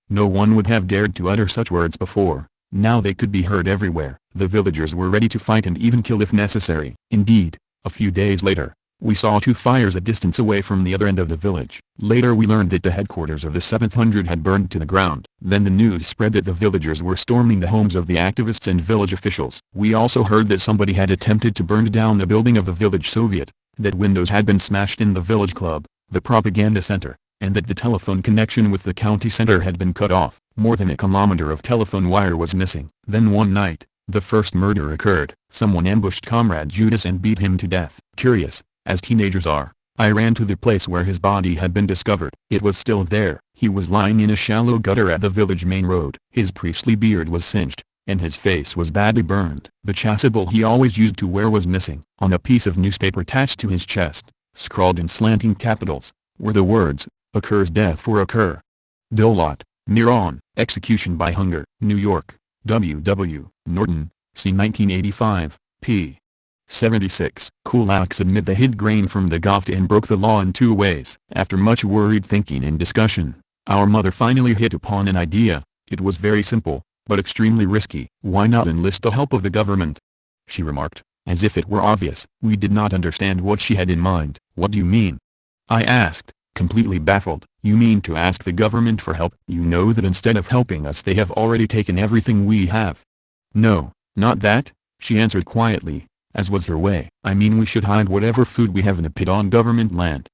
No one would have dared to utter such words before. Now they could be heard everywhere. The villagers were ready to fight and even kill if necessary. Indeed, a few days later, we saw 2 fires a distance away from the other end of the village. Later we learned that the headquarters of the 700 had burned to the ground. Then the news spread that the villagers were storming the homes of the activists and village officials. We also heard that somebody had attempted to burn down the building of the village Soviet, that windows had been smashed in the village club, the propaganda center, and that the telephone connection with the county center had been cut off. More than a kilometer of telephone wire was missing. Then one night, the first murder occurred. Someone ambushed Comrade Judas and beat him to death. Curious, as teenagers are, I ran to the place where his body had been discovered. It was still there. He was lying in a shallow gutter at the village main road. His priestly beard was singed, and his face was badly burned. The chasuble he always used to wear was missing. On a piece of newspaper attached to his chest, scrawled in slanting capitals, were the words, "Occurs death for occur." Dolot, Miron, Execution by Hunger. New York, W. W. Norton, c. 1985, p. 76. Kulaks admit they hid grain from the Govt and broke the law in 2 ways. After much worried thinking and discussion, our mother finally hit upon an idea. It was very simple, but extremely risky. Why not enlist the help of the government? She remarked, as if it were obvious. We did not understand what she had in mind. What do you mean? I asked, completely baffled. You mean to ask the government for help? You know that instead of helping us they have already taken everything we have. No, not that, she answered quietly, as was her way. I mean we should hide whatever food we have in a pit on government land.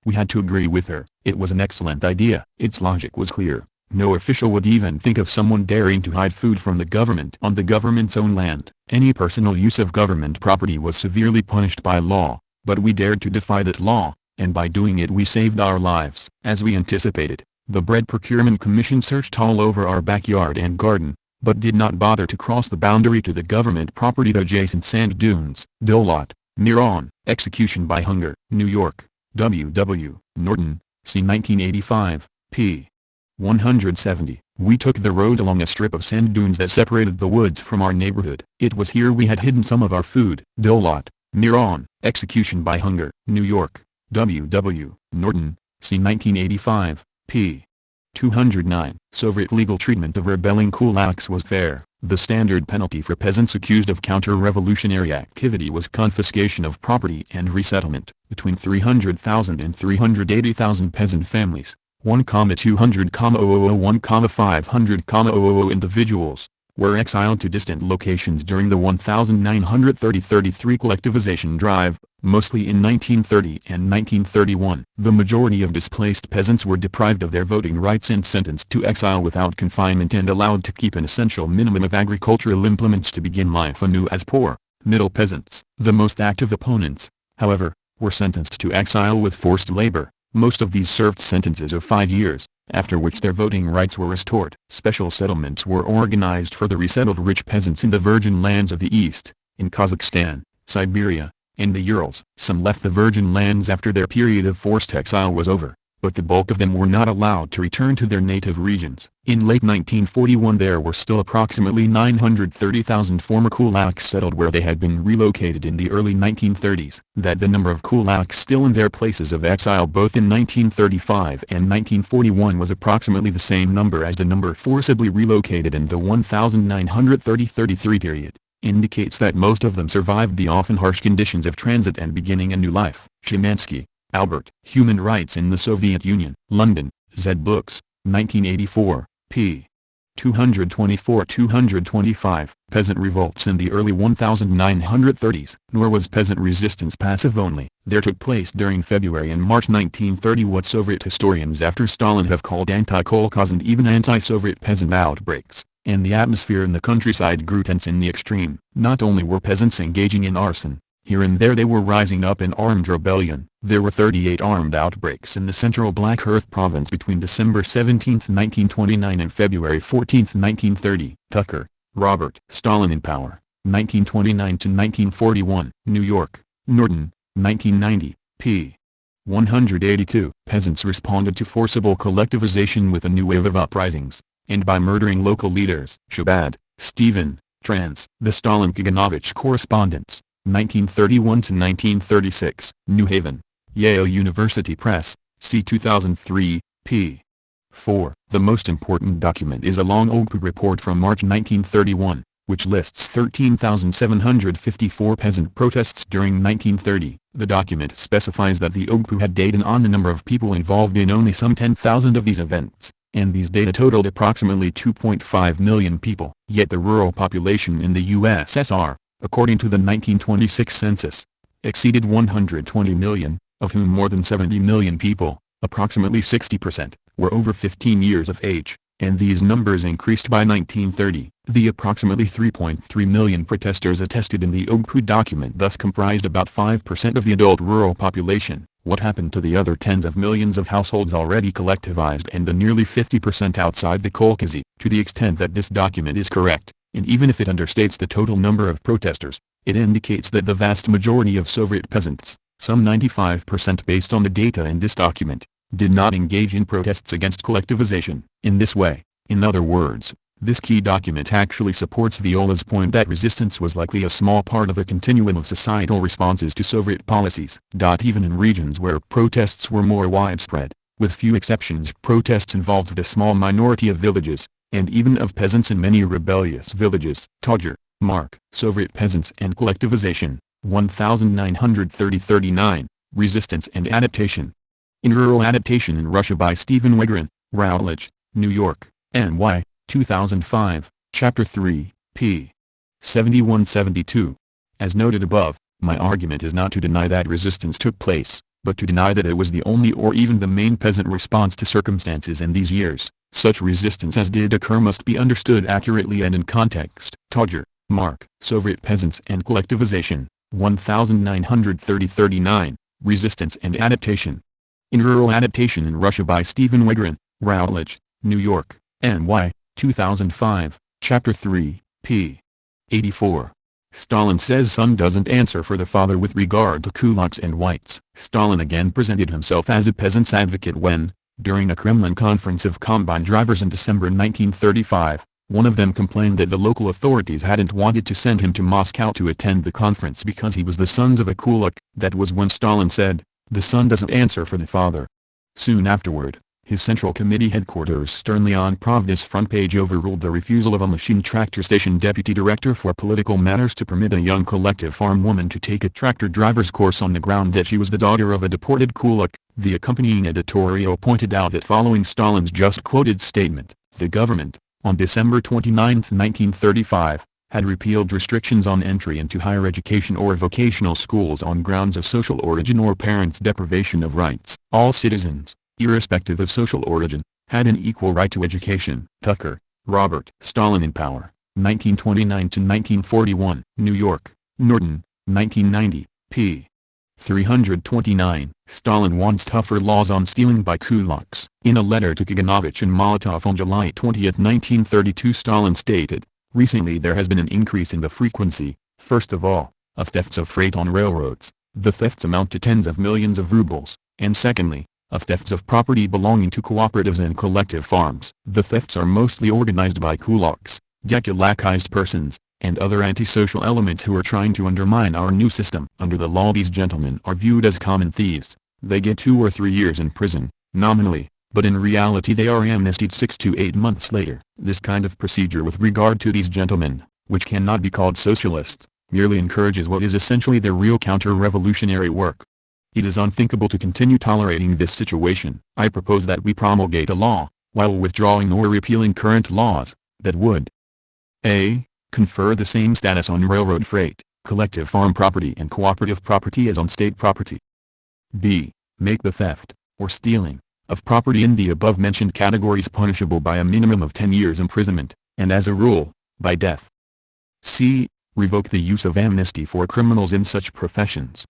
We had to agree with her. It was an excellent idea. Its logic was clear. No official would even think of someone daring to hide food from the government on the government's own land. Any personal use of government property was severely punished by law, but we dared to defy that law, and by doing it we saved our lives. As we anticipated, the Bread Procurement Commission searched all over our backyard and garden, but did not bother to cross the boundary to the government property adjacent sand dunes. Lot, Miron, Execution by Hunger, New York, W. W. Norton, c. 1985, p. 170. We took the road along a strip of sand dunes that separated the woods from our neighborhood. It was here we had hidden some of our food. Lot, Miron, Execution by Hunger, New York, W. W. Norton, c. 1985, p. 209. Soviet legal treatment of rebelling kulaks was fair. The standard penalty for peasants accused of counter-revolutionary activity was confiscation of property and resettlement. Between 300,000 and 380,000 peasant families, 1,200,001,500,000 individuals, were exiled to distant locations during the 1930-33 collectivization drive, mostly in 1930 and 1931. The majority of displaced peasants were deprived of their voting rights and sentenced to exile without confinement and allowed to keep an essential minimum of agricultural implements to begin life anew as poor, middle peasants. The most active opponents, however, were sentenced to exile with forced labor. Most of these served sentences of 5 years, after which their voting rights were restored. Special settlements were organized for the resettled rich peasants in the virgin lands of the East, in Kazakhstan, Siberia, and the Urals. Some left the virgin lands after their period of forced exile was over, but the bulk of them were not allowed to return to their native regions. In late 1941 there were still approximately 930,000 former kulaks settled where they had been relocated in the early 1930s. That the number of kulaks still in their places of exile both in 1935 and 1941 was approximately the same number as the number forcibly relocated in the 1930-33 period, indicates that most of them survived the often harsh conditions of transit and beginning a new life. Szymanski, Albert. Human Rights in the Soviet Union. London, Zed Books, 1984, p. 224-225. Peasant revolts in the early 1930s. Nor was peasant resistance passive only. There took place during February and March 1930 what Soviet historians after Stalin have called anti-Kolkhoz and even anti-Soviet peasant outbreaks, and the atmosphere in the countryside grew tense in the extreme. Not only were peasants engaging in arson, here and there they were rising up in armed rebellion. There were 38 armed outbreaks in the central Black Earth province between December 17, 1929 and February 14, 1930. Tucker, Robert. Stalin in Power, 1929-1941. New York, Norton, 1990, p. 182. Peasants responded to forcible collectivization with a new wave of uprisings, and by murdering local leaders. Shabad, Stephen, trans. The Stalin-Kaganovich Correspondence, 1931-1936. New Haven, Yale University Press, c. 2003, p. 4. The most important document is a long OGPU report from March 1931, which lists 13,754 peasant protests during 1930. The document specifies that the OGPU had data on the number of people involved in only some 10,000 of these events, and these data totaled approximately 2.5 million people. Yet the rural population in the USSR, according to the 1926 census, exceeded 120 million, of whom more than 70 million people, approximately 60%, were over 15 years of age, and these numbers increased by 1930. The approximately 3.3 million protesters attested in the OGPU document thus comprised about 5% of the adult rural population. What happened to the other tens of millions of households already collectivized and the nearly 50% outside the Kolkhozy? To the extent that this document is correct, and even if it understates the total number of protesters, it indicates that the vast majority of Soviet peasants, some 95% based on the data in this document, did not engage in protests against collectivization. In this way, in other words, this key document actually supports Viola's point that resistance was likely a small part of a continuum of societal responses to Soviet policies. Even in regions where protests were more widespread, with few exceptions, protests involved a small minority of villages, and even of peasants in many rebellious villages. Todger, Mark. Soviet Peasants and Collectivization, 1930-39, Resistance and Adaptation. In Rural Adaptation in Russia by Stephen Wegrin, Routledge, New York, N.Y., 2005, Chapter 3, p. 71-72. As noted above, my argument is not to deny that resistance took place, but to deny that it was the only or even the main peasant response to circumstances in these years. Such resistance as did occur must be understood accurately and in context. Todger, Mark. Soviet Peasants and Collectivization, 1930-39, Resistance and Adaptation. In Rural Adaptation in Russia by Stephen Wigrin, Routledge, New York, N.Y., 2005, Chapter 3, p. 84. Stalin says son doesn't answer for the father with regard to kulaks and whites. Stalin again presented himself as a peasant's advocate when, during a Kremlin conference of combine drivers in December 1935, one of them complained that the local authorities hadn't wanted to send him to Moscow to attend the conference because he was the son of a kulak. That was when Stalin said, "The son doesn't answer for the father." Soon afterward, his Central Committee headquarters sternly on Pravda's front page overruled the refusal of a machine tractor station deputy director for political matters to permit a young collective farm woman to take a tractor driver's course on the ground that she was the daughter of a deported kulak. The accompanying editorial pointed out that following Stalin's just quoted statement, the government, on December 29, 1935, had repealed restrictions on entry into higher education or vocational schools on grounds of social origin or parents' deprivation of rights. All citizens, irrespective of social origin, had an equal right to education. Tucker, Robert. Stalin in Power, 1929-1941. New York, Norton, 1990, p. 329. Stalin wants tougher laws on stealing by kulaks. In a letter to Kaganovich and Molotov on July 20, 1932, Stalin stated, "Recently there has been an increase in the frequency, first of all, of thefts of freight on railroads. The thefts amount to tens of millions of rubles, and secondly, of thefts of property belonging to cooperatives and collective farms. The thefts are mostly organized by kulaks, dekulakized persons, and other antisocial elements who are trying to undermine our new system. Under the law these gentlemen are viewed as common thieves. They get 2 or 3 years in prison, nominally, but in reality they are amnestied 6 to 8 months later. This kind of procedure with regard to these gentlemen, which cannot be called socialist, merely encourages what is essentially their real counter-revolutionary work. It is unthinkable to continue tolerating this situation. I propose that we promulgate a law, while withdrawing or repealing current laws, that would a. Confer the same status on railroad freight, collective farm property and cooperative property as on state property. b. Make the theft, or stealing, of property in the above-mentioned categories punishable by a minimum of 10 years imprisonment, and as a rule, by death. c. Revoke the use of amnesty for criminals in such professions.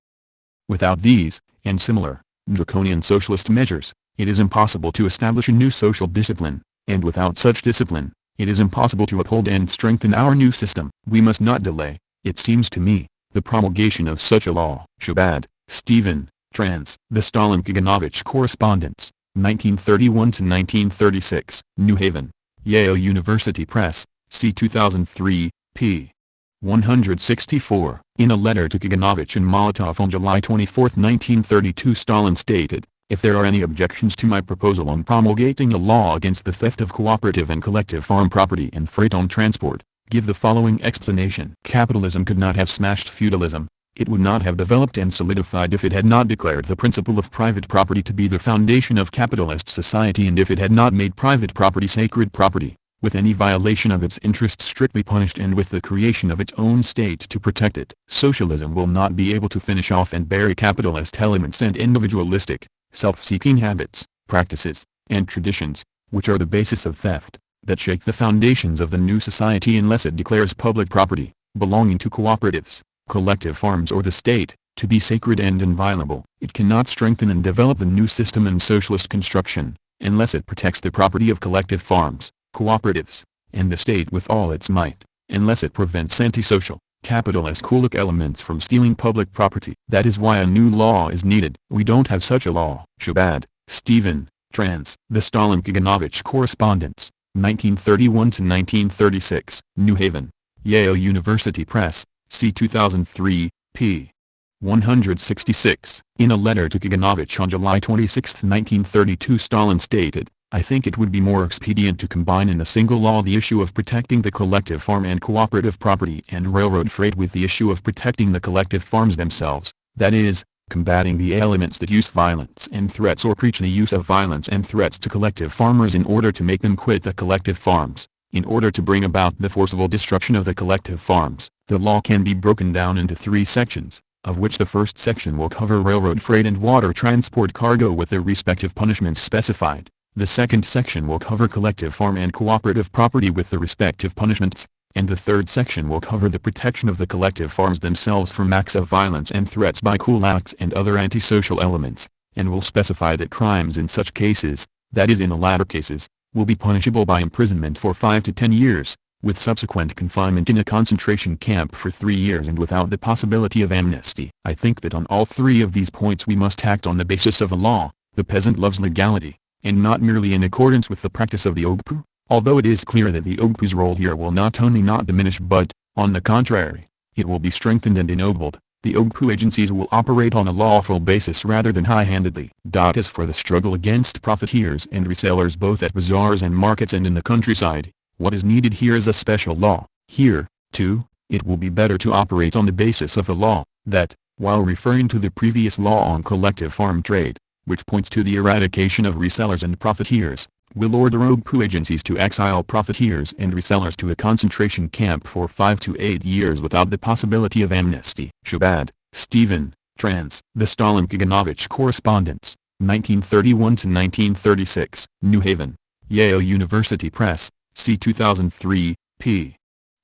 Without these, and similar, draconian socialist measures, it is impossible to establish a new social discipline, and without such discipline, it is impossible to uphold and strengthen our new system. We must not delay, it seems to me, the promulgation of such a law. Shabad, Stephen, trans. The Stalin-Kaganovich Correspondence, 1931-1936. New Haven, Yale University Press, c. 2003, p. 164. In a letter to Kaganovich and Molotov on July 24, 1932, Stalin stated, "If there are any objections to my proposal on promulgating a law against the theft of cooperative and collective farm property and freight on transport, give the following explanation. Capitalism could not have smashed feudalism. It would not have developed and solidified if it had not declared the principle of private property to be the foundation of capitalist society, and if it had not made private property sacred property, with any violation of its interests strictly punished, and with the creation of its own state to protect it. Socialism will not be able to finish off and bury capitalist elements and individualistic, self-seeking habits, practices, and traditions, which are the basis of theft, that shake the foundations of the new society, unless it declares public property, belonging to cooperatives, collective farms or the state, to be sacred and inviolable. It cannot strengthen and develop the new system in socialist construction, unless it protects the property of collective farms, cooperatives, and the state with all its might, unless it prevents antisocial, capitalist kulak elements from stealing public property. That is why a new law is needed. We don't have such a law." Shabad, Stephen, trans. The Stalin-Kaganovich Correspondence, 1931-1936. New Haven, Yale University Press, c. 2003, p. 166. In a letter to Kaganovich on July 26, 1932, Stalin stated, "I think it would be more expedient to combine in a single law the issue of protecting the collective farm and cooperative property and railroad freight with the issue of protecting the collective farms themselves, that is, combating the elements that use violence and threats or preach the use of violence and threats to collective farmers in order to make them quit the collective farms, in order to bring about the forcible destruction of the collective farms." The law can be broken down into 3 sections. of which the first section will cover railroad freight and water transport cargo with their respective punishments specified. The second section will cover collective farm and cooperative property with the respective punishments, and the third section will cover the protection of the collective farms themselves from acts of violence and threats by kulaks and other antisocial elements, and will specify that crimes in such cases, that is in the latter cases, will be punishable by imprisonment for 5 to 10 years, with subsequent confinement in a concentration camp for 3 years and without the possibility of amnesty. I think that on all three of these points we must act on the basis of a law. The peasant loves legality, and not merely in accordance with the practice of the Ogpu, although it is clear that the Ogpu's role here will not only not diminish but, on the contrary, it will be strengthened and ennobled. The Ogpu agencies will operate on a lawful basis rather than high-handedly. As for the struggle against profiteers and resellers both at bazaars and markets and in the countryside, what is needed here is a special law. Here, too, it will be better to operate on the basis of a law, that, while referring to the previous law on collective farm trade, which points to the eradication of resellers and profiteers, will order Ogpu agencies to exile profiteers and resellers to a concentration camp for 5 to 8 years without the possibility of amnesty. Shabbat, Stephen, trans. The Stalin-Kaganovich Correspondence, 1931-1936, New Haven, Yale University Press, C. 2003, p.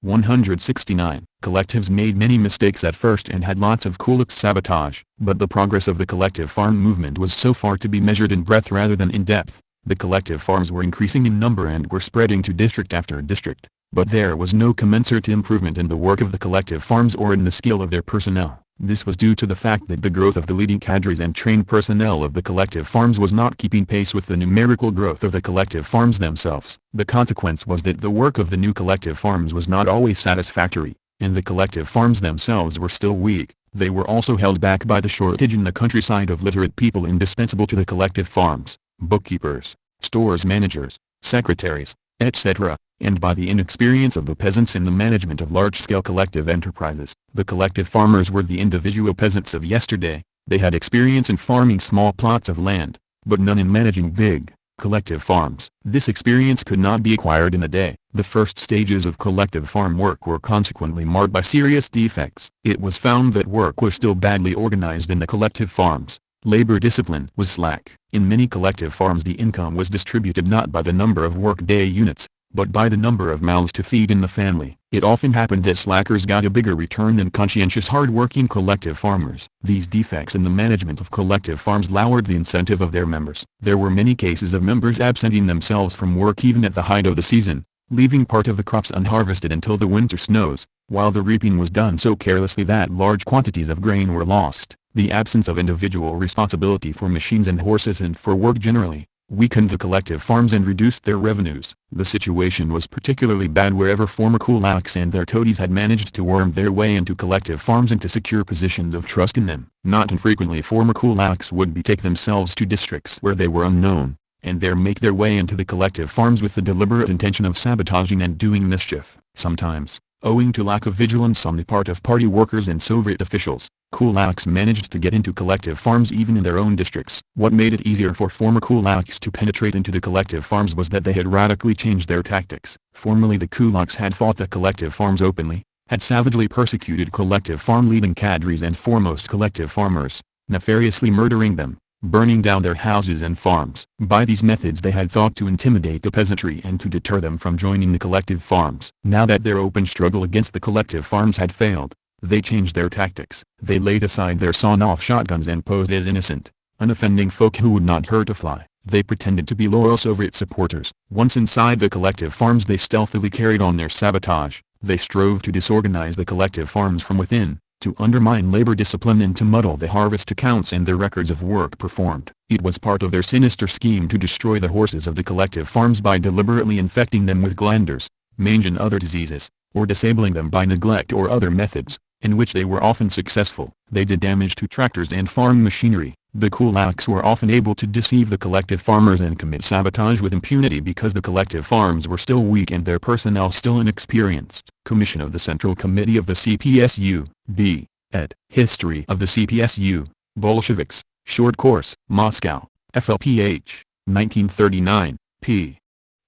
169. Collectives made many mistakes at first and had lots of kulaks sabotage, but the progress of the collective farm movement was so far to be measured in breadth rather than in depth. The collective farms were increasing in number and were spreading to district after district, but there was no commensurate improvement in the work of the collective farms or in the skill of their personnel. This was due to the fact that the growth of the leading cadres and trained personnel of the collective farms was not keeping pace with the numerical growth of the collective farms themselves. The consequence was that the work of the new collective farms was not always satisfactory, and the collective farms themselves were still weak. They were also held back by the shortage in the countryside of literate people indispensable to the collective farms, bookkeepers, stores managers, secretaries, etc., and by the inexperience of the peasants in the management of large-scale collective enterprises. The collective farmers were the individual peasants of yesterday. They had experience in farming small plots of land, but none in managing big, collective farms. This experience could not be acquired in a day. The first stages of collective farm work were consequently marred by serious defects. It was found that work was still badly organized in the collective farms. Labor discipline was slack. In many collective farms the income was distributed not by the number of work-day units, but by the number of mouths to feed in the family. It often happened that slackers got a bigger return than conscientious hard-working collective farmers. These defects in the management of collective farms lowered the incentive of their members. There were many cases of members absenting themselves from work even at the height of the season, leaving part of the crops unharvested until the winter snows, while the reaping was done so carelessly that large quantities of grain were lost. The absence of individual responsibility for machines and horses and for work generally, weakened the collective farms and reduced their revenues. The situation was particularly bad wherever former kulaks and their toadies had managed to worm their way into collective farms and to secure positions of trust in them. Not infrequently former kulaks would betake themselves to districts where they were unknown, and there make their way into the collective farms with the deliberate intention of sabotaging and doing mischief. Sometimes, owing to lack of vigilance on the part of party workers and Soviet officials, kulaks managed to get into collective farms even in their own districts. What made it easier for former kulaks to penetrate into the collective farms was that they had radically changed their tactics. Formerly the kulaks had fought the collective farms openly, had savagely persecuted collective farm leading cadres and foremost collective farmers, nefariously murdering them, burning down their houses and farms. By these methods they had thought to intimidate the peasantry and to deter them from joining the collective farms. Now that their open struggle against the collective farms had failed, they changed their tactics. They laid aside their sawn-off shotguns and posed as innocent, unoffending folk who would not hurt a fly. They pretended to be loyal Soviet supporters. Once inside the collective farms they stealthily carried on their sabotage. They strove to disorganize the collective farms from within, to undermine labor discipline and to muddle the harvest accounts and the records of work performed. It was part of their sinister scheme to destroy the horses of the collective farms by deliberately infecting them with glanders, mange and other diseases, or disabling them by neglect or other methods, in which they were often successful. They did damage to tractors and farm machinery. The kulaks were often able to deceive the collective farmers and commit sabotage with impunity because the collective farms were still weak and their personnel still inexperienced. Commission of the Central Committee of the CPSU, B. ed. History of the CPSU, Bolsheviks, Short Course, Moscow, FLPH, 1939, p.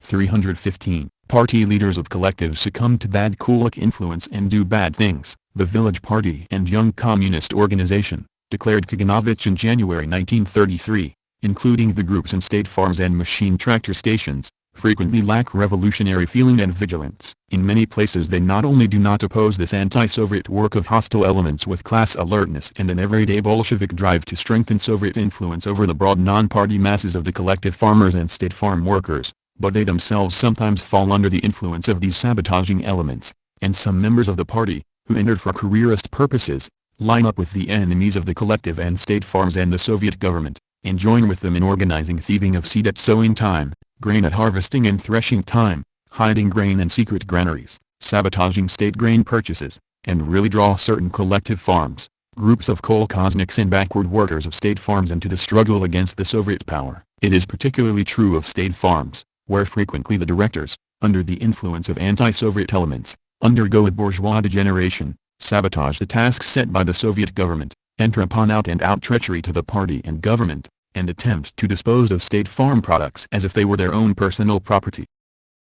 315. Party leaders of collectives succumbed to bad kulak influence and do bad things. The Village Party and Young Communist Organization, declared Kaganovich in January 1933, including the groups in state farms and machine tractor stations, frequently lack revolutionary feeling and vigilance. In many places they not only do not oppose this anti-Soviet work of hostile elements with class alertness and an everyday Bolshevik drive to strengthen Soviet influence over the broad non-party masses of the collective farmers and state farm workers, but they themselves sometimes fall under the influence of these sabotaging elements, and some members of the party, who entered for careerist purposes, line up with the enemies of the collective and state farms and the Soviet government, and join with them in organizing thieving of seed at sowing time, grain at harvesting and threshing time, hiding grain in secret granaries, sabotaging state grain purchases, and really draw certain collective farms, groups of kolkhozniks and backward workers of state farms into the struggle against the Soviet power. It is particularly true of state farms, where frequently the directors, under the influence of anti-Soviet elements, undergo a bourgeois degeneration, sabotage the tasks set by the Soviet government, enter upon out-and-out treachery to the party and government, and attempt to dispose of state farm products as if they were their own personal property.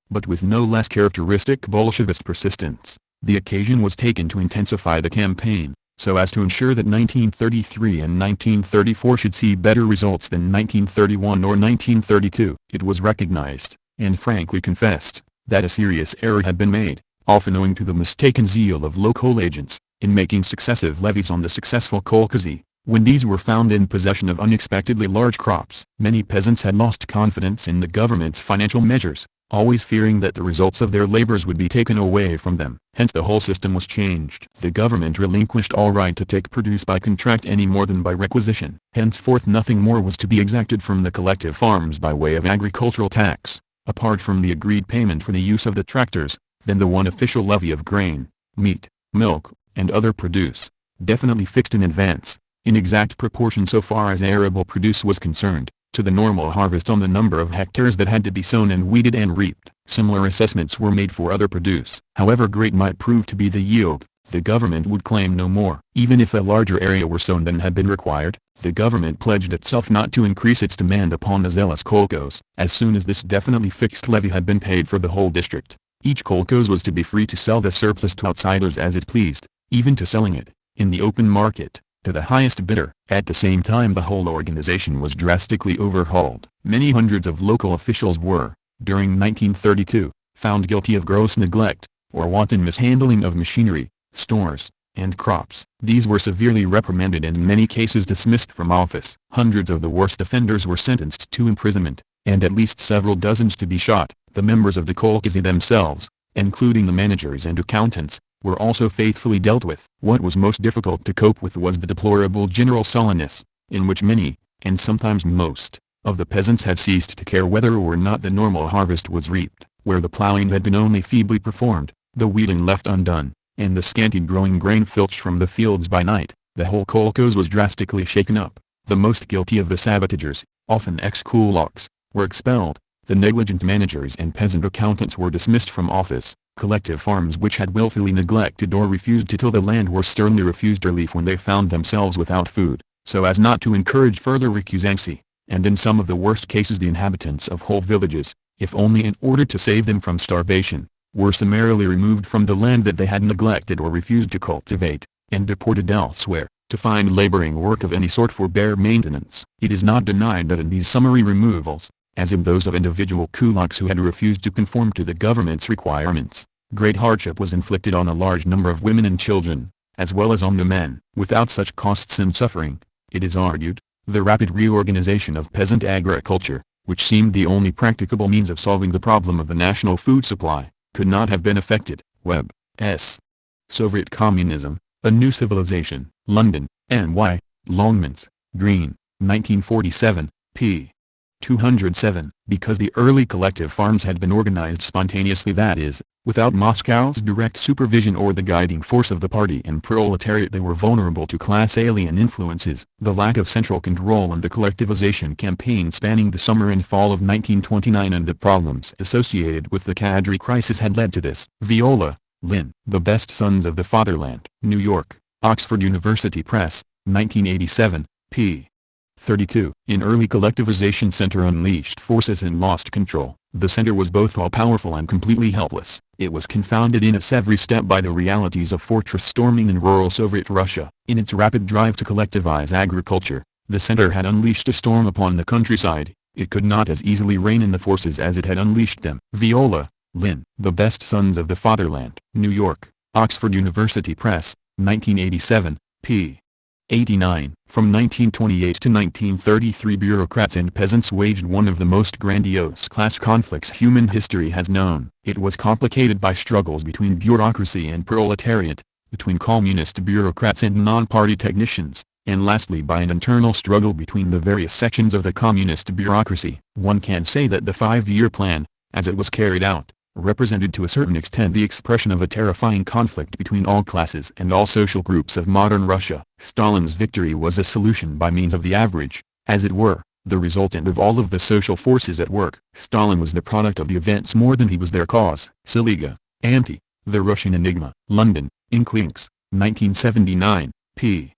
But with no less characteristic Bolshevist persistence, the occasion was taken to intensify the campaign, so as to ensure that 1933 and 1934 should see better results than 1931 or 1932. It was recognized, and frankly confessed, that a serious error had been made, often owing to the mistaken zeal of local agents, in making successive levies on the successful kolkhozy, when these were found in possession of unexpectedly large crops. Many peasants had lost confidence in the government's financial measures, always fearing that the results of their labors would be taken away from them. Hence the whole system was changed. The government relinquished all right to take produce by contract any more than by requisition. Henceforth nothing more was to be exacted from the collective farms by way of agricultural tax, apart from the agreed payment for the use of the tractors, than the one official levy of grain, meat, milk, and other produce, definitely fixed in advance, in exact proportion so far as arable produce was concerned, to the normal harvest on the number of hectares that had to be sown and weeded and reaped. Similar assessments were made for other produce. However great might prove to be the yield, the government would claim no more. Even if a larger area were sown than had been required, the government pledged itself not to increase its demand upon the zealous kolkhozs. As soon as this definitely fixed levy had been paid for the whole district, each kolkhoz was to be free to sell the surplus to outsiders as it pleased, even to selling it, in the open market, to the highest bidder. At the same time the whole organization was drastically overhauled. Many hundreds of local officials were, during 1932, found guilty of gross neglect, or wanton mishandling of machinery, stores, and crops. These were severely reprimanded and in many cases dismissed from office. Hundreds of the worst offenders were sentenced to imprisonment, and at least several dozens to be shot. The members of the kolkhozy themselves, including the managers and accountants, were also faithfully dealt with. What was most difficult to cope with was the deplorable general sullenness, in which many, and sometimes most, of the peasants had ceased to care whether or not the normal harvest was reaped, where the plowing had been only feebly performed, the weeding left undone, and the scanty growing grain filched from the fields by night. The whole kolkhoz was drastically shaken up. The most guilty of the sabotagers, often ex-kulaks, were expelled. The negligent managers and peasant accountants were dismissed from office. Collective farms which had willfully neglected or refused to till the land were sternly refused relief when they found themselves without food, so as not to encourage further recusancy, and in some of the worst cases the inhabitants of whole villages, if only in order to save them from starvation, were summarily removed from the land that they had neglected or refused to cultivate, and deported elsewhere, to find laboring work of any sort for bare maintenance. It is not denied that in these summary removals, as in those of individual kulaks who had refused to conform to the government's requirements, great hardship was inflicted on a large number of women and children, as well as on the men. Without such costs and suffering, it is argued, the rapid reorganization of peasant agriculture, which seemed the only practicable means of solving the problem of the national food supply, could not have been effected. Webb, S. Soviet Communism, A New Civilization, London, N.Y., Longmans, Green, 1947, p. 207. Because the early collective farms had been organized spontaneously, that is, without Moscow's direct supervision or the guiding force of the party and proletariat, they were vulnerable to class alien influences. The lack of central control and the collectivization campaign spanning the summer and fall of 1929 and the problems associated with the cadre crisis had led to this. Viola, Lynn. The Best Sons of the Fatherland. New York, Oxford University Press, 1987, p. 32. In early collectivization center unleashed forces and lost control. The center was both all-powerful and completely helpless. It was confounded in its every step by the realities of fortress storming in rural Soviet Russia. In its rapid drive to collectivize agriculture, the center had unleashed a storm upon the countryside. It could not as easily rein in the forces as it had unleashed them. Viola, Lynn. The Best Sons of the Fatherland. New York, Oxford University Press, 1987, p. 89. From 1928 to 1933, bureaucrats and peasants waged one of the most grandiose class conflicts human history has known. It was complicated by struggles between bureaucracy and proletariat, between communist bureaucrats and non-party technicians, and lastly by an internal struggle between the various sections of the communist bureaucracy. One can say that the five-year plan, as it was carried out, represented to a certain extent the expression of a terrifying conflict between all classes and all social groups of modern Russia. Stalin's victory was a solution by means of the average, as it were, the resultant of all of the social forces at work. Stalin was the product of the events more than he was their cause. Saliga, Anti, The Russian Enigma. London, Inklings, 1979, p.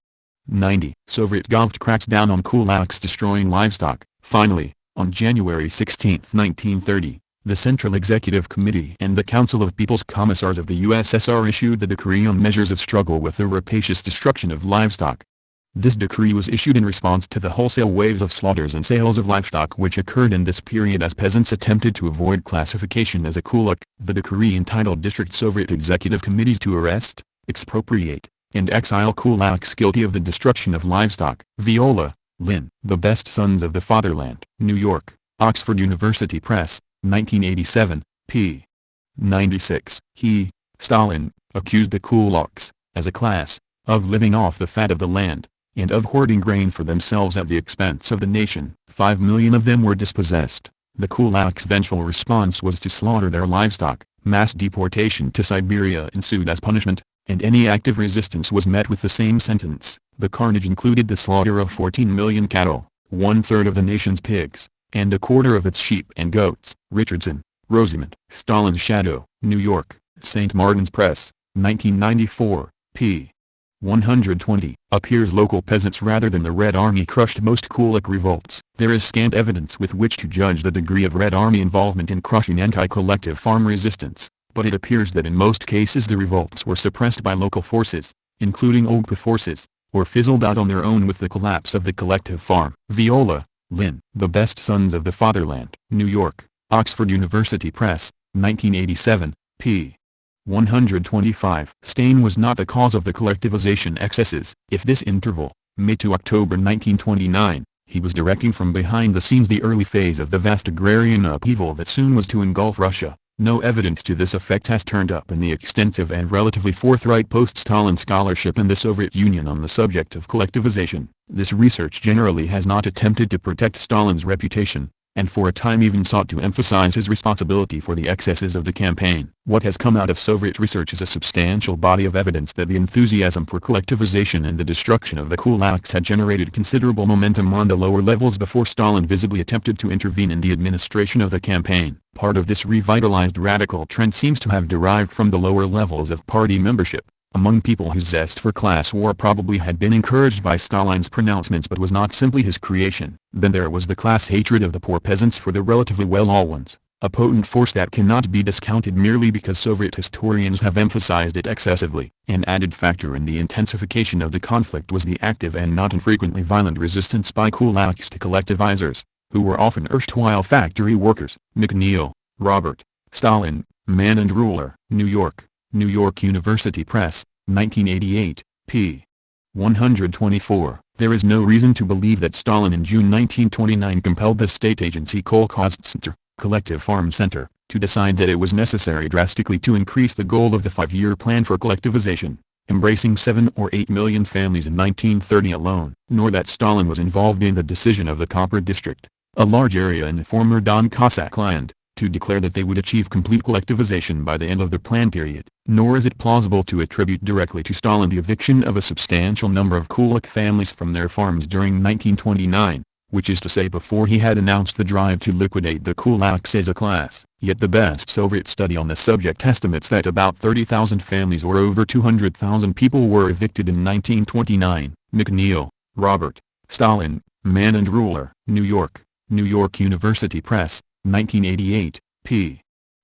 90. Soviet government cracks down on kulaks destroying livestock. Finally, on January 16, 1930, the Central Executive Committee and the Council of People's Commissars of the USSR issued the Decree on Measures of Struggle with the Rapacious Destruction of Livestock. This decree was issued in response to the wholesale waves of slaughters and sales of livestock which occurred in this period as peasants attempted to avoid classification as a kulak. The decree entitled District Soviet Executive Committees to arrest, expropriate, and exile kulaks guilty of the destruction of livestock. Viola, Lynn. The Best Sons of the Fatherland. New York, Oxford University Press, 1987, p. 96. He, Stalin, accused the kulaks, as a class, of living off the fat of the land, and of hoarding grain for themselves at the expense of the nation. 5 million of them were dispossessed. The kulaks' vengeful response was to slaughter their livestock. Mass deportation to Siberia ensued as punishment, and any active resistance was met with the same sentence. The carnage included the slaughter of 14 million cattle, one-third of the nation's pigs, and a quarter of its sheep and goats. Richardson, Rosamond. Stalin's Shadow. New York, St. Martin's Press, 1994, p. 120. Appears local peasants rather than the Red Army crushed most kulak revolts. There is scant evidence with which to judge the degree of Red Army involvement in crushing anti-collective farm resistance, but it appears that in most cases the revolts were suppressed by local forces, including OGPA forces, or fizzled out on their own with the collapse of the collective farm. Viola, Lynn. The Best Sons of the Fatherland. New York, Oxford University Press, 1987, p. 125. Stalin was not the cause of the collectivization excesses. If this interval, May to October 1929, he was directing from behind the scenes the early phase of the vast agrarian upheaval that soon was to engulf Russia, no evidence to this effect has turned up in the extensive and relatively forthright post-Stalin scholarship in the Soviet Union on the subject of collectivization. This research generally has not attempted to protect Stalin's reputation, and for a time even sought to emphasize his responsibility for the excesses of the campaign. What has come out of Soviet research is a substantial body of evidence that the enthusiasm for collectivization and the destruction of the kulaks had generated considerable momentum on the lower levels before Stalin visibly attempted to intervene in the administration of the campaign. Part of this revitalized radical trend seems to have derived from the lower levels of party membership, among people whose zest for class war probably had been encouraged by Stalin's pronouncements but was not simply his creation. Then there was the class hatred of the poor peasants for the relatively well-off ones, a potent force that cannot be discounted merely because Soviet historians have emphasized it excessively. An added factor in the intensification of the conflict was the active and not infrequently violent resistance by kulaks to collectivizers, who were often erstwhile factory workers. McNeil, Robert. Stalin, Man and Ruler. New York, New York University Press, 1988, p. 124. There is no reason to believe that Stalin in June 1929 compelled the state agency Kolkhozzentr, Collective Farm Center, to decide that it was necessary drastically to increase the goal of the five-year plan for collectivization, embracing 7 or 8 million families in 1930 alone, nor that Stalin was involved in the decision of the Copper District, a large area in the former Don Cossack land, to declare that they would achieve complete collectivization by the end of the plan period. Nor is it plausible to attribute directly to Stalin the eviction of a substantial number of kulak families from their farms during 1929, which is to say before he had announced the drive to liquidate the kulaks as a class. Yet the best Soviet study on the subject estimates that about 30,000 families or over 200,000 people were evicted in 1929. McNeil, Robert. Stalin, Man and Ruler. New York, New York University Press, 1988, p.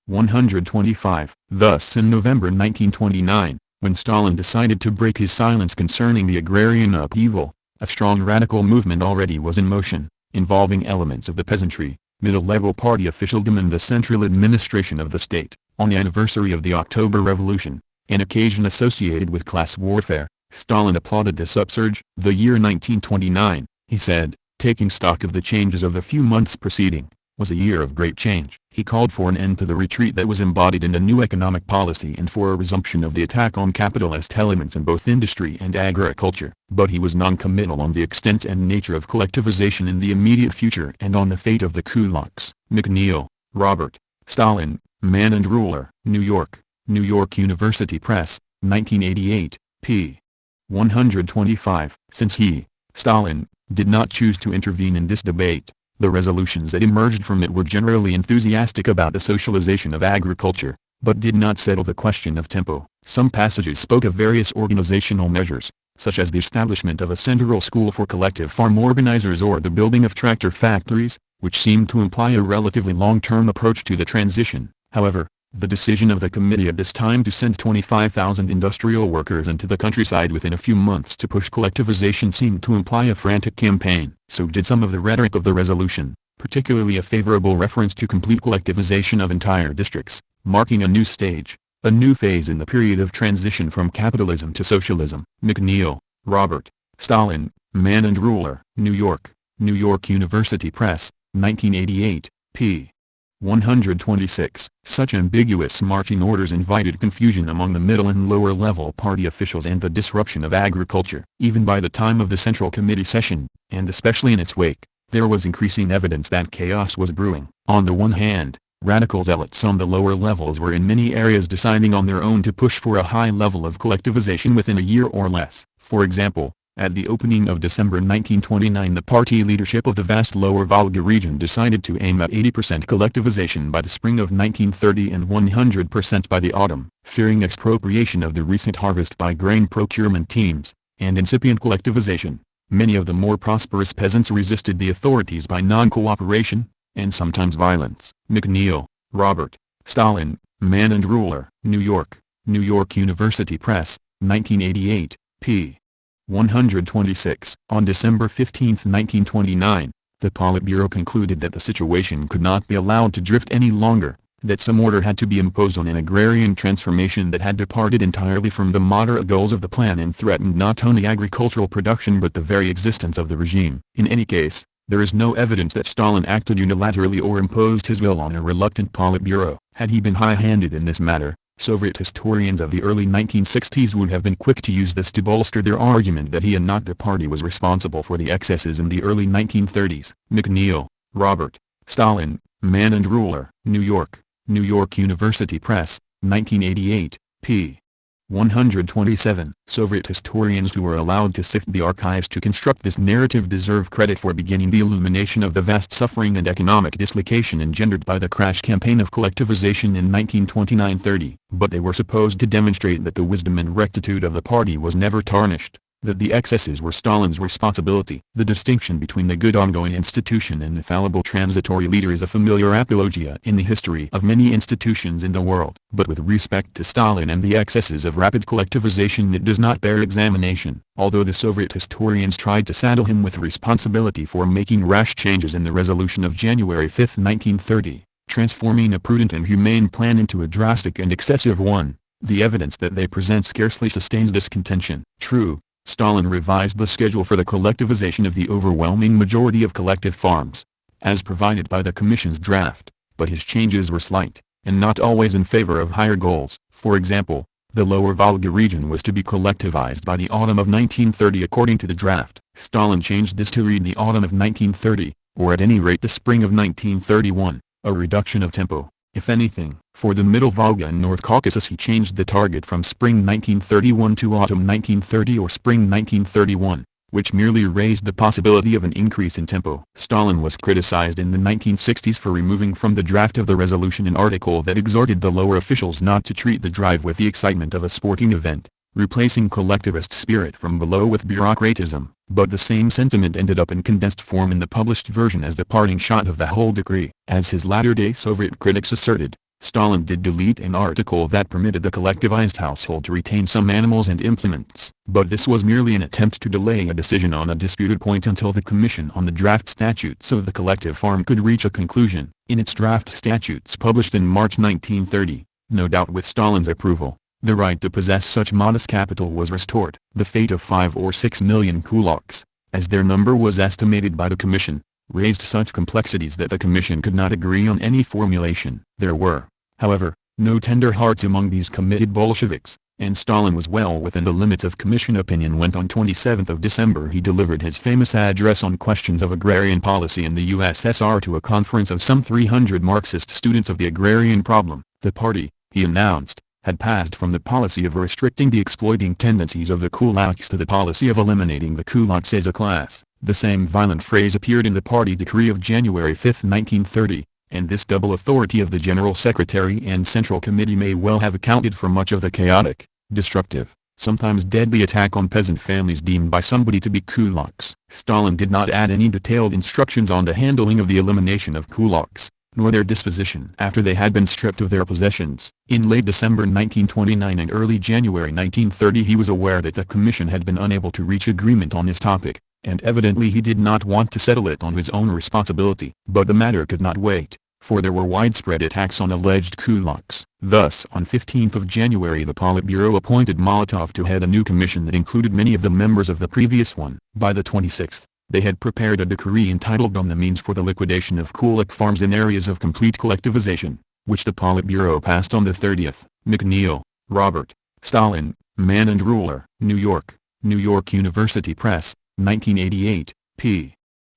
125. Thus in November 1929, when Stalin decided to break his silence concerning the agrarian upheaval, a strong radical movement already was in motion, involving elements of the peasantry, middle-level party officialdom and the central administration of the state. On the anniversary of the October Revolution, an occasion associated with class warfare, Stalin applauded this upsurge. The year 1929, he said, taking stock of the changes of the few months preceding, was a year of great change. He called for an end to the retreat that was embodied in the new economic policy and for a resumption of the attack on capitalist elements in both industry and agriculture. But he was non-committal on the extent and nature of collectivization in the immediate future and on the fate of the kulaks. McNeill, Robert. Stalin, Man and Ruler. New York, New York University Press, 1988, p. 125. Since he, Stalin, did not choose to intervene in this debate, the resolutions that emerged from it were generally enthusiastic about the socialization of agriculture, but did not settle the question of tempo. Some passages spoke of various organizational measures, such as the establishment of a central school for collective farm organizers or the building of tractor factories, which seemed to imply a relatively long-term approach to the transition. However, the decision of the committee at this time to send 25,000 industrial workers into the countryside within a few months to push collectivization seemed to imply a frantic campaign. So did some of the rhetoric of the resolution, particularly a favorable reference to complete collectivization of entire districts, marking a new stage, a new phase in the period of transition from capitalism to socialism. McNeill, Robert. Stalin, Man and Ruler. New York, New York University Press, 1988, p. 126. Such ambiguous marching orders invited confusion among the middle and lower level party officials and the disruption of agriculture. Even by the time of the Central Committee session, and especially in its wake, there was increasing evidence that chaos was brewing. On the one hand, radical zealots on the lower levels were in many areas deciding on their own to push for a high level of collectivization within a year or less. For example, at the opening of December 1929 the party leadership of the vast lower Volga region decided to aim at 80% collectivization by the spring of 1930 and 100% by the autumn. Fearing expropriation of the recent harvest by grain procurement teams, and incipient collectivization, many of the more prosperous peasants resisted the authorities by non-cooperation, and sometimes violence. McNeill, Robert. Stalin, Man and Ruler. New York, New York University Press, 1988, p. 126. On December 15, 1929, the Politburo concluded that the situation could not be allowed to drift any longer, that some order had to be imposed on an agrarian transformation that had departed entirely from the moderate goals of the plan and threatened not only agricultural production but the very existence of the regime. In any case, there is no evidence that Stalin acted unilaterally or imposed his will on a reluctant Politburo. Had he been high-handed in this matter, Soviet historians of the early 1960s would have been quick to use this to bolster their argument that he and not the party was responsible for the excesses in the early 1930s. McNeill, Robert. Stalin, Man and Ruler. New York, New York University Press, 1988, p. 127. Soviet historians who were allowed to sift the archives to construct this narrative deserve credit for beginning the illumination of the vast suffering and economic dislocation engendered by the crash campaign of collectivization in 1929-30. But they were supposed to demonstrate that the wisdom and rectitude of the party was never tarnished, that the excesses were Stalin's responsibility. The distinction between the good ongoing institution and the fallible transitory leader is a familiar apologia in the history of many institutions in the world. But with respect to Stalin and the excesses of rapid collectivization it does not bear examination. Although the Soviet historians tried to saddle him with responsibility for making rash changes in the resolution of January 5, 1930, transforming a prudent and humane plan into a drastic and excessive one, the evidence that they present scarcely sustains this contention. True, Stalin revised the schedule for the collectivization of the overwhelming majority of collective farms, as provided by the Commission's draft, but his changes were slight, and not always in favor of higher goals. For example, the lower Volga region was to be collectivized by the autumn of 1930 according to the draft. Stalin changed this to read the autumn of 1930, or at any rate the spring of 1931, a reduction of tempo, if anything. For the Middle Volga and North Caucasus he changed the target from spring 1931 to autumn 1930 or spring 1931, which merely raised the possibility of an increase in tempo. Stalin was criticized in the 1960s for removing from the draft of the resolution an article that exhorted the lower officials not to treat the drive with the excitement of a sporting event, replacing collectivist spirit from below with bureaucratism. but the same sentiment ended up in condensed form in the published version as the parting shot of the whole decree. As his latter-day Soviet critics asserted, Stalin did delete an article that permitted the collectivized household to retain some animals and implements, but this was merely an attempt to delay a decision on a disputed point until the Commission on the Draft Statutes of the Collective Farm could reach a conclusion. In its draft statutes published in March 1930, no doubt with Stalin's approval, the right to possess such modest capital was restored. The fate of 5 or 6 million kulaks, as their number was estimated by the Commission, raised such complexities that the Commission could not agree on any formulation. There were, however, no tender hearts among these committed Bolsheviks, and Stalin was well within the limits of Commission opinion when on 27 December he delivered his famous address on questions of agrarian policy in the USSR to a conference of some 300 Marxist students of the agrarian problem. The party, he announced, had passed from the policy of restricting the exploiting tendencies of the kulaks to the policy of eliminating the kulaks as a class. The same violent phrase appeared in the party decree of January 5, 1930, and this double authority of the General Secretary and Central Committee may well have accounted for much of the chaotic, destructive, sometimes deadly attack on peasant families deemed by somebody to be kulaks. Stalin did not add any detailed instructions on the handling of the elimination of kulaks, nor their disposition after they had been stripped of their possessions. In late December 1929 and early January 1930 he was aware that the Commission had been unable to reach agreement on this topic, and evidently he did not want to settle it on his own responsibility. But the matter could not wait, for there were widespread attacks on alleged kulaks. Thus on 15 January the Politburo appointed Molotov to head a new commission that included many of the members of the previous one. By the 26th, they had prepared a decree entitled On the Means for the Liquidation of Kulak Farms in Areas of Complete Collectivization, which the Politburo passed on the 30th. McNeil, Robert, Stalin, Man and Ruler. New York, New York University Press, 1988, p.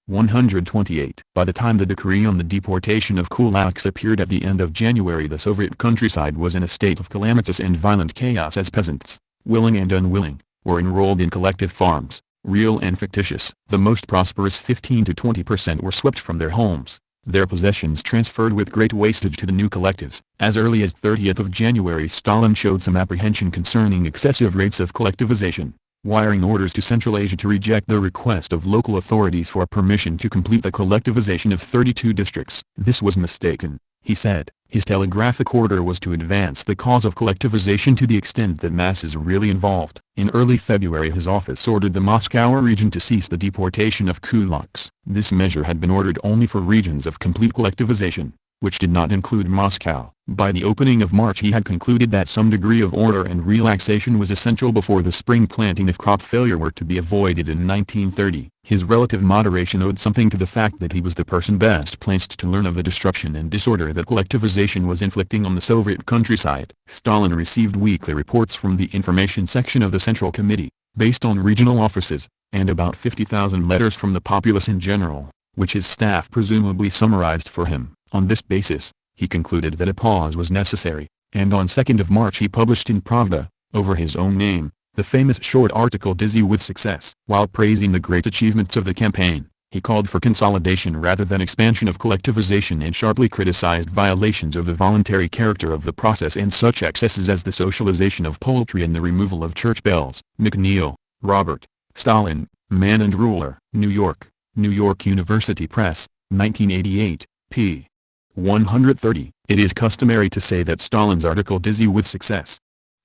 128. By the time the decree on the deportation of kulaks appeared at the end of January the Soviet countryside was in a state of calamitous and violent chaos as peasants, willing and unwilling, were enrolled in collective farms, real and fictitious. The most prosperous 15 to 20% were swept from their homes, their possessions transferred with great wastage to the new collectives. As early as 30th January Stalin showed some apprehension concerning excessive rates of collectivization, wiring orders to Central Asia to reject the request of local authorities for permission to complete the collectivization of 32 districts. This was mistaken, he said. His telegraphic order was to advance the cause of collectivization to the extent that masses really involved. In early February his office ordered the Moscow region to cease the deportation of kulaks. This measure had been ordered only for regions of complete collectivization, which did not include Moscow. By the opening of March he had concluded that some degree of order and relaxation was essential before the spring planting if crop failure were to be avoided in 1930. His relative moderation owed something to the fact that he was the person best placed to learn of the destruction and disorder that collectivization was inflicting on the Soviet countryside. Stalin received weekly reports from the information section of the Central Committee, based on regional offices, and about 50,000 letters from the populace in general, which his staff presumably summarized for him. On this basis, he concluded that a pause was necessary, and on 2nd March he published in Pravda, over his own name, the famous short article Dizzy with Success. While praising the great achievements of the campaign, he called for consolidation rather than expansion of collectivization and sharply criticized violations of the voluntary character of the process and such excesses as the socialization of poultry and the removal of church bells. McNeil, Robert, Stalin, Man and Ruler. New York, New York University Press, 1988, p. 130. It is customary to say that Stalin's article Dizzy with Success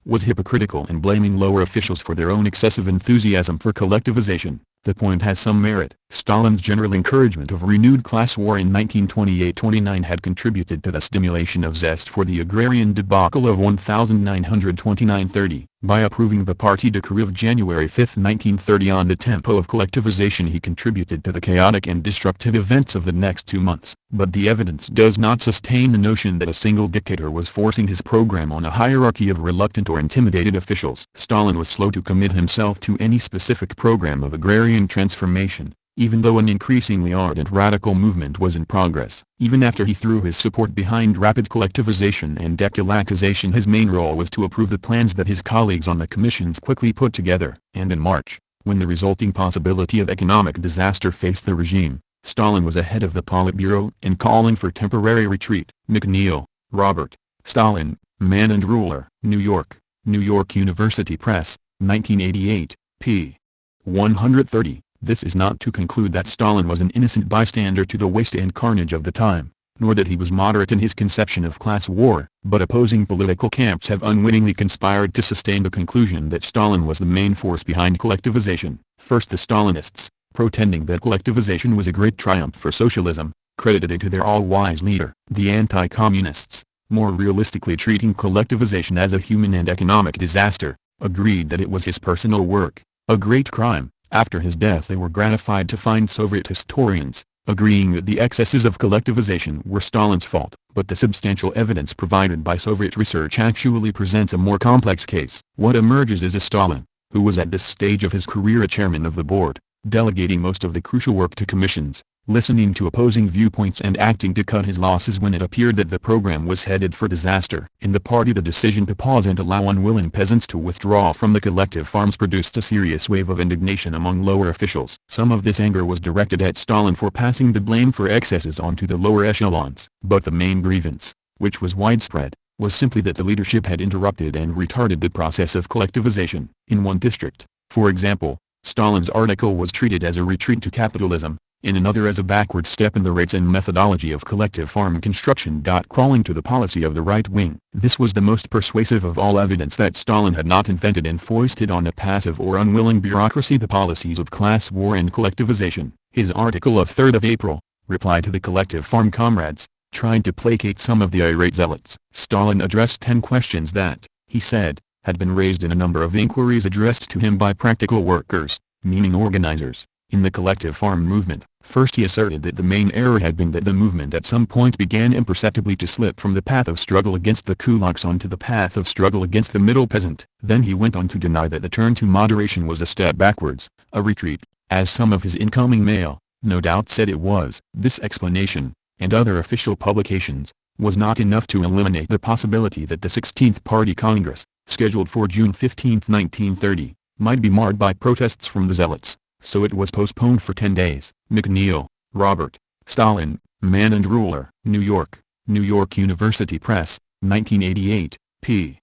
was hypocritical in blaming lower officials for their own excessive enthusiasm for collectivization. The point has some merit. Stalin's general encouragement of renewed class war in 1928-29 had contributed to the stimulation of zest for the agrarian debacle of 1929-30. By approving the party decree of January 5, 1930 on the tempo of collectivization he contributed to the chaotic and destructive events of the next 2 months. But the evidence does not sustain the notion that a single dictator was forcing his program on a hierarchy of reluctant or intimidated officials. Stalin was slow to commit himself to any specific program of agrarian transformation, even though an increasingly ardent radical movement was in progress. Even after he threw his support behind rapid collectivization and dekulakization, his main role was to approve the plans that his colleagues on the commissions quickly put together. And in March, when the resulting possibility of economic disaster faced the regime, Stalin was ahead of the Politburo in calling for temporary retreat. McNeil, Robert, Stalin, Man and Ruler. New York, New York University Press, 1988, p. 130. This is not to conclude that Stalin was an innocent bystander to the waste and carnage of the time, nor that he was moderate in his conception of class war, but opposing political camps have unwittingly conspired to sustain the conclusion that Stalin was the main force behind collectivization. First, the Stalinists, pretending that collectivization was a great triumph for socialism, credited it to their all-wise leader. The anti-communists, more realistically treating collectivization as a human and economic disaster, agreed that it was his personal work, a great crime. After his death they were gratified to find Soviet historians, agreeing that the excesses of collectivization were Stalin's fault. But the substantial evidence provided by Soviet research actually presents a more complex case. What emerges is a Stalin, who was at this stage of his career a chairman of the board, delegating most of the crucial work to commissions, listening to opposing viewpoints and acting to cut his losses when it appeared that the program was headed for disaster. In the party, the decision to pause and allow unwilling peasants to withdraw from the collective farms produced a serious wave of indignation among lower officials. Some of this anger was directed at Stalin for passing the blame for excesses onto the lower echelons. But the main grievance, which was widespread, was simply that the leadership had interrupted and retarded the process of collectivization. In one district, for example, Stalin's article was treated as a retreat to capitalism, in another as a backward step in the rates and methodology of collective farm construction. Crawling to the policy of the right wing. This was the most persuasive of all evidence that Stalin had not invented and foisted on a passive or unwilling bureaucracy the policies of class war and collectivization. His article of 3rd of April, reply to the collective farm comrades, tried to placate some of the irate zealots. Stalin addressed 10 questions that, he said, had been raised in a number of inquiries addressed to him by practical workers, meaning organizers, in the collective farm movement. First, he asserted that the main error had been that the movement at some point began imperceptibly to slip from the path of struggle against the kulaks onto the path of struggle against the middle peasant. Then he went on to deny that the turn to moderation was a step backwards, a retreat, as some of his incoming mail, no doubt, said it was. This explanation, and other official publications, was not enough to eliminate the possibility that the 16th Party Congress, scheduled for June 15, 1930, might be marred by protests from the zealots. So it was postponed for 10 days. McNeill, Robert, Stalin, Man and Ruler. New York, New York University Press, 1988, p.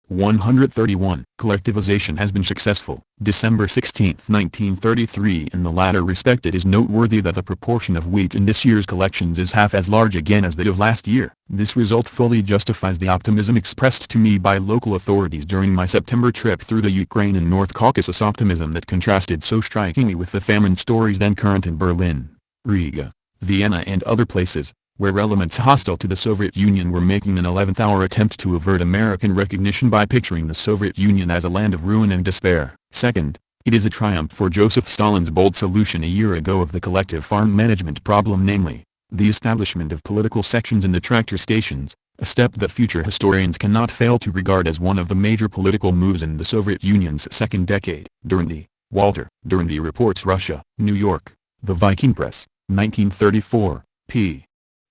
131. Collectivization has been successful. December 16, 1933. In the latter respect, it is noteworthy that the proportion of wheat in this year's collections is half as large again as that of last year. This result fully justifies the optimism expressed to me by local authorities during my September trip through the Ukraine and North Caucasus, optimism that contrasted so strikingly with the famine stories then current in Berlin, Riga, Vienna and other places, where elements hostile to the Soviet Union were making an 11th-hour attempt to avert American recognition by picturing the Soviet Union as a land of ruin and despair. Second, it is a triumph for Joseph Stalin's bold solution a year ago of the collective farm management problem, namely, the establishment of political sections in the tractor stations, a step that future historians cannot fail to regard as one of the major political moves in the Soviet Union's second decade. Durndy, Walter. Durndy reports Russia, New York, The Viking Press, 1934, p.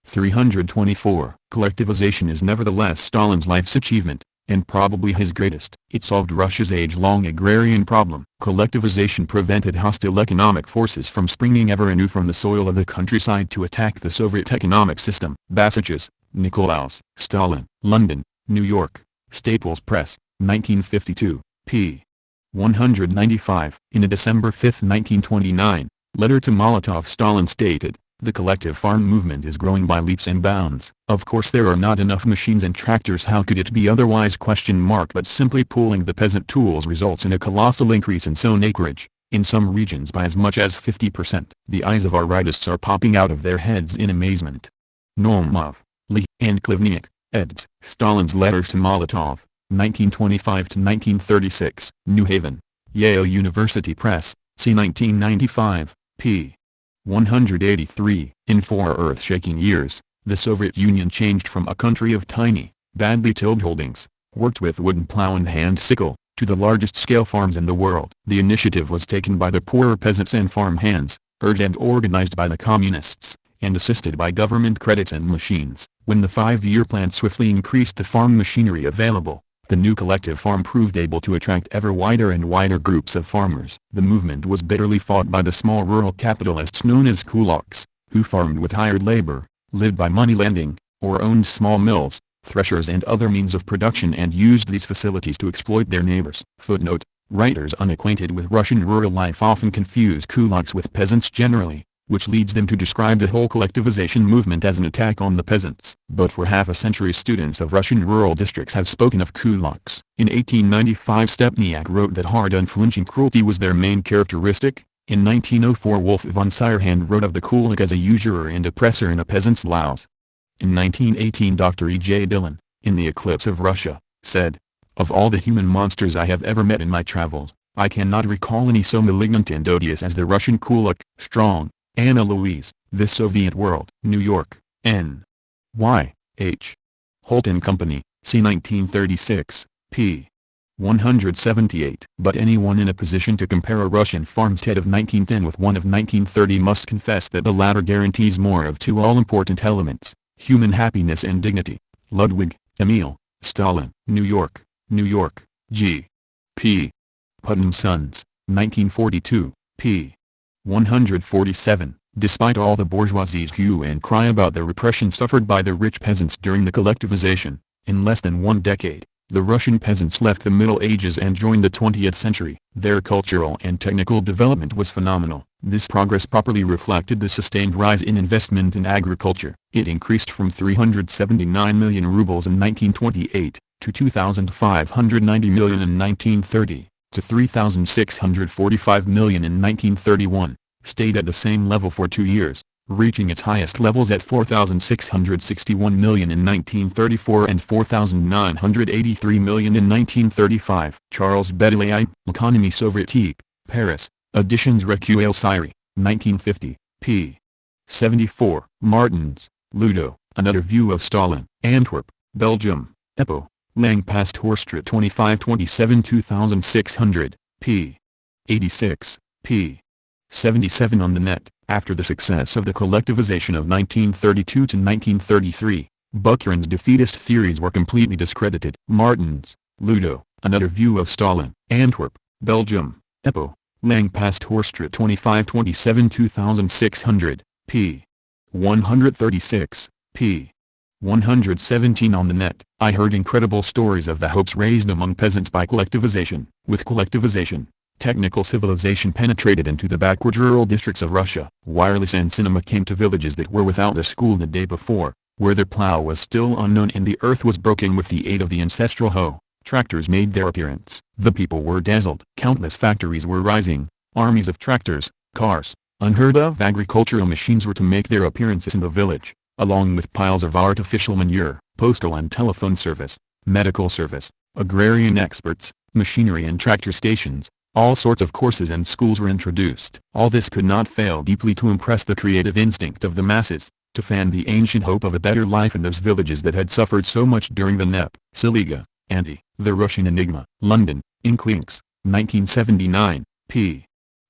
324. Collectivization is nevertheless Stalin's life's achievement, and probably his greatest. It solved Russia's age-long agrarian problem. Collectivization prevented hostile economic forces from springing ever anew from the soil of the countryside to attack the Soviet economic system. Basaches, Nicolaus. Stalin, London, New York, Staples Press, 1952, p. 195. In a December 5, 1929, letter to Molotov, Stalin stated, "The collective farm movement is growing by leaps and bounds. Of course there are not enough machines and tractors. How could it be otherwise? But simply pooling the peasant tools results in a colossal increase in sown acreage, in some regions by as much as 50%. The eyes of our rightists are popping out of their heads in amazement." Naumov, Lee, and Klivniak, eds. Stalin's letters to Molotov, 1925-1936. New Haven, Yale University Press, c. 1995, p. 183. In 4 earth-shaking years, the Soviet Union changed from a country of tiny, badly tilled holdings, worked with wooden plow and hand sickle, to the largest-scale farms in the world. The initiative was taken by the poorer peasants and farm hands, urged and organized by the communists, and assisted by government credits and machines. When the 5-year plan swiftly increased the farm machinery available, the new collective farm proved able to attract ever wider and wider groups of farmers. The movement was bitterly fought by the small rural capitalists known as kulaks, who farmed with hired labor, lived by money lending, or owned small mills, threshers and other means of production and used these facilities to exploit their neighbors. Footnote: Writers unacquainted with Russian rural life often confuse kulaks with peasants generally, which leads them to describe the whole collectivization movement as an attack on the peasants. But for half a century students of Russian rural districts have spoken of kulaks. In 1895 Stepniak wrote that hard unflinching cruelty was their main characteristic. In 1904 Wolf von Seyerhand wrote of the kulak as a usurer and oppressor in a peasant's laws. In 1918 Dr. E. J. Dillon, in The Eclipse of Russia, said, "Of all the human monsters I have ever met in my travels, I cannot recall any so malignant and odious as the Russian kulak." Strong, Anna Louise, The Soviet World. New York, N. Y. H. Holt and Company, c. 1936, p. 178. But anyone in a position to compare a Russian farmstead of 1910 with one of 1930 must confess that the latter guarantees more of two all-important elements, human happiness and dignity. Ludwig, Emil, Stalin. New York, New York, G. P. Putnam Sons, 1942, p. 147. Despite all the bourgeoisie's hue and cry about the repression suffered by the rich peasants during the collectivization, in less than one decade, the Russian peasants left the Middle Ages and joined the 20th century. Their cultural and technical development was phenomenal. This progress properly reflected the sustained rise in investment in agriculture. It increased from 379 million rubles in 1928, to 2,590 million in 1930, to 3,645 million in 1931, stayed at the same level for 2 years, reaching its highest levels at 4,661 million in 1934 and 4,983 million in 1935. Charles Baudelaire, L'économie soviétique, Paris, Editions Recueil Syrie, 1950, p. 74. Martins, Ludo, Another View of Stalin, Antwerp, Belgium, Epo, Lang Pastorstraat 2527 2600, p. 86, p. 77 on the net. After the success of the collectivization of 1932 to 1933, Bukharin's defeatist theories were completely discredited. Martins, Ludo, Another View of Stalin, Antwerp, Belgium, Epo, Lang Pastorstraat 2527 2600, p. 136, p. 117 on the net. I heard incredible stories of the hopes raised among peasants by collectivization. With collectivization, technical civilization penetrated into the backward rural districts of Russia. Wireless and cinema came to villages that were without a school the day before, where the plow was still unknown and the earth was broken with the aid of the ancestral hoe. Tractors made their appearance. The people were dazzled. Countless factories were rising. Armies of tractors, cars, unheard of agricultural machines were to make their appearances in the village, along with piles of artificial manure, postal and telephone service, medical service, agrarian experts, machinery and tractor stations. All sorts of courses and schools were introduced. All this could not fail deeply to impress the creative instinct of the masses, to fan the ancient hope of a better life in those villages that had suffered so much during the NEP. Siliga, Andy, The Russian Enigma. London, Inklings, 1979, p.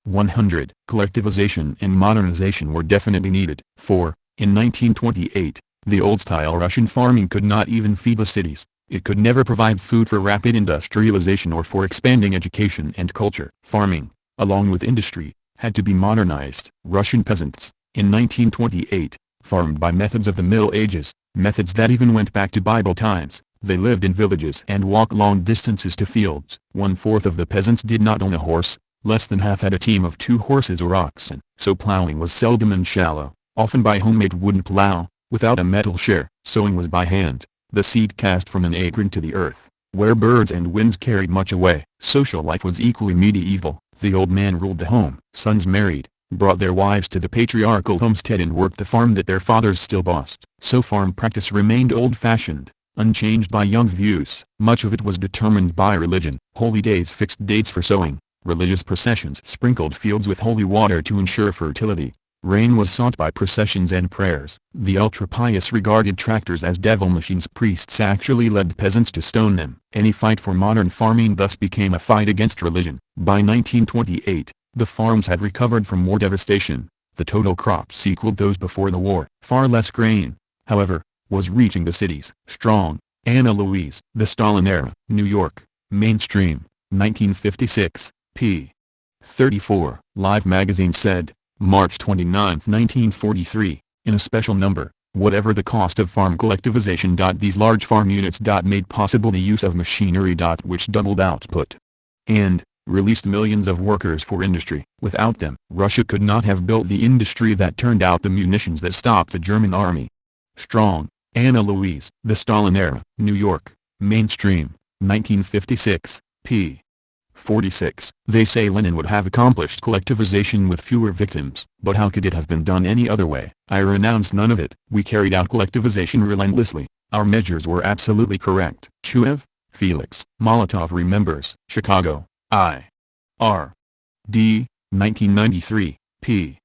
100. Collectivization and modernization were definitely needed. For, in 1928, the old-style Russian farming could not even feed the cities. It could never provide food for rapid industrialization or for expanding education and culture. Farming, along with industry, had to be modernized. Russian peasants, in 1928, farmed by methods of the Middle Ages, methods that even went back to Bible times. They lived in villages and walked long distances to fields. 1/4 of the peasants did not own a horse, less than half had a team of 2 horses or oxen. So plowing was seldom and shallow, often by homemade wooden plow, without a metal share. Sowing was by hand, the seed cast from an acorn to the earth, where birds and winds carried much away. Social life was equally medieval. The old man ruled the home. Sons married, brought their wives to the patriarchal homestead and worked the farm that their fathers still bossed. So farm practice remained old-fashioned, unchanged by young views. Much of it was determined by religion. Holy days fixed dates for sowing. Religious processions sprinkled fields with holy water to ensure fertility. Rain was sought by processions and prayers. The ultra-pious regarded tractors as devil machines. Priests actually led peasants to stone them. Any fight for modern farming thus became a fight against religion. By 1928, the farms had recovered from war devastation. The total crops equaled those before the war. Far less grain, however, was reaching the cities. Strong, Anna Louise. The Stalin Era. New York, Mainstream, 1956, p. 34. Life magazine said, March 29, 1943, in a special number, whatever the cost of farm collectivization. These large farm units made possible the use of machinery which doubled output. And, released millions of workers for industry. Without them, Russia could not have built the industry that turned out the munitions that stopped the German army. Strong, Anna Louise. The Stalin Era, New York, Mainstream, 1956, p. 46. They say Lenin would have accomplished collectivization with fewer victims. But how could it have been done any other way? I renounce none of it. We carried out collectivization relentlessly. Our measures were absolutely correct. Chuev, Felix. Molotov remembers. Chicago, I. R. D. 1993, p.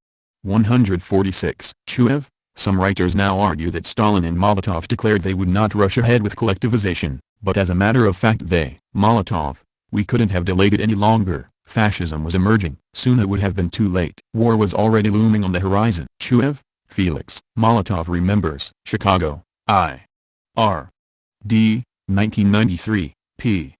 146. Chuev. Some writers now argue that Stalin and Molotov declared they would not rush ahead with collectivization, but as a matter of fact they, Molotov, we couldn't have delayed it any longer. Fascism was emerging. Soon it would have been too late. War was already looming on the horizon. Chuev, Felix. Molotov remembers. Chicago, I. R. D. 1993, p.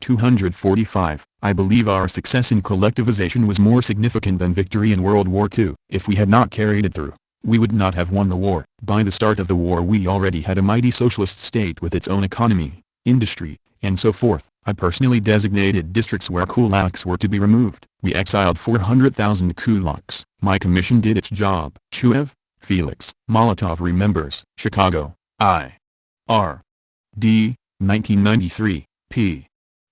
245. I believe our success in collectivization was more significant than victory in World War II. If we had not carried it through, we would not have won the war. By the start of the war we already had a mighty socialist state with its own economy, industry, and so forth. I personally designated districts where kulaks were to be removed. We exiled 400,000 kulaks. My commission did its job. Chuev, Felix. Molotov remembers. Chicago, I. R. D. 1993, p.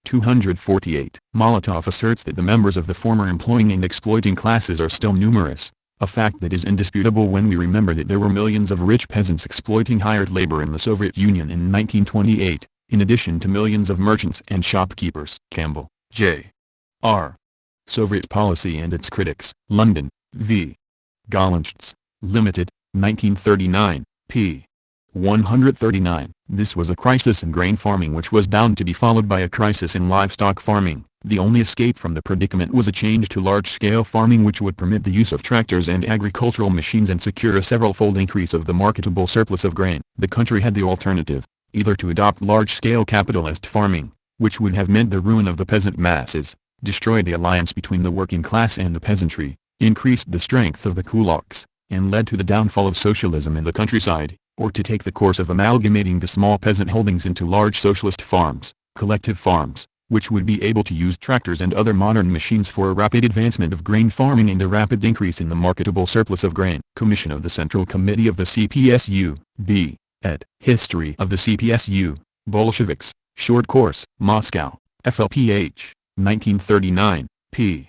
248. Molotov asserts that the members of the former employing and exploiting classes are still numerous, a fact that is indisputable when we remember that there were millions of rich peasants exploiting hired labor in the Soviet Union in 1928, in addition to millions of merchants and shopkeepers. Campbell, J. R. Soviet Policy and Its Critics. London, V. Gollancz, Limited, 1939, p. 139. This was a crisis in grain farming which was bound to be followed by a crisis in livestock farming. The only escape from the predicament was a change to large-scale farming which would permit the use of tractors and agricultural machines and secure a several-fold increase of the marketable surplus of grain. The country had the alternative, either to adopt large-scale capitalist farming, which would have meant the ruin of the peasant masses, destroyed the alliance between the working class and the peasantry, increased the strength of the kulaks, and led to the downfall of socialism in the countryside, or to take the course of amalgamating the small peasant holdings into large socialist farms, collective farms, which would be able to use tractors and other modern machines for a rapid advancement of grain farming and a rapid increase in the marketable surplus of grain. Commission of the Central Committee of the CPSU, B. ed. History of the CPSU, Bolsheviks, Short Course, Moscow, FLPH, 1939, p.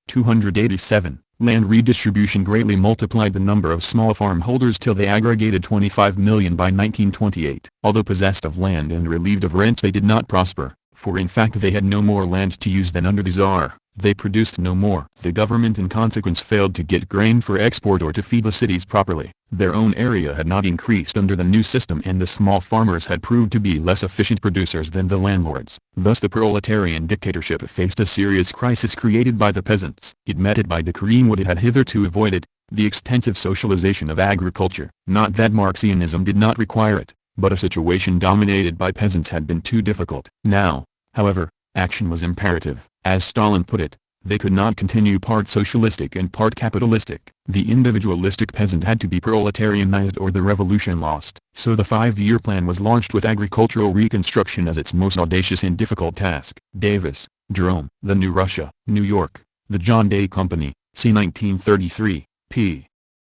287. Land redistribution greatly multiplied the number of small farm holders till they aggregated 25 million by 1928. Although possessed of land and relieved of rents they did not prosper, for in fact they had no more land to use than under the Tsar. They produced no more. The government in consequence failed to get grain for export or to feed the cities properly. Their own area had not increased under the new system and the small farmers had proved to be less efficient producers than the landlords. Thus the proletarian dictatorship faced a serious crisis created by the peasants. It met it by decreeing what it had hitherto avoided, the extensive socialization of agriculture. Not that Marxianism did not require it, but a situation dominated by peasants had been too difficult. Now, however, action was imperative. As Stalin put it, they could not continue part socialistic and part capitalistic. The individualistic peasant had to be proletarianized or the revolution lost. So the 5-year plan was launched with agricultural reconstruction as its most audacious and difficult task. Davis, Jerome. The New Russia, New York, The John Day Company, c. 1933, p.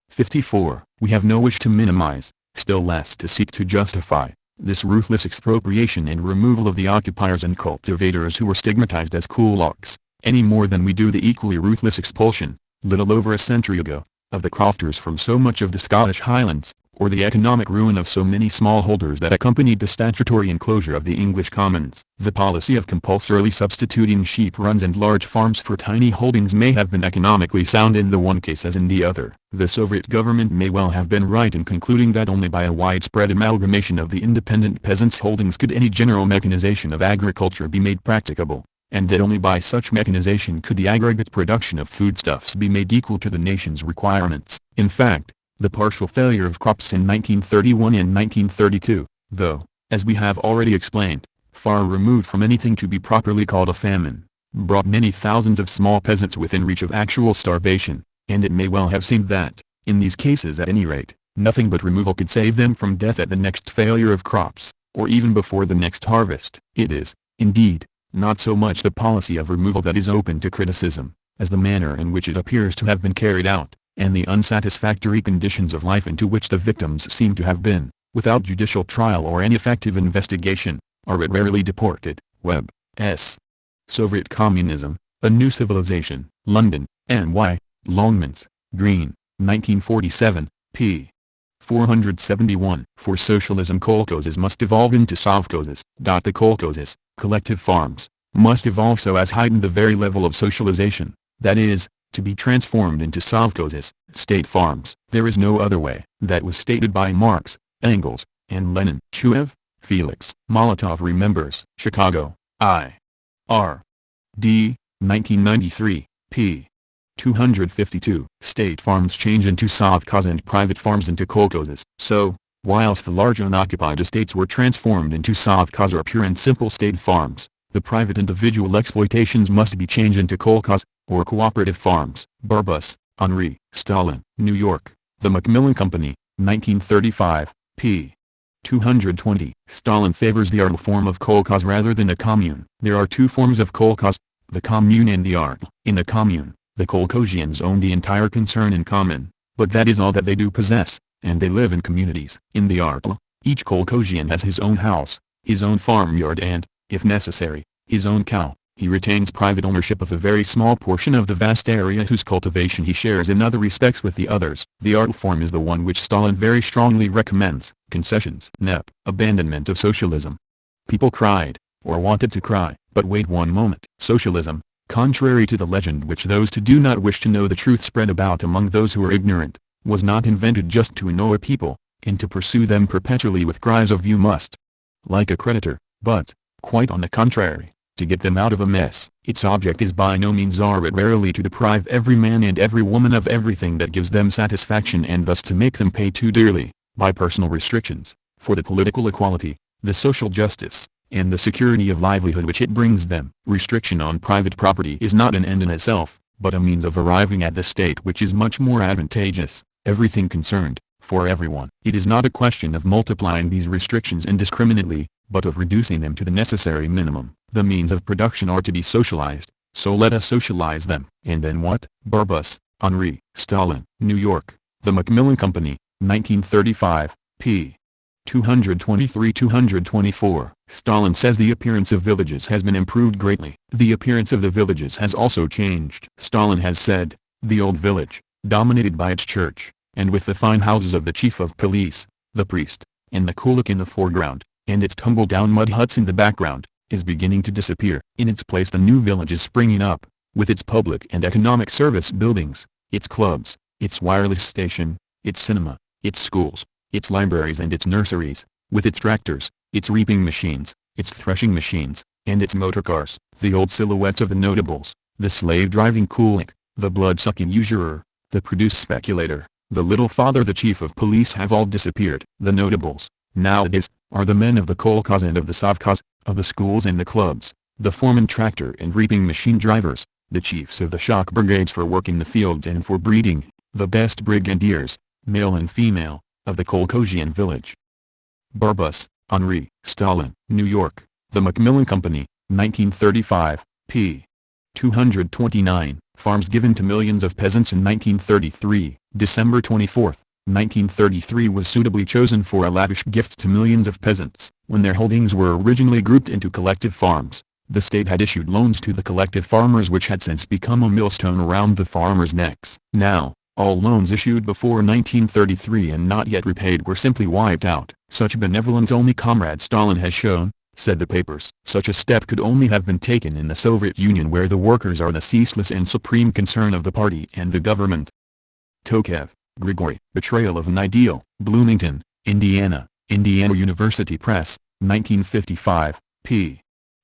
54. We have no wish to minimize, still less to seek to justify, this ruthless expropriation and removal of the occupiers and cultivators who were stigmatized as kulaks, any more than we do the equally ruthless expulsion, little over a century ago, of the crofters from so much of the Scottish Highlands, or the economic ruin of so many smallholders that accompanied the statutory enclosure of the English commons. The policy of compulsorily substituting sheep runs and large farms for tiny holdings may have been economically sound in the one case as in the other. The Soviet government may well have been right in concluding that only by a widespread amalgamation of the independent peasants' holdings could any general mechanization of agriculture be made practicable, and that only by such mechanization could the aggregate production of foodstuffs be made equal to the nation's requirements. In fact, the partial failure of crops in 1931 and 1932, though, as we have already explained, far removed from anything to be properly called a famine, brought many thousands of small peasants within reach of actual starvation, and it may well have seemed that, in these cases at any rate, nothing but removal could save them from death at the next failure of crops, or even before the next harvest. It is, indeed, not so much the policy of removal that is open to criticism, as the manner in which it appears to have been carried out, and the unsatisfactory conditions of life into which the victims seem to have been, without judicial trial or any effective investigation, arbitrarily deported. Webb, S. Soviet Communism, A New Civilization, London, N.Y., Longmans, Green, 1947, p. 471. For socialism, kolkhozes must evolve into sovkhozes. The kolkhozes, collective farms, must evolve so as heighten the very level of socialization, that is, to be transformed into sovkhozes, state farms. There is no other way. That was stated by Marx, Engels, and Lenin. Chuev, Felix. Molotov remembers. Chicago, I. R. D. 1993, p. 252. State farms change into sovkhozes and private farms into kolkhozes. So, whilst the large unoccupied estates were transformed into sovkhozes or pure and simple state farms, the private individual exploitations must be changed into kolkhozes, or cooperative farms. Barbus, Henri. Stalin. New York, The Macmillan Company, 1935, p. 220. Stalin favors the art form of kolkhoz rather than the commune. There are two forms of kolkhoz, the commune and the art. In the commune, the kolkhozians own the entire concern in common, but that is all that they do possess, and they live in communities. In the art, each kolkhozian has his own house, his own farmyard and, if necessary, his own cow. He retains private ownership of a very small portion of the vast area whose cultivation he shares in other respects with the others. The art form is the one which Stalin very strongly recommends. Concessions. NEP. Abandonment of socialism. People cried, or wanted to cry, but wait one moment. Socialism, contrary to the legend which those who do not wish to know the truth spread about among those who are ignorant, was not invented just to annoy people, and to pursue them perpetually with cries of "you must," like a creditor, but, quite on the contrary, to get them out of a mess. Its object is by no means arbitrarily to deprive every man and every woman of everything that gives them satisfaction and thus to make them pay too dearly, by personal restrictions, for the political equality, the social justice, and the security of livelihood which it brings them. Restriction on private property is not an end in itself, but a means of arriving at the state which is much more advantageous, everything concerned, for everyone. It is not a question of multiplying these restrictions indiscriminately, but of reducing them to the necessary minimum. The means of production are to be socialized, so let us socialize them. And then what? Barbus, Henri. Stalin. New York, The Macmillan Company, 1935, p. 223-224. Stalin says the appearance of villages has been improved greatly. The appearance of the villages has also changed. Stalin has said, the old village, dominated by its church, and with the fine houses of the chief of police, the priest, and the kulak in the foreground, and its tumble-down mud huts in the background, is beginning to disappear. In its place the new village is springing up, with its public and economic service buildings, its clubs, its wireless station, its cinema, its schools, its libraries and its nurseries, with its tractors, its reaping machines, its threshing machines, and its motor cars. The old silhouettes of the notables, the slave-driving kulak, the blood-sucking usurer, the produce speculator, the little father, the chief of police have all disappeared. The notables, nowadays, are the men of the kolkhoz and of the sovkhoz, of the schools and the clubs, the foreman tractor and reaping machine drivers, the chiefs of the shock brigades for work in the fields and for breeding, the best brigadiers, male and female, of the kolkhozian village. Barbus, Henri. Stalin. New York, The Macmillan Company, 1935, p. 229. Farms given to millions of peasants in 1933. December 24, 1933 was suitably chosen for a lavish gift to millions of peasants. When their holdings were originally grouped into collective farms, the state had issued loans to the collective farmers which had since become a millstone around the farmers' necks. Now, all loans issued before 1933 and not yet repaid were simply wiped out. Such benevolence only Comrade Stalin has shown, said the papers. Such a step could only have been taken in the Soviet Union, where the workers are the ceaseless and supreme concern of the party and the government. Tokayev, Grigory. Betrayal of an Ideal. Bloomington, Indiana, Indiana University Press, 1955, p.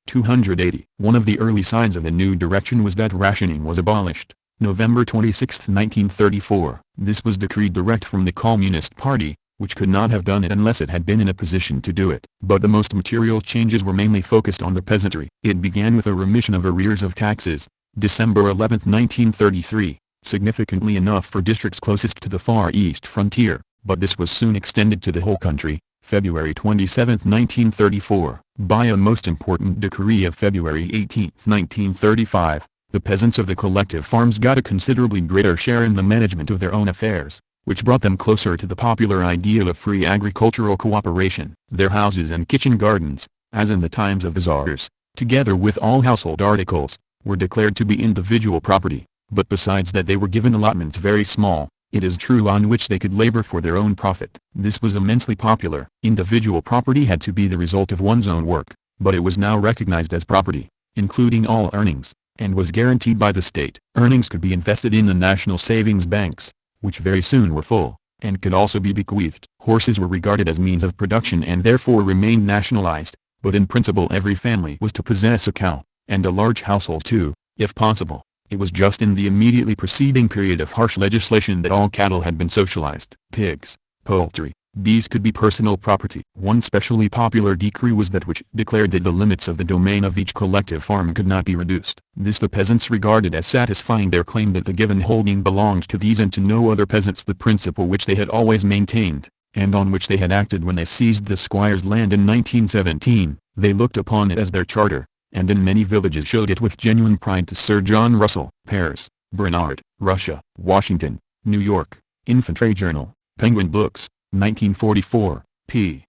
280. One of the early signs of the new direction was that rationing was abolished. November 26, 1934. This was decreed direct from the Communist Party, which could not have done it unless it had been in a position to do it. But the most material changes were mainly focused on the peasantry. It began with a remission of arrears of taxes, December 11, 1933, significantly enough for districts closest to the Far East frontier, but this was soon extended to the whole country, February 27, 1934, by a most important decree of February 18, 1935, the peasants of the collective farms got a considerably greater share in the management of their own affairs, which brought them closer to the popular ideal of free agricultural cooperation. Their houses and kitchen gardens, as in the times of the czars, together with all household articles, were declared to be individual property, but besides that they were given allotments very small, it is true, on which they could labor for their own profit. This was immensely popular. Individual property had to be the result of one's own work, but it was now recognized as property, including all earnings, and was guaranteed by the state. Earnings could be invested in the national savings banks, which very soon were full, and could also be bequeathed. Horses were regarded as means of production and therefore remained nationalized, but in principle every family was to possess a cow, and a large household too, if possible. It was just in the immediately preceding period of harsh legislation that all cattle had been socialized. Pigs, poultry, bees could be personal property. One specially popular decree was that which declared that the limits of the domain of each collective farm could not be reduced. This the peasants regarded as satisfying their claim that the given holding belonged to these and to no other peasants, the principle which they had always maintained, and on which they had acted when they seized the squire's land in 1917. They looked upon it as their charter, and in many villages showed it with genuine pride to Sir John Russell. Paris, Bernard, Russia, Washington, New York, Infantry Journal, Penguin Books, 1944, p.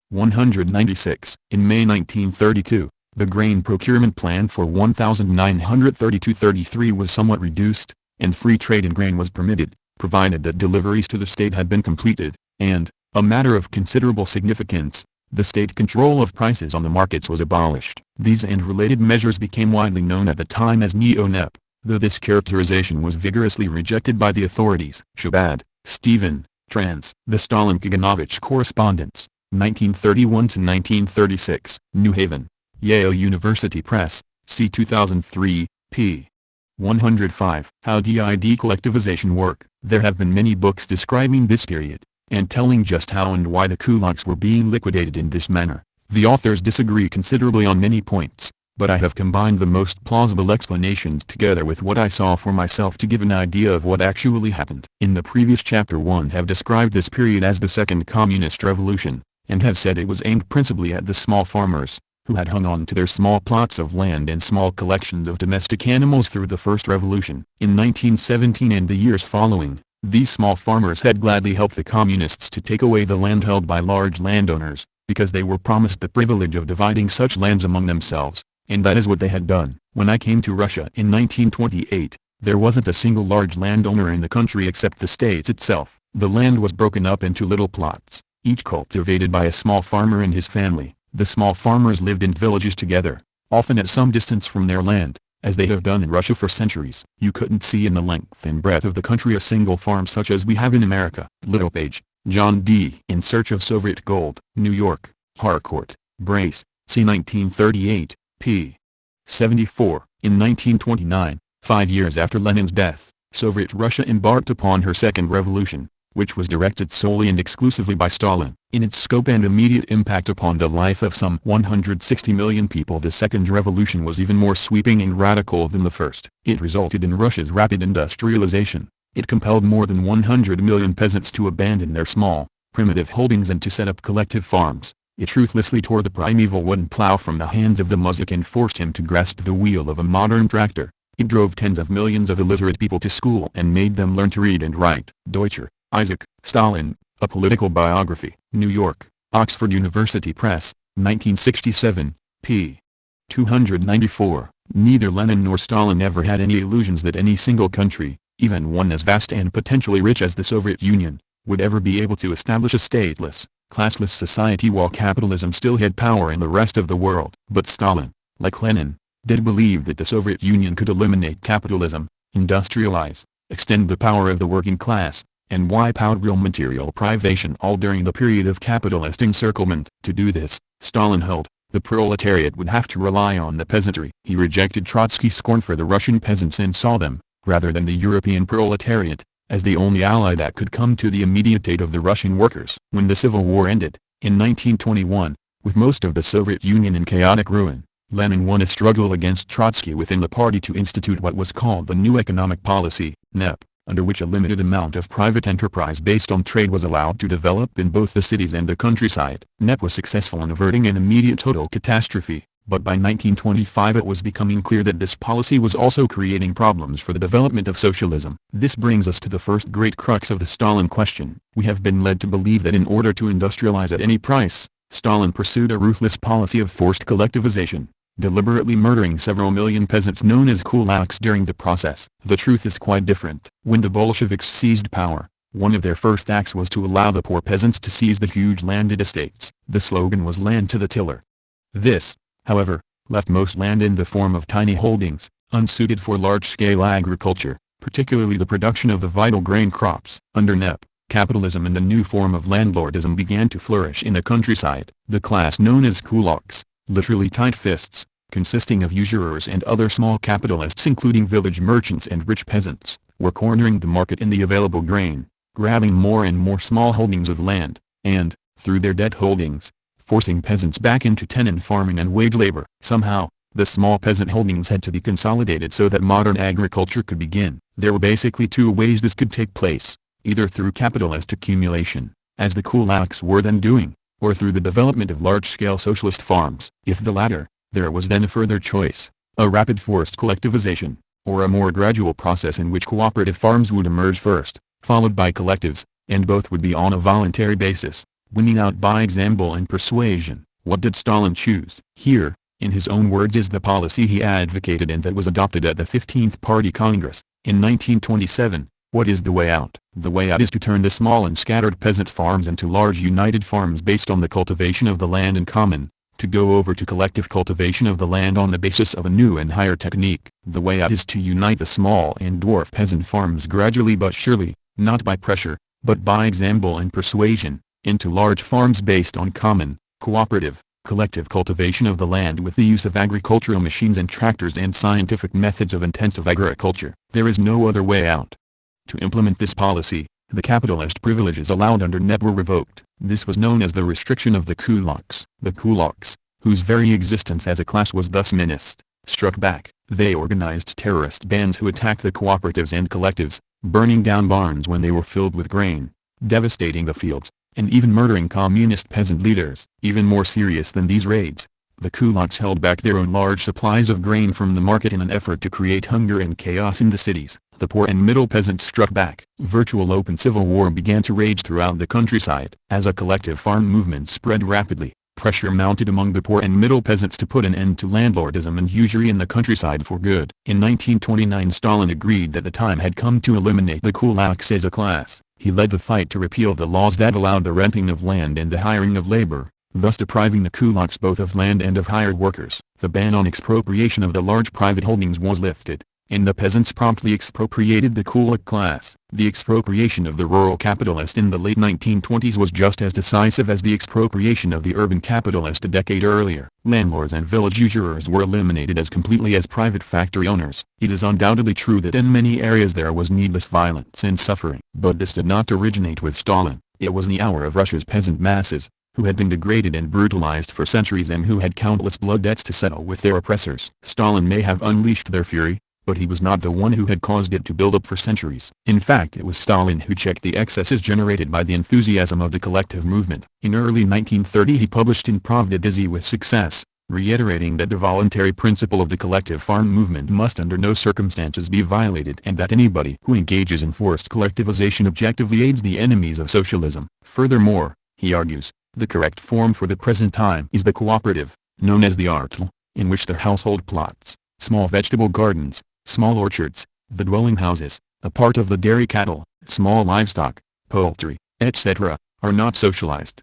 196. In May 1932, the grain procurement plan for 1932-33 was somewhat reduced, and free trade in grain was permitted, provided that deliveries to the state had been completed, and, a matter of considerable significance, the state control of prices on the markets was abolished. These and related measures became widely known at the time as neo-NEP, though this characterization was vigorously rejected by the authorities. Chabad, Stephen, trans. The Stalin-Kaganovich Correspondence, 1931-1936. New Haven, Yale University Press, c. 2003, p. 105. How did collectivization work? There have been many books describing this period, and telling just how and why the kulaks were being liquidated in this manner. The authors disagree considerably on many points, but I have combined the most plausible explanations together with what I saw for myself to give an idea of what actually happened. In the previous chapter 1 have described this period as the Second Communist Revolution, and have said it was aimed principally at the small farmers, who had hung on to their small plots of land and small collections of domestic animals through the First Revolution. In 1917 and the years following, these small farmers had gladly helped the communists to take away the land held by large landowners, because they were promised the privilege of dividing such lands among themselves, and that is what they had done. When I came to Russia in 1928, there wasn't a single large landowner in the country except the state itself. The land was broken up into little plots, each cultivated by a small farmer and his family. The small farmers lived in villages together, often at some distance from their land, as they have done in Russia for centuries. You couldn't see in the length and breadth of the country a single farm such as we have in America. Littlepage, John D. In Search of Soviet Gold, New York, Harcourt, Brace, c. 1938, p. 74. In 1929, 5 years after Lenin's death, Soviet Russia embarked upon her second revolution, which was directed solely and exclusively by Stalin. In its scope and immediate impact upon the life of some 160 million people, the second revolution was even more sweeping and radical than the first. It resulted in Russia's rapid industrialization. It compelled more than 100 million peasants to abandon their small, primitive holdings and to set up collective farms. It ruthlessly tore the primeval wooden plow from the hands of the muzhik and forced him to grasp the wheel of a modern tractor. It drove tens of millions of illiterate people to school and made them learn to read and write. Deutscher, Isaac, Stalin, A Political Biography, New York, Oxford University Press, 1967, p. 294. Neither Lenin nor Stalin ever had any illusions that any single country, even one as vast and potentially rich as the Soviet Union, would ever be able to establish a stateless, classless society while capitalism still had power in the rest of the world. But Stalin, like Lenin, did believe that the Soviet Union could eliminate capitalism, industrialize, extend the power of the working class, and wipe out real material privation all during the period of capitalist encirclement. To do this, Stalin held, the proletariat would have to rely on the peasantry. He rejected Trotsky's scorn for the Russian peasants and saw them, rather than the European proletariat, as the only ally that could come to the immediate aid of the Russian workers. When the Civil War ended, in 1921, with most of the Soviet Union in chaotic ruin, Lenin won a struggle against Trotsky within the party to institute what was called the New Economic Policy, NEP. under which a limited amount of private enterprise based on trade was allowed to develop in both the cities and the countryside. NEP was successful in averting an immediate total catastrophe, but by 1925 it was becoming clear that this policy was also creating problems for the development of socialism. This brings us to the first great crux of the Stalin question. We have been led to believe that in order to industrialize at any price, Stalin pursued a ruthless policy of forced collectivization, deliberately murdering several million peasants known as kulaks during the process. The truth is quite different. When the Bolsheviks seized power, one of their first acts was to allow the poor peasants to seize the huge landed estates. The slogan was "Land to the tiller." This, however, left most land in the form of tiny holdings, unsuited for large-scale agriculture, particularly the production of the vital grain crops. Under NEP, capitalism and a new form of landlordism began to flourish in the countryside. The class known as kulaks, literally tight fists, consisting of usurers and other small capitalists including village merchants and rich peasants, were cornering the market in the available grain, grabbing more and more small holdings of land, and, through their debt holdings, forcing peasants back into tenant farming and wage labor. Somehow, the small peasant holdings had to be consolidated so that modern agriculture could begin. There were basically two ways this could take place, either through capitalist accumulation, as the kulaks were then doing, or through the development of large-scale socialist farms. If the latter, there was then a further choice, a rapid forced collectivization, or a more gradual process in which cooperative farms would emerge first, followed by collectives, and both would be on a voluntary basis, winning out by example and persuasion. What did Stalin choose? Here, in his own words, is the policy he advocated and that was adopted at the 15th Party Congress, in 1927. What is the way out? The way out is to turn the small and scattered peasant farms into large united farms based on the cultivation of the land in common, to go over to collective cultivation of the land on the basis of a new and higher technique. The way out is to unite the small and dwarf peasant farms gradually but surely, not by pressure, but by example and persuasion, into large farms based on common, cooperative, collective cultivation of the land with the use of agricultural machines and tractors and scientific methods of intensive agriculture. There is no other way out. To implement this policy, the capitalist privileges allowed under NEP were revoked. This was known as the restriction of the kulaks. The kulaks, whose very existence as a class was thus menaced, struck back. They organized terrorist bands who attacked the cooperatives and collectives, burning down barns when they were filled with grain, devastating the fields, and even murdering communist peasant leaders. Even more serious than these raids, the kulaks held back their own large supplies of grain from the market in an effort to create hunger and chaos in the cities. The poor and middle peasants struck back. Virtual open civil war began to rage throughout the countryside. As a collective farm movement spread rapidly, pressure mounted among the poor and middle peasants to put an end to landlordism and usury in the countryside for good. In 1929 Stalin agreed that the time had come to eliminate the kulaks as a class. He led the fight to repeal the laws that allowed the renting of land and the hiring of labor, thus depriving the kulaks both of land and of hired workers. The ban on expropriation of the large private holdings was lifted, and the peasants promptly expropriated the kulak class. The expropriation of the rural capitalist in the late 1920s was just as decisive as the expropriation of the urban capitalist a decade earlier. Landlords and village usurers were eliminated as completely as private factory owners. It is undoubtedly true that in many areas there was needless violence and suffering. But this did not originate with Stalin. It was the hour of Russia's peasant masses, who had been degraded and brutalized for centuries and who had countless blood debts to settle with their oppressors. Stalin may have unleashed their fury, but he was not the one who had caused it to build up for centuries. In fact, it was Stalin who checked the excesses generated by the enthusiasm of the collective movement. In early 1930 he published In Pravda Dizzy with success, reiterating that the voluntary principle of the collective farm movement must under no circumstances be violated and that anybody who engages in forced collectivization objectively aids the enemies of socialism. Furthermore, he argues, the correct form for the present time is the cooperative, known as the artl, in which the household plots, small vegetable gardens, small orchards, the dwelling houses, a part of the dairy cattle, small livestock, poultry, etc., are not socialized.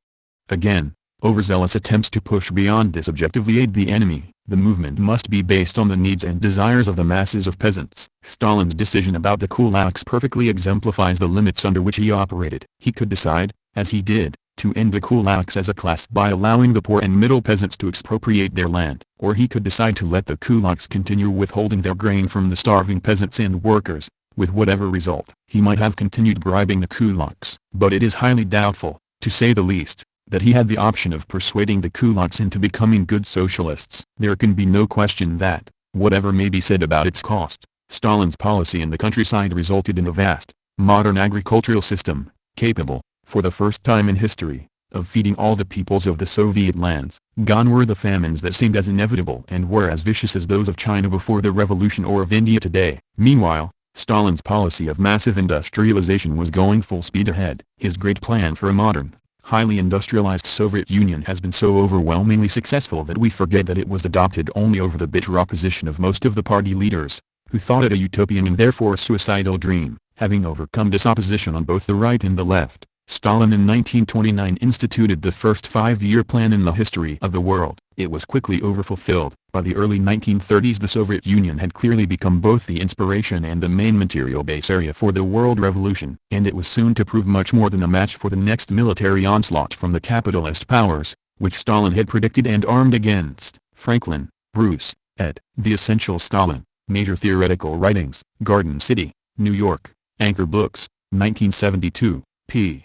Again, overzealous attempts to push beyond this objectively aid the enemy. The movement must be based on the needs and desires of the masses of peasants. Stalin's decision about the kulaks perfectly exemplifies the limits under which he operated. He could decide, as he did, to end the kulaks as a class by allowing the poor and middle peasants to expropriate their land, or he could decide to let the kulaks continue withholding their grain from the starving peasants and workers, with whatever result. He might have continued bribing the kulaks, but it is highly doubtful, to say the least, that he had the option of persuading the kulaks into becoming good socialists. There can be no question that, whatever may be said about its cost, Stalin's policy in the countryside resulted in a vast, modern agricultural system, capable, for the first time in history, of feeding all the peoples of the Soviet lands. Gone were the famines that seemed as inevitable and were as vicious as those of China before the revolution or of India today. Meanwhile, Stalin's policy of massive industrialization was going full speed ahead. His great plan for a modern, highly industrialized Soviet Union has been so overwhelmingly successful that we forget that it was adopted only over the bitter opposition of most of the party leaders, who thought it a utopian and therefore a suicidal dream. Having overcome this opposition on both the right and the left, Stalin in 1929 instituted the first five-year plan in the history of the world. It was quickly overfulfilled. By the early 1930s the Soviet Union had clearly become both the inspiration and the main material base area for the world revolution, and it was soon to prove much more than a match for the next military onslaught from the capitalist powers, which Stalin had predicted and armed against. Franklin, Bruce, ed. The Essential Stalin, Major Theoretical Writings, Garden City, New York, Anchor Books, 1972, p.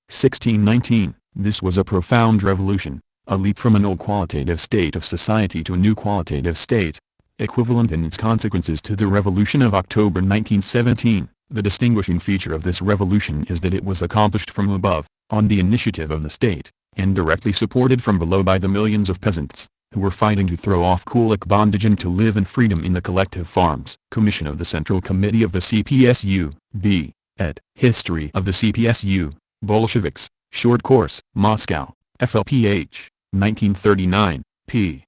1619. This was a profound revolution, a leap from an old qualitative state of society to a new qualitative state, equivalent in its consequences to the Revolution of October 1917. The distinguishing feature of this revolution is that it was accomplished from above, on the initiative of the state, and directly supported from below by the millions of peasants, who were fighting to throw off kulak bondage and to live in freedom in the collective farms. Commission of the Central Committee of the CPSU, B. ed. History of the CPSU, Bolsheviks, Short Course, Moscow, FLPH, 1939, p.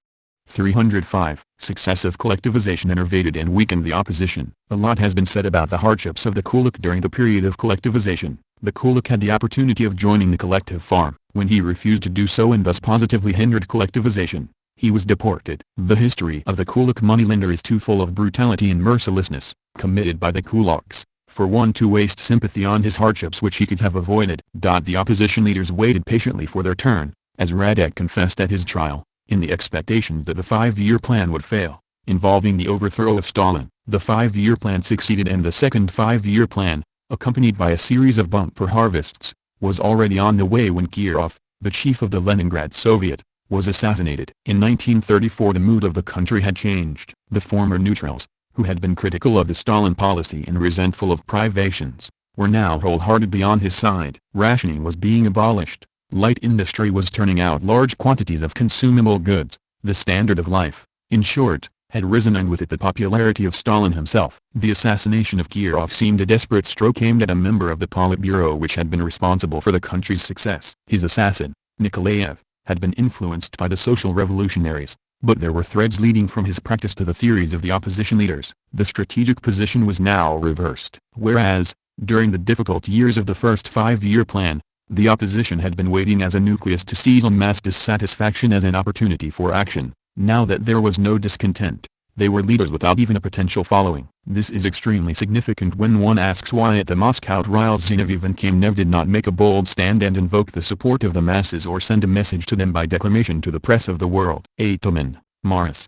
305. Successive collectivization enervated and weakened the opposition. A lot has been said about the hardships of the kulak during the period of collectivization. The kulak had the opportunity of joining the collective farm. When he refused to do so and thus positively hindered collectivization, he was deported. The history of the kulak moneylender is too full of brutality and mercilessness, committed by the kulaks, for one to waste sympathy on his hardships which he could have avoided. The opposition leaders waited patiently for their turn, as Radek confessed at his trial, in the expectation that the five-year plan would fail, involving the overthrow of Stalin. The five-year plan succeeded and the second five-year plan, accompanied by a series of bumper harvests, was already on the way when Kirov, the chief of the Leningrad Soviet, was assassinated. In 1934 the mood of the country had changed. The former neutrals, who had been critical of the Stalin policy and resentful of privations, were now wholeheartedly on his side. Rationing was being abolished. Light industry was turning out large quantities of consumable goods. The standard of life, in short, had risen, and with it the popularity of Stalin himself. The assassination of Kirov seemed a desperate stroke aimed at a member of the Politburo which had been responsible for the country's success. His assassin, Nikolaev, had been influenced by the social revolutionaries, but there were threads leading from his practice to the theories of the opposition leaders. The strategic position was now reversed. Whereas, during the difficult years of the first five-year plan, the opposition had been waiting as a nucleus to seize on mass dissatisfaction as an opportunity for action. Now that there was no discontent, they were leaders without even a potential following. This is extremely significant when one asks why at the Moscow trials Zinoviev and Kamenev did not make a bold stand and invoke the support of the masses or send a message to them by declamation to the press of the world. Aitoman, Morris.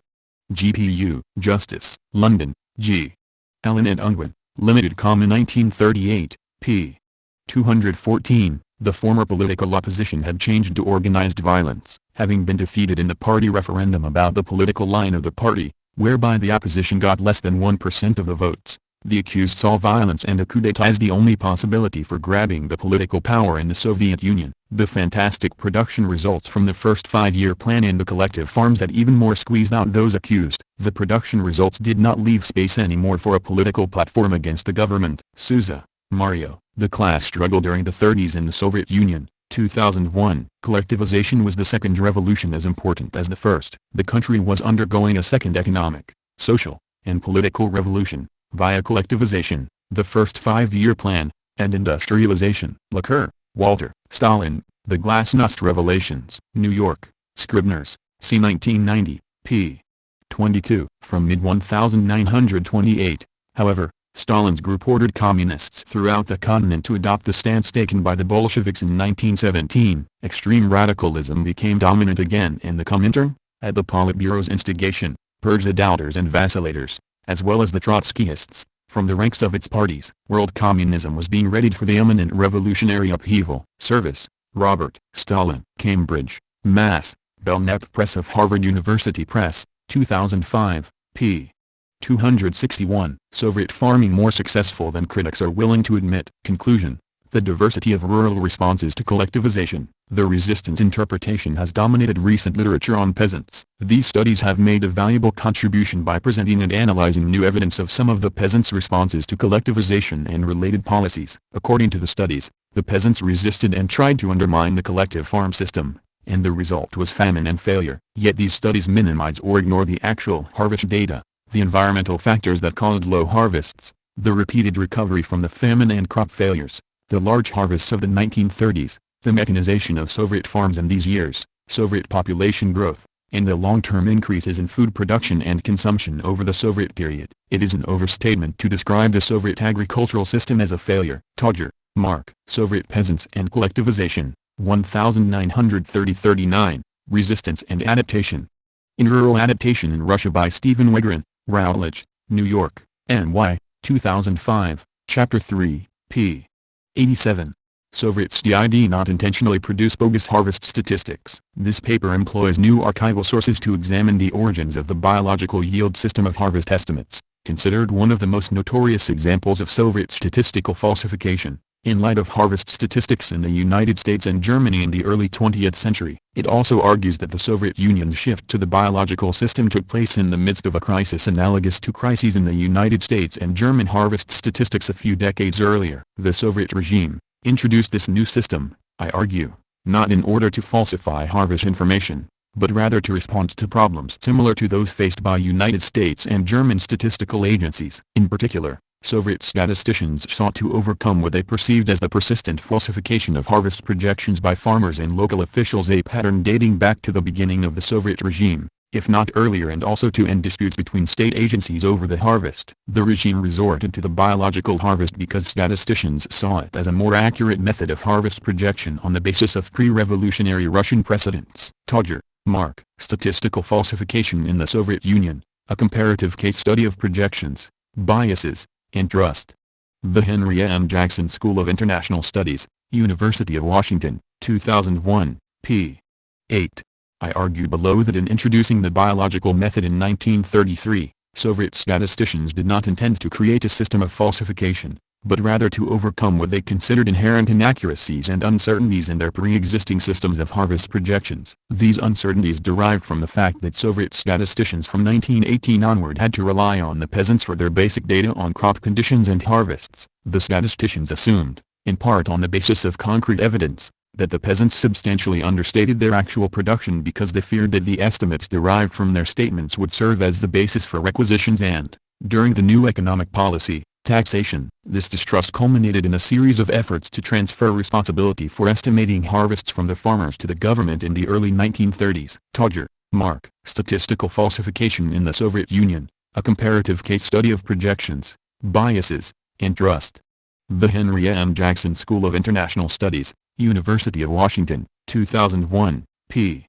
GPU, Justice, London, G. Allen and Unwin, Limited, 1938, p. 214. The former political opposition had changed to organized violence, having been defeated in the party referendum about the political line of the party, whereby the opposition got less than 1% of the votes. The accused saw violence and a coup d'état as the only possibility for grabbing the political power in the Soviet Union. The fantastic production results from the first five-year plan and the collective farms had even more squeezed out those accused. The production results did not leave space anymore for a political platform against the government. Sousa, Mario. The class struggle during the 30s in the Soviet Union, 2001. Collectivization was the second revolution as important as the first. The country was undergoing a second economic, social, and political revolution, via collectivization, the first five-year plan, and industrialization. Lacour, Walter, Stalin, The Glasnost Revelations. New York, Scribners, c. 1990, p. 22. From mid-1928, however, Stalin's group ordered communists throughout the continent to adopt the stance taken by the Bolsheviks in 1917. Extreme radicalism became dominant again, and the Comintern, at the Politburo's instigation, purged the doubters and vacillators, as well as the Trotskyists, from the ranks of its parties. World communism was being readied for the imminent revolutionary upheaval. Service, Robert. Stalin. Cambridge, Mass. Belknap Press of Harvard University Press, 2005, p. 261. Soviet farming more successful than critics are willing to admit. Conclusion. The diversity of rural responses to collectivization. The resistance interpretation has dominated recent literature on peasants. These studies have made a valuable contribution by presenting and analyzing new evidence of some of the peasants' responses to collectivization and related policies. According to the studies, the peasants resisted and tried to undermine the collective farm system, and the result was famine and failure. Yet these studies minimize or ignore the actual harvest data, the environmental factors that caused low harvests, the repeated recovery from the famine and crop failures, the large harvests of the 1930s, the mechanization of Soviet farms in these years, Soviet population growth, and the long-term increases in food production and consumption over the Soviet period. It is an overstatement to describe the Soviet agricultural system as a failure. Todger, Mark. Soviet Peasants and Collectivization, 1930-39, Resistance and Adaptation. In Rural Adaptation in Russia by Stephen Wegrin, Routledge, New York, N.Y., 2005, Chapter 3, p. 87. Soviets did not intentionally produce bogus harvest statistics. This paper employs new archival sources to examine the origins of the biological yield system of harvest estimates, considered one of the most notorious examples of Soviet statistical falsification. In light of harvest statistics in the United States and Germany in the early 20th century, it also argues that the Soviet Union's shift to the biological system took place in the midst of a crisis analogous to crises in the United States and German harvest statistics a few decades earlier. The Soviet regime introduced this new system, I argue, not in order to falsify harvest information, but rather to respond to problems similar to those faced by United States and German statistical agencies. In particular, Soviet statisticians sought to overcome what they perceived as the persistent falsification of harvest projections by farmers and local officials, a pattern dating back to the beginning of the Soviet regime, if not earlier, and also to end disputes between state agencies over the harvest. The regime resorted to the biological harvest because statisticians saw it as a more accurate method of harvest projection on the basis of pre-revolutionary Russian precedents. Todger, Mark. Statistical Falsification in the Soviet Union, a Comparative Case Study of Projections, Biases, and Trust. The Henry M. Jackson School of International Studies, University of Washington, 2001, p. 8. I argued below that in introducing the biological method in 1933, Soviet statisticians did not intend to create a system of falsification, but rather to overcome what they considered inherent inaccuracies and uncertainties in their pre-existing systems of harvest projections. These uncertainties derived from the fact that Soviet statisticians from 1918 onward had to rely on the peasants for their basic data on crop conditions and harvests. The statisticians assumed, in part on the basis of concrete evidence, that the peasants substantially understated their actual production because they feared that the estimates derived from their statements would serve as the basis for requisitions and, during the new economic policy, taxation. This distrust culminated in a series of efforts to transfer responsibility for estimating harvests from the farmers to the government in the early 1930s. Todger, Mark. Statistical Falsification in the Soviet Union, a Comparative Case Study of Projections, Biases, and Trust. The Henry M. Jackson School of International Studies, University of Washington, 2001, p.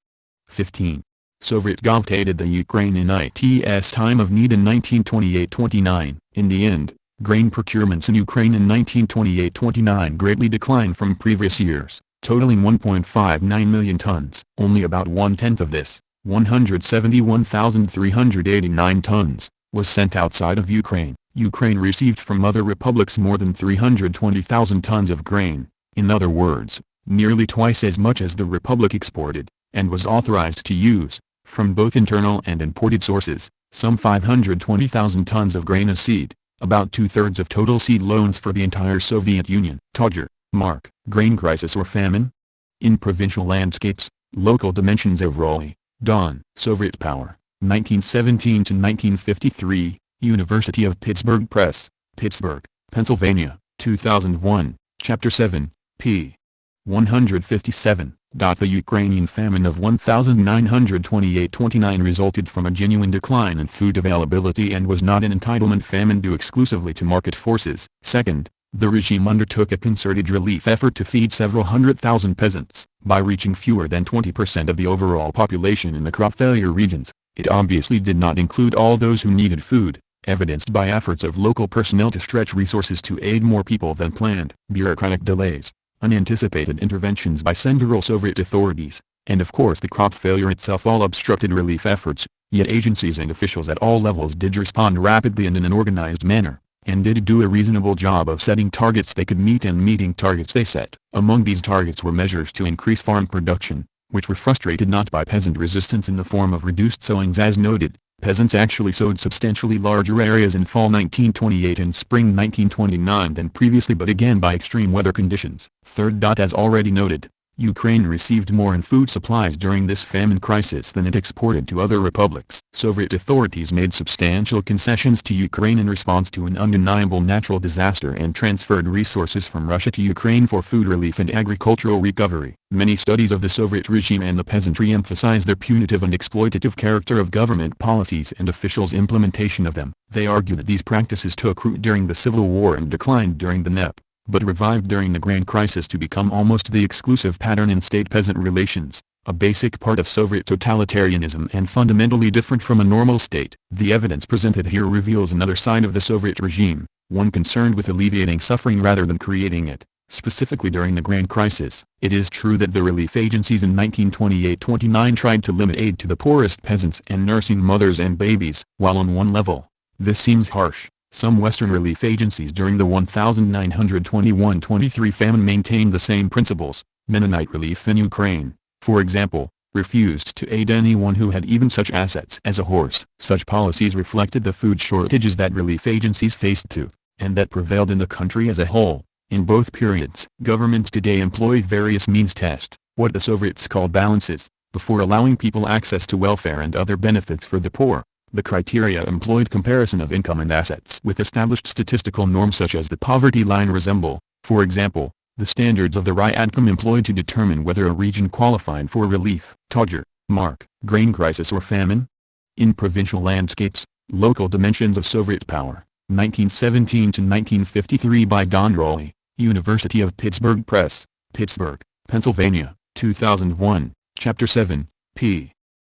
15. Soviet Gov aided the Ukraine in its time of need in 1928-29. In the end, grain procurements in Ukraine in 1928-29 greatly declined from previous years, totaling 1.59 million tons. Only about one-tenth of this, 171,389 tons, was sent outside of Ukraine. Ukraine received from other republics more than 320,000 tons of grain, in other words, nearly twice as much as the republic exported, and was authorized to use, from both internal and imported sources, some 520,000 tons of grain as seed, about two-thirds of total seed loans for the entire Soviet Union. Todger, Mark. Grain crisis or famine? In Provincial Landscapes, Local Dimensions of Roli, Don. Soviet Power, 1917-1953, University of Pittsburgh Press, Pittsburgh, Pennsylvania, 2001, Chapter 7, p. 157. The Ukrainian famine of 1928-29 resulted from a genuine decline in food availability and was not an entitlement famine due exclusively to market forces. Second, the regime undertook a concerted relief effort to feed several hundred thousand peasants. By reaching fewer than 20% of the overall population in the crop failure regions, it obviously did not include all those who needed food, evidenced by efforts of local personnel to stretch resources to aid more people than planned. Bureaucratic delays, unanticipated interventions by central Soviet authorities, and of course the crop failure itself all obstructed relief efforts, Yet agencies and officials at all levels did respond rapidly and in an organized manner, and did do a reasonable job of setting targets they could meet and meeting targets they set. Among these targets were measures to increase farm production, which were frustrated not by peasant resistance in the form of reduced sowings as noted. Peasants actually sowed substantially larger areas in fall 1928 and spring 1929 than previously, but again by extreme weather conditions. Third. As already noted, Ukraine received more in food supplies during this famine crisis than it exported to other republics. Soviet authorities made substantial concessions to Ukraine in response to an undeniable natural disaster and transferred resources from Russia to Ukraine for food relief and agricultural recovery. Many studies of the Soviet regime and the peasantry emphasize their punitive and exploitative character of government policies and officials' implementation of them. They argue that these practices took root during the Civil War and declined during the NEP, but revived during the Grand Crisis to become almost the exclusive pattern in state-peasant relations, a basic part of Soviet totalitarianism and fundamentally different from a normal state. The evidence presented here reveals another side of the Soviet regime, one concerned with alleviating suffering rather than creating it, specifically during the Grand Crisis. It is true that the relief agencies in 1928-29 tried to limit aid to the poorest peasants and nursing mothers and babies. While on one level, this seems harsh, some Western relief agencies during the 1921-23 famine maintained the same principles. Mennonite relief in Ukraine, for example, refused to aid anyone who had even such assets as a horse. Such policies reflected the food shortages that relief agencies faced too, and that prevailed in the country as a whole. In both periods, governments today employ various means to test what the Soviets called balances, before allowing people access to welfare and other benefits for the poor. The criteria employed comparison of income and assets with established statistical norms such as the poverty line resemble, for example, the standards of the Ryadkom employed to determine whether a region qualified for relief. Todger, Mark. Grain crisis or famine? In provincial landscapes, local dimensions of Soviet power, 1917-1953 by Don Rowley, University of Pittsburgh Press, Pittsburgh, Pennsylvania, 2001, Chapter 7, p.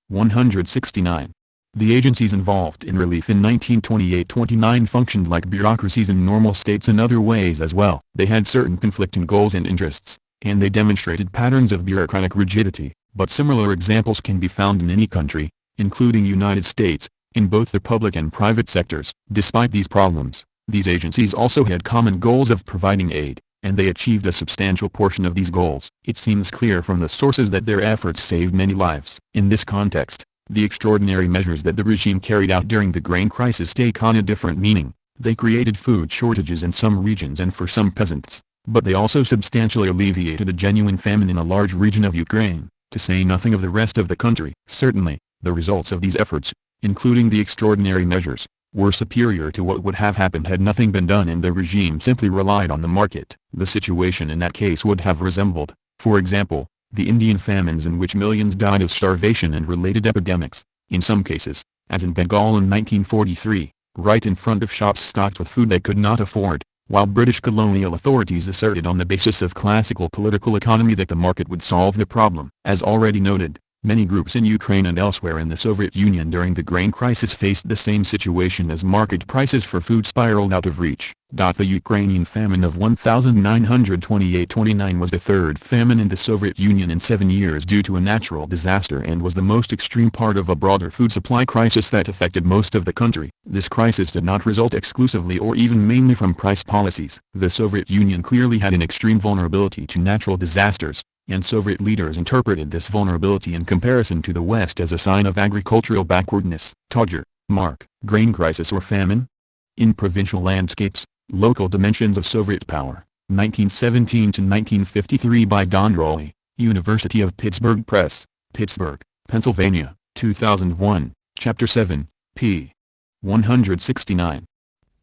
169. The agencies involved in relief in 1928-29 functioned like bureaucracies in normal states in other ways as well. They had certain conflicting goals and interests, and they demonstrated patterns of bureaucratic rigidity, but similar examples can be found in any country, including United States, in both the public and private sectors. Despite these problems, these agencies also had common goals of providing aid, and they achieved a substantial portion of these goals. It seems clear from the sources that their efforts saved many lives. In this context, the extraordinary measures that the regime carried out during the grain crisis take on a different meaning. They created food shortages in some regions and for some peasants, but they also substantially alleviated a genuine famine in a large region of Ukraine, to say nothing of the rest of the country. Certainly, the results of these efforts, including the extraordinary measures, were superior to what would have happened had nothing been done and the regime simply relied on the market. The situation in that case would have resembled, for example, the Indian famines in which millions died of starvation and related epidemics, in some cases, as in Bengal in 1943, right in front of shops stocked with food they could not afford, while British colonial authorities asserted on the basis of classical political economy that the market would solve the problem. As already noted, many groups in Ukraine and elsewhere in the Soviet Union during the grain crisis faced the same situation as market prices for food spiraled out of reach. The Ukrainian famine of 1928-29 was the third famine in the Soviet Union in 7 years due to a natural disaster and was the most extreme part of a broader food supply crisis that affected most of the country. This crisis did not result exclusively or even mainly from price policies. The Soviet Union clearly had an extreme vulnerability to natural disasters, and Soviet leaders interpreted this vulnerability in comparison to the West as a sign of agricultural backwardness. Todger, Mark. Grain crisis or famine? In provincial landscapes, local dimensions of Soviet power, 1917-1953 by Don Rowley, University of Pittsburgh Press, Pittsburgh, Pennsylvania, 2001, Chapter 7, p. 169.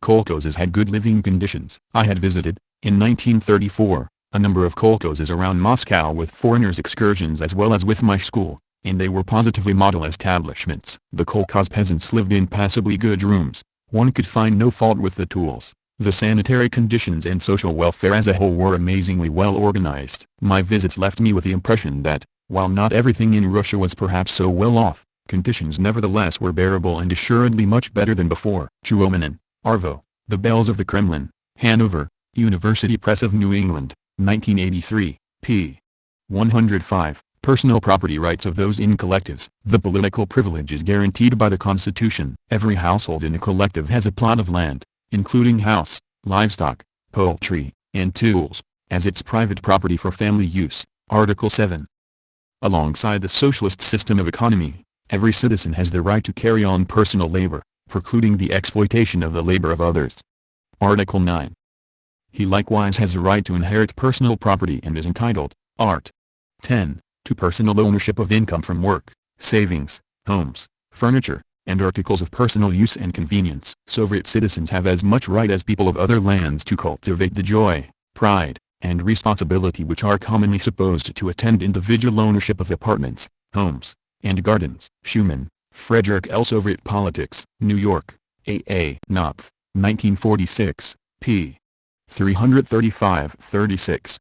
Kolkhozes had good living conditions. I had visited, in 1934, a number of kolkhozes around Moscow with foreigners' excursions as well as with my school, and they were positively model establishments. The kolkhoz peasants lived in passably good rooms. One could find no fault with the tools. The sanitary conditions and social welfare as a whole were amazingly well organized. My visits left me with the impression that, while not everything in Russia was perhaps so well off, conditions nevertheless were bearable and assuredly much better than before. Chuomanin, Arvo, The Bells of the Kremlin, Hanover, University Press of New England, 1983, p. 105. Personal property rights of those in collectives. The political privilege is guaranteed by the Constitution. Every household in a collective has a plot of land, including house, livestock, poultry, and tools, as its private property for family use. Article 7. Alongside the socialist system of economy, every citizen has the right to carry on personal labor, precluding the exploitation of the labor of others. Article 9. He likewise has a right to inherit personal property and is entitled, Art. 10. To personal ownership of income from work, savings, homes, furniture, and articles of personal use and convenience. Soviet citizens have as much right as people of other lands to cultivate the joy, pride, and responsibility which are commonly supposed to attend individual ownership of apartments, homes, and gardens. Schumann, Frederick L. Soviet Politics, New York, A.A. Knopf, 1946, p. 335-36.